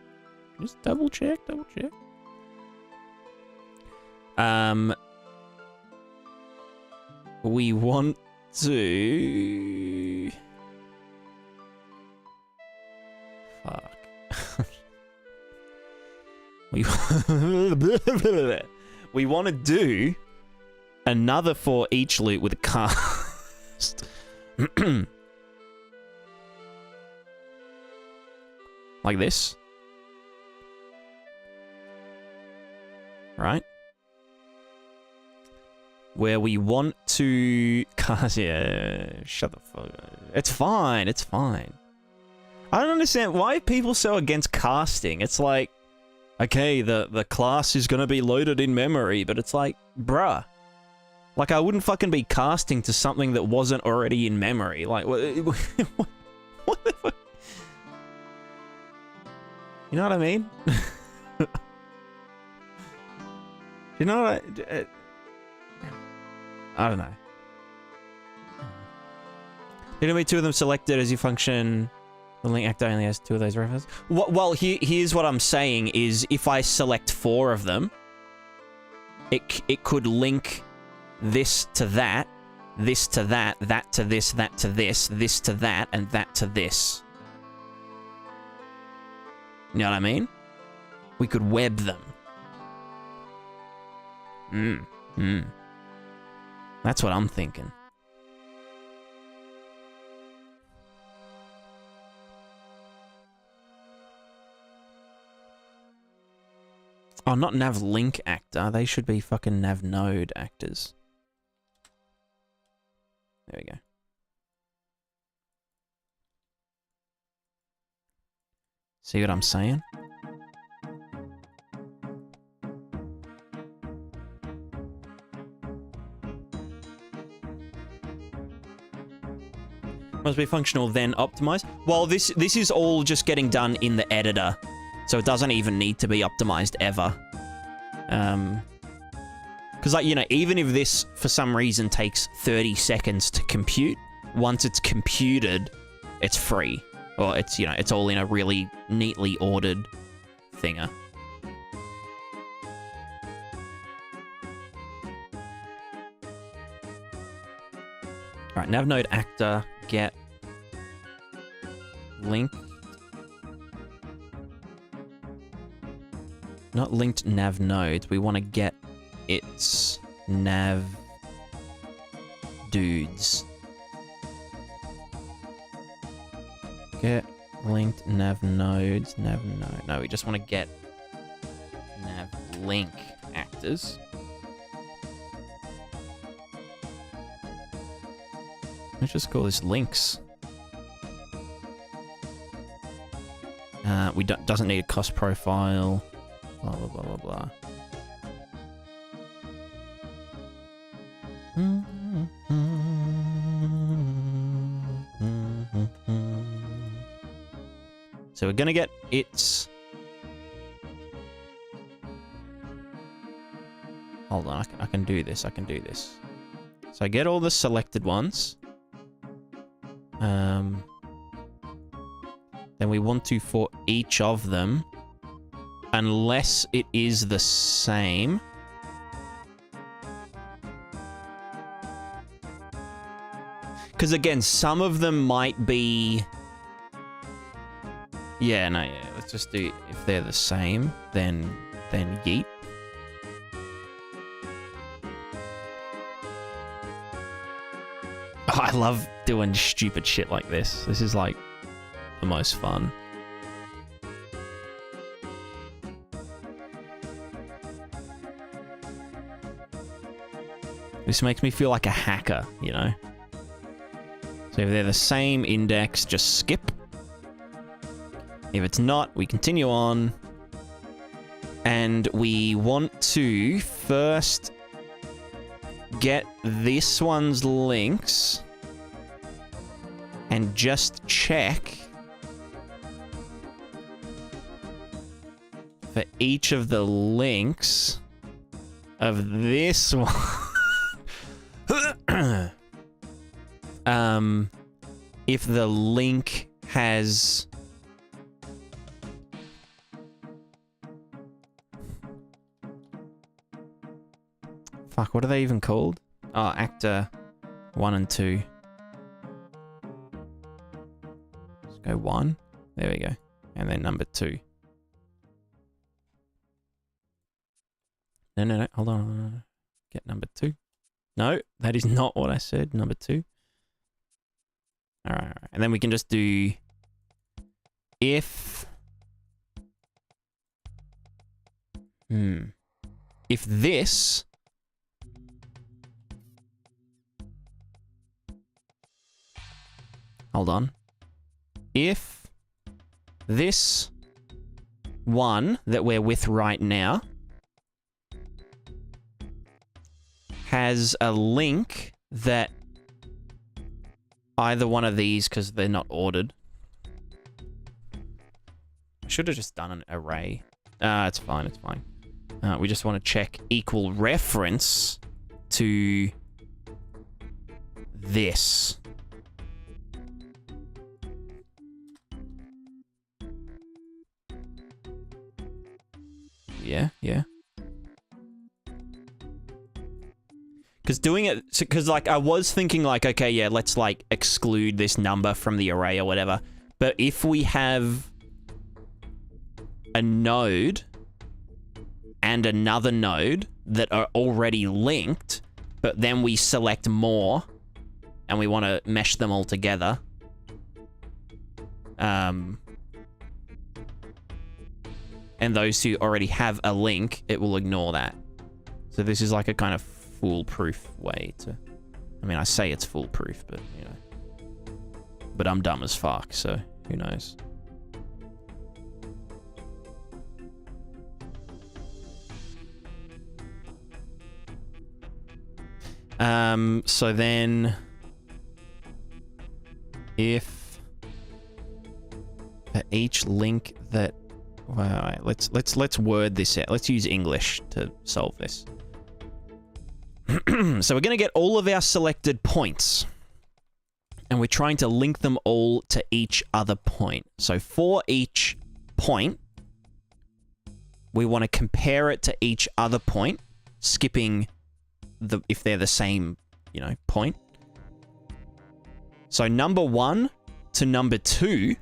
just double check. We want to... Fuck. We want to do another for each loot with a cast. Like this. Right? Where we want to cast... Yeah, shut the fuck up. It's fine, it's fine. I don't understand why are people so against casting. It's like, okay, the class is gonna be loaded in memory, but it's like, bruh. Like, I wouldn't fucking be casting to something that wasn't already in memory. Like, what the fuck? You know what I mean? You know what I don't know. There'll be two of them selected as you function. The link actor only has two of those references. Well, here's what I'm saying is if I select 4 of them, it could link this to that, this to that, that to this, that to this to that, and that to this. You know what I mean? We could web them. That's what I'm thinking. Oh, not nav link actor. They should be fucking nav node actors. There we go. See what I'm saying? Must be functional, then optimized. Well, this is all just getting done in the editor, so it doesn't even need to be optimized ever. Because, like, you know, even if this for some reason takes 30 seconds to compute, once it's computed, it's free. Or it's, you know, it's all in a really neatly ordered thinger. Alright, nav node actor, get link. Not linked nav nodes, we want to get its nav dudes. Get linked nav nodes, nav node. No, we just want to get nav link actors. Let's just call this links. We doesn't need a cost profile. Blah blah blah blah blah. So we're gonna get its. Hold on, I can do this. I can do this. So I get all the selected ones. Then we want to for each of them, unless it is the same. Because again, some of them might be... Yeah, no, yeah. Let's just do... If they're the same, then yeet. Oh, I love doing stupid shit like this. This is like the most fun. This makes me feel like a hacker, you know? So if they're the same index, just skip. If it's not, we continue on. And we want to first get this one's links and just check for each of the links of this one. If the link has... Fuck, what are they even called? Oh, actor 1 and 2. Let's go 1. There we go. And then number 2. No. Hold on. Get number 2. No, that is not what I said. Number 2. Alright. And then we can just do if... If this... Hold on. If this one that we're with right now has a link that either one of these, because they're not ordered. I should have just done an array. It's fine, it's fine. We just want to check equal reference to this. Yeah. Because doing it, because like I was thinking like, okay, yeah, let's like exclude this number from the array or whatever. But if we have a node and another node that are already linked, but then we select more and we want to mesh them all together. And those two already have a link, it will ignore that. So this is like a kind of foolproof way to... I mean, I say it's foolproof, but, you know. But I'm dumb as fuck, so who knows. So then... if... for each link that... Well, let's word this out. Let's use English to solve this. So we're going to get all of our selected points. And we're trying to link them all to each other point. So for each point, we want to compare it to each other point, skipping if they're the same, you know, point. So number 1 to number 2,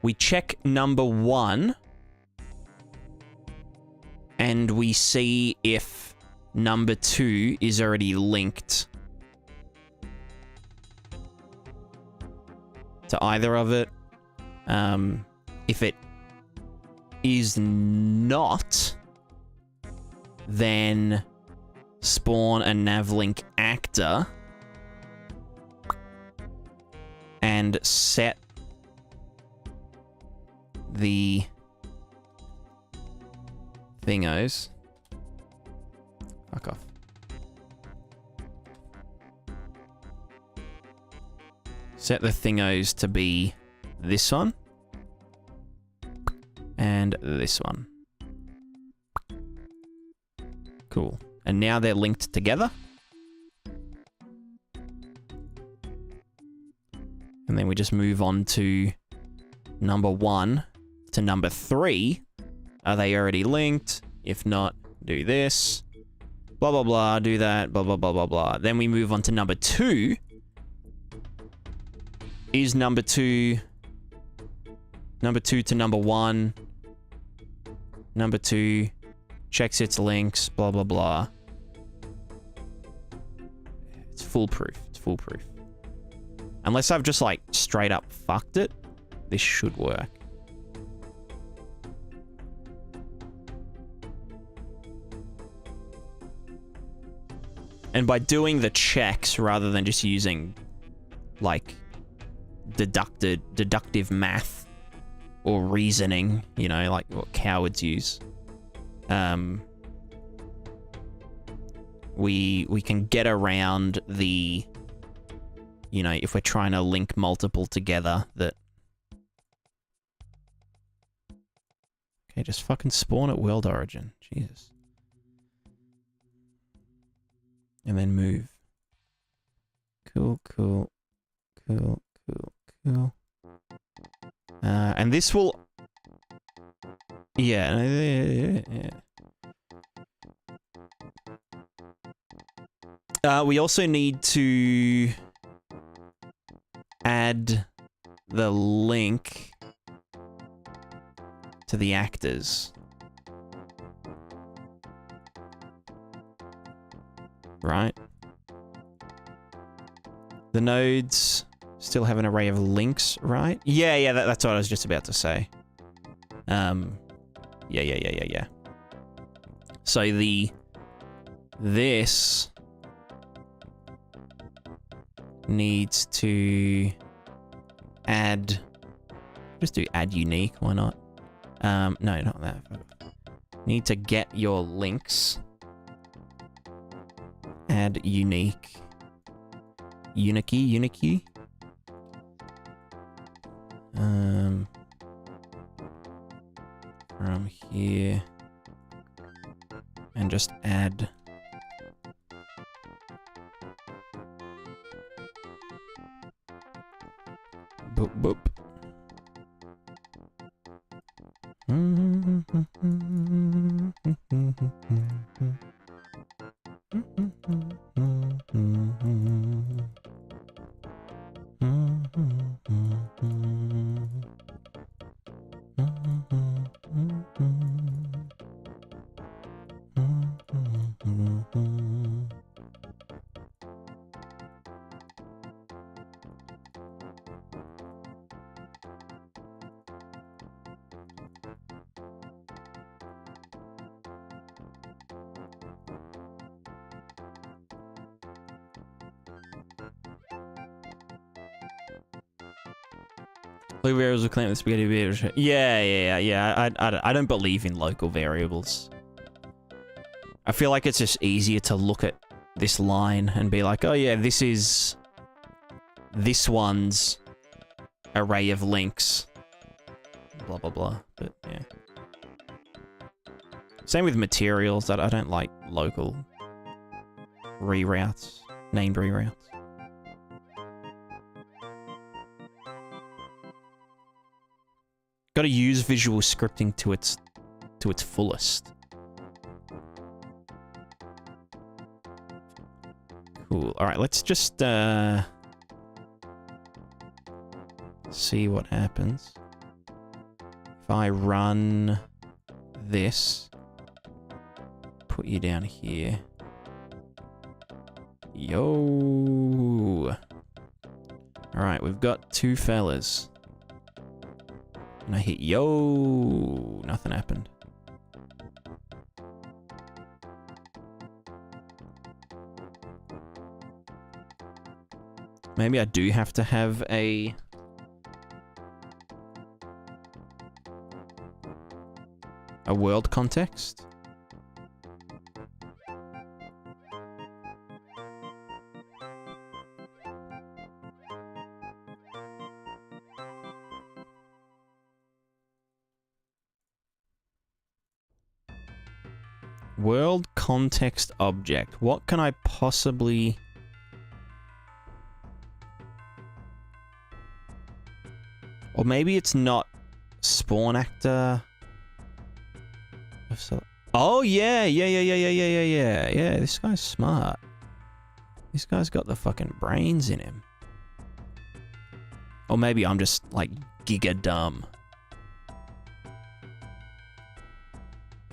we check number 1 and we see if number 2 is already linked to either of it. If it is not, then spawn a navlink actor and set the thingos. Fuck off. Set the thingos to be this one and this one. Cool. And now they're linked together. And then we just move on to number 1 to number 3. Are they already linked? If not, do this. Blah, blah, blah. Do that. Blah, blah, blah, blah, blah. Then we move on to number 2. Is number 2 to number 1. Number 2 checks its links. Blah, blah, blah. It's foolproof. It's foolproof. Unless I've just like straight up fucked it, this should work. And by doing the checks rather than just using like deductive math or reasoning, you know, like what cowards use, we can get around the, you know, if we're trying to link multiple together, that... Okay, just fucking spawn at world origin. Jesus. And then move. Cool, cool. Cool, cool, cool. And this will... Yeah. We also need to add the link to the actors. Right? The nodes still have an array of links, right? Yeah, that's what I was just about to say. Yeah. So this needs to add, just do add unique, why not? No, not that. Need to get your links. Add unique. Unique. From here. And just add. Boop, boop. Local variables will claim the spaghetti beer. Yeah. I don't believe in local variables. I feel like it's just easier to look at this line and be like, oh yeah, this is this one's array of links. Blah, blah, blah. But yeah. Same with materials. That I don't like local reroutes, named reroutes. Got to use visual scripting to its fullest. Cool. All right, let's just see what happens if I run this. Put you down here. Yo. All right, we've got two fellas. And I hit yo, nothing happened. Maybe I do have to have a world context. World context object. What can I possibly... Or maybe it's not spawn actor. Oh yeah. Yeah, this guy's smart. This guy's got the fucking brains in him. Or maybe I'm just like giga dumb.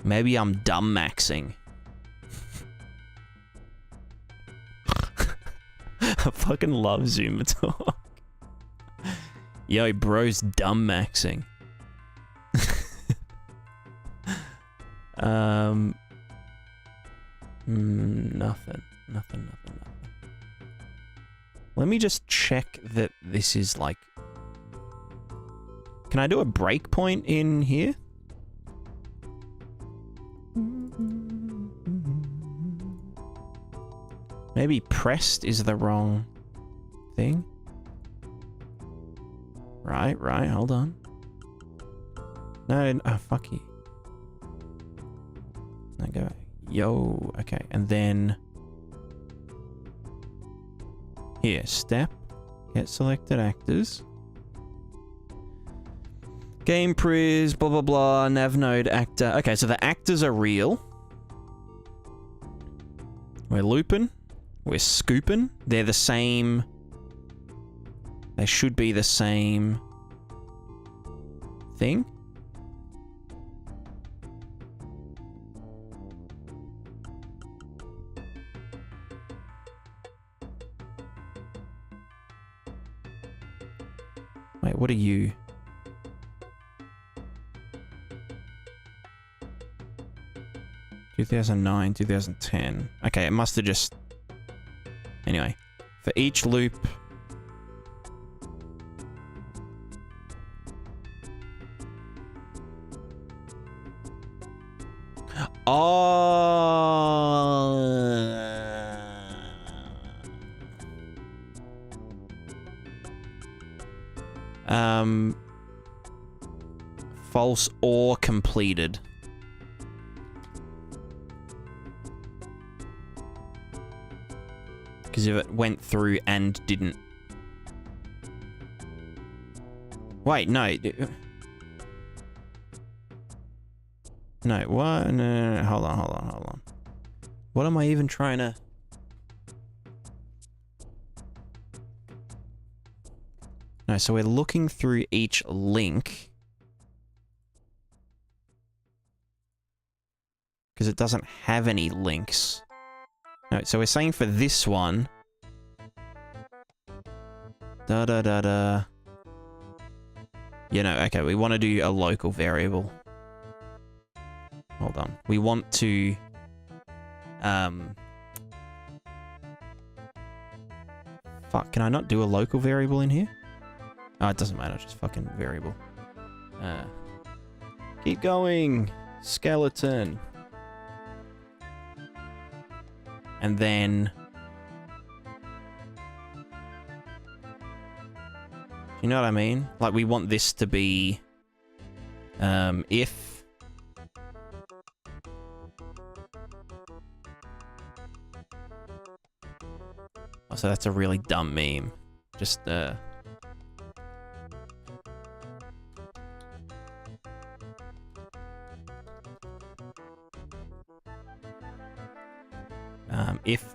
Maybe I'm dumb maxing. I fucking love Zoomer Talk. Yo, bro's dumb maxing. Nothing. Let me just check that this is like... Can I do a breakpoint in here? Maybe pressed is the wrong thing. Right, hold on. No, oh, fuck you. Now go, yo, okay, and then... Here, step, get selected actors. Game priz, blah, blah, blah, nav node actor. Okay, so the actors are real. We're looping. We're scooping. They're the same. They should be the same thing. Wait, what are you? ...2009, 2010. Okay, it must have just... Anyway, for each loop... False or completed. Because if it went through and didn't... Wait, no. No, what? No, hold on. What am I even trying to... No, so we're looking through each link. Because it doesn't have any links. No, so we're saying for this one... Da-da-da-da... You know, okay, we want to do a local variable. Hold on. We want to... Fuck, can I not do a local variable in here? Oh, it doesn't matter, just fucking variable. Keep going! Skeleton! And then... You know what I mean? Like, we want this to be... if... Oh, so that's a really dumb meme. Just, if...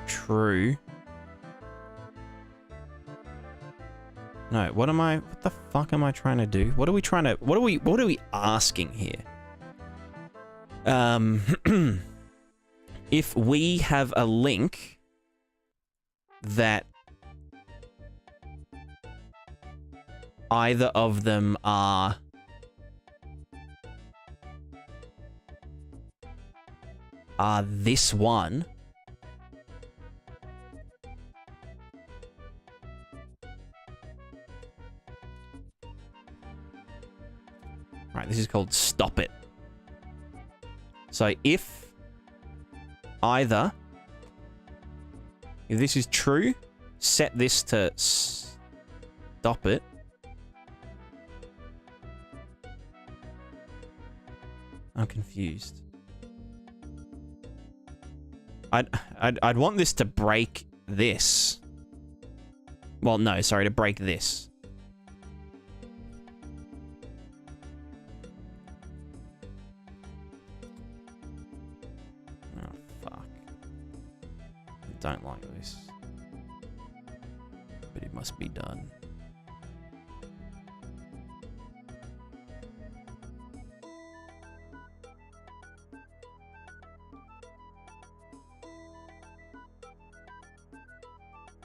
True... No, what the fuck am I trying to do? What are we asking here? If we have a link that either of them are this one, right, this is called stop it. So if this is true, set this to stop it. I'm confused. I'd want this to break this. Well, no, sorry, to break this. Don't like this, but it must be done.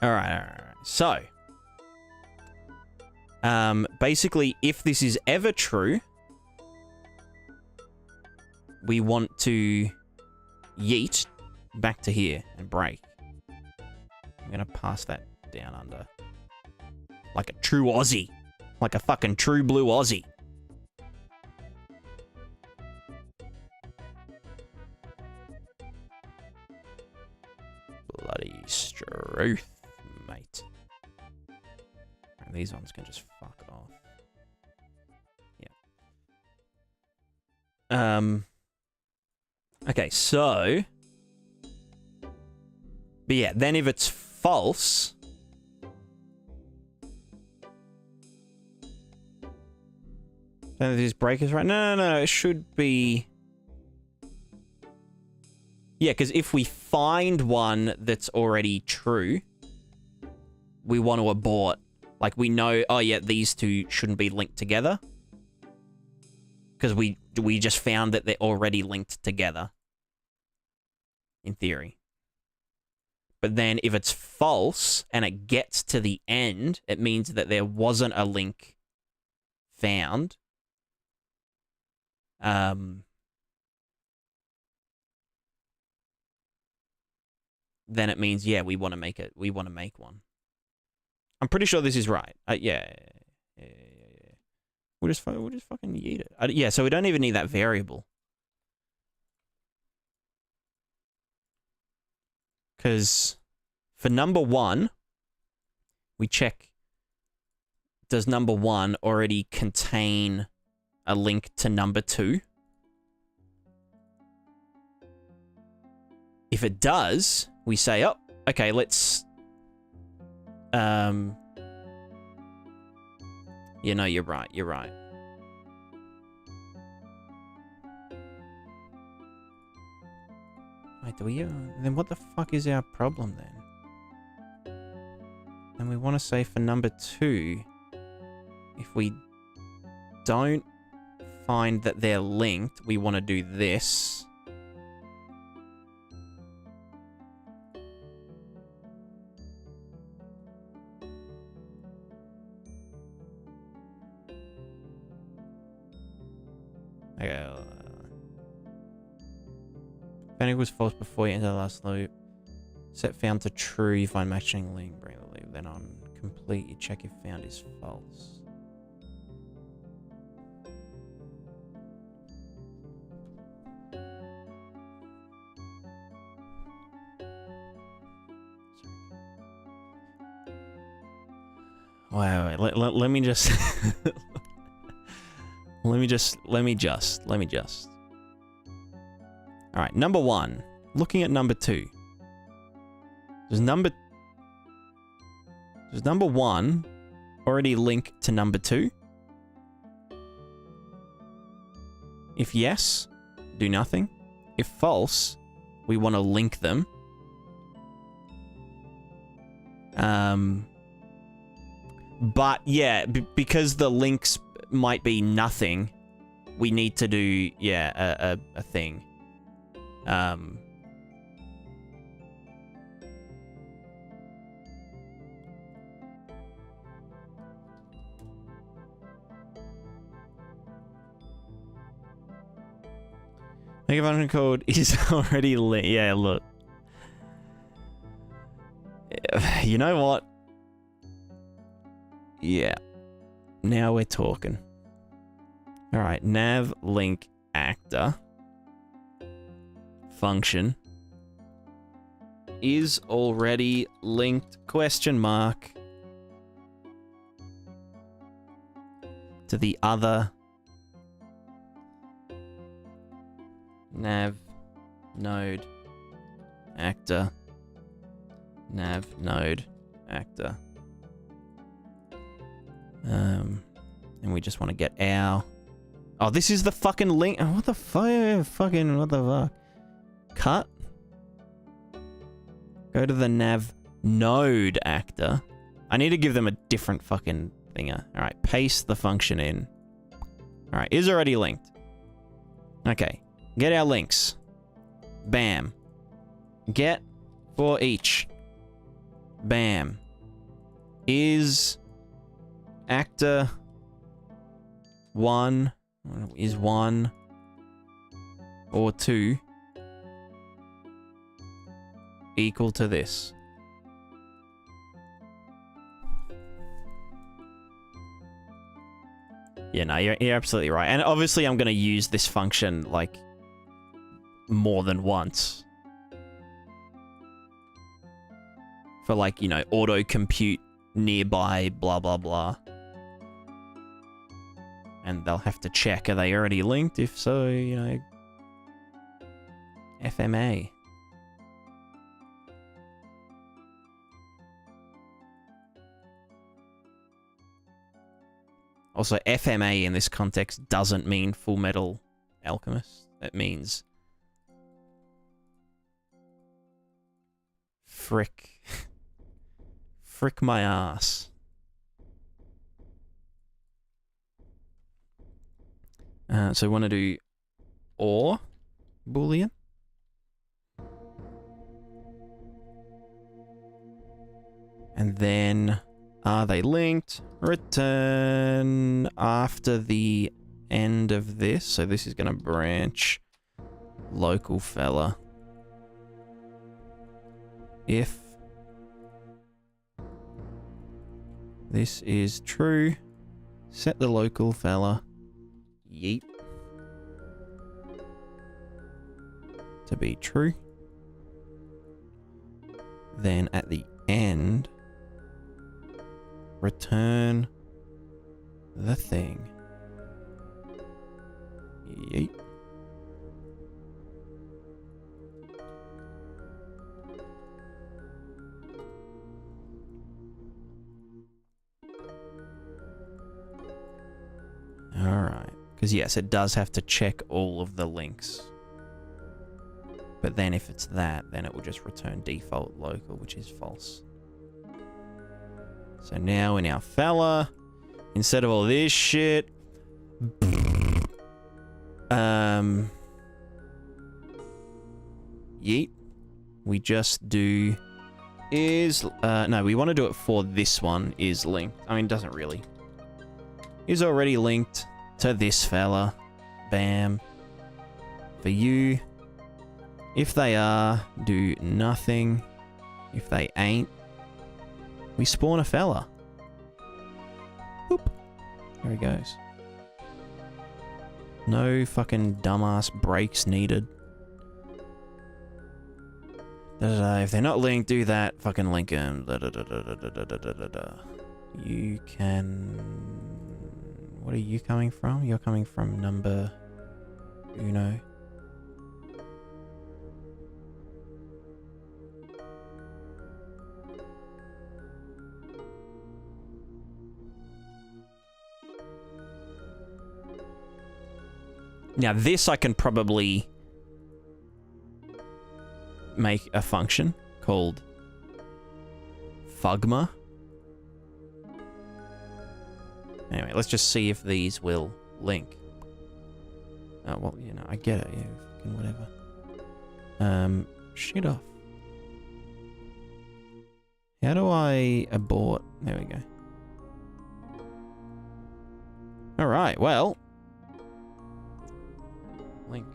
All right. So, basically, if this is ever true, we want to yeet back to here and break. I'm gonna pass that down under. Like a true Aussie. Like a fucking true blue Aussie. Bloody struth, mate. And these ones can just fuck off. Yeah. Okay, so... But yeah, then if it's false... Then these breakers, right? No, it should be... Yeah, because if we find one that's already true, we want to abort. Like, we know, oh yeah, these two shouldn't be linked together. Because we just found that they're already linked together. In theory. But then if it's false and it gets to the end, it means that there wasn't a link found. Then it means, yeah, we want to make it. We want to make one. I'm pretty sure this is right. Yeah. We'll just fucking yeet it. Yeah, so we don't even need that variable. Because for number one, we check, does number one already contain a link to number two? If it does, we say, oh, okay, let's... Yeah, no, you're right. Wait, do we... then what the fuck is our problem then? And we want to say for number 2, if we don't find that they're linked, we want to do this. Okay. If anything was false before you enter the last loop, set found to true, you find matching link, bring the loop, then on complete, you check if found is false. Wait, let me just let me just. All right, number 1. Looking at number 2. Does number 1 already link to number 2? If yes, do nothing. If false, we want to link them. But yeah, because the links might be nothing, we need to do, yeah, a thing. Make a function code is already lit. Yeah, look. You know what? Yeah. Now we're talking. Alright, nav link actor function is already linked, question mark, to the other nav node actor nav node actor. And we just want to get our... Oh, this is the fucking link. Oh, what the fuck? Fucking, what the fuck? Cut. Go to the nav node actor. I need to give them a different fucking thinger. Alright, paste the function in. Alright, is already linked. Okay, get our links. Bam. Get for each. Bam. Is actor 1 is 1 or 2 equal to this? Yeah, no, you're absolutely right. And obviously I'm going to use this function, like, more than once. For, like, you know, auto-compute nearby, blah, blah, blah. And they'll have to check, are they already linked? If so, you know, FMA. Also, FMA in this context doesn't mean Full Metal Alchemist. It means frick. Frick my ass. So we want to do or boolean. And then are they linked? Return after the end of this. So this is going to branch local fella. If this is true, set the local fella yeet to be true. Then at the end, return the thing. Yeet. Alright. Because yes, it does have to check all of the links. But then if it's that, then it will just return default local, which is false. So now in our fella, instead of all this shit, yeet, we just do is, no, we want to do it for this one is linked. I mean, it doesn't really. Is already linked to this fella. Bam. For you. If they are, do nothing. If they ain't, we spawn a fella. Boop. There he goes. No fucking dumbass breaks needed. If they're not linked, do that. Fucking link them. You can... What are you coming from? You're coming from number... Uno. Now this I can probably make a function called Fugma. Anyway, let's just see if these will link. Oh, well, you know, I get it. Yeah, fucking whatever. Shit off. How do I abort? There we go. Alright, well. Link.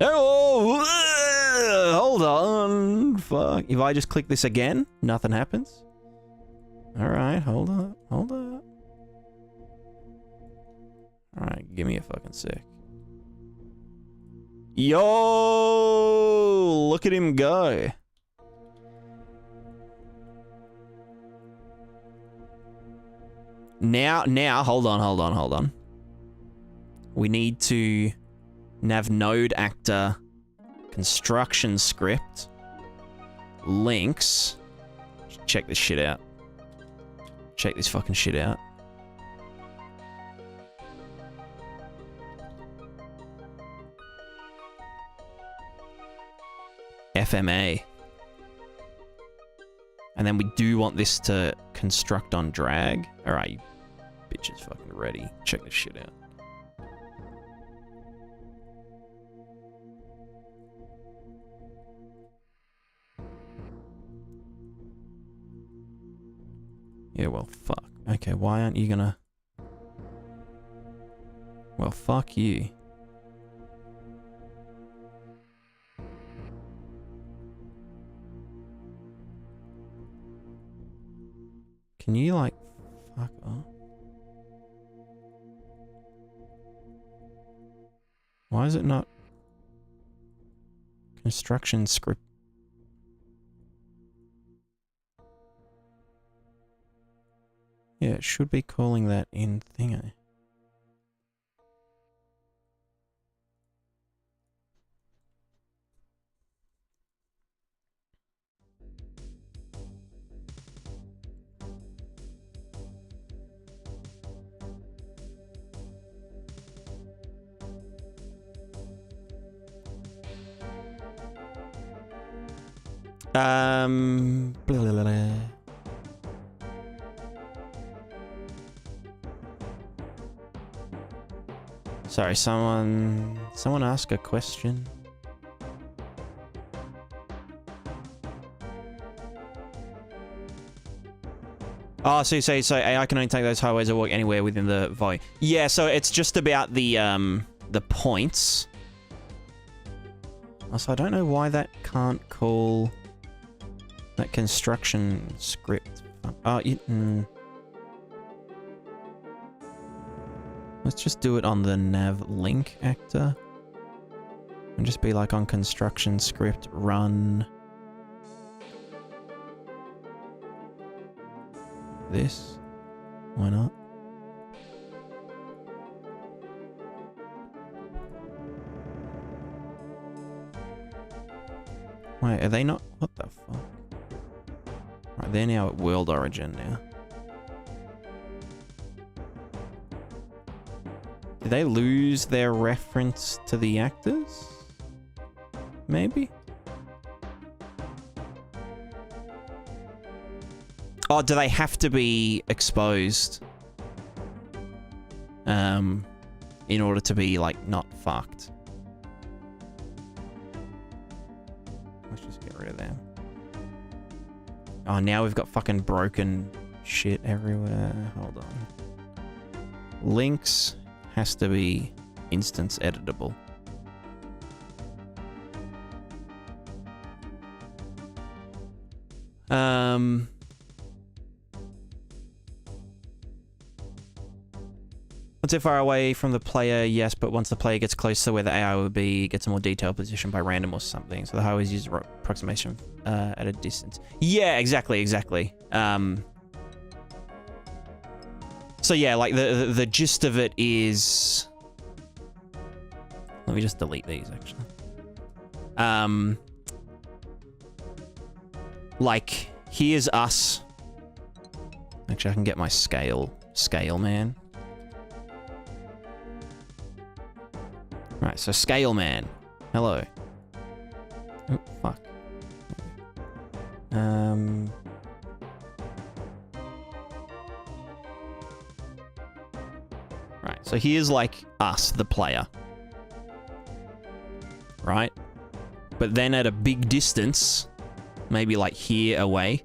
Oh, hold on. Fuck. If I just click this again, nothing happens. Alright, hold up. Hold up. Alright, give me a fucking sec. Yo! Look at him go. Now, hold on. We need to nav node actor construction script links. Check this shit out. Check this fucking shit out. FMA. And then we do want this to construct on drag. Alright, you bitches fucking ready. Check this shit out. Yeah, well, fuck. Okay, why aren't you gonna... Well, fuck you. Can you, like, fuck off? Why is it not... Construction script? Yeah, it should be calling that in thingo. Blah, blah, blah, blah. Sorry, someone asked a question. Oh, so AI can only take those highways or walk anywhere within the volume. Yeah, so it's just about the points. Also, I don't know why that can't call that construction script. Oh, let's just do it on the nav link actor. And just be like on construction script run this. Why not? Wait, are they not? What the fuck? Right, They're now at world origin now. Did they lose their reference to the actors? Maybe? Oh, do they have to be exposed? In order to be, like, not fucked. Let's just get rid of them. Oh, now we've got fucking broken shit everywhere. Hold on. Links has to be instance editable. Once they're far away from the player, yes, but once the player gets close to where the AI will be, gets a more detailed position by random or something. So the highways use approximation at a distance. Yeah, exactly. So yeah, like the gist of it is... Let me just delete these, actually. Like, here's us. Actually, I can get my scale man. Right, so scale man. Hello. Oh, fuck. Right, so here's like us, the player. Right? But then at a big distance, maybe like here away,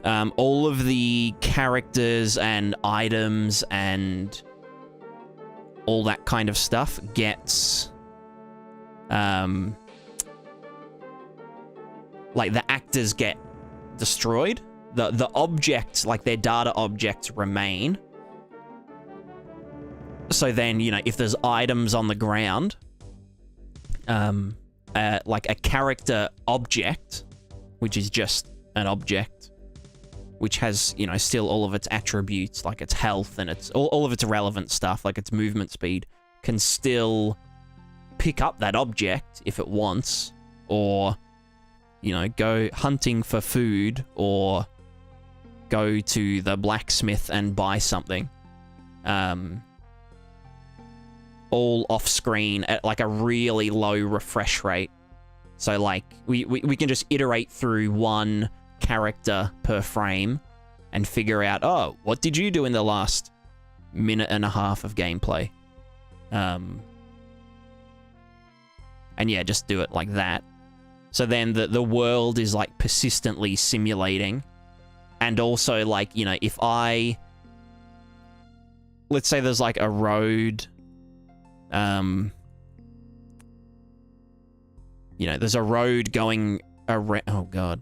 all of the characters and items and all that kind of stuff gets, like the actors get destroyed. The objects, like their data objects, remain. So then, you know, if there's items on the ground, like a character object, which is just an object, which has, you know, still all of its attributes, like its health and its all of its relevant stuff, like its movement speed, can still pick up that object if it wants, or, you know, go hunting for food, or go to the blacksmith and buy something. All off screen at like a really low refresh rate. So like we can just iterate through one character per frame and figure out, oh, what did you do in the last minute and a half of gameplay? And yeah, just do it like that. So then the world is like persistently simulating. And also like, you know, if let's say there's like a road, you know, there's a road going around, oh god.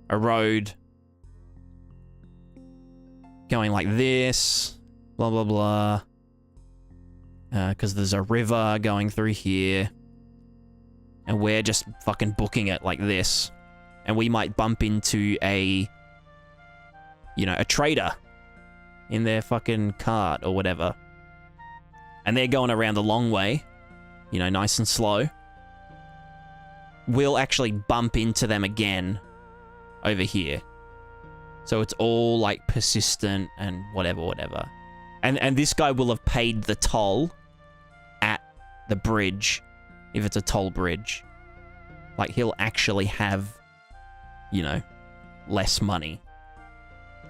A road going like this, blah, blah, blah. Because there's a river going through here. And we're just fucking booking it like this. And we might bump into a, you know, a trader in their fucking cart or whatever. And they're going around the long way, you know, nice and slow. We'll actually bump into them again over here. So it's all like persistent and whatever. And this guy will have paid the toll at the bridge, if it's a toll bridge. Like, he'll actually have, you know, less money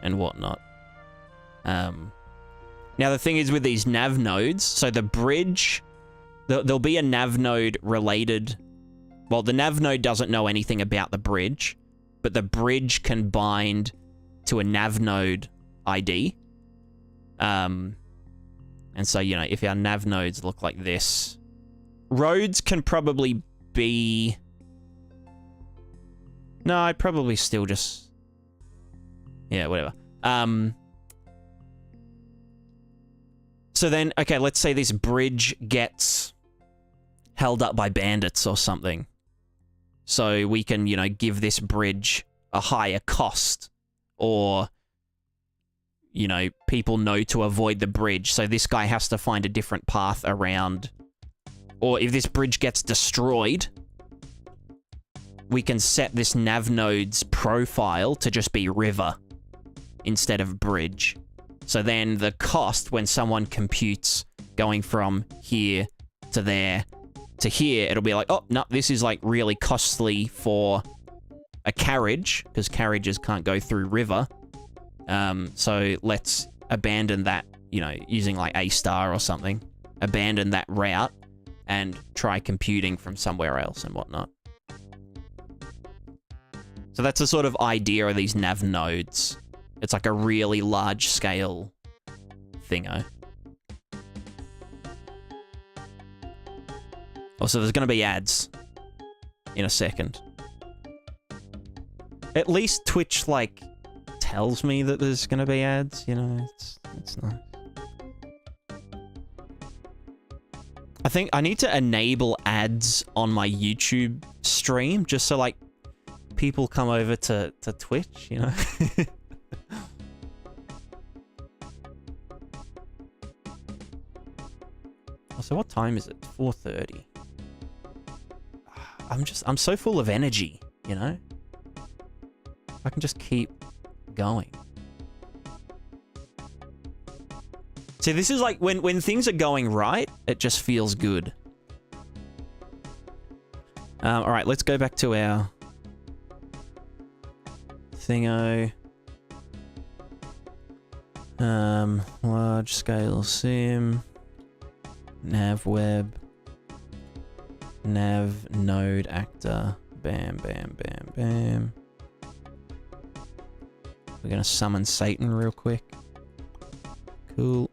and whatnot. Now the thing is with these nav nodes, so the bridge, there'll be a nav node related. Well, the nav node doesn't know anything about the bridge, but the bridge can bind to a nav node ID. And so, you know, if our nav nodes look like this, roads can probably be... No, I'd probably still just... Yeah, whatever. So then, okay, let's say this bridge gets held up by bandits or something. So we can, you know, give this bridge a higher cost, or, you know, people know to avoid the bridge, so this guy has to find a different path around. Or if this bridge gets destroyed, we can set this nav node's profile to just be river instead of bridge. So then the cost when someone computes going from here to there to here, it'll be like, oh, no, this is like really costly for a carriage because carriages can't go through river. So let's abandon that, you know, using like A star or something, abandon that route and try computing from somewhere else and whatnot. So that's the sort of idea of these nav nodes. It's like a really large scale thingo. Also, there's going to be ads in a second. At least Twitch, like, tells me that there's going to be ads, you know, it's nice. I think I need to enable ads on my YouTube stream just so, like, people come over to Twitch, you know? So what time is it? 4:30. I'm so full of energy, you know? I can just keep going. See, this is like when things are going right, it just feels good. All right, let's go back to our thingo. Large scale sim. Nav web. Nav node actor. Bam, bam, bam, bam. We're gonna summon Satan real quick. Cool.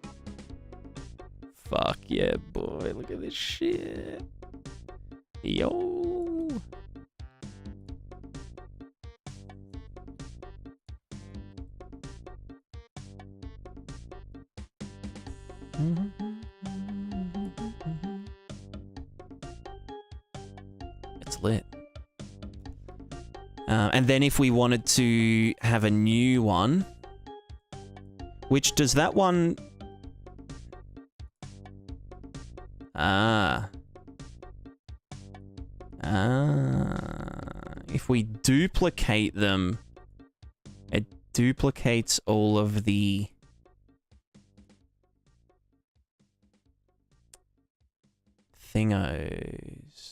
Fuck yeah, boy. Look at this shit. Yo. It's lit. And then if we wanted to have a new one, which does that one... If we duplicate them, it duplicates all of the... thingos.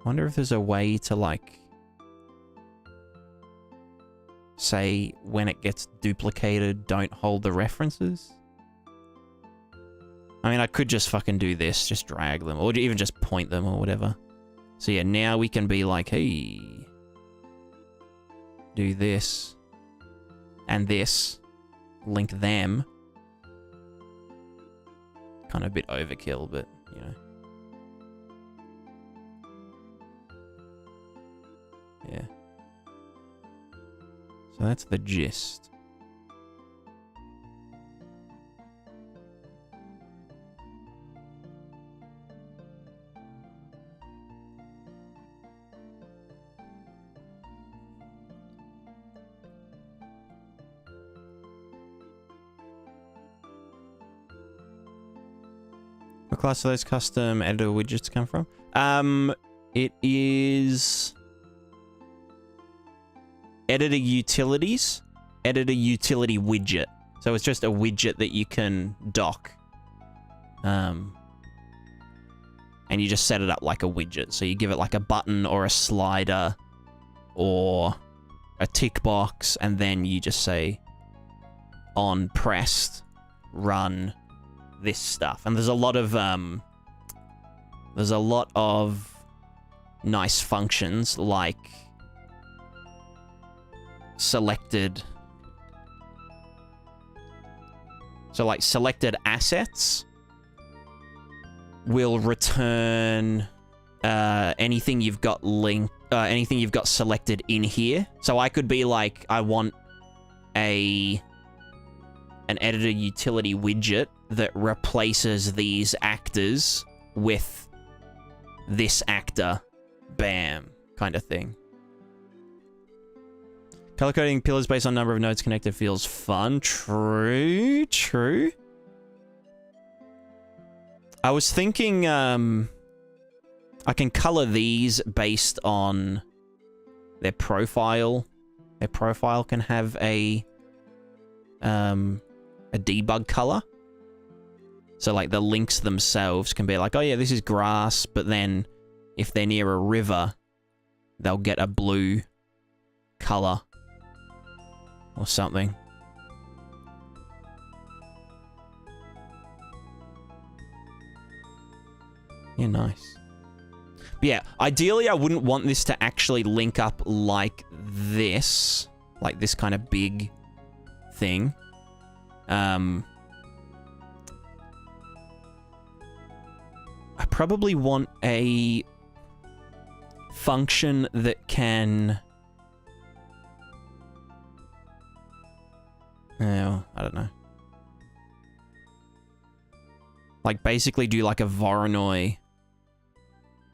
Wonder if there's a way to, like, say when it gets duplicated, don't hold the references. I mean, I could just fucking do this, just drag them, or even just point them or whatever. So yeah, now we can be like, hey, do this and this, link them. Kind of a bit overkill, but you know. Yeah. So that's the gist. What class do those custom editor widgets come from? It is editor utilities, editor utility widget. So it's just a widget that you can dock. And you just set it up like a widget. So you give it like a button or a slider or a tick box, and then you just say on pressed, run this stuff. And there's a lot of nice functions like selected. So like selected assets will return anything you've got linked, anything you've got selected in here. So I could be like, I want an editor utility widget that replaces these actors with this actor. Bam. Kind of thing. Color coding pillars based on number of nodes connected feels fun. True. True. I was thinking, I can color these based on their profile. Their profile can have a debug color. So, like, the links themselves can be like, oh yeah, this is grass, but then if they're near a river, they'll get a blue color or something. Yeah, nice. But yeah, ideally I wouldn't want this to actually link up like this kind of big thing. I probably want a function that can... Oh, I don't know. Like, basically do like a Voronoi.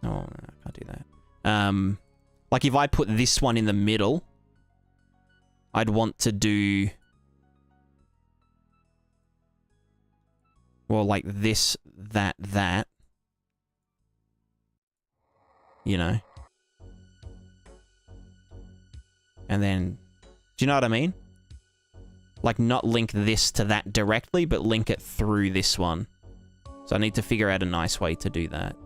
Oh, no, I can't do that. Like, if I put this one in the middle, I'd want to do... Well, like this, that. You know? And then... Do you know what I mean? Like, not link this to that directly, but link it through this one. So I need to figure out a nice way to do that.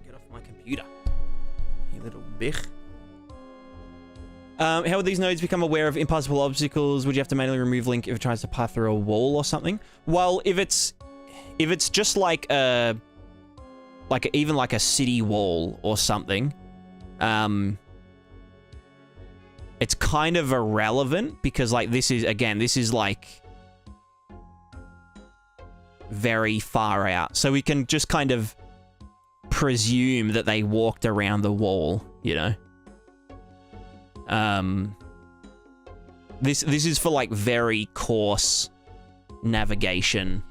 Get off my computer, you little bitch. How would these nodes become aware of impossible obstacles? Would you have to manually remove link if it tries to pass through a wall or something? Well, if it's just like a even like a city wall or something, it's kind of irrelevant because like this is like very far out. So we can just kind of presume that they walked around the wall, you know? This is for like very coarse navigation.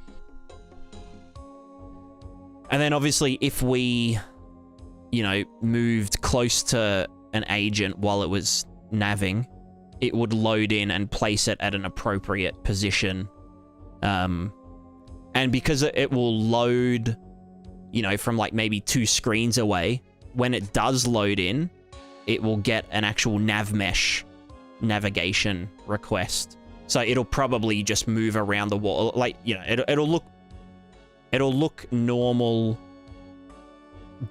And then obviously if we, you know, moved close to an agent while it was navving, it would load in and place it at an appropriate position. And because it will load, you know, from like maybe 2 screens away, when it does load in, it will get an actual Navmesh navigation request. So it'll probably just move around the wall. Like, you know, it'll look normal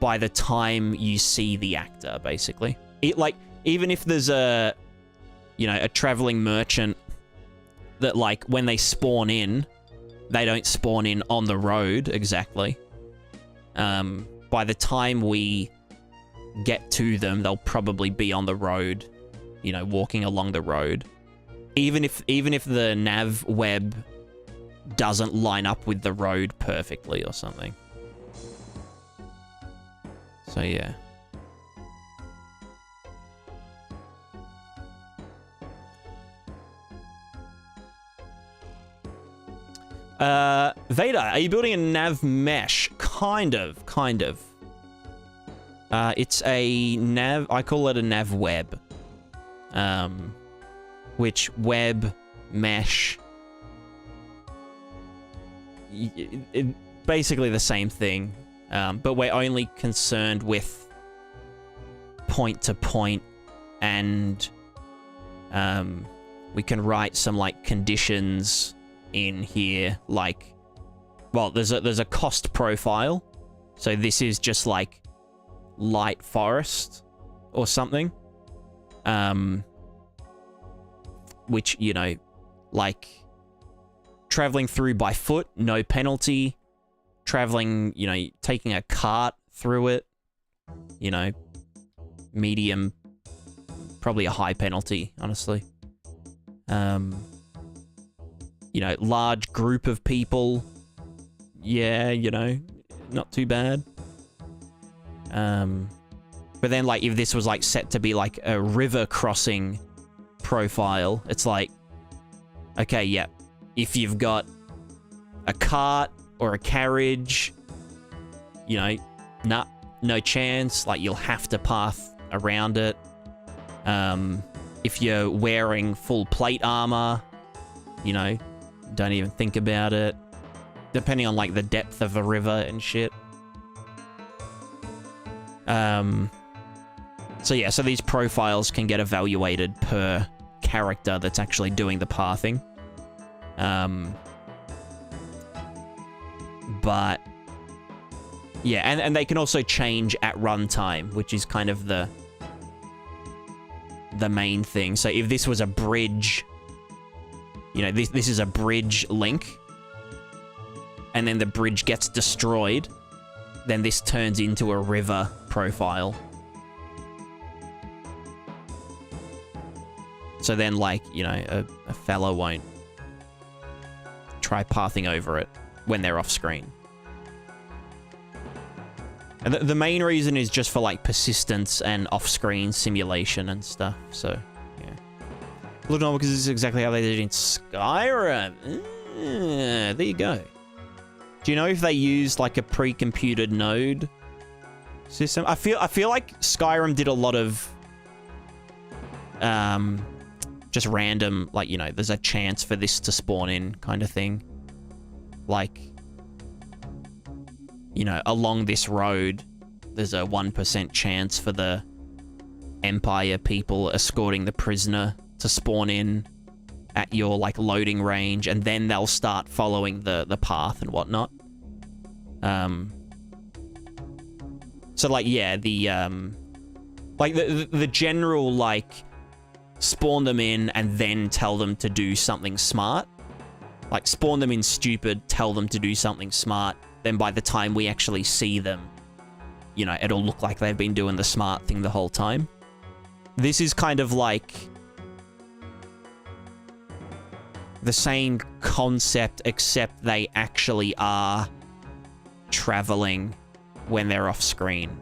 by the time you see the actor, basically. It, like, even if there's a, you know, a traveling merchant that, like, when they spawn in, they don't spawn in on the road exactly. By the time we get to them, they'll probably be on the road, you know, walking along the road. Even if the nav web doesn't line up with the road perfectly or something. So yeah. Vader, are you building a nav mesh? Kind of. It's a nav, I call it a nav web. Which web, mesh, basically the same thing. But we're only concerned with point to point, and we can write some like conditions in here, like, well, there's a cost profile. So this is just like light forest or something. Which, you know, like traveling through by foot, no penalty. Traveling, you know, taking a cart through it, you know, medium, probably a high penalty, honestly. You know, large group of people, yeah, you know, not too bad. But then, like, if this was, like, set to be, like, a river crossing profile, it's like, okay, yeah, if you've got a cart or a carriage, you know, no chance. Like, you'll have to path around it. If you're wearing full plate armor, you know, don't even think about it. Depending on, like, the depth of a river and shit. So yeah, so these profiles can get evaluated per character that's actually doing the pathing. But yeah, and they can also change at runtime, which is kind of the main thing. So if this was a bridge, you know, this is a bridge link, and then the bridge gets destroyed, then this turns into a river profile. So then, like, you know, a fella won't try pathing over it when they're off screen. And the main reason is just for, like, persistence and off-screen simulation and stuff, so, yeah. Look, no, because this is exactly how they did it in Skyrim. There you go. Do you know if they used, like, a pre-computed node system? I feel like Skyrim did a lot of just random, like, you know, there's a chance for this to spawn in kind of thing. Like, you know, along this road, there's a 1% chance for the Empire people escorting the prisoner to spawn in at your, like, loading range, and then they'll start following the path and whatnot. So, like, yeah, like, the general, like, spawn them in and then tell them to do something smart. Like, spawn them in stupid, tell them to do something smart, then by the time we actually see them, you know, it'll look like they've been doing the smart thing the whole time. This is kind of like the same concept, except they actually are traveling when they're off screen.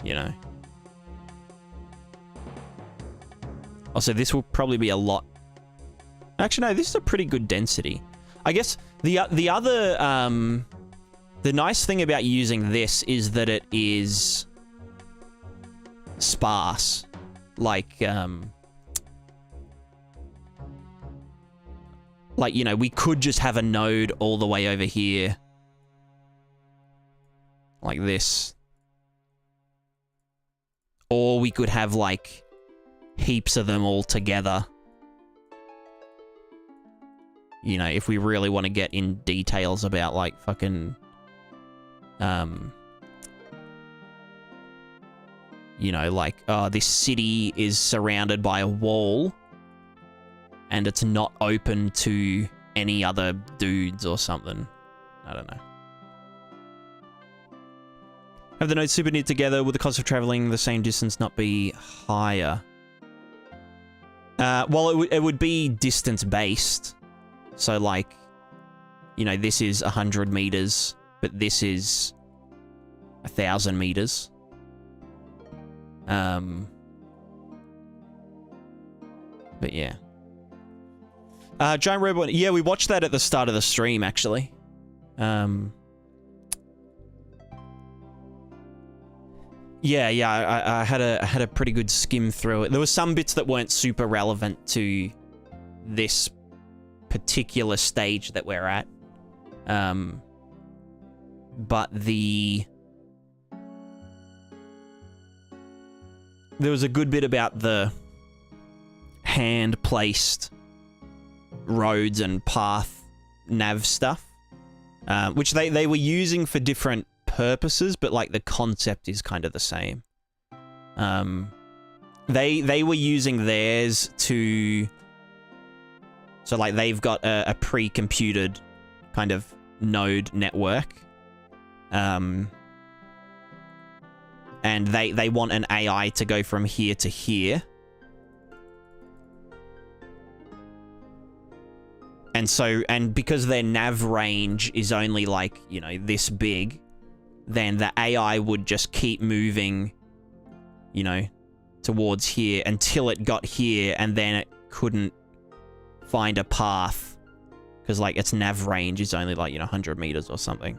You know? Also, this will probably be a lot... Actually, no, this is a pretty good density. I guess the other... the nice thing about using this is that it is sparse. Like, you know, we could just have a node all the way over here. Like this. Or we could have, like, heaps of them all together. You know, if we really want to get in details about, like, fucking... you know, like, this city is surrounded by a wall, and it's not open to any other dudes or something. I don't know. Have the nodes super near together, would the cost of traveling the same distance not be higher? Well, it would be distance-based. So, like, you know, this is 100 meters, but this is 1,000 meters. But yeah. Giant Robot, yeah, we watched that at the start of the stream, actually. Yeah, I had a pretty good skim through it. There were some bits that weren't super relevant to this particular stage that we're at. But there was a good bit about the hand-placed roads and path nav stuff, which they were using for different purposes, but, like, the concept is kind of the same. They were using theirs to... So, like, they've got a pre-computed kind of node network. And they want an AI to go from here to here. And because their nav range is only, like, you know, this big, then the AI would just keep moving, you know, towards here until it got here, and then it couldn't find a path, because like its nav range is only like, 100 meters or something.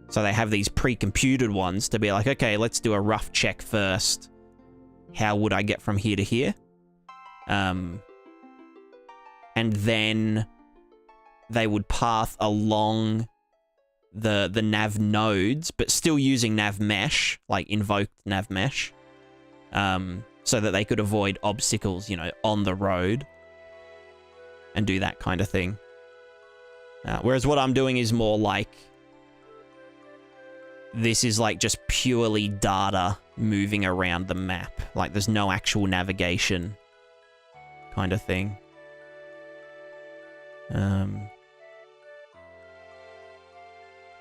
So they have these pre-computed ones to be like, okay, let's do a rough check first. How would I get from here to here? And then they would path along the nav nodes, but still using nav mesh, like invoked nav mesh, so that they could avoid obstacles, on the road and do that kind of thing. Whereas what I'm doing is more like, this is like just purely data moving around the map. Like there's no actual navigation kind of thing.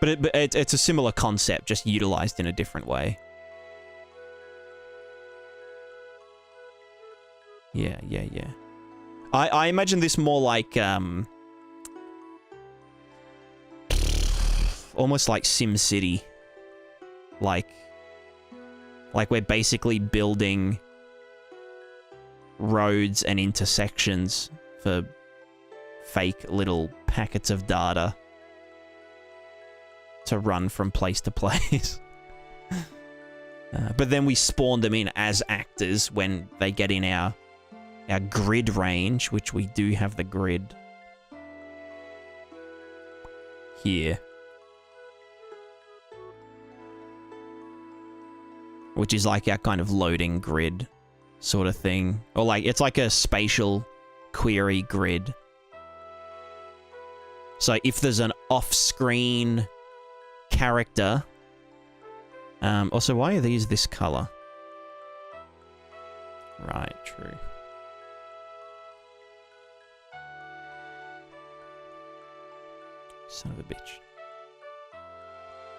But it's a similar concept, just utilized in a different way. Yeah. I imagine this more like, almost like SimCity. Like we're basically building roads and intersections for fake little packets of data to run from place to place. But then we spawn them in as actors when they get in our grid range, which we do have the grid here. Which is like our kind of loading grid sort of thing. Or like, it's like a spatial query grid. So if there's an off-screen character... also, why are these this color? Right, true. Son of a bitch.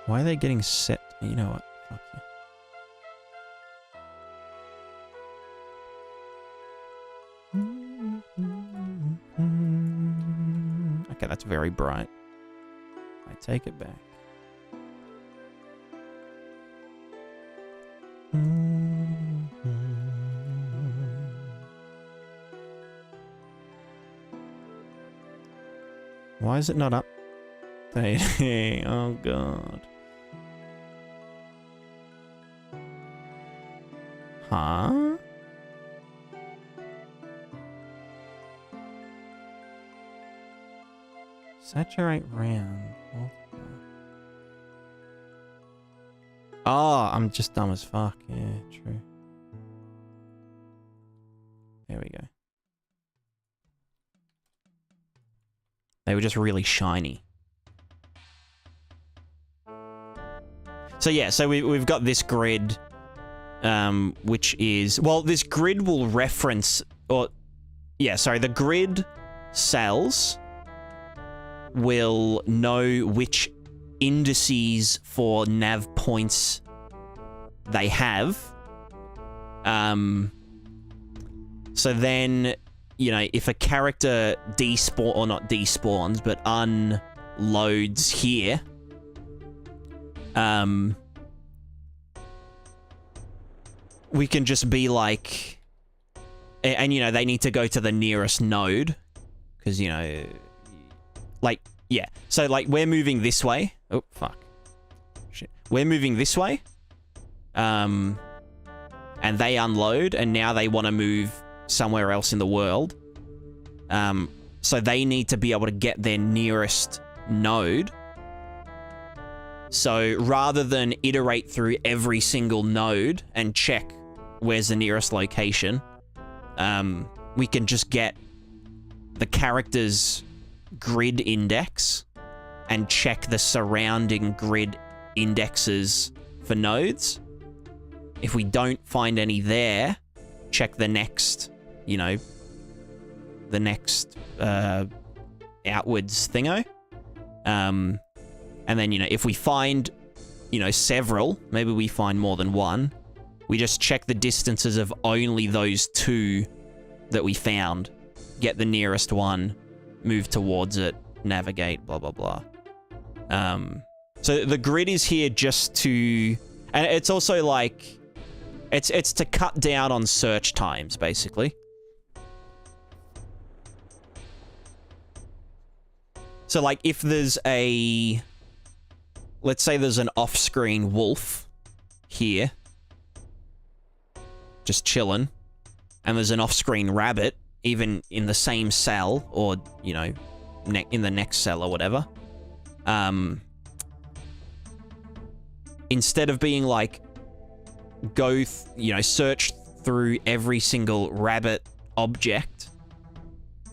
Why are they getting set? You know what? Fuck you. Okay, that's very bright. I take it back. Why is it not up? Oh god. Huh? Saturate round. Oh, I'm just dumb as fuck. Yeah, true. There we go. They were just really shiny. So yeah, so we've got this grid, which is... Well, this grid will reference... Or, yeah, sorry, the grid cells will know which indices for nav points they have. So then, if a character or not despawns, but unloads here, we can just be like, and they need to go to the nearest node, because, like, yeah. So, like, we're moving this way. Oh, fuck. Shit. We're moving this way. And they unload, and now they want to move somewhere else in the world. So they need to be able to get their nearest node. So rather than iterate through every single node and check where's the nearest location, we can just get the character's grid index and check the surrounding grid indexes for nodes. If we don't find any there, check the next, the next outwards thingo. And then, if we find, several, maybe we find more than one, we just check the distances of only those two that we found, get the nearest one, move towards it, navigate, blah, blah, blah. So the grid is here just to... And it's also like... It's to cut down on search times, basically. So, like, if there's a... Let's say there's an off-screen wolf here. Just chilling. And there's an off-screen rabbit, even in the same cell, or, you know, in the next cell or whatever. Instead of being like, search through every single rabbit object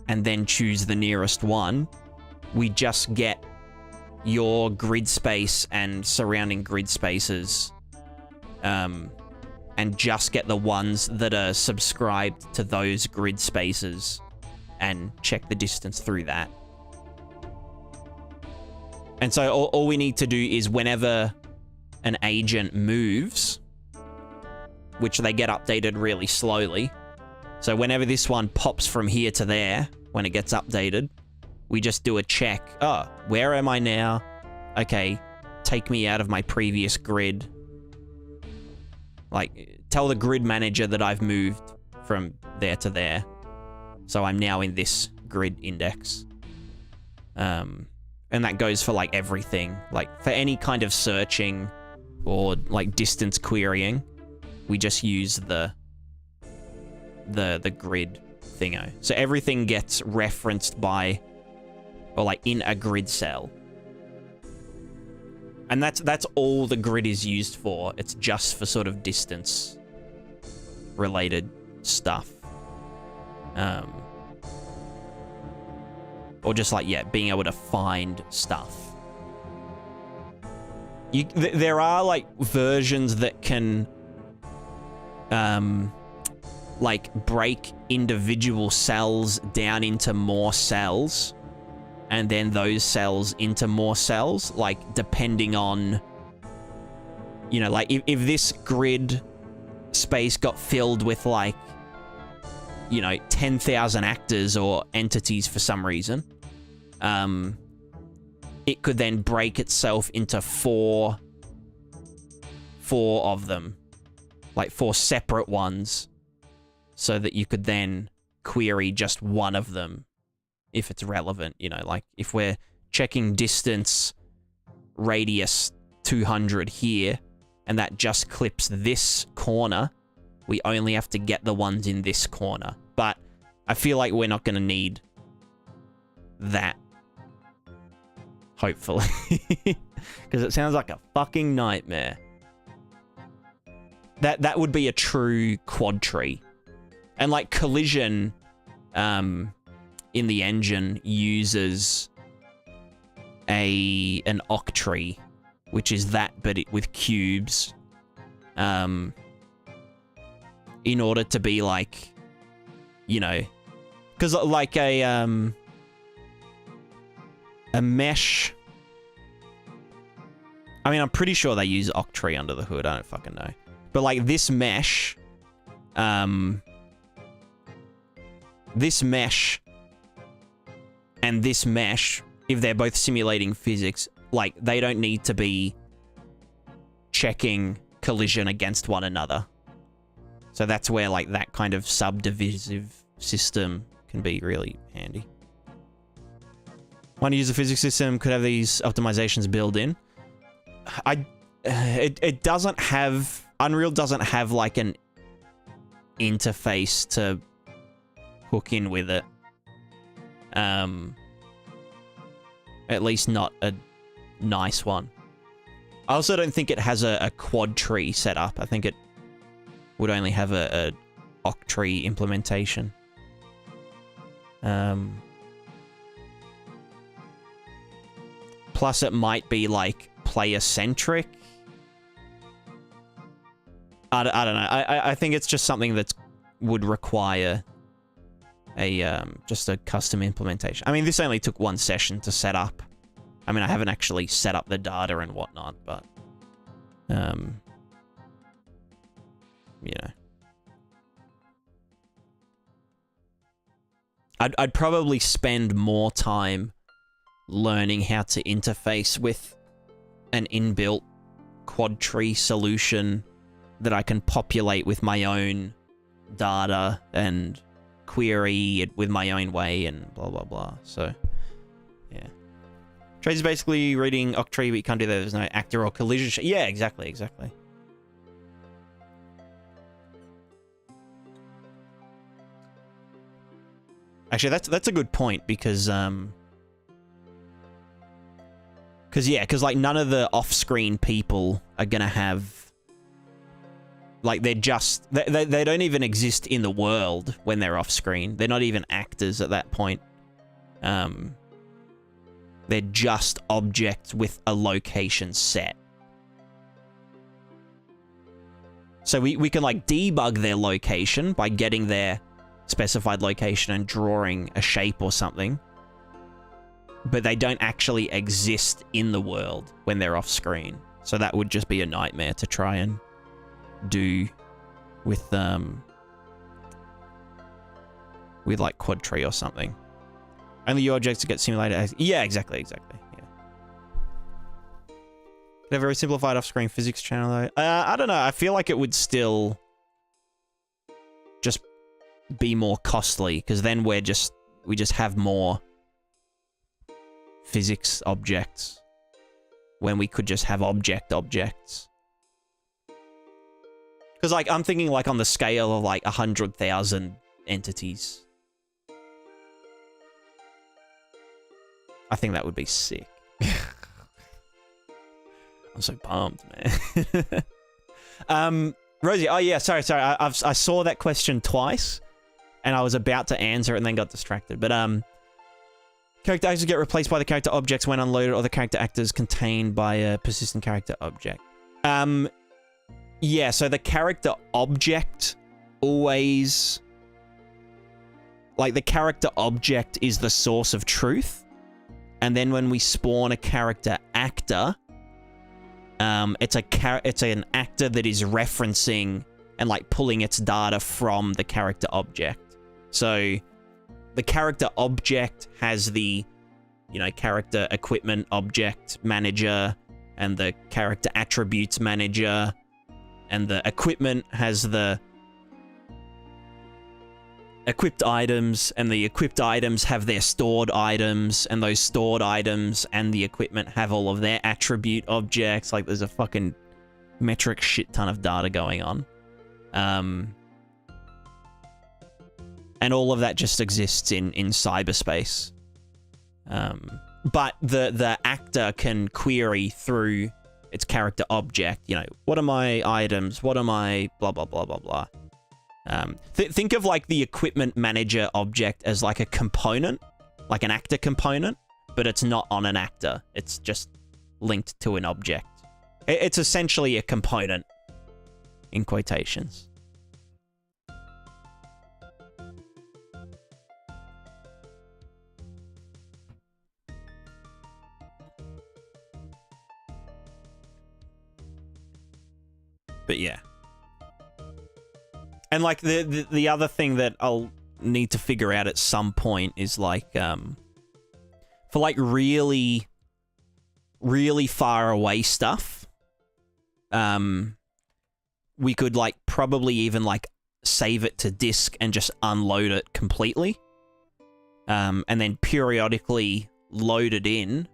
and then choose the nearest one, we just get your grid space and surrounding grid spaces, and just get the ones that are subscribed to those grid spaces and check the distance through that. And so all we need to do is whenever an agent moves, which they get updated really slowly. So whenever this one pops from here to there, when it gets updated, we just do a check. Oh, where am I now? Okay, take me out of my previous grid. Like, tell the grid manager that I've moved from there to there. So I'm now in this grid index. And that goes for, like, everything. Like, for any kind of searching or, like, distance querying, we just use the grid thingo. So everything gets referenced by, or, like, in a grid cell. And that's all the grid is used for. It's just for sort of distance related stuff. Or just like, yeah, being able to find stuff. There are like versions that can like break individual cells down into more cells, and then those cells into more cells, like depending on, you know, like if this grid space got filled with like, you know, 10,000 actors or entities for some reason, it could then break itself into four of them, like 4 separate ones, so that you could then query just one of them if it's relevant. You know, like if we're checking distance radius 200 here, and that just clips this corner, we only have to get the ones in this corner. But I feel like we're not going to need that. Hopefully. Because it sounds like a fucking nightmare. That would be a true quad tree. And like collision in the engine uses an octree, which is that but with cubes, in order to be like, you know, because like a mesh, I mean, I'm pretty sure they use octree under the hood, I don't fucking know, but like this mesh and this mesh, if they're both simulating physics, like they don't need to be checking collision against one another. So that's where like that kind of subdivisive system can be really handy. One user physics system could have these optimizations built in. It doesn't have, Unreal doesn't have like an interface to hook in with it. At least not a nice one. I also don't think it has a quad tree set up. I think it would only have a octree implementation. Plus it might be like player-centric. I don't know. I think it's just something that would require just a custom implementation. I mean, this only took one session to set up. I mean, I haven't actually set up the data and whatnot, but you know, I'd probably spend more time learning how to interface with an inbuilt quad tree solution that I can populate with my own data and query it with my own way and blah blah blah. So yeah, Trace is basically reading Octree, but you can't do that. There's no actor or collision. Yeah, exactly, exactly. Actually, that's a good point because like none of the off-screen people are gonna have, like, they're just they don't even exist in the world when they're off-screen. They're not even actors at that point. They're just objects with a location set. So we can like debug their location by getting their specified location and drawing a shape or something. But they don't actually exist in the world when they're off screen. So that would just be a nightmare to try and do with like Quad Tree or something. Only your objects get simulated. Yeah, exactly. Yeah. Could have a very simplified off-screen physics channel though. I don't know. I feel like it would still just be more costly because then we just have more physics objects when we could just have objects. Because like I'm thinking like on the scale of like 100,000 entities. I think that would be sick. I'm so pumped, man. Rosie, oh yeah, sorry. I saw that question twice, and I was about to answer it and then got distracted. But character actors get replaced by the character objects when unloaded, or the character actors contained by a persistent character object. Yeah. So the character object always, like, the character object is the source of truth. And then when we spawn a character actor, it's an actor that is referencing and like pulling its data from the character object. So the character object has the, character equipment object manager and the character attributes manager, and the equipment has the equipped items, and the equipped items have their stored items, and those stored items and the equipment have all of their attribute objects. Like, there's a fucking metric shit ton of data going on. And all of that just exists in cyberspace. But the actor can query through its character object, what are my items? What are my blah, blah, blah, blah, blah. Think of like the equipment manager object as like a component, like an actor component, but it's not on an actor. It's just linked to an object. It's essentially a component, in quotations. But yeah. And like the other thing that I'll need to figure out at some point is like for like really far away stuff, we could like probably even like save it to disk and just unload it completely, and then periodically load it in,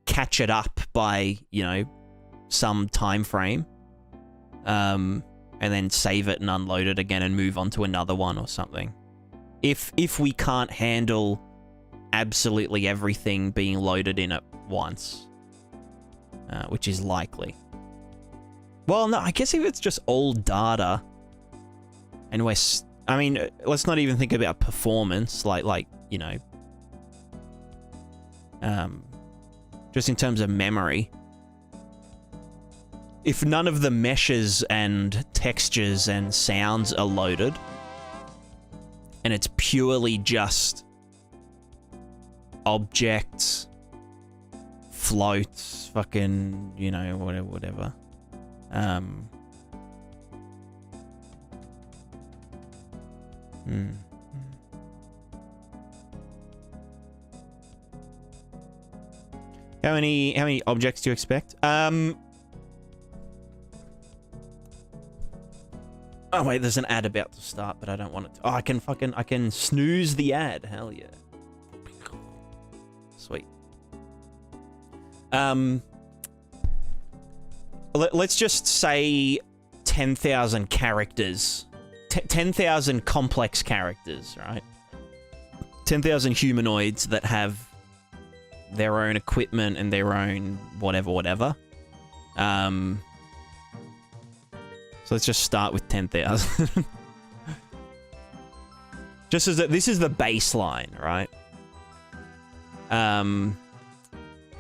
catch it up by some time frame, and then save it and unload it again and move on to another one or something. If we can't handle absolutely everything being loaded in at once, which is likely. Well, no, I guess if it's just all data, and let's not even think about performance, just in terms of memory. If none of the meshes and textures and sounds are loaded, and it's purely just objects, floats, fucking, whatever. How many objects do you expect? Oh wait, there's an ad about to start, but I don't want it to. Oh, I can snooze the ad. Hell yeah. Sweet. Let's just say 10,000 characters. 10,000 complex characters, right? 10,000 humanoids that have their own equipment and their own whatever. So let's just start with 10,000. Just as this is the baseline, right?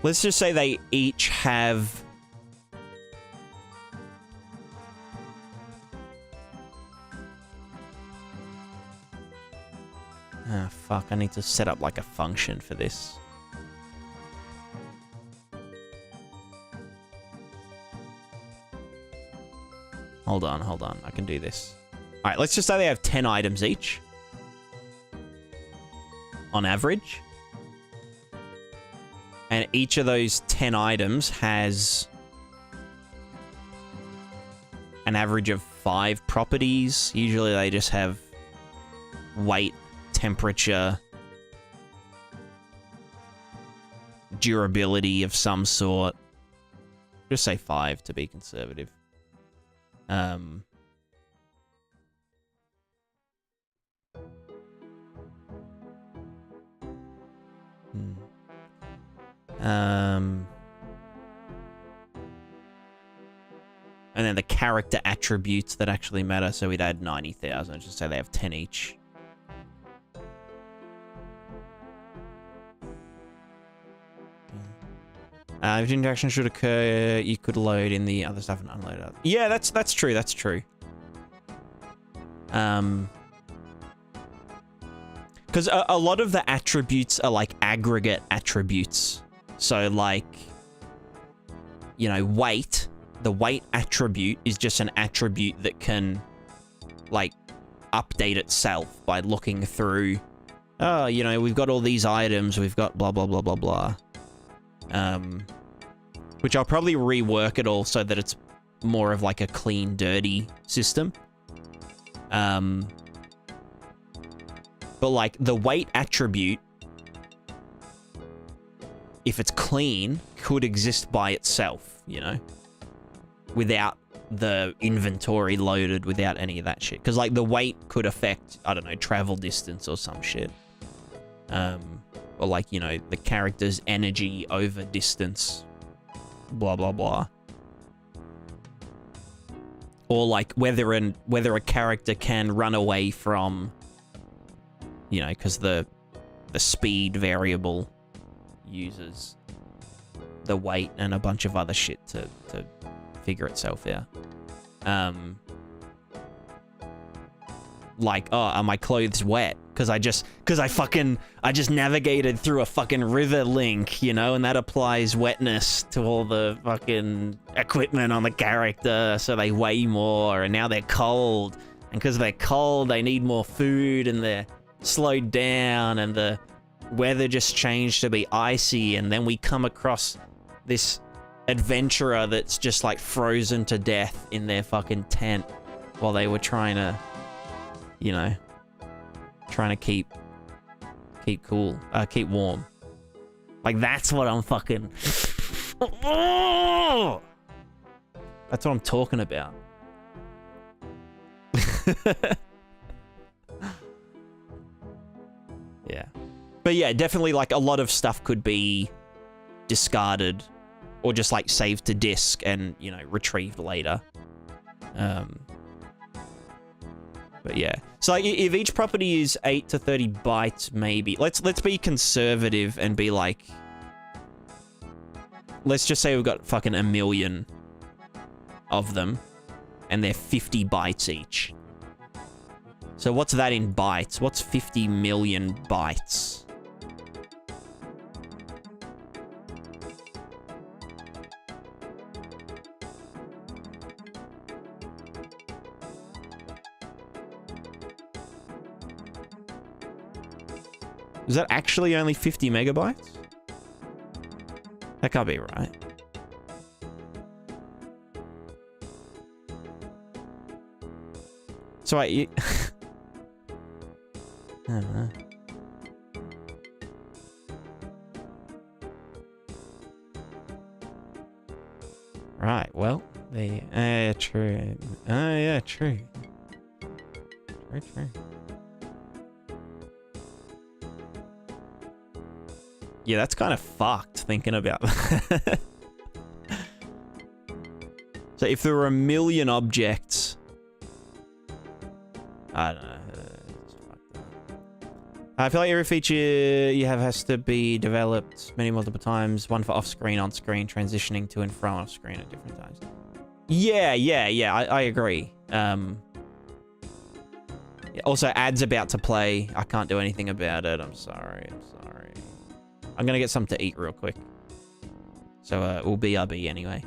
Let's just say they each have... Ah, fuck, I need to set up like a function for this. Hold on, I can do this. Alright, let's just say they have 10 items each. On average. And each of those 10 items has an average of 5 properties. Usually they just have weight, temperature, durability of some sort. Just say 5 to be conservative. And then the character attributes that actually matter, so we'd add 90,000. Just say they have 10 each. If interaction should occur, you could load in the other stuff and unload it. Yeah, that's true. That's true. Because a lot of the attributes are like aggregate attributes. So like, you know, weight. The weight attribute is just an attribute that can like update itself by looking through. Oh, you know, we've got all these items. We've got blah blah blah blah blah. Which I'll probably rework it all so that it's more of like a clean, dirty system. But like the weight attribute, if it's clean, could exist by itself, you know, without the inventory loaded, without any of that shit. Because like the weight could affect, I don't know, travel distance or some shit. Or like, you know, the character's energy over distance, blah, blah, blah. Or like whether a character can run away from, you know, because the speed variable uses the weight and a bunch of other shit to figure itself out. Like, oh, are my clothes wet? Because I just navigated through a fucking river link, you know, and that applies wetness to all the fucking equipment on the character, so they weigh more, and now they're cold. And because they're cold, they need more food, and they're slowed down, and the weather just changed to be icy, and then we come across this adventurer that's just like frozen to death in their fucking tent while they were trying to, you know, keep cool, keep warm. Like, that's what I'm fucking... Oh! That's what I'm talking about. Yeah. But yeah, definitely, like, a lot of stuff could be discarded or just, like, saved to disk and, you know, retrieved later. But yeah. So like, if each property is 8 to 30 bytes, maybe. Let's be conservative and be like... Let's just say we've got fucking 1 million of them. And they're 50 bytes each. So what's that in bytes? What's 50 million bytes? Is that actually only 50 megabytes? That can't be right. So I don't know. Right, well, true. Oh, yeah, true. True. Yeah, that's kind of fucked thinking about that. So if there were a million objects... I don't know. It's fucked up. I feel like every feature you have has to be developed many multiple times. One for off-screen, on-screen, transitioning to and from off-screen at different times. Yeah, I agree. Also, ads about to play. I can't do anything about it. I'm sorry. I'm gonna get something to eat real quick. So, we'll BRB anyway.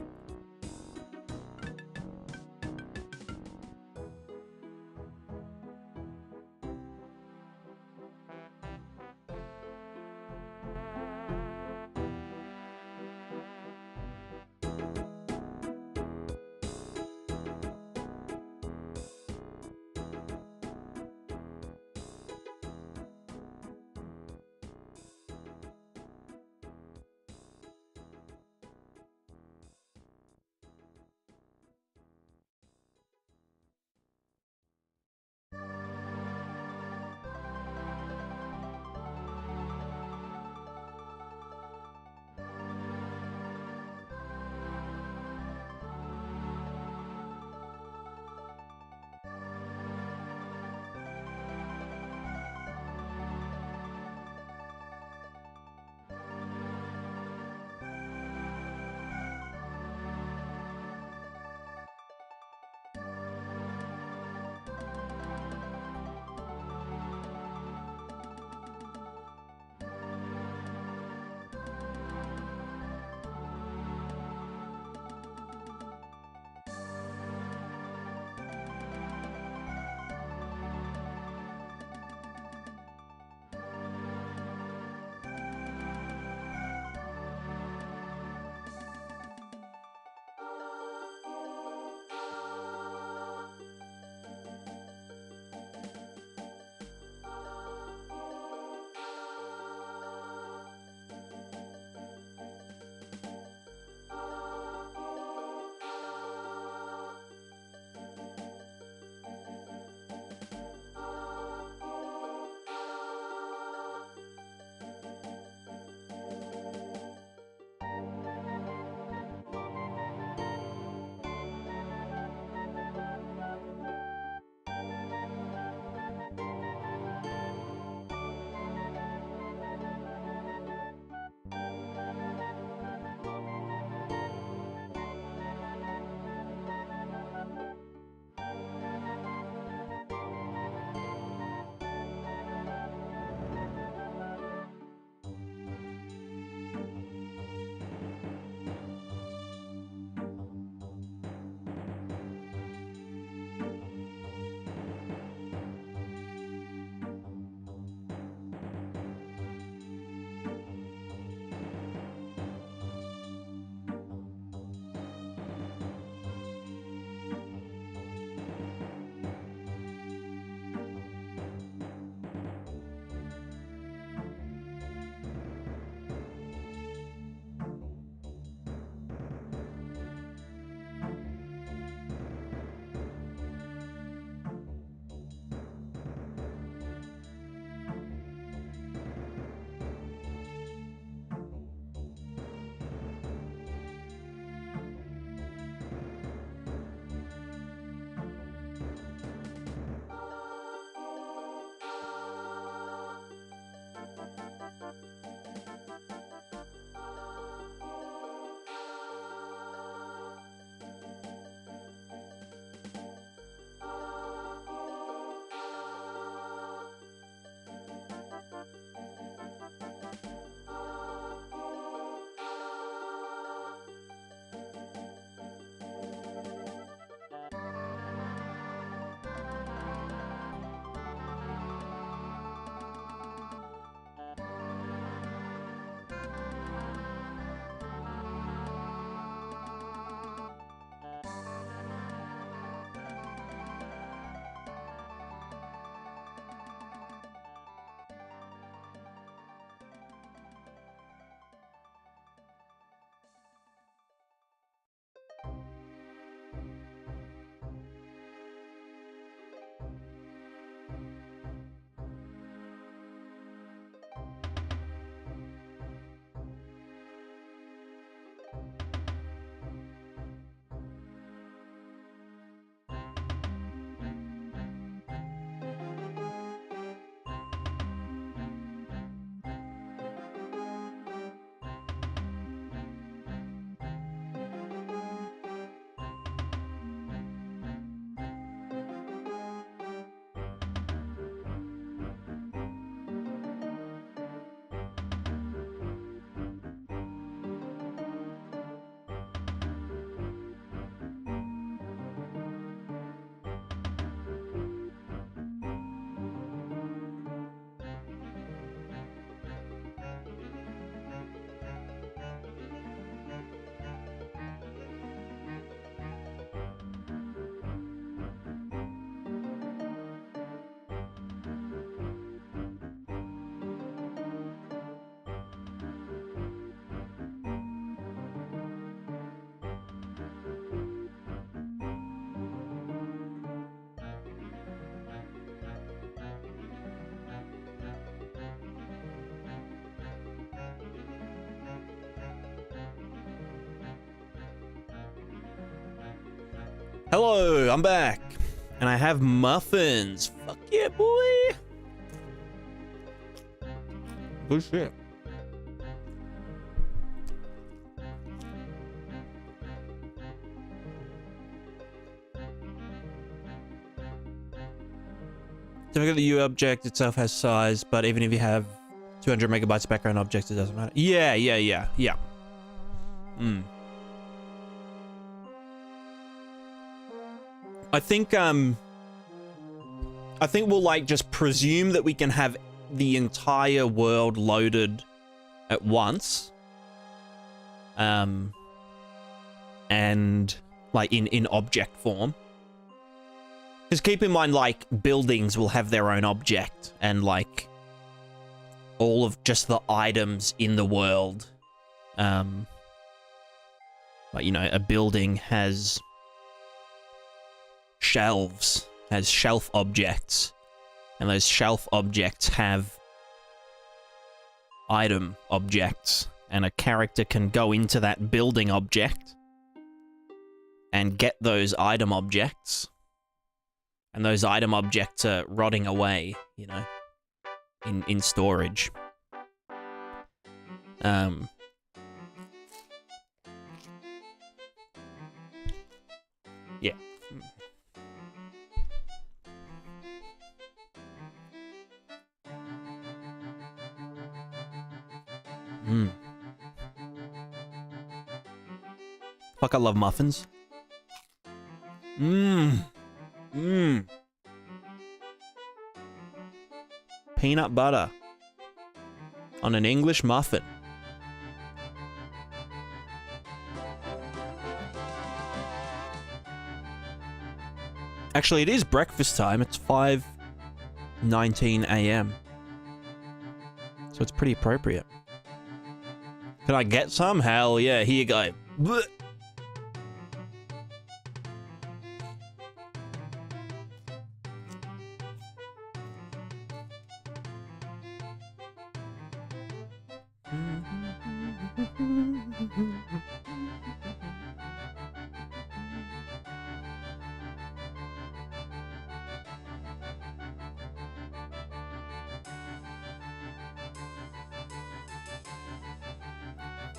Hello, I'm back. And I have muffins. Fuck yeah, boy. Good shit. Don't forget the U object itself has size, but even if you have 200 megabytes background objects, it doesn't matter. Yeah. I think we'll like just presume that we can have the entire world loaded at once. And like in object form. Because keep in mind, like, buildings will have their own object, and, like, all of just the items in the world. Like, you know, a building has shelves, has shelf objects, and those shelf objects have item objects, and a character can go into that building object and get those item objects. And those item objects are rotting away, you know, in storage. Yeah. Fuck, I love muffins. Peanut butter on an English muffin. Actually, it is breakfast time. It's 5:19 a.m. So it's pretty appropriate. Can I get some? Hell yeah, here you go. Blech.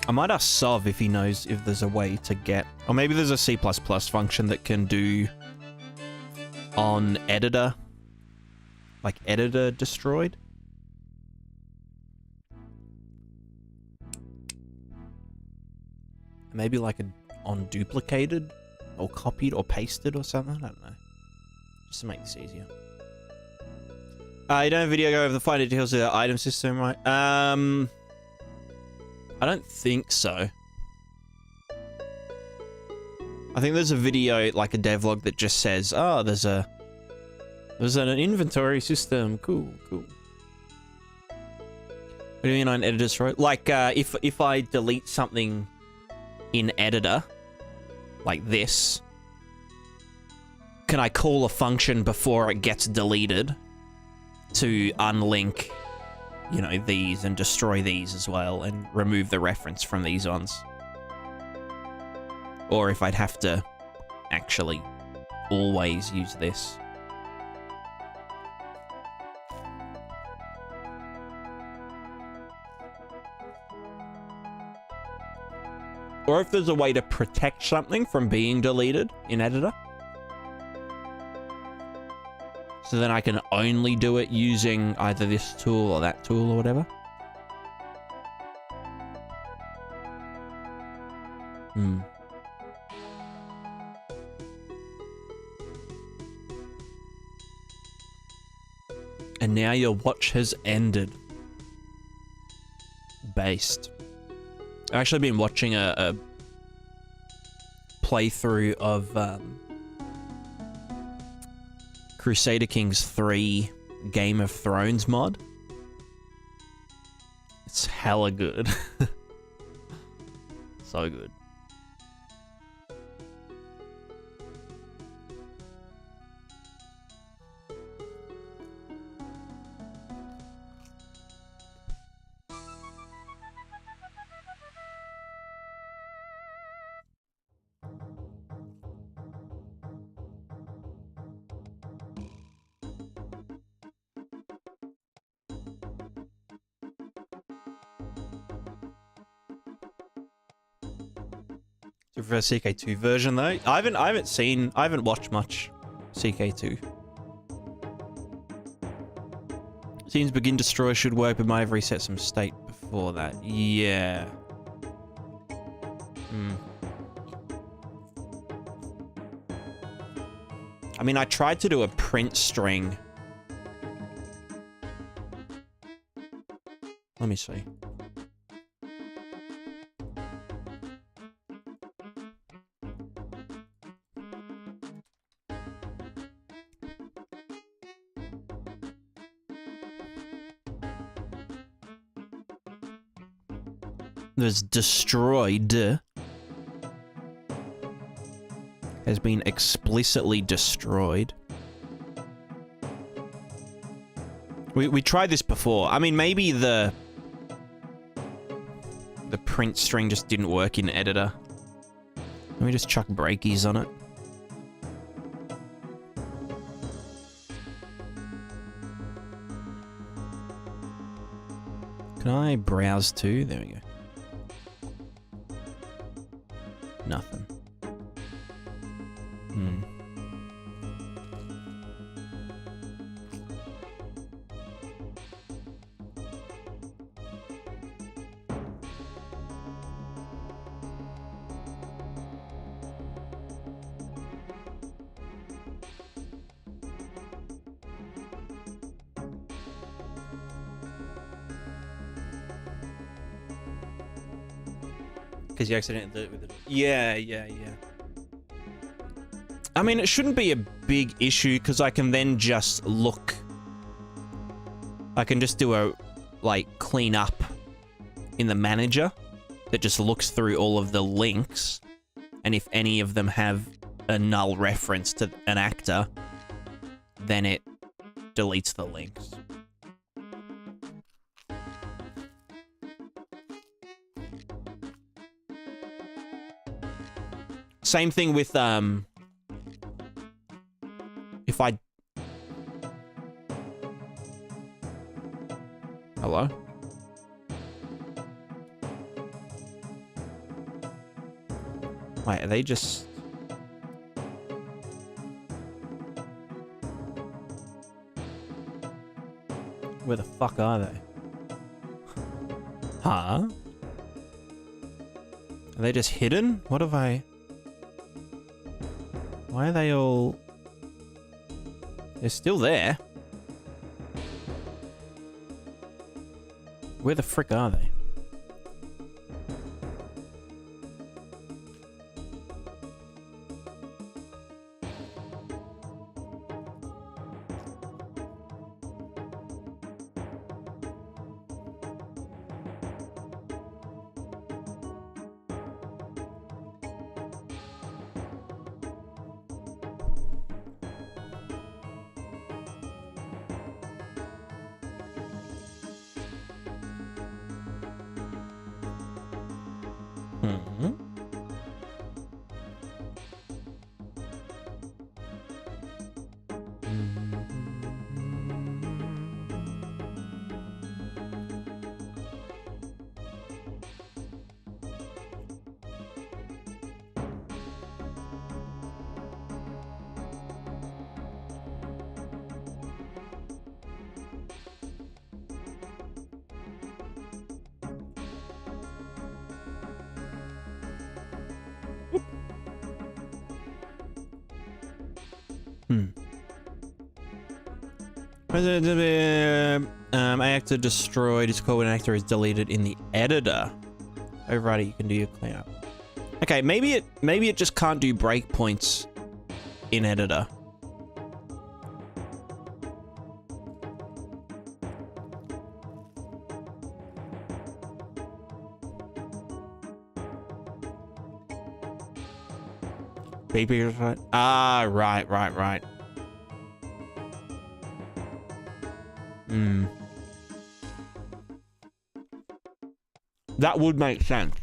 I might ask Sov if he knows if there's a way to get... Or maybe there's a C++ function that can do on editor. Like editor destroyed. Maybe like on duplicated or copied or pasted or something. I don't know. Just to make this easier. You don't have video go over the finer details of the item system, right? I don't think so. I think there's a video, like a devlog, that just says, "Oh, there's an inventory system. Cool." What do you mean on editor destroy? Like, if I delete something in editor, like this, can I call a function before it gets deleted to unlink, you know, these and destroy these as well and remove the reference from these ones? Or if I'd have to actually always use this. Or if there's a way to protect something from being deleted in editor. So then I can only do it using either this tool or that tool or whatever. And now your watch has ended. Based. I've actually been watching a playthrough of Crusader Kings 3 Game of Thrones mod. It's hella good. So good. For CK2 version though, I haven't watched much CK2. Seems begin destroy should work, but might have reset some state before that. Yeah. I mean, I tried to do a print string. Let me see. There's destroyed. Has been explicitly destroyed. We tried this before. I mean, maybe the print string just didn't work in editor. Let me just chuck breakies on it. Can I browse too? There we go. Nothing. Because you accidentally did it with it. Yeah. I mean, it shouldn't be a big issue because I can then just look. I can just do a, like, clean up in the manager that just looks through all of the links. And if any of them have a null reference to an actor, then it deletes the links. Same thing with, if I... Hello? Wait, are they just... Where the fuck are they? Huh? Are they just hidden? What have I... Why are they all... They're still there. Where the frick are they? Actor destroyed is called when an actor is deleted in the editor. Override it, you can do your cleanup. Okay, maybe it just can't do breakpoints in editor. Ah, right. That would make sense.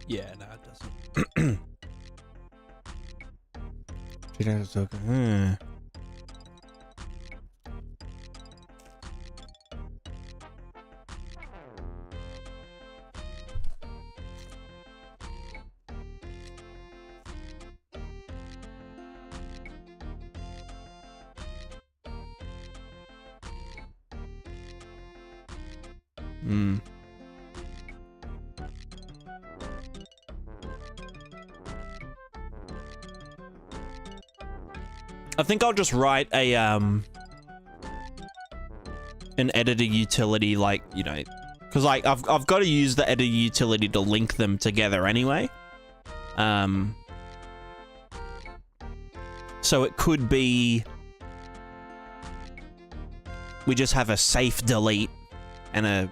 Yeah, no, it doesn't. Hmm. I think I'll just write a an editor utility, like, you know, because like I've got to use the editor utility to link them together anyway. So it could be we just have a safe delete and a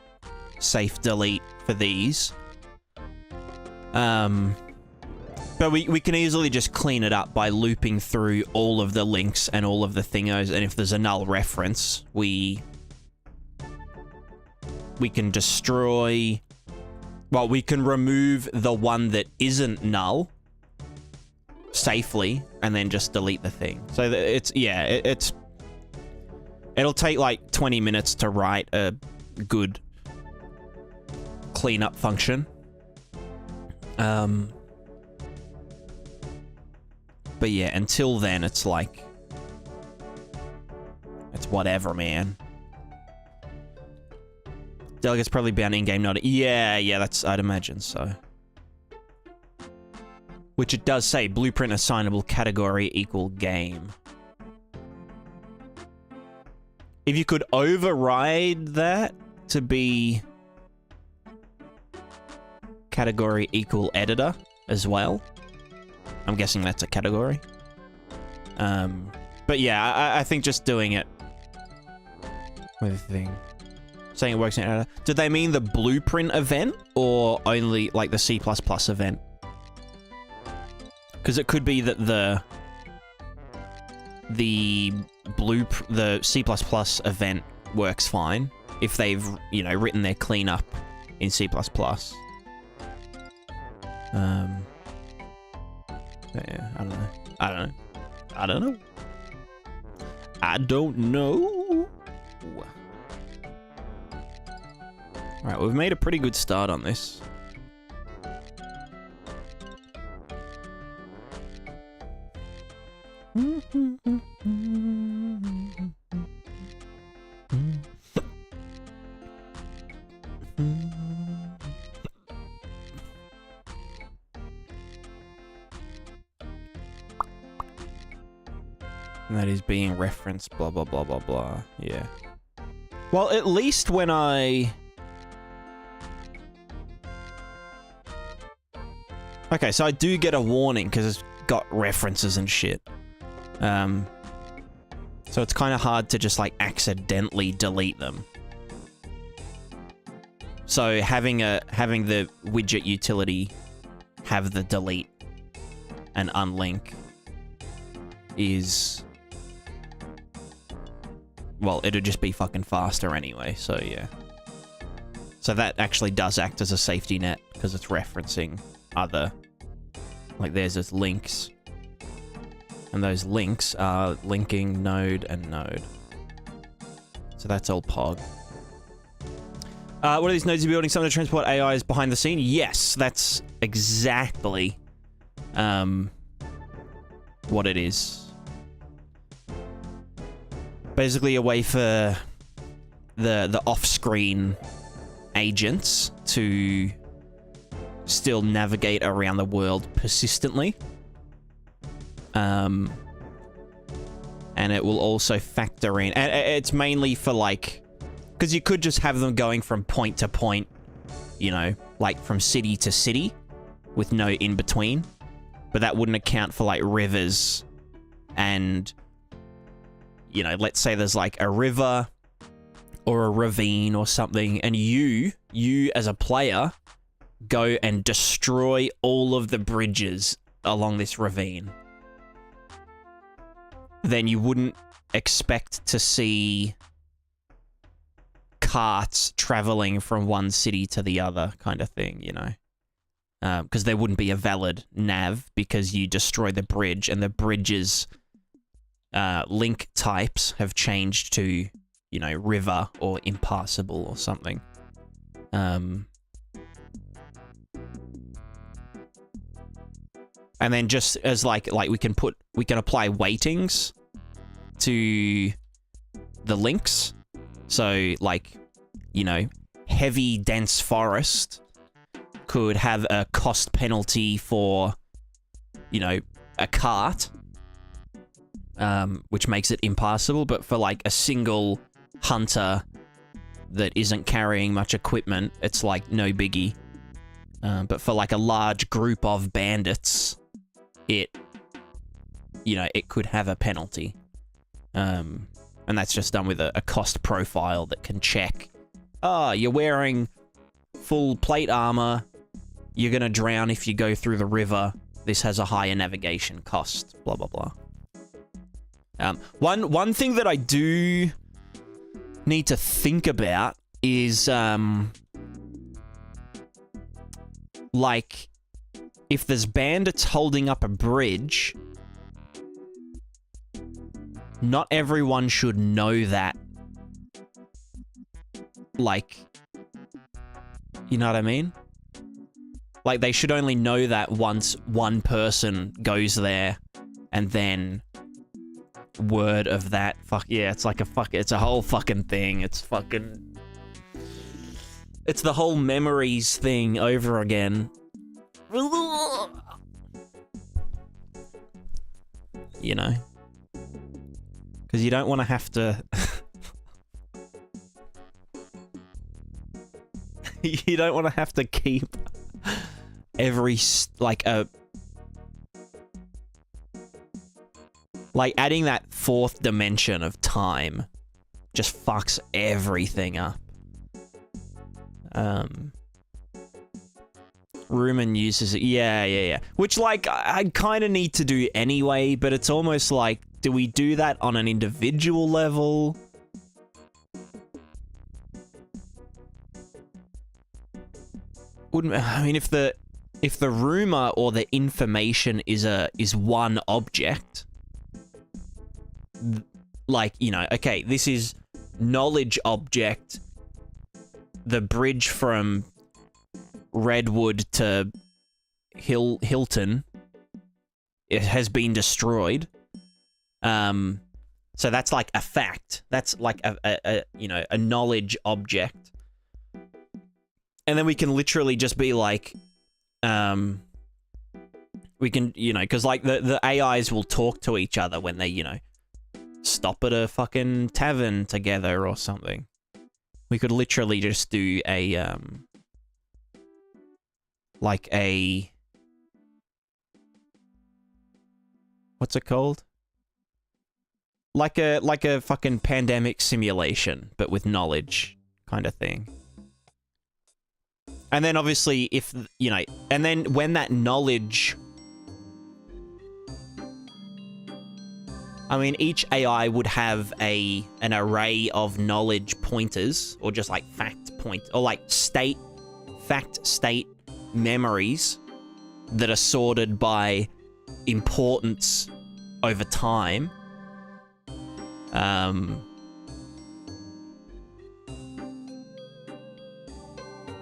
safe delete for these. But we can easily just clean it up by looping through all of the links and all of the thingos, and if there's a null reference, we can destroy... Well, we can remove the one that isn't null safely, and then just delete the thing. So it's... Yeah, it'll take like 20 minutes to write a good cleanup function. But yeah, until then, it's like... It's whatever, man. Delegate's probably bound in-game node. Yeah, that's... I'd imagine so. Which it does say, blueprint assignable category equal game. If you could override that to be... category equal editor as well. I'm guessing that's a category. But yeah, I think just doing it with a thing. Saying it works in editor. Did they mean the blueprint event or only like the C++ event? Because it could be that the C++ event works fine if they've, you know, written their cleanup in C++. Yeah, I don't know. Alright, we've made a pretty good start on this. And that is being referenced, blah, blah, blah, blah, blah. Yeah. Well, at least when I... Okay, so I do get a warning because it's got references and shit. So it's kind of hard to just, like, accidentally delete them. So having the widget utility have the delete and unlink is... Well, it'll just be fucking faster anyway, so yeah. So that actually does act as a safety net, because it's referencing other... Like, there's just links. And those links are linking node and node. So that's all POG. What are these nodes you're building? Some of the transport AI is behind the scene? Yes, that's exactly what it is. Basically a way for the off-screen agents to still navigate around the world persistently. And it will also factor in... And it's mainly for, like... Because you could just have them going from point to point, you know, like from city to city with no in-between. But that wouldn't account for, like, rivers and... You know, let's say there's like a river or a ravine or something, and you as a player go and destroy all of the bridges along this ravine. Then you wouldn't expect to see carts traveling from one city to the other kind of thing, you know. because there wouldn't be a valid nav because you destroy the bridge, and the bridge's link types have changed to, you know, river or impassable or something. And then just as like we can apply weightings to the links. So like, you know, heavy dense forest could have a cost penalty for, you know, a cart, which makes it impassable, but for like a single hunter that isn't carrying much equipment, it's like no biggie. But for like a large group of bandits, it could have a penalty. And that's just done with a cost profile that can check, you're wearing full plate armor, you're gonna drown if you go through the river, this has a higher navigation cost, blah, blah, blah. One thing that I do need to think about is, like, if there's bandits holding up a bridge, not everyone should know that. Like, you know what I mean? Like, they should only know that once one person goes there, and then word of that. Fuck yeah, it's like it's a whole fucking thing. It's the whole memories thing over again. You know? Because you don't want to have to... you don't want to have to keep every, like adding that fourth dimension of time just fucks everything up. Rumen uses it. Yeah. Which, like, I kind of need to do anyway, but it's almost like, do we do that on an individual level? I mean, if the rumor or the information is one object, like, you know, okay, this is knowledge object, the bridge from Redwood to Hilton, it has been destroyed. So that's like a fact. That's like a you know, a knowledge object. And then we can literally just be like, we can, you know, because like the AIs will talk to each other when they, you know, stop at a fucking tavern together or something. We could literally just do a, like a, what's it called? Like a fucking pandemic simulation, but with knowledge kind of thing. And then obviously if, you know, and then when that knowledge, I mean, each AI would have an array of knowledge pointers, or just like fact point, or like fact state memories that are sorted by importance over time.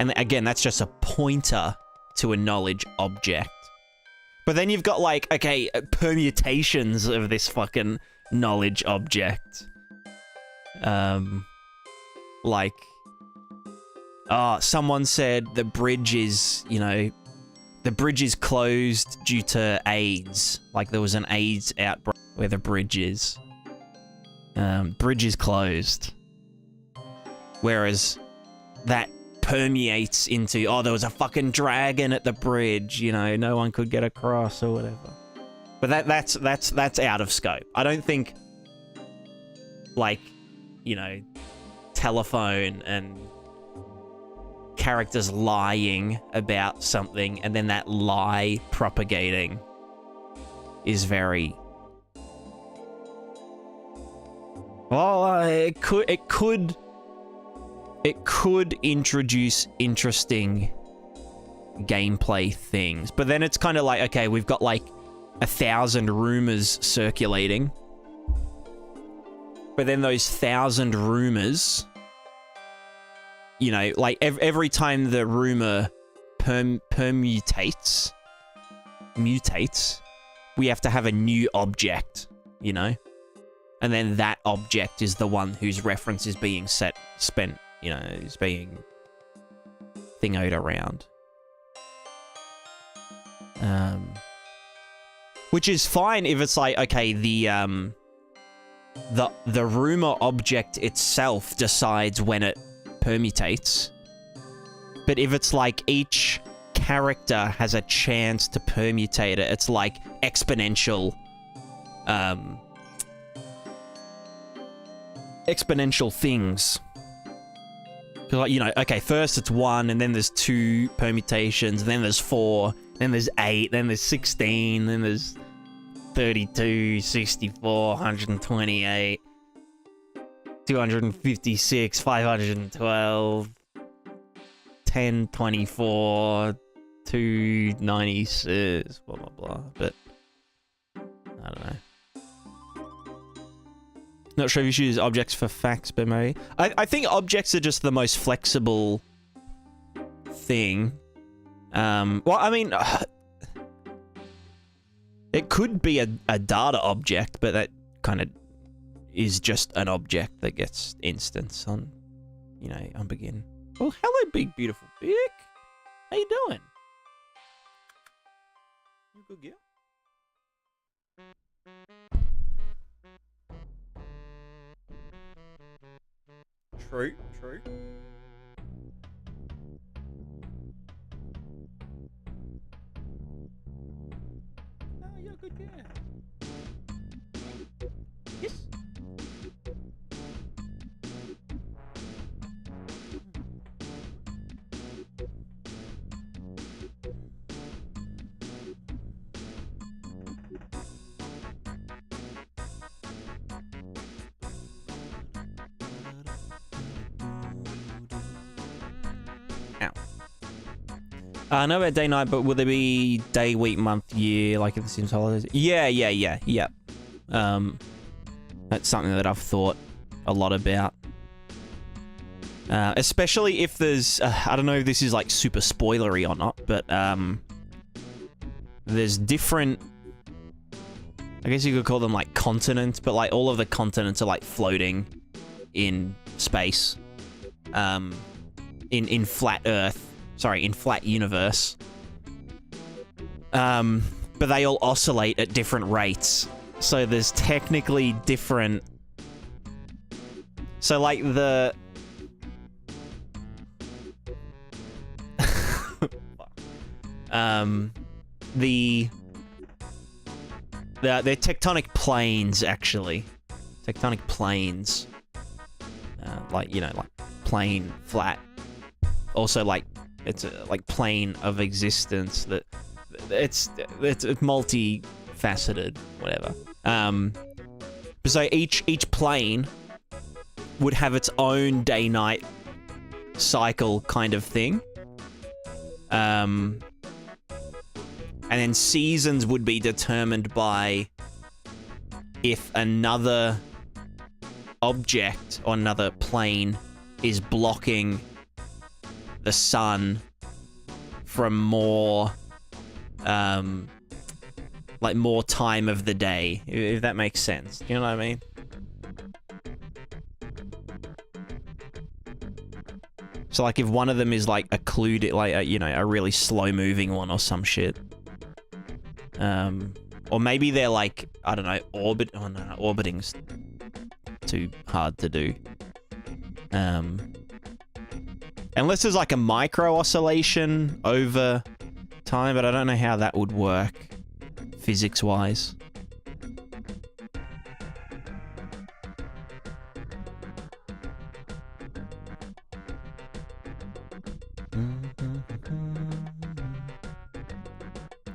And again, that's just a pointer to a knowledge object. But then you've got, like, okay, permutations of this fucking knowledge object. Like, someone said the bridge is, you know, the bridge is closed due to AIDS. Like, there was an AIDS outbreak where the bridge is. Bridge is closed. Whereas that permeates into, oh, there was a fucking dragon at the bridge, you know, no one could get across or whatever. But that's out of scope. I don't think, like, you know, telephone and characters lying about something and then that lie propagating is very... Well, it could introduce interesting gameplay things. But then it's kind of like, okay, we've got like 1,000 rumors circulating. But then those 1,000 rumors, you know, like every time the rumor mutates, we have to have a new object, you know? And then that object is the one whose reference is being spent, you know, is being thingoed around. Which is fine if it's like, okay, the rumor object itself decides when it permutates. But if it's like each character has a chance to permutate it, it's like exponential exponential things. Like, you know, okay, first it's 1, and then there's 2 permutations, and then there's 4, then there's 8, then there's 16, then there's 32, 64, 128, 256, 512, 1024, 296, blah blah blah. But I don't know. Not sure if you should use objects for facts, but maybe. I think objects are just the most flexible thing. Well, I mean, it could be a data object, but that kind of is just an object that gets instance on, you know, on begin. Well, hello, big beautiful Vic. How you doing? You good, girl? True, true. Oh, you're a good girl. Yes. No about day night, but will there be day, week, month, year, like in the Sims holidays? Yeah. That's something that I've thought a lot about. Especially if there's, I don't know if this is like super spoilery or not, but there's different, I guess you could call them like continents, but like all of the continents are like floating in space, in flat Earth. Sorry, in flat universe. But they all oscillate at different rates. So there's technically different... So like the... they're tectonic planes, actually. Tectonic planes. Like, you know, like plane, flat. Also like... It's a like plane of existence that it's multi-faceted, whatever. So each plane would have its own day-night cycle kind of thing. And then seasons would be determined by if another object or another plane is blocking the sun from more, like more time of the day, if that makes sense. You know what I mean? So like if one of them is like occluded, like a, you know, a really slow moving one or some shit. Or maybe they're like, I don't know, orbiting's too hard to do. Unless there's like a micro oscillation over time, but I don't know how that would work physics-wise.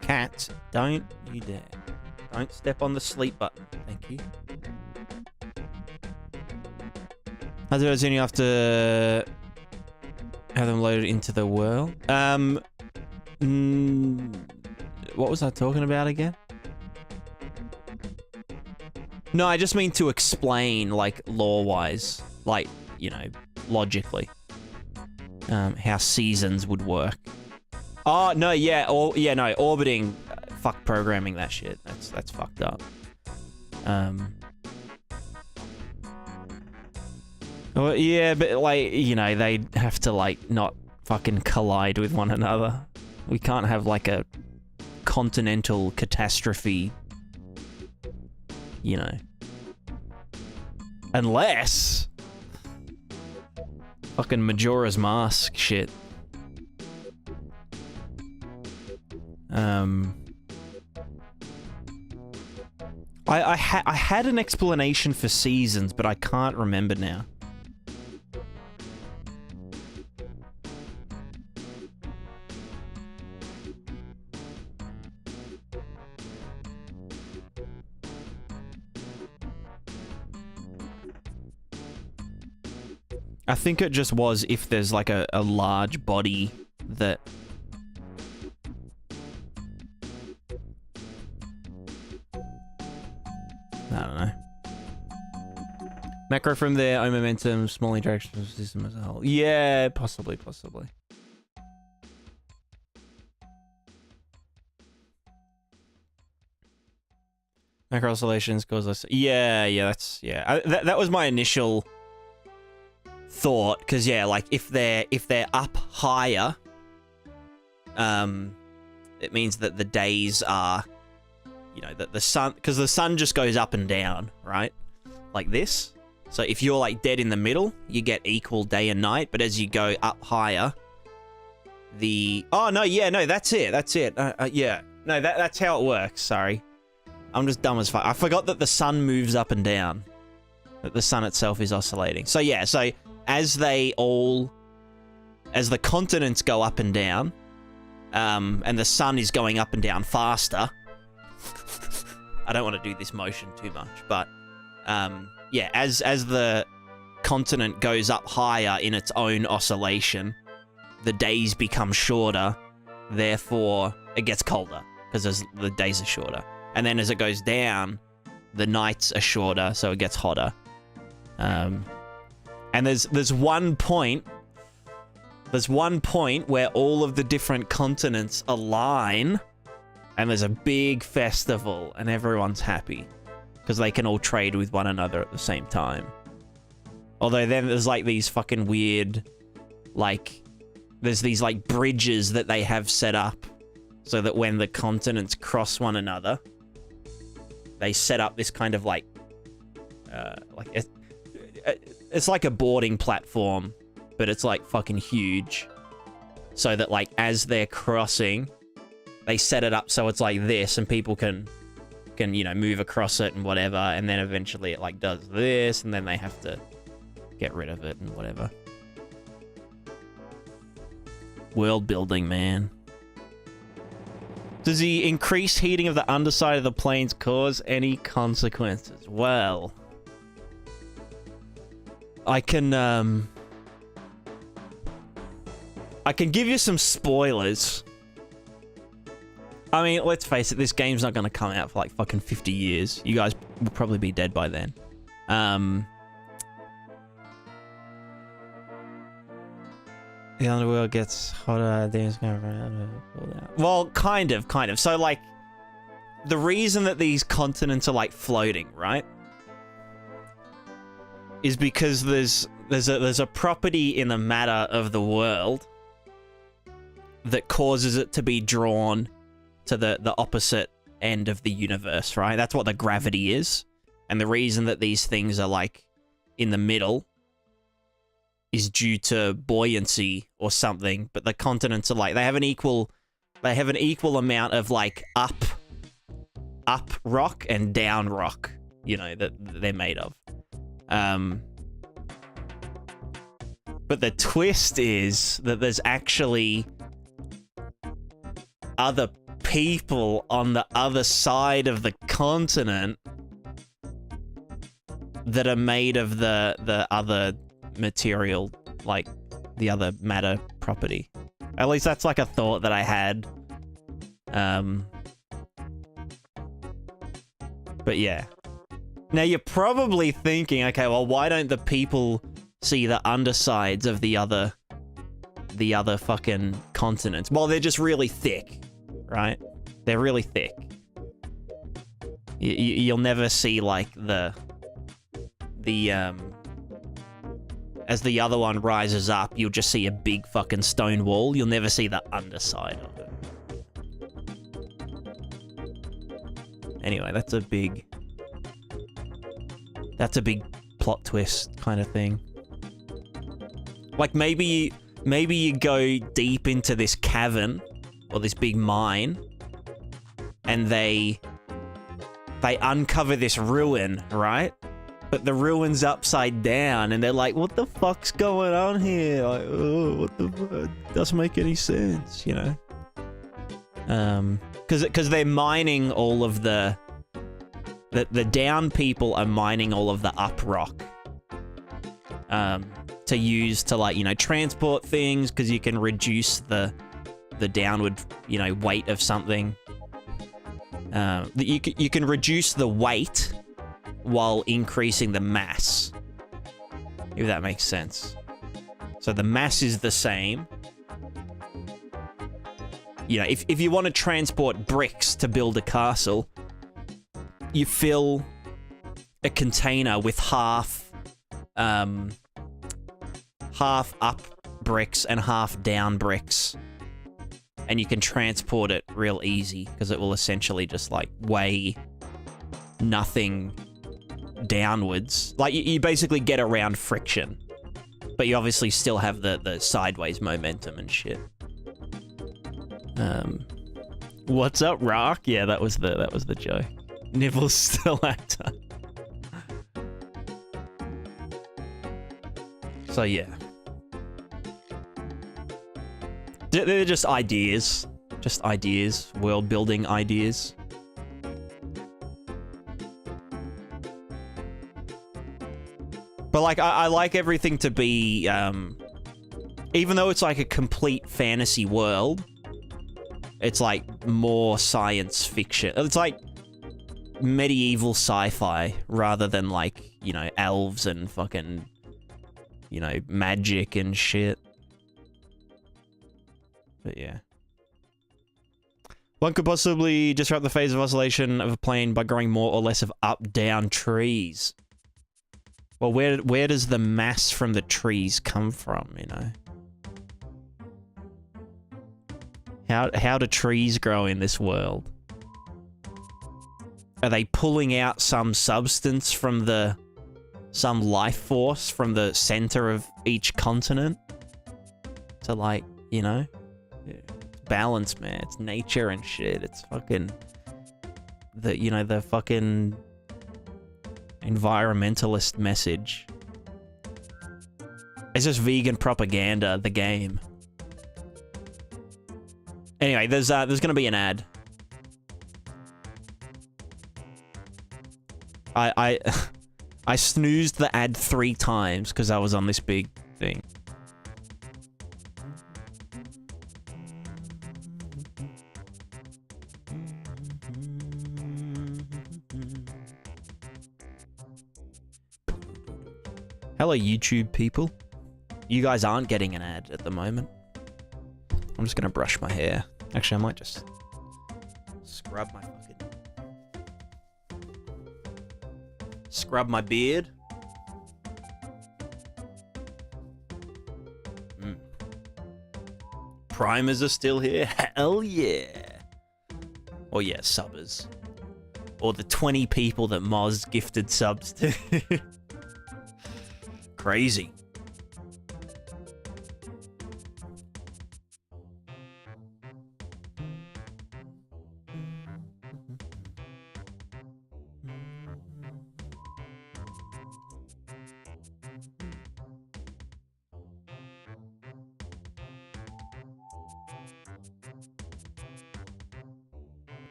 Cat, don't you dare. Don't step on the sleep button. Thank you. Otherwise, you have to have them loaded into the world. What was I talking about again? No, I just mean to explain, like, lore-wise, like, you know, logically, how seasons would work. Oh, no, yeah, no, orbiting, fuck programming that shit. That's fucked up. Well, yeah, but, like, you know, they have to, like, not fucking collide with one another. We can't have, like, a continental catastrophe, you know. Unless fucking Majora's Mask shit. I had an explanation for seasons, but I can't remember now. I think it just was if there's like a large body that... I don't know. Macro from there, O momentum, small interaction with the system as a whole. Yeah, possibly. Macro oscillations cause us... Yeah, that's... Yeah, that was my initial... thought, because yeah, like if they're up higher, it means that the days are, you know, that the sun, because the sun just goes up and down, right, like this. So if you're like dead in the middle, you get equal day and night, but as you go up higher, the that's it yeah, no, that's how it works. Sorry, I'm just dumb as fuck. I forgot that the sun moves up and down, that the sun itself is oscillating. So yeah, so as the continents go up and down, and the sun is going up and down faster. I don't want to do this motion too much, but yeah, as the continent goes up higher in its own oscillation, the days become shorter, therefore it gets colder because the days are shorter. And then as it goes down, the nights are shorter, so it gets hotter. And there's one point where all of the different continents align, and there's a big festival, and everyone's happy because they can all trade with one another at the same time. Although then there's like these fucking weird, like, there's these like bridges that they have set up so that when the continents cross one another, they set up this kind of like it's like a boarding platform, but it's like fucking huge. So that like as they're crossing, they set it up so it's like this, and people can you know, move across it and whatever, and then eventually it like does this, and then they have to get rid of it and whatever. World building, man. Does the increased heating of the underside of the planes cause any consequences? Well, I can give you some spoilers. I mean, let's face it, this game's not going to come out for like fucking 50 years. You guys will probably be dead by then. The underworld gets hotter, things going around. Well, kind of. So, like, the reason that these continents are, like, floating, right, is because there's a property in the matter of the world that causes it to be drawn to the opposite end of the universe, right? That's what the gravity is. And the reason that these things are, like, in the middle is due to buoyancy or something, but the continents are like, they have an equal amount of like up rock and down rock, you know, that they're made of. But the twist is that there's actually other people on the other side of the continent that are made of the other material, like the other matter property. At least that's like a thought that I had. But yeah. Now you're probably thinking, okay, well, why don't the people see the undersides of the other fucking continents? Well, they're just really thick, right? They're really thick. You'll never see like as the other one rises up, you'll just see a big fucking stone wall. You'll never see the underside of it. Anyway, that's a big plot twist kind of thing. Like maybe you go deep into this cavern or this big mine and they uncover this ruin, right? But the ruin's upside down, and they're like, what the fuck's going on here? Like, oh, what the fuck? Doesn't make any sense, you know? Because they're mining all of the down people are mining all of the up rock. To use to, like, you know, transport things, because you can reduce the downward, you know, weight of something. You can reduce the weight while increasing the mass, if that makes sense. So the mass is the same. You know, if you want to transport bricks to build a castle, you fill a container with half up bricks and half down bricks, and you can transport it real easy because it will essentially just like weigh nothing downwards. Like you basically get around friction, but you obviously still have the sideways momentum and shit. What's up, Rock? Yeah, that was the joke. Nibble's still actor. So yeah, they're just ideas, world building ideas. But like, I like everything to be, even though it's like a complete fantasy world, it's like more science fiction. It's like medieval sci-fi rather than like, you know, elves and fucking, you know, magic and shit. But yeah. One could possibly disrupt the phase of oscillation of a plane by growing more or less of up-down trees. Well, where does the mass from the trees come from, you know? How do trees grow in this world? Are they pulling out some substance from some life force from the center of each continent? To, like, you know? Balance, man. It's nature and shit. It's fucking... the fucking... environmentalist message. It's just vegan propaganda, the game. Anyway, there's gonna be an ad. I snoozed the ad 3 times because I was on this big thing. Hello, YouTube people. You guys aren't getting an ad at the moment. I'm just gonna brush my hair. Actually, I might just scrub my fucking... Scrub my beard. Primers are still here. Hell yeah. Or yeah, subbers. Or the 20 people that Moz gifted subs to. Crazy.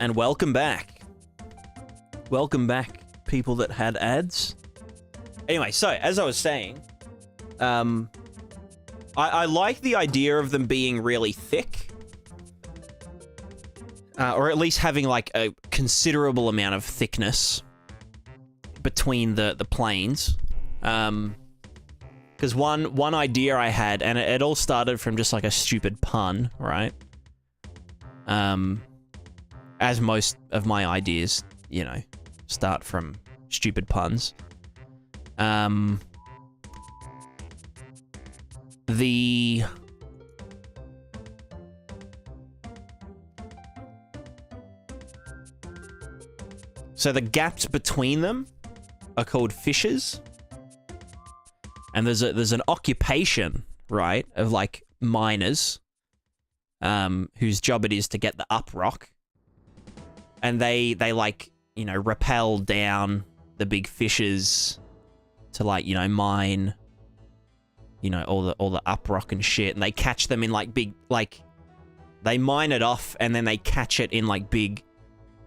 And welcome back. Welcome back, people that had ads. Anyway, so, as I was saying, I like the idea of them being really thick. Or at least having, like, a considerable amount of thickness between the planes. Because one idea I had, and it all started from just, like, a stupid pun, right? As most of my ideas, you know, start from stupid puns. So the gaps between them are called fissures. And there's an occupation, right, of like miners, whose job it is to get the up rock. And they like, you know, rappel down the big fissures to, like, you know, mine, you know, all the up rock and shit, and they catch them in like big, like, they mine it off and then they catch it in like big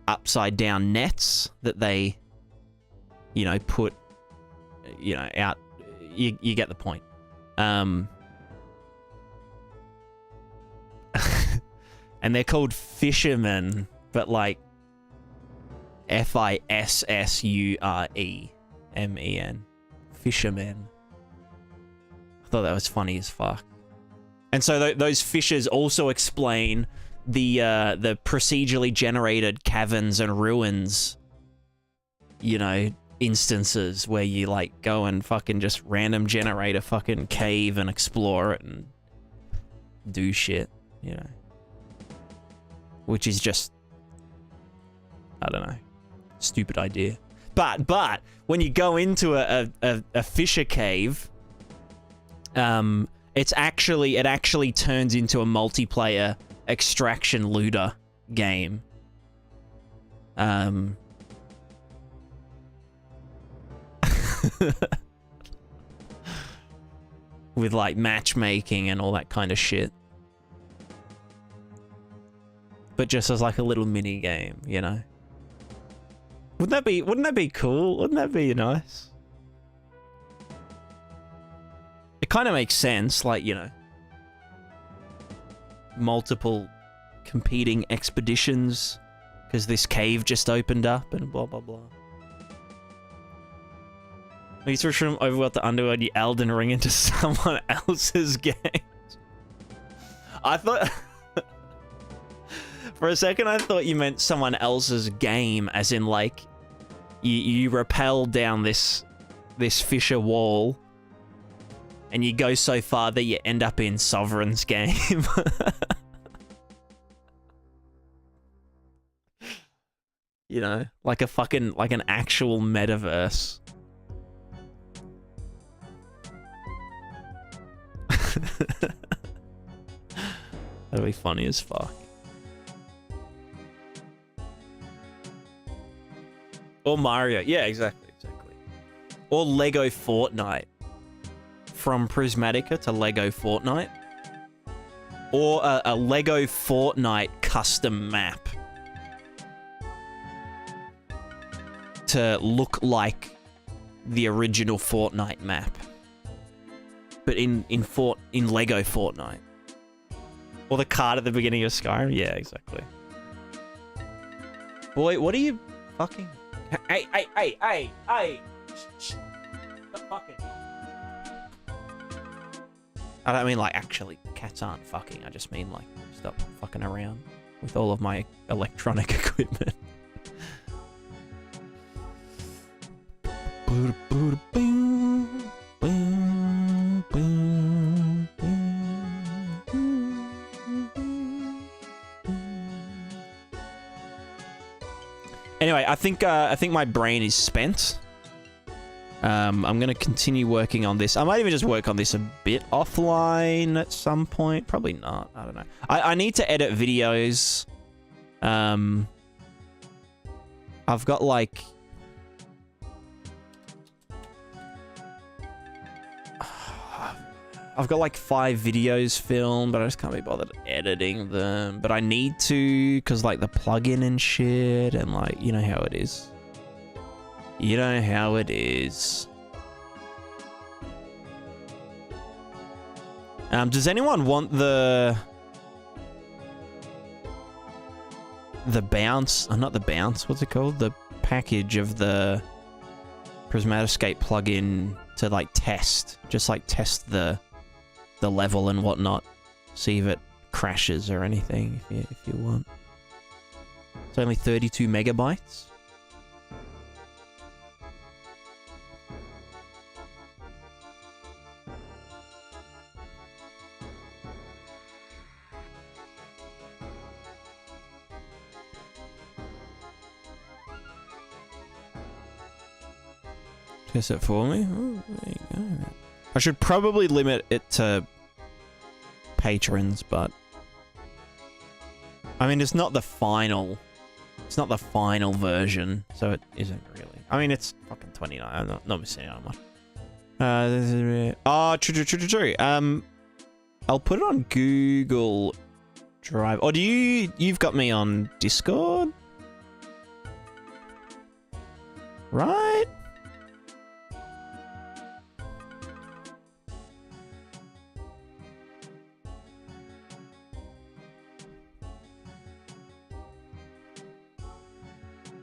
upside down nets that they, you know, put, you know, out. You get the point. And they're called fishermen, but like FISSUREMEN. Fishermen. I thought that was funny as fuck. And so those fissures also explain the procedurally generated caverns and ruins, you know, instances where you like go and fucking just random generate a fucking cave and explore it and do shit, you know. Which is just, I don't know, stupid idea. But when you go into a fissure cave, it actually turns into a multiplayer extraction looter game. With like matchmaking and all that kind of shit. But just as like a little mini game, you know. Wouldn't that be cool? Wouldn't that be nice? It kind of makes sense, like, you know, multiple competing expeditions because this cave just opened up and blah blah blah. You switch from Overworld to Underworld, you Elden Ring into someone else's game. I thought... For a second, I thought you meant someone else's game, as in, like, you rappel down this fissure wall, and you go so far that you end up in Sovereign's game. You know, like a fucking, like an actual metaverse. That'd be funny as fuck. Or Mario. Yeah, exactly. Or Lego Fortnite. From Prismatica to Lego Fortnite. Or a Lego Fortnite custom map. To look like the original Fortnite map. But in Lego Fortnite. Or the card at the beginning of Skyrim. Yeah, exactly. Boy, what are you fucking... Hey! Stop fucking. I don't mean like actually cats aren't fucking. I just mean like stop fucking around with all of my electronic equipment. Anyway, I think my brain is spent. I'm gonna continue working on this. I might even just work on this a bit offline at some point. Probably not. I don't know. I need to edit videos. I've got like... I've got like 5 videos filmed, but I just can't be bothered editing them. But I need to, because like the plugin and shit, and like, you know how it is. You know how it is. Does anyone want the bounce? Not the bounce. What's it called? The package of the Prismatiscape plugin to like test, just like test the level and whatnot. See if it crashes or anything. If you want. It's only 32 megabytes. Test it for me. Oh, there you go. I should probably limit it to patrons, but I mean, it's not the final. It's not the final version, so it isn't really. I mean, it's fucking 29. I'm not missing out on much. Oh, true. I'll put it on Google Drive. Or do you've got me on Discord? Right?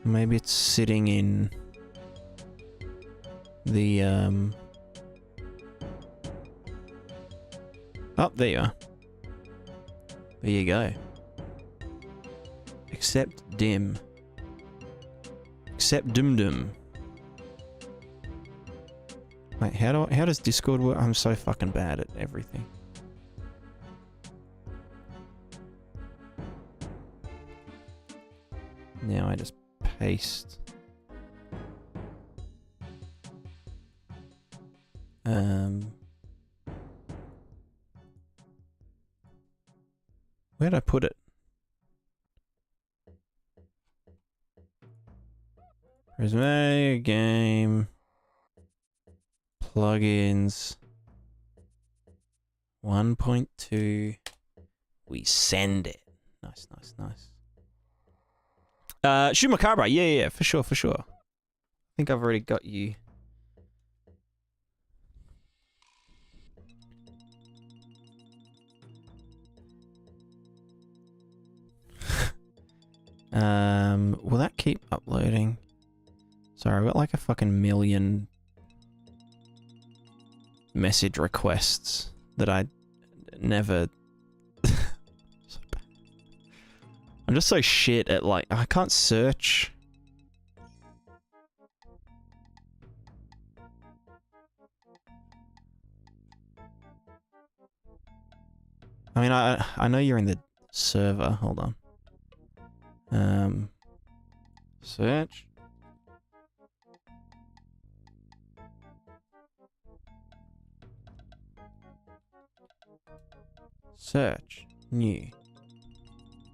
Maybe it's sitting in the, Oh, there you are. There you go. Accept dim. Accept dum. Wait, how does Discord work? I'm so fucking bad at everything. Now I just paste. Where'd I put it? Resume, game, plugins, 1.2. We send it. Nice. Shoot Macabre. Yeah, for sure. I think I've already got you. Will that keep uploading? Sorry, I've got like a fucking million message requests that I never... I'm just so shit at like... I can't search. I mean, I know you're in the server. Hold on. Search. Search. New.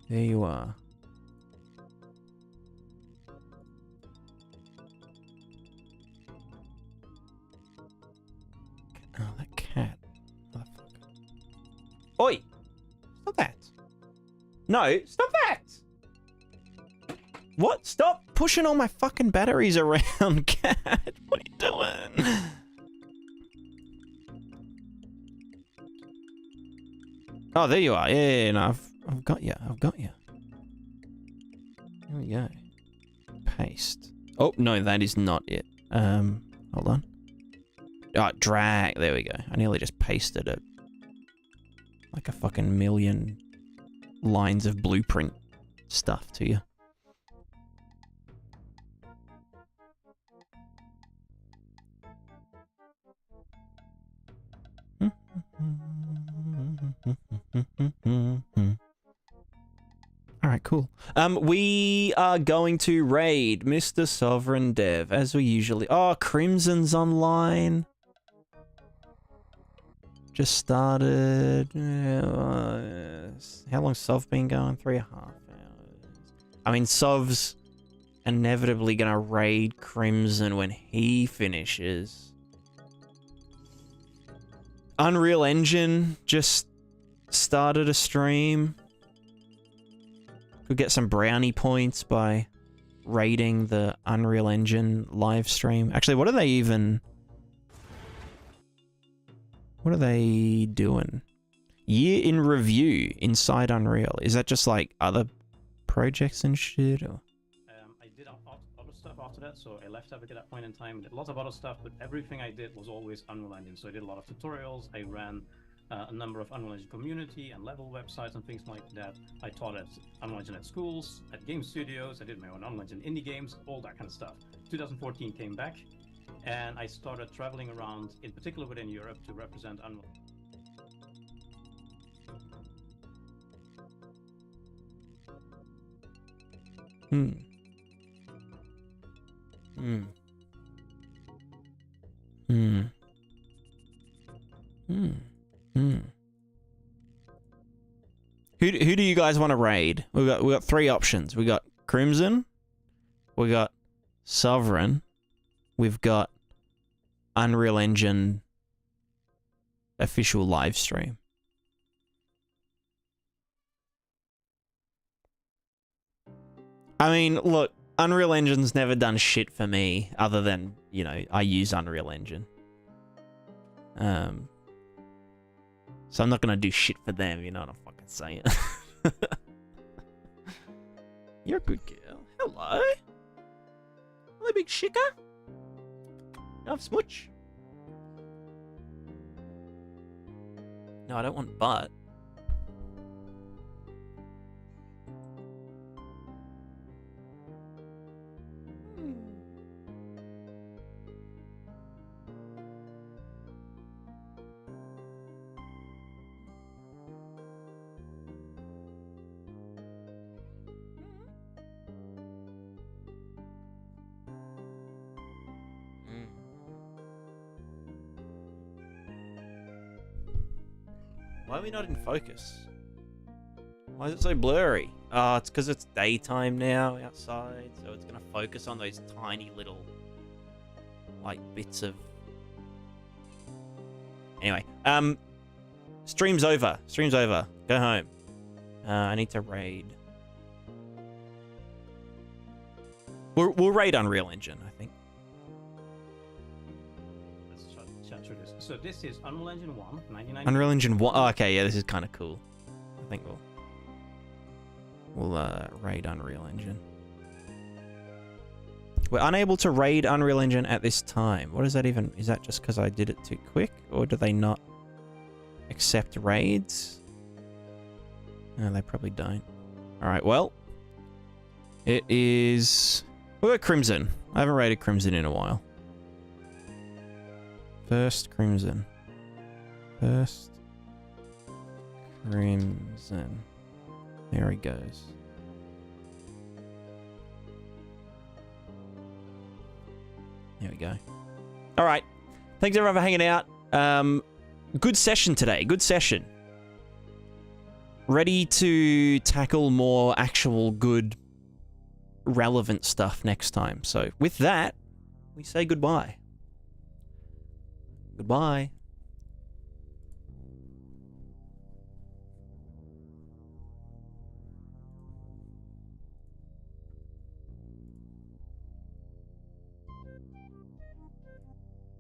There you are. Oh, that cat. Motherfucker. Oi! Stop that. No, stop that! What? Stop pushing all my fucking batteries around, cat. What are you doing? Oh, there you are. Yeah, no, I've got you. Here we go. Paste. Oh, no, that is not it. Hold on. Oh, drag. There we go. I nearly just pasted it. Like a fucking million lines of blueprint stuff to you. Alright, cool. We are going to raid Mr. Sovereign Dev, as we usually... Oh, Crimson's online. Just started. How long's Sov been going? 3.5 hours. I mean, Sov's inevitably gonna raid Crimson when he finishes. Unreal Engine just started a stream. Could get some brownie points by rating the Unreal Engine live stream. Actually, what are they even... What are they doing? Year in review inside Unreal. Is that just like other projects and shit? Or? I did other stuff after that, so I left Epic at that point in time. Did lots of other stuff, but everything I did was always Unreal Engine. So I did a lot of tutorials. I ran a number of Unreal Engine community and level websites and things like that. I taught at Unreal Engine at schools, at game studios. I did my own Unreal Engine indie games, all that kind of stuff. 2014 came back, and I started traveling around, in particular within Europe, to represent Unreal. Hmm. Who do you guys want to raid? We got three options. We got Crimson, we got Sovereign, we've got Unreal Engine official live stream. I mean, look, Unreal Engine's never done shit for me other than, you know, I use Unreal Engine. So I'm not gonna do shit for them, you know what I'm fucking saying. You're a good girl. Hello. Hello, big shika. You have smooch? No, I don't want butt. Why are we not in focus? Why is it so blurry? Oh, it's because it's daytime now outside, so it's gonna focus on those tiny little, like, bits of... Anyway, stream's over. Stream's over. Go home. I need to raid. We'll raid Unreal Engine, I think. Chat through this. So this is Unreal Engine 1, 99. Unreal Engine 1. Oh, okay, yeah, this is kind of cool. I think we'll raid Unreal Engine. We're unable to raid Unreal Engine at this time. What does that even... Is that just because I did it too quick? Or do they not accept raids? No, they probably don't. Alright, well. It is... We'll go Crimson. I haven't raided Crimson in a while. First Crimson. First Crimson. There he goes. There we go. All right. Thanks everyone for hanging out. Good session today. Good session. Ready to tackle more actual good, relevant stuff next time. So with that, we say goodbye. Goodbye.